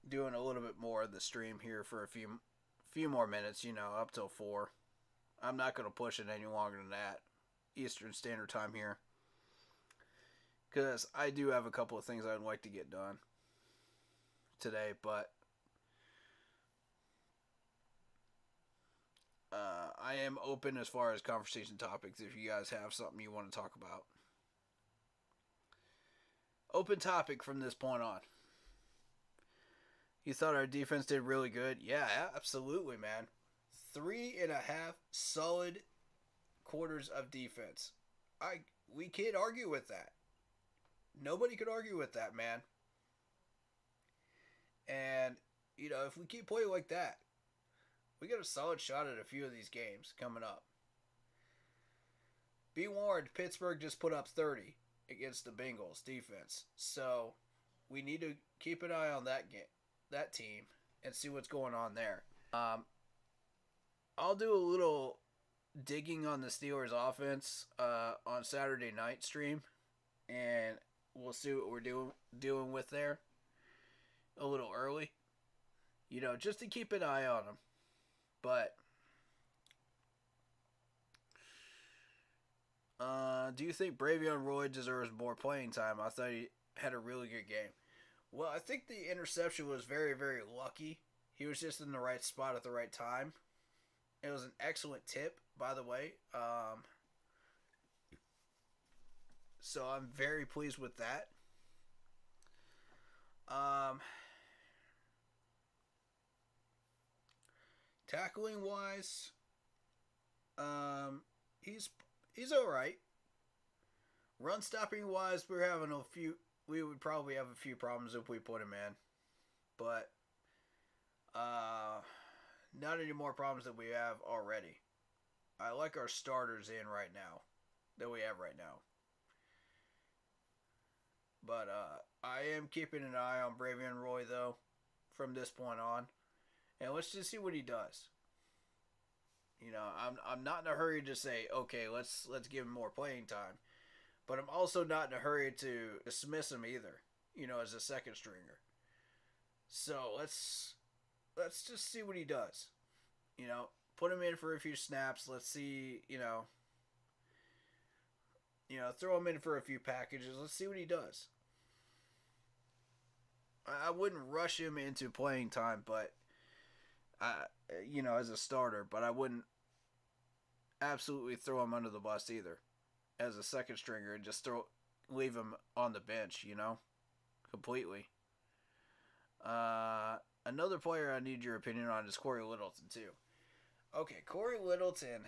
doing a little bit more of the stream here for a few more minutes, up till 4. I'm not going to push it any longer than that. Eastern Standard Time here. Because I do have a couple of things I'd like to get done today, but I am open as far as conversation topics if you guys have something you want to talk about. Open topic from this point on. You thought our defense did really good? Yeah, absolutely, man. 3.5 solid quarters of defense. We can't argue with that. Nobody could argue with that, man. And, if we keep playing like that, we got a solid shot at a few of these games coming up. Be warned, Pittsburgh just put up 30 against the Bengals defense. So, we need to keep an eye on that team, and see what's going on there. I'll do a little digging on the Steelers offense on Saturday night stream, and we'll see what we're doing with there a little early, just to keep an eye on them. But do you think Bravion Roy deserves more playing time? I thought he had a really good game. Well, I think the interception was very, very lucky. He was just in the right spot at the right time. It was an excellent tip, by the way. So I'm very pleased with that. Tackling wise, he's all right. Run stopping wise, we would probably have a few problems if we put him in. But not any more problems than we have already. I like our starters in right now that we have right now. But I am keeping an eye on Bravion Roy, though, from this point on. And let's just see what he does. I'm not in a hurry to say, okay, let's give him more playing time. But I'm also not in a hurry to dismiss him either, as a second stringer. So let's just see what he does. Put him in for a few snaps. Let's see, throw him in for a few packages. Let's see what he does. I wouldn't rush him into playing time, but as a starter, but I wouldn't absolutely throw him under the bus either as a second stringer and just leave him on the bench, completely. Another player I need your opinion on is Corey Littleton too. Okay, Corey Littleton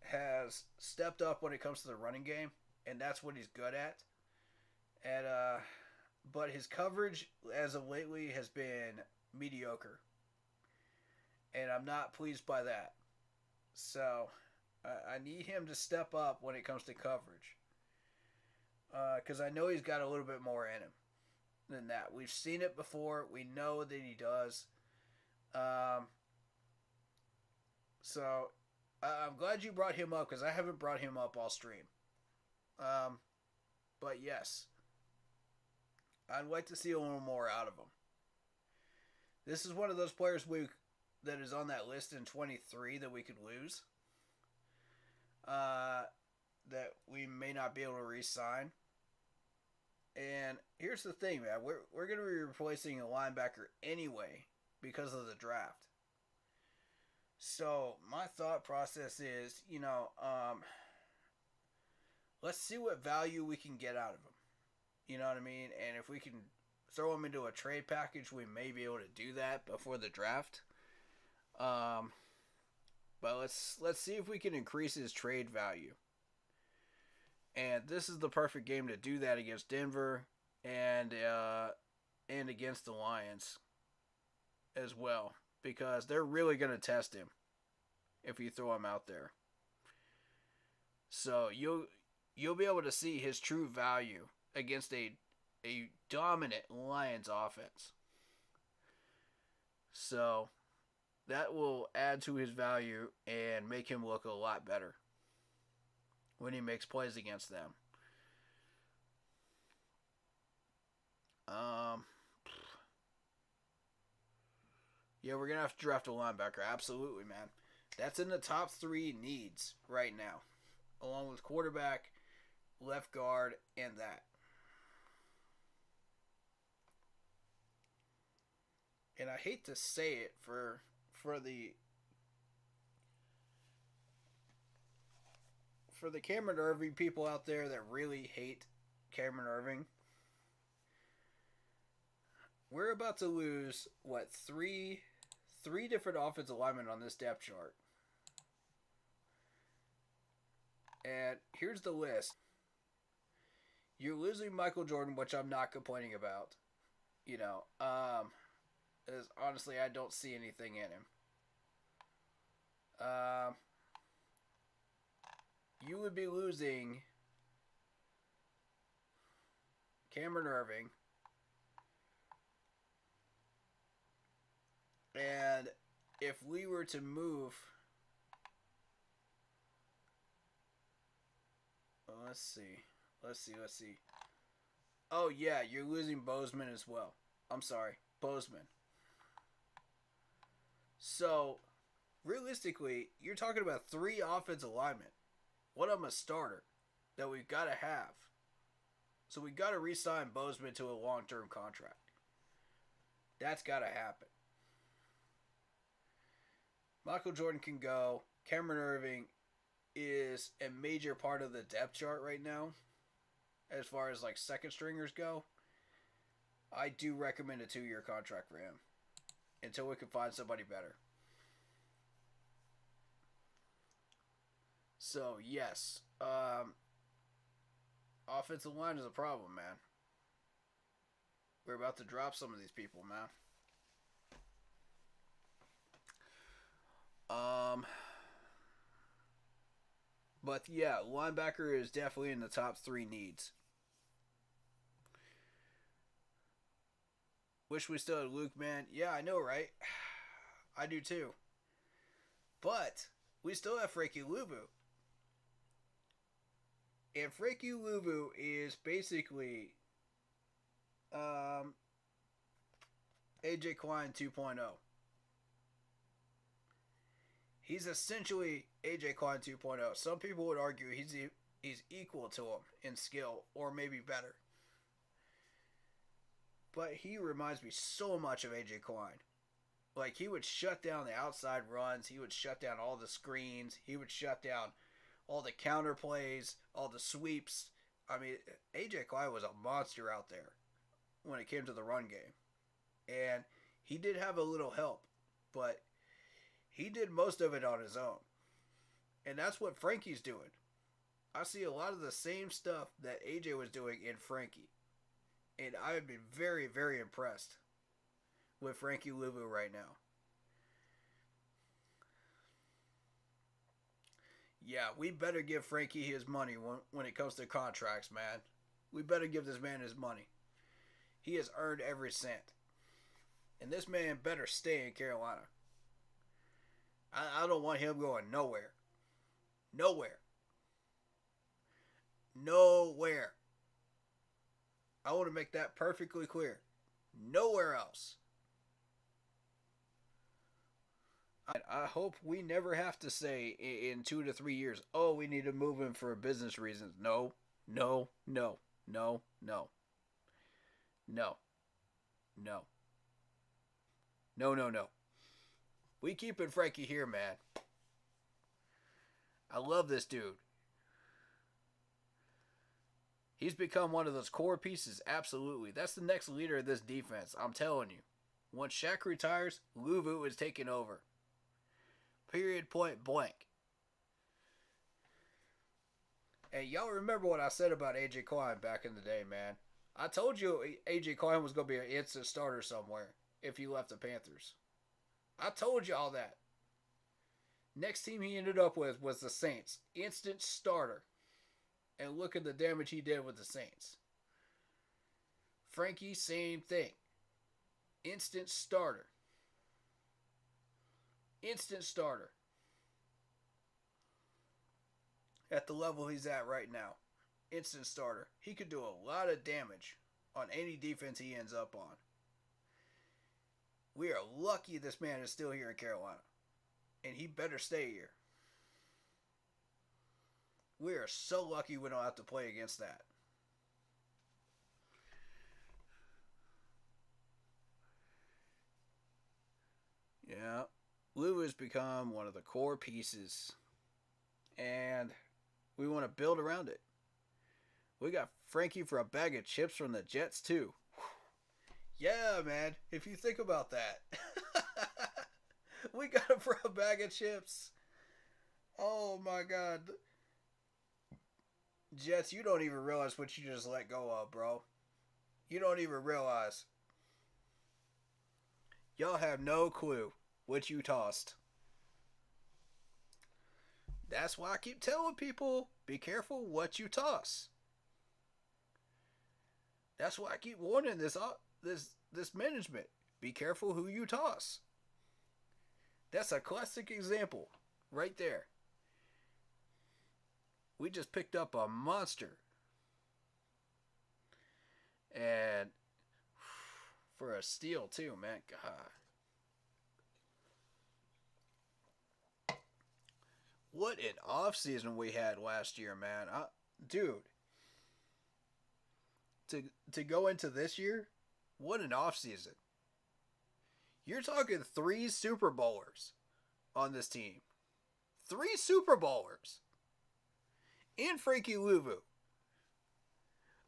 has stepped up when it comes to the running game, and that's what he's good at. And but his coverage as of lately has been mediocre, and I'm not pleased by that. So I need him to step up when it comes to coverage, because I know he's got a little bit more in him than that. We've seen it before. We know that he does. So I'm glad you brought him up, because I haven't brought him up all stream. But yes, I'd like to see a little more out of him. This is one of those players that is on that list in 23 that we could lose. That we may not be able to re-sign. And here's the thing, man. We're going to be replacing a linebacker anyway because of the draft. So my thought process is, let's see what value we can get out of him. You know what I mean? And if we can throw him into a trade package, we may be able to do that before the draft. But let's see if we can increase his trade value. And this is the perfect game to do that against Denver and against the Lions as well, because they're really going to test him if you throw him out there. So you'll be able to see his true value against a dominant Lions offense. So that will add to his value and make him look a lot better when he makes plays against them. Yeah, we're going to have to draft a linebacker. Absolutely, man. That's in the top 3 needs right now. along with quarterback, left guard, and that. And I hate to say it for the for the Cameron Irving people out there that really hate Cameron Irving. We're about to lose three different offensive linemen on this depth chart. And here's the list. You're losing Michael Jordan, which I'm not complaining about. As honestly, I don't see anything in him. You would be losing Cameron Irving. And if we were to move... Let's see. Oh, yeah, you're losing Bozeman as well. I'm sorry, Bozeman. So, realistically, you're talking about 3 offensive linemen. One of them a starter that we've got to have. So we got to re-sign Bozeman to a long-term contract. That's got to happen. Michael Jordan can go. Cameron Irving is a major part of the depth chart right now. As far as like second stringers go, I do recommend a 2-year contract for him until we can find somebody better. So, yes. Offensive line is a problem, man. We're about to drop some of these people, man. But, yeah, linebacker is definitely in the top 3 needs. Wish we still had Luke, man. Yeah, I know, right? I do too. But we still have Frankie Luvu. And Frankie Luvu is basically AJ Klein 2.0. He's essentially AJ Klein 2.0. Some people would argue he's equal to him in skill, or maybe better. But he reminds me so much of AJ Klein. Like, he would shut down the outside runs. He would shut down all the screens. He would shut down all the counter plays, all the sweeps. I mean, AJ Klein was a monster out there when it came to the run game. And he did have a little help, but he did most of it on his own. And that's what Frankie's doing. I see a lot of the same stuff that AJ was doing in Frankie. And I've been very, very impressed with Frankie Luvu right now. Yeah, we better give Frankie his money when it comes to contracts, man. We better give this man his money. He has earned every cent. And this man better stay in Carolina. I don't want him going nowhere. Nowhere. Nowhere. I want to make that perfectly clear. Nowhere else. I hope we never have to say in 2 to 3 years, oh, we need to move him for business reasons. No, no, no, no, no. No. No. No, no, no. We keeping Frankie here, man. I love this dude. He's become one of those core pieces, absolutely. That's the next leader of this defense, I'm telling you. Once Shaq retires, Luvu is taking over. Period, point blank. And y'all remember what I said about AJ Klein back in the day, man. I told you AJ Klein was going to be an instant starter somewhere if he left the Panthers. I told you all that. Next team he ended up with was the Saints. Instant starter. And look at the damage he did with the Saints. Frankie, same thing. Instant starter. Instant starter. At the level he's at right now. Instant starter. He could do a lot of damage on any defense he ends up on. We are lucky this man is still here in Carolina. And he better stay here. We are so lucky we don't have to play against that. Yeah. Lou has become one of the core pieces, and we want to build around it. We got Frankie for a bag of chips from the Jets, too. Yeah, man. If you think about that, we got him for a bag of chips. Oh, my God. Jets, you don't even realize what you just let go of, bro. You don't even realize. Y'all have no clue what you tossed. That's why I keep telling people, be careful what you toss. That's why I keep warning this management. Be careful who you toss. That's a classic example right there. We just picked up a monster. And for a steal too, man. God. What an offseason we had last year, man. Dude. To go into this year, what an offseason. You're talking 3 Super Bowlers on this team. 3 Super Bowlers. And Frankie Louvu.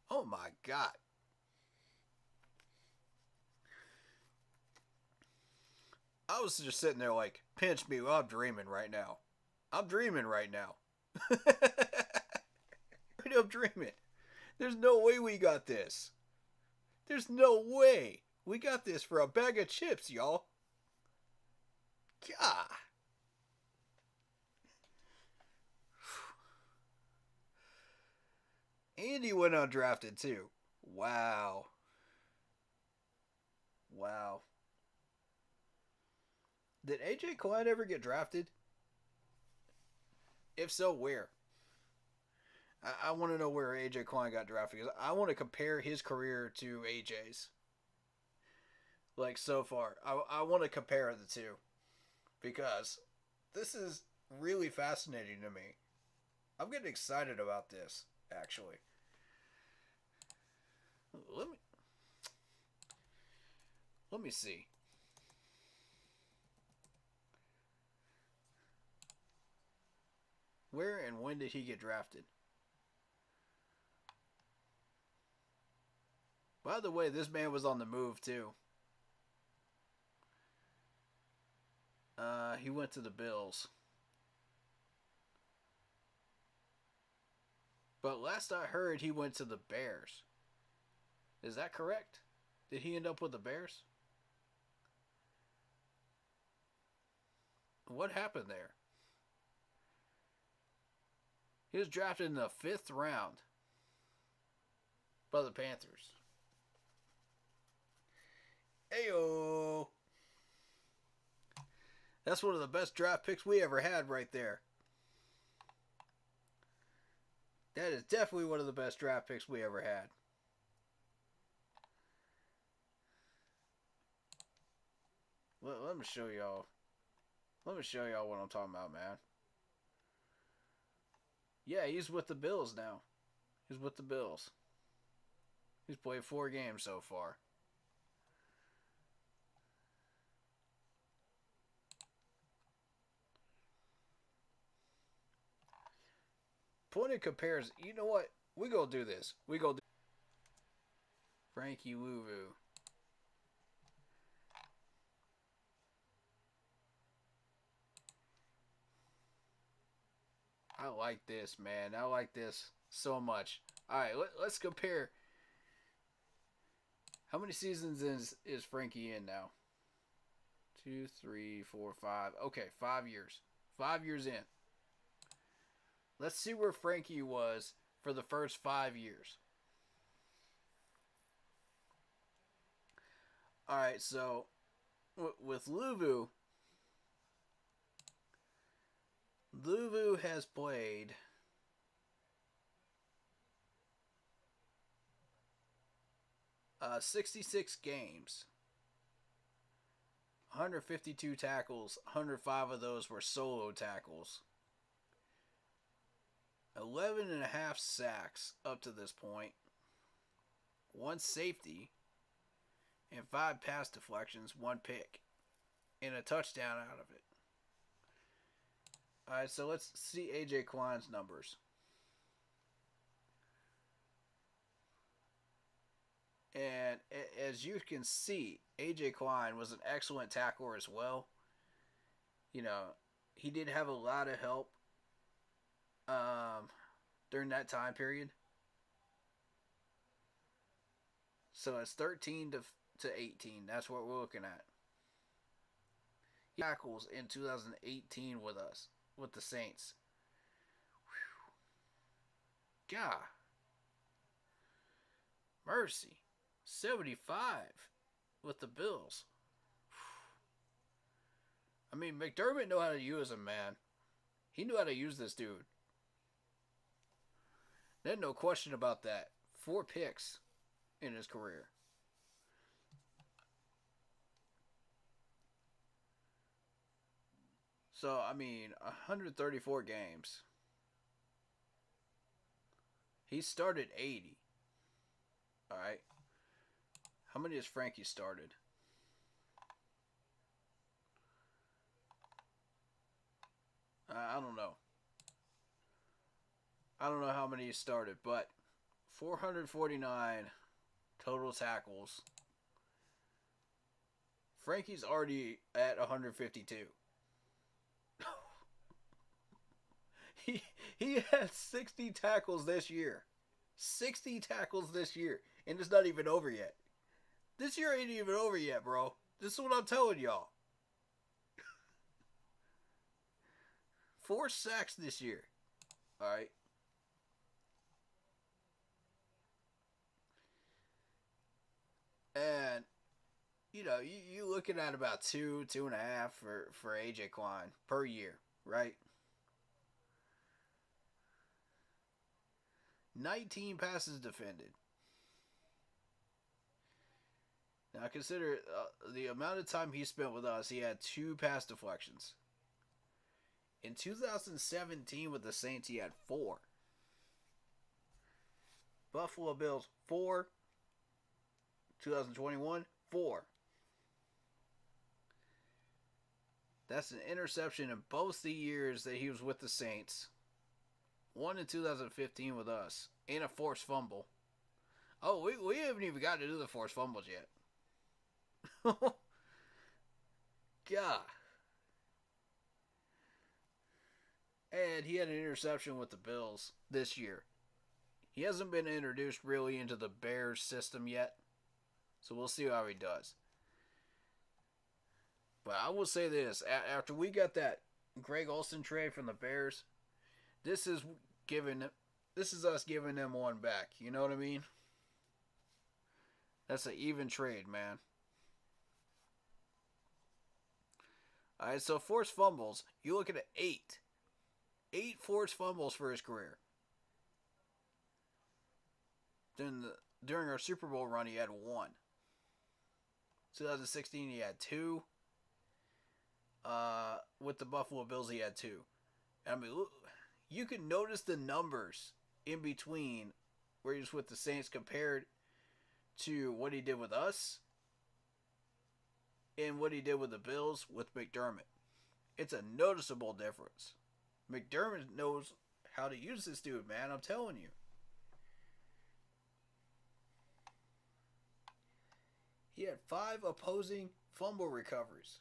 Oh my God. I was just sitting there like, pinch me, well, I'm dreaming right now. I'm dreaming right now. I'm dreaming. There's no way we got this. There's no way. We got this for a bag of chips, y'all. God. And he went undrafted too. Wow. Wow. Did AJ Klein ever get drafted? If so, where? I want to know where AJ Klein got drafted because I want to compare his career to AJ's. Like so far, I want to compare the two because this is really fascinating to me. I'm getting excited about this actually. Let me see. Where and when did he get drafted? By the way, this man was on the move too. He went to the Bills. But last I heard, he went to the Bears. Is that correct? Did he end up with the Bears? What happened there? He was drafted in the 5th round by the Panthers. Ayo! That's one of the best draft picks we ever had right there. That is definitely one of the best draft picks we ever had. Let me show y'all. Let me show y'all what I'm talking about, man. Yeah, he's with the Bills now. He's with the Bills. He's played 4 games so far. Point of comparison. You know what? We gonna do this. We gonna do Frankie Louvu. I like this, man. I like this so much. Alright, let's compare. How many seasons is Frankie in now? 2, 3, 4, 5. Okay, 5 years. 5 years in. Let's see where Frankie was for the first 5 years. Alright, so with Louvu has played 66 games, 152 tackles, 105 of those were solo tackles. 11 and a half sacks up to this point, 1 safety, and 5 pass deflections, 1 pick, and a touchdown out of it. All right, so let's see A.J. Klein's numbers. And as you can see, A.J. Klein was an excellent tackler as well. You know, he did have a lot of help during that time period. So it's 13 to 18. That's what we're looking at. He tackles in 2018 with us, with the Saints. Whew. God. Mercy. 75 with the Bills. I mean, McDermott knew how to use him, man. He knew how to use this dude. There's no question about that. 4 picks in his career. So, I mean, 134 games. He started 80. Alright. How many has Frankie started? I don't know. I don't know how many he started, but 449 total tackles. Frankie's already at 152. He had 60 tackles this year. 60 tackles this year. And it's not even over yet. This year ain't even over yet, bro. This is what I'm telling y'all. 4 sacks this year. Alright. And, you know, you're looking at about 2.5 for A.J. Klein per year, right? 19 passes defended. Now consider the amount of time he spent with us. He had 2 pass deflections. In 2017 with the Saints, he had 4. Buffalo Bills, 4. 2021, 4. That's an interception in both the years that he was with the Saints. 1 in 2015 with us. And a forced fumble. Oh, we haven't even got to do the forced fumbles yet. God. And he had an interception with the Bills this year. He hasn't been introduced really into the Bears system yet. So we'll see how he does. But I will say this. After we got that Greg Olsen trade from the Bears, this is us giving them one back. You know what I mean? That's an even trade, man. Alright, so forced fumbles. You look at 8. 8 forced fumbles for his career. During our Super Bowl run, he had 1. 2016, he had 2. With the Buffalo Bills, he had 2. I mean, you can notice the numbers in between where he was with the Saints compared to what he did with us and what he did with the Bills with McDermott. It's a noticeable difference. McDermott knows how to use this dude, man. I'm telling you. He had 5 opposing fumble recoveries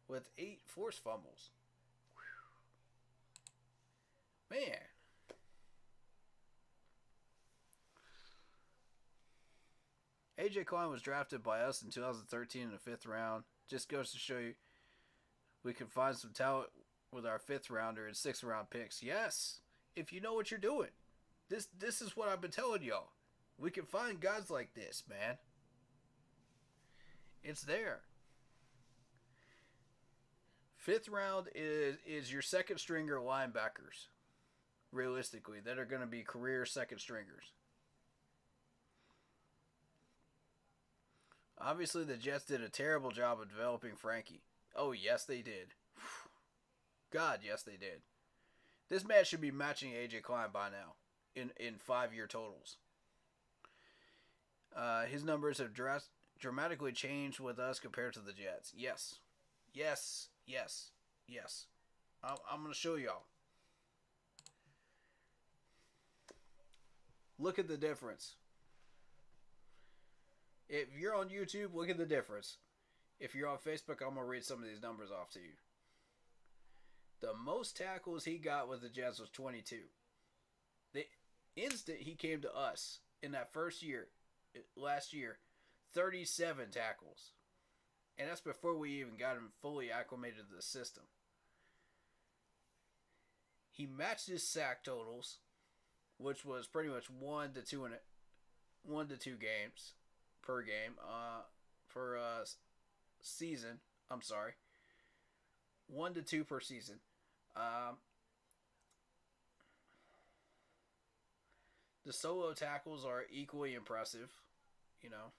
with 8 forced fumbles. Whew. Man. A.J. Klein was drafted by us in 2013 in the 5th round. Just goes to show you we can find some talent with our 5th rounder and 6th round picks. Yes, if you know what you're doing. This is what I've been telling y'all. We can find guys like this, man. It's there. 5th round is your second stringer linebackers, realistically, that are going to be career second stringers. Obviously, the Jets did a terrible job of developing Frankie. Oh, yes, they did. God, yes, they did. This man should be matching AJ Klein by now in 5-year totals. His numbers have dramatically changed with us compared to the Jets. Yes. Yes. Yes. Yes. I'm going to show y'all. Look at the difference. If you're on YouTube, look at the difference. If you're on Facebook, I'm going to read some of these numbers off to you. The most tackles he got with the Jets was 22. The instant he came to us in that first year, last year, 37 tackles. And that's before we even got him fully acclimated to the system. He matched his sack totals, which was pretty much 1 to 2 games per game per season. I'm sorry, 1 to 2 per season. The solo tackles are equally impressive. You know,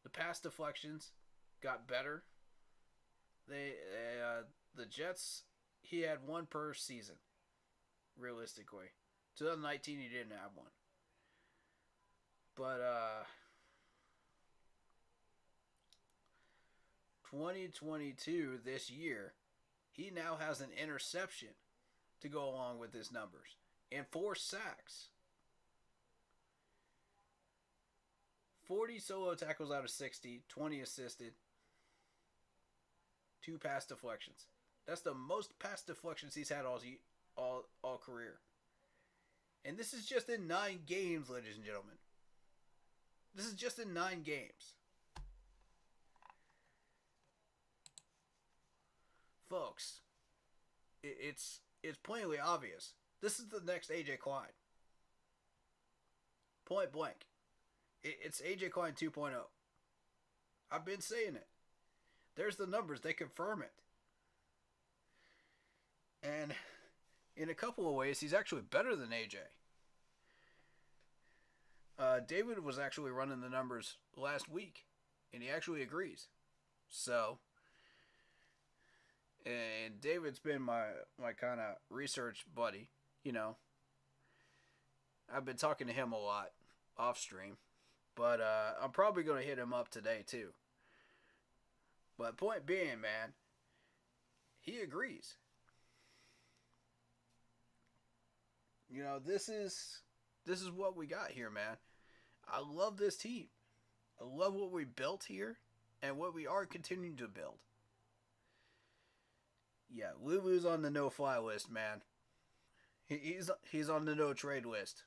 the pass deflections got better. The Jets, he had 1 per season. Realistically, 2019 he didn't have 1. But 2022 this year, he now has an interception to go along with his numbers and 4 sacks. 40 solo tackles out of 60, 20 assisted, 2 pass deflections. That's the most pass deflections he's had all career. And this is just in 9 games, ladies and gentlemen. This is just in 9 games. Folks, it's plainly obvious. This is the next AJ Klein. Point blank. It's AJ Klein 2.0. I've been saying it. There's the numbers. They confirm it. And in a couple of ways, he's actually better than AJ. David was actually running the numbers last week, and he actually agrees. So, and David's been my kind of research buddy, you know. I've been talking to him a lot off stream, but I'm probably going to hit him up today too. But point being, man, he agrees. You know, this is what we got here, man. I love this team. I love what we built here and what we are continuing to build. Yeah, Lulu's on the no-fly list, man. He's on the no-trade list.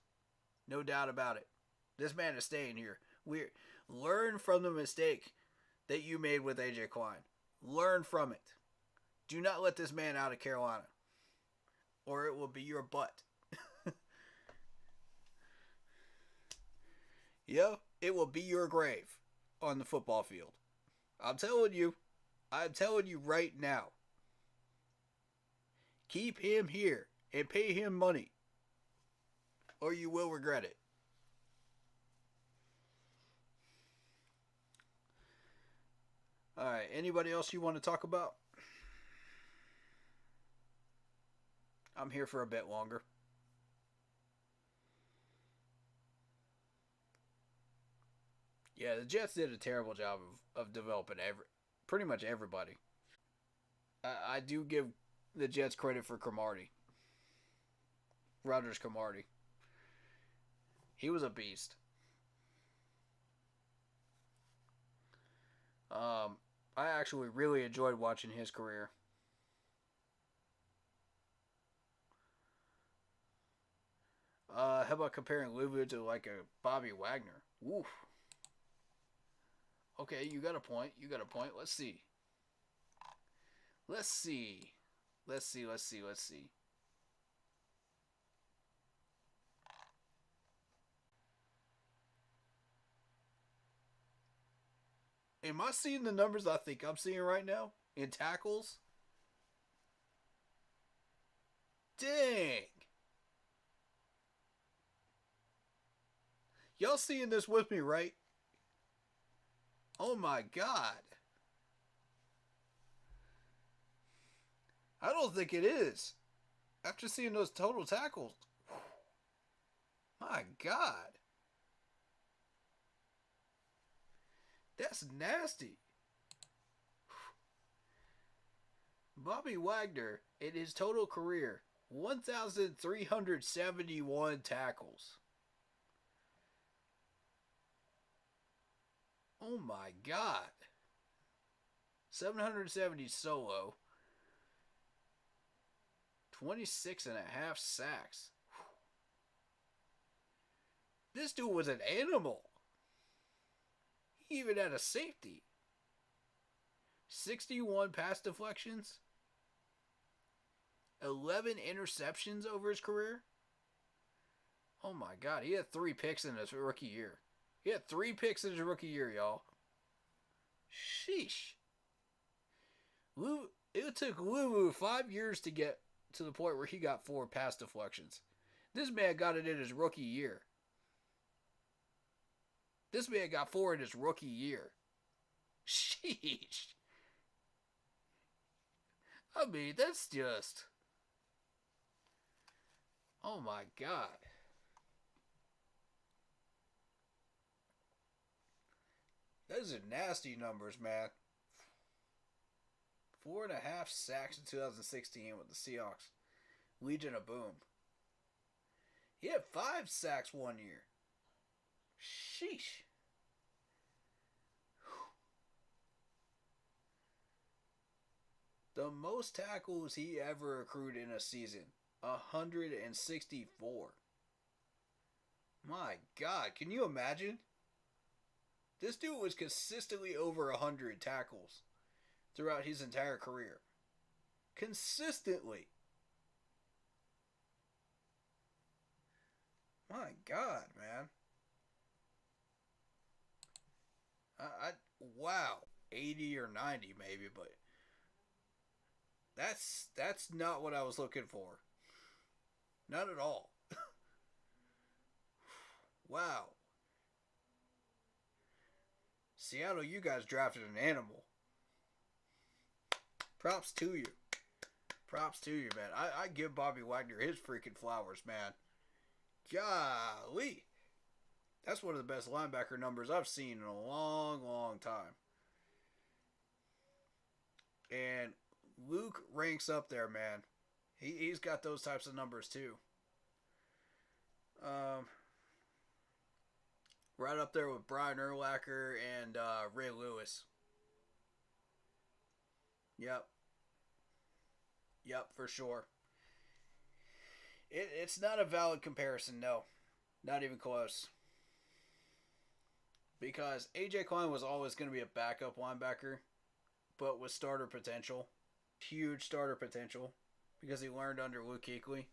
No doubt about it. This man is staying here. Learn from the mistake that you made with AJ Klein. Learn from it. Do not let this man out of Carolina, or it will be your butt. Yeah, it will be your grave on the football field. I'm telling you right now. Keep him here and pay him money, or you will regret it. Alright, anybody else you want to talk about? I'm here for a bit longer. Yeah, the Jets did a terrible job of developing pretty much everybody. I do give the Jets credit for Cromartie. Rodgers Cromartie. He was a beast. I actually really enjoyed watching his career. How about comparing Louisville to like a Bobby Wagner? Woof. Okay, you got a point. Let's see. Let's see. Am I seeing the numbers I think I'm seeing right now? In tackles? Dang. Y'all seeing this with me, right? Oh my God. I don't think it is. After seeing those total tackles, my God, that's nasty. Bobby Wagner, in his total career, 1,371 tackles. Oh my God. 770 solo. 26 and a half sacks. This dude was an animal. He even had a safety. 61 pass deflections. 11 interceptions over his career. Oh my God, he had 3 picks in his rookie year. He had 3 picks in his rookie year, y'all. Sheesh. It took Lulu 5 years to get to the point where he got 4 pass deflections. This man got it in his rookie year. This man got 4 in his rookie year. Sheesh. I mean, that's just... Oh my God. Those are nasty numbers, man. 4.5 sacks in 2016 with the Seahawks. Legion of Boom. He had 5 sacks one year. Sheesh. The most tackles he ever accrued in a season. 164. My God, can you imagine? This dude was consistently over 100 tackles throughout his entire career. Consistently. My God, man. Wow. 80 or 90 maybe, but that's not what I was looking for. Not at all. Wow. Seattle, you guys drafted an animal. Props to you. Props to you, man. I give Bobby Wagner his freaking flowers, man. Golly. That's one of the best linebacker numbers I've seen in a long, long time. And Luke ranks up there, man. He's got those types of numbers too. Right up there with Brian Urlacher and Ray Lewis. Yep. Yep, for sure. It's not a valid comparison, no. Not even close. Because A.J. Klein was always going to be a backup linebacker, but with starter potential. Huge starter potential. Because he learned under Luke Kuechly.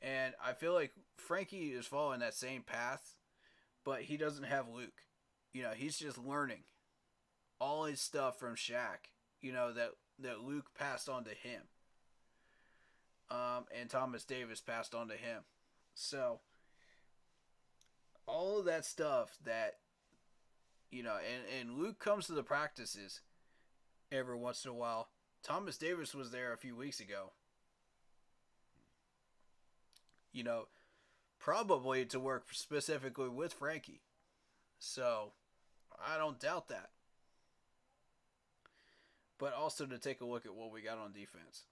And I feel like Frankie is following that same path, but he doesn't have Luke. You know, he's just learning all his stuff from Shaq, you know, that Luke passed on to him. And Thomas Davis passed on to him. So, all of that stuff that, you know, and Luke comes to the practices every once in a while. Thomas Davis was there a few weeks ago. You know, probably to work specifically with Frankie. So, I don't doubt that. But also to take a look at what we got on defense.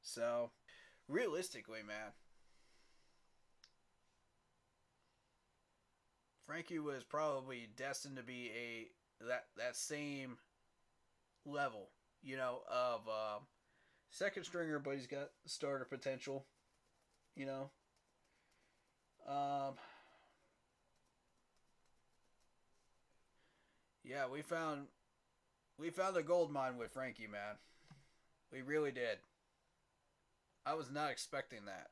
So, realistically, man, Frankie was probably destined to be that same level, you know, of second stringer, but he's got starter potential, you know. Yeah, we found a gold mine with Frankie, man. We really did. I was not expecting that.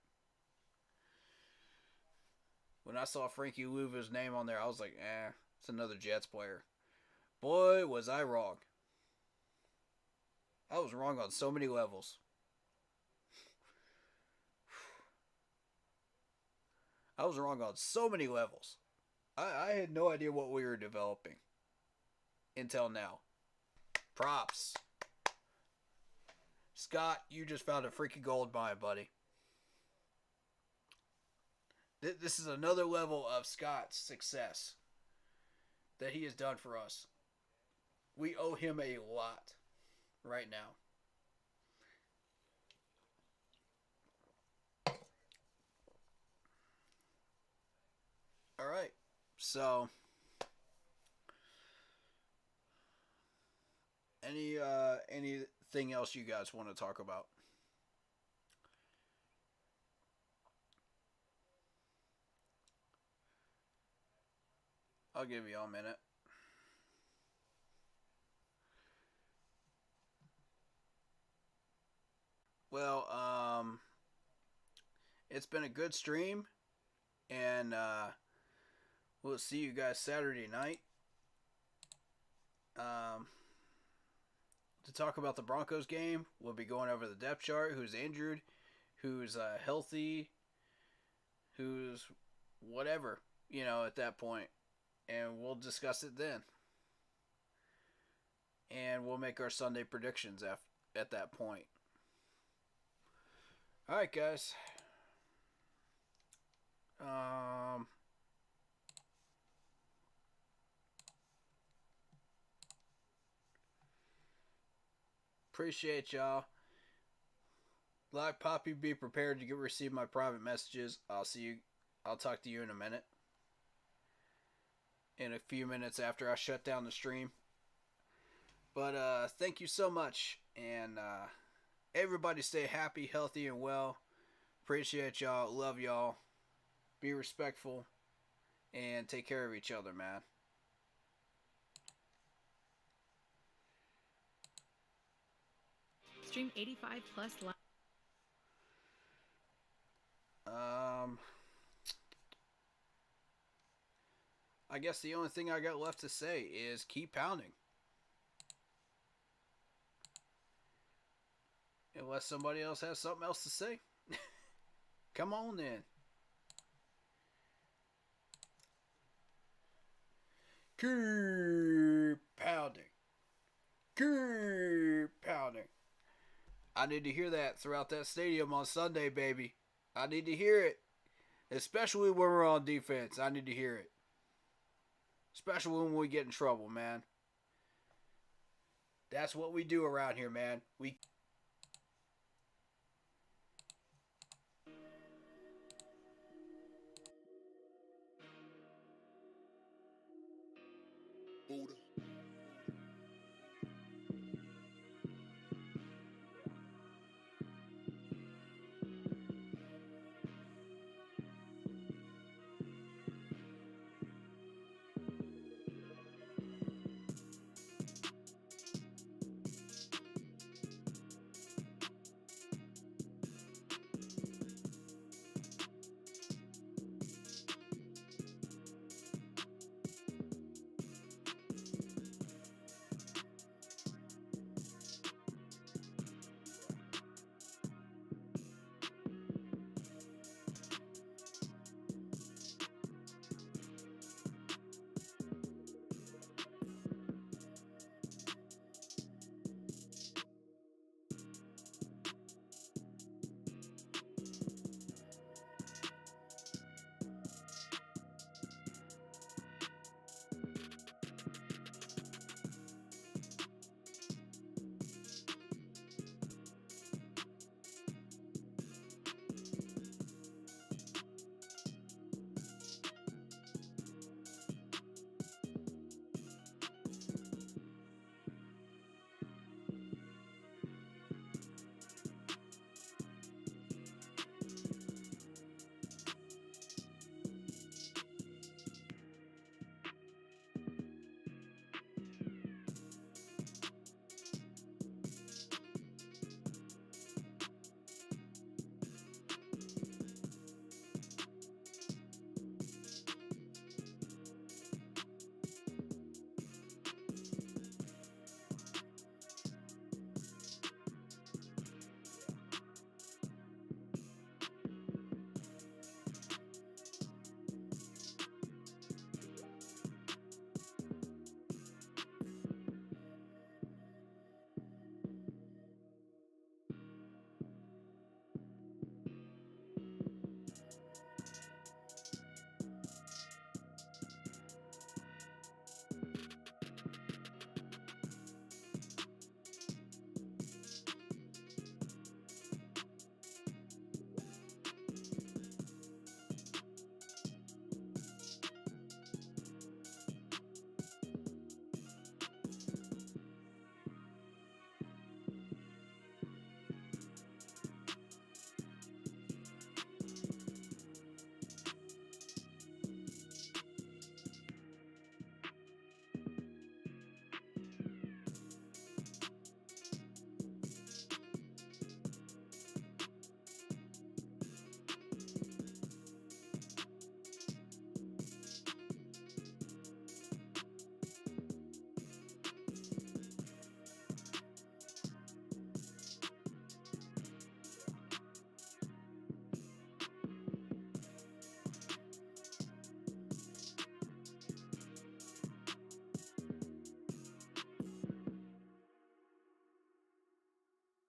When I saw Frankie Louva's name on there, I was like, it's another Jets player. Boy, was I wrong. I was wrong on so many levels. I was wrong on so many levels. I had no idea what we were developing until now. Props. Scott, you just found a freaking gold mine, buddy. This is another level of Scott's success that he has done for us. We owe him a lot right now. All right. So, anything else you guys want to talk about? I'll give you all a minute. Well, it's been a good stream, and we'll see you guys Saturday night. To talk about the Broncos game, we'll be going over the depth chart, who's injured, who's healthy, who's whatever, at that point. And we'll discuss it then. And we'll make our Sunday predictions at that point. All right, guys. Appreciate y'all. Like Poppy, be prepared to receive my private messages. I'll talk to you in a minute. In a few minutes after I shut down the stream. But thank you so much. And everybody stay happy, healthy, and well. Appreciate y'all. Love y'all. Be respectful. And take care of each other, man. Stream 85 plus live. I guess the only thing I got left to say is keep pounding. Unless somebody else has something else to say. Come on then. Keep pounding. Keep pounding. I need to hear that throughout that stadium on Sunday, baby. I need to hear it. Especially when we're on defense. I need to hear it. Especially when we get in trouble, man. That's what we do around here, man. We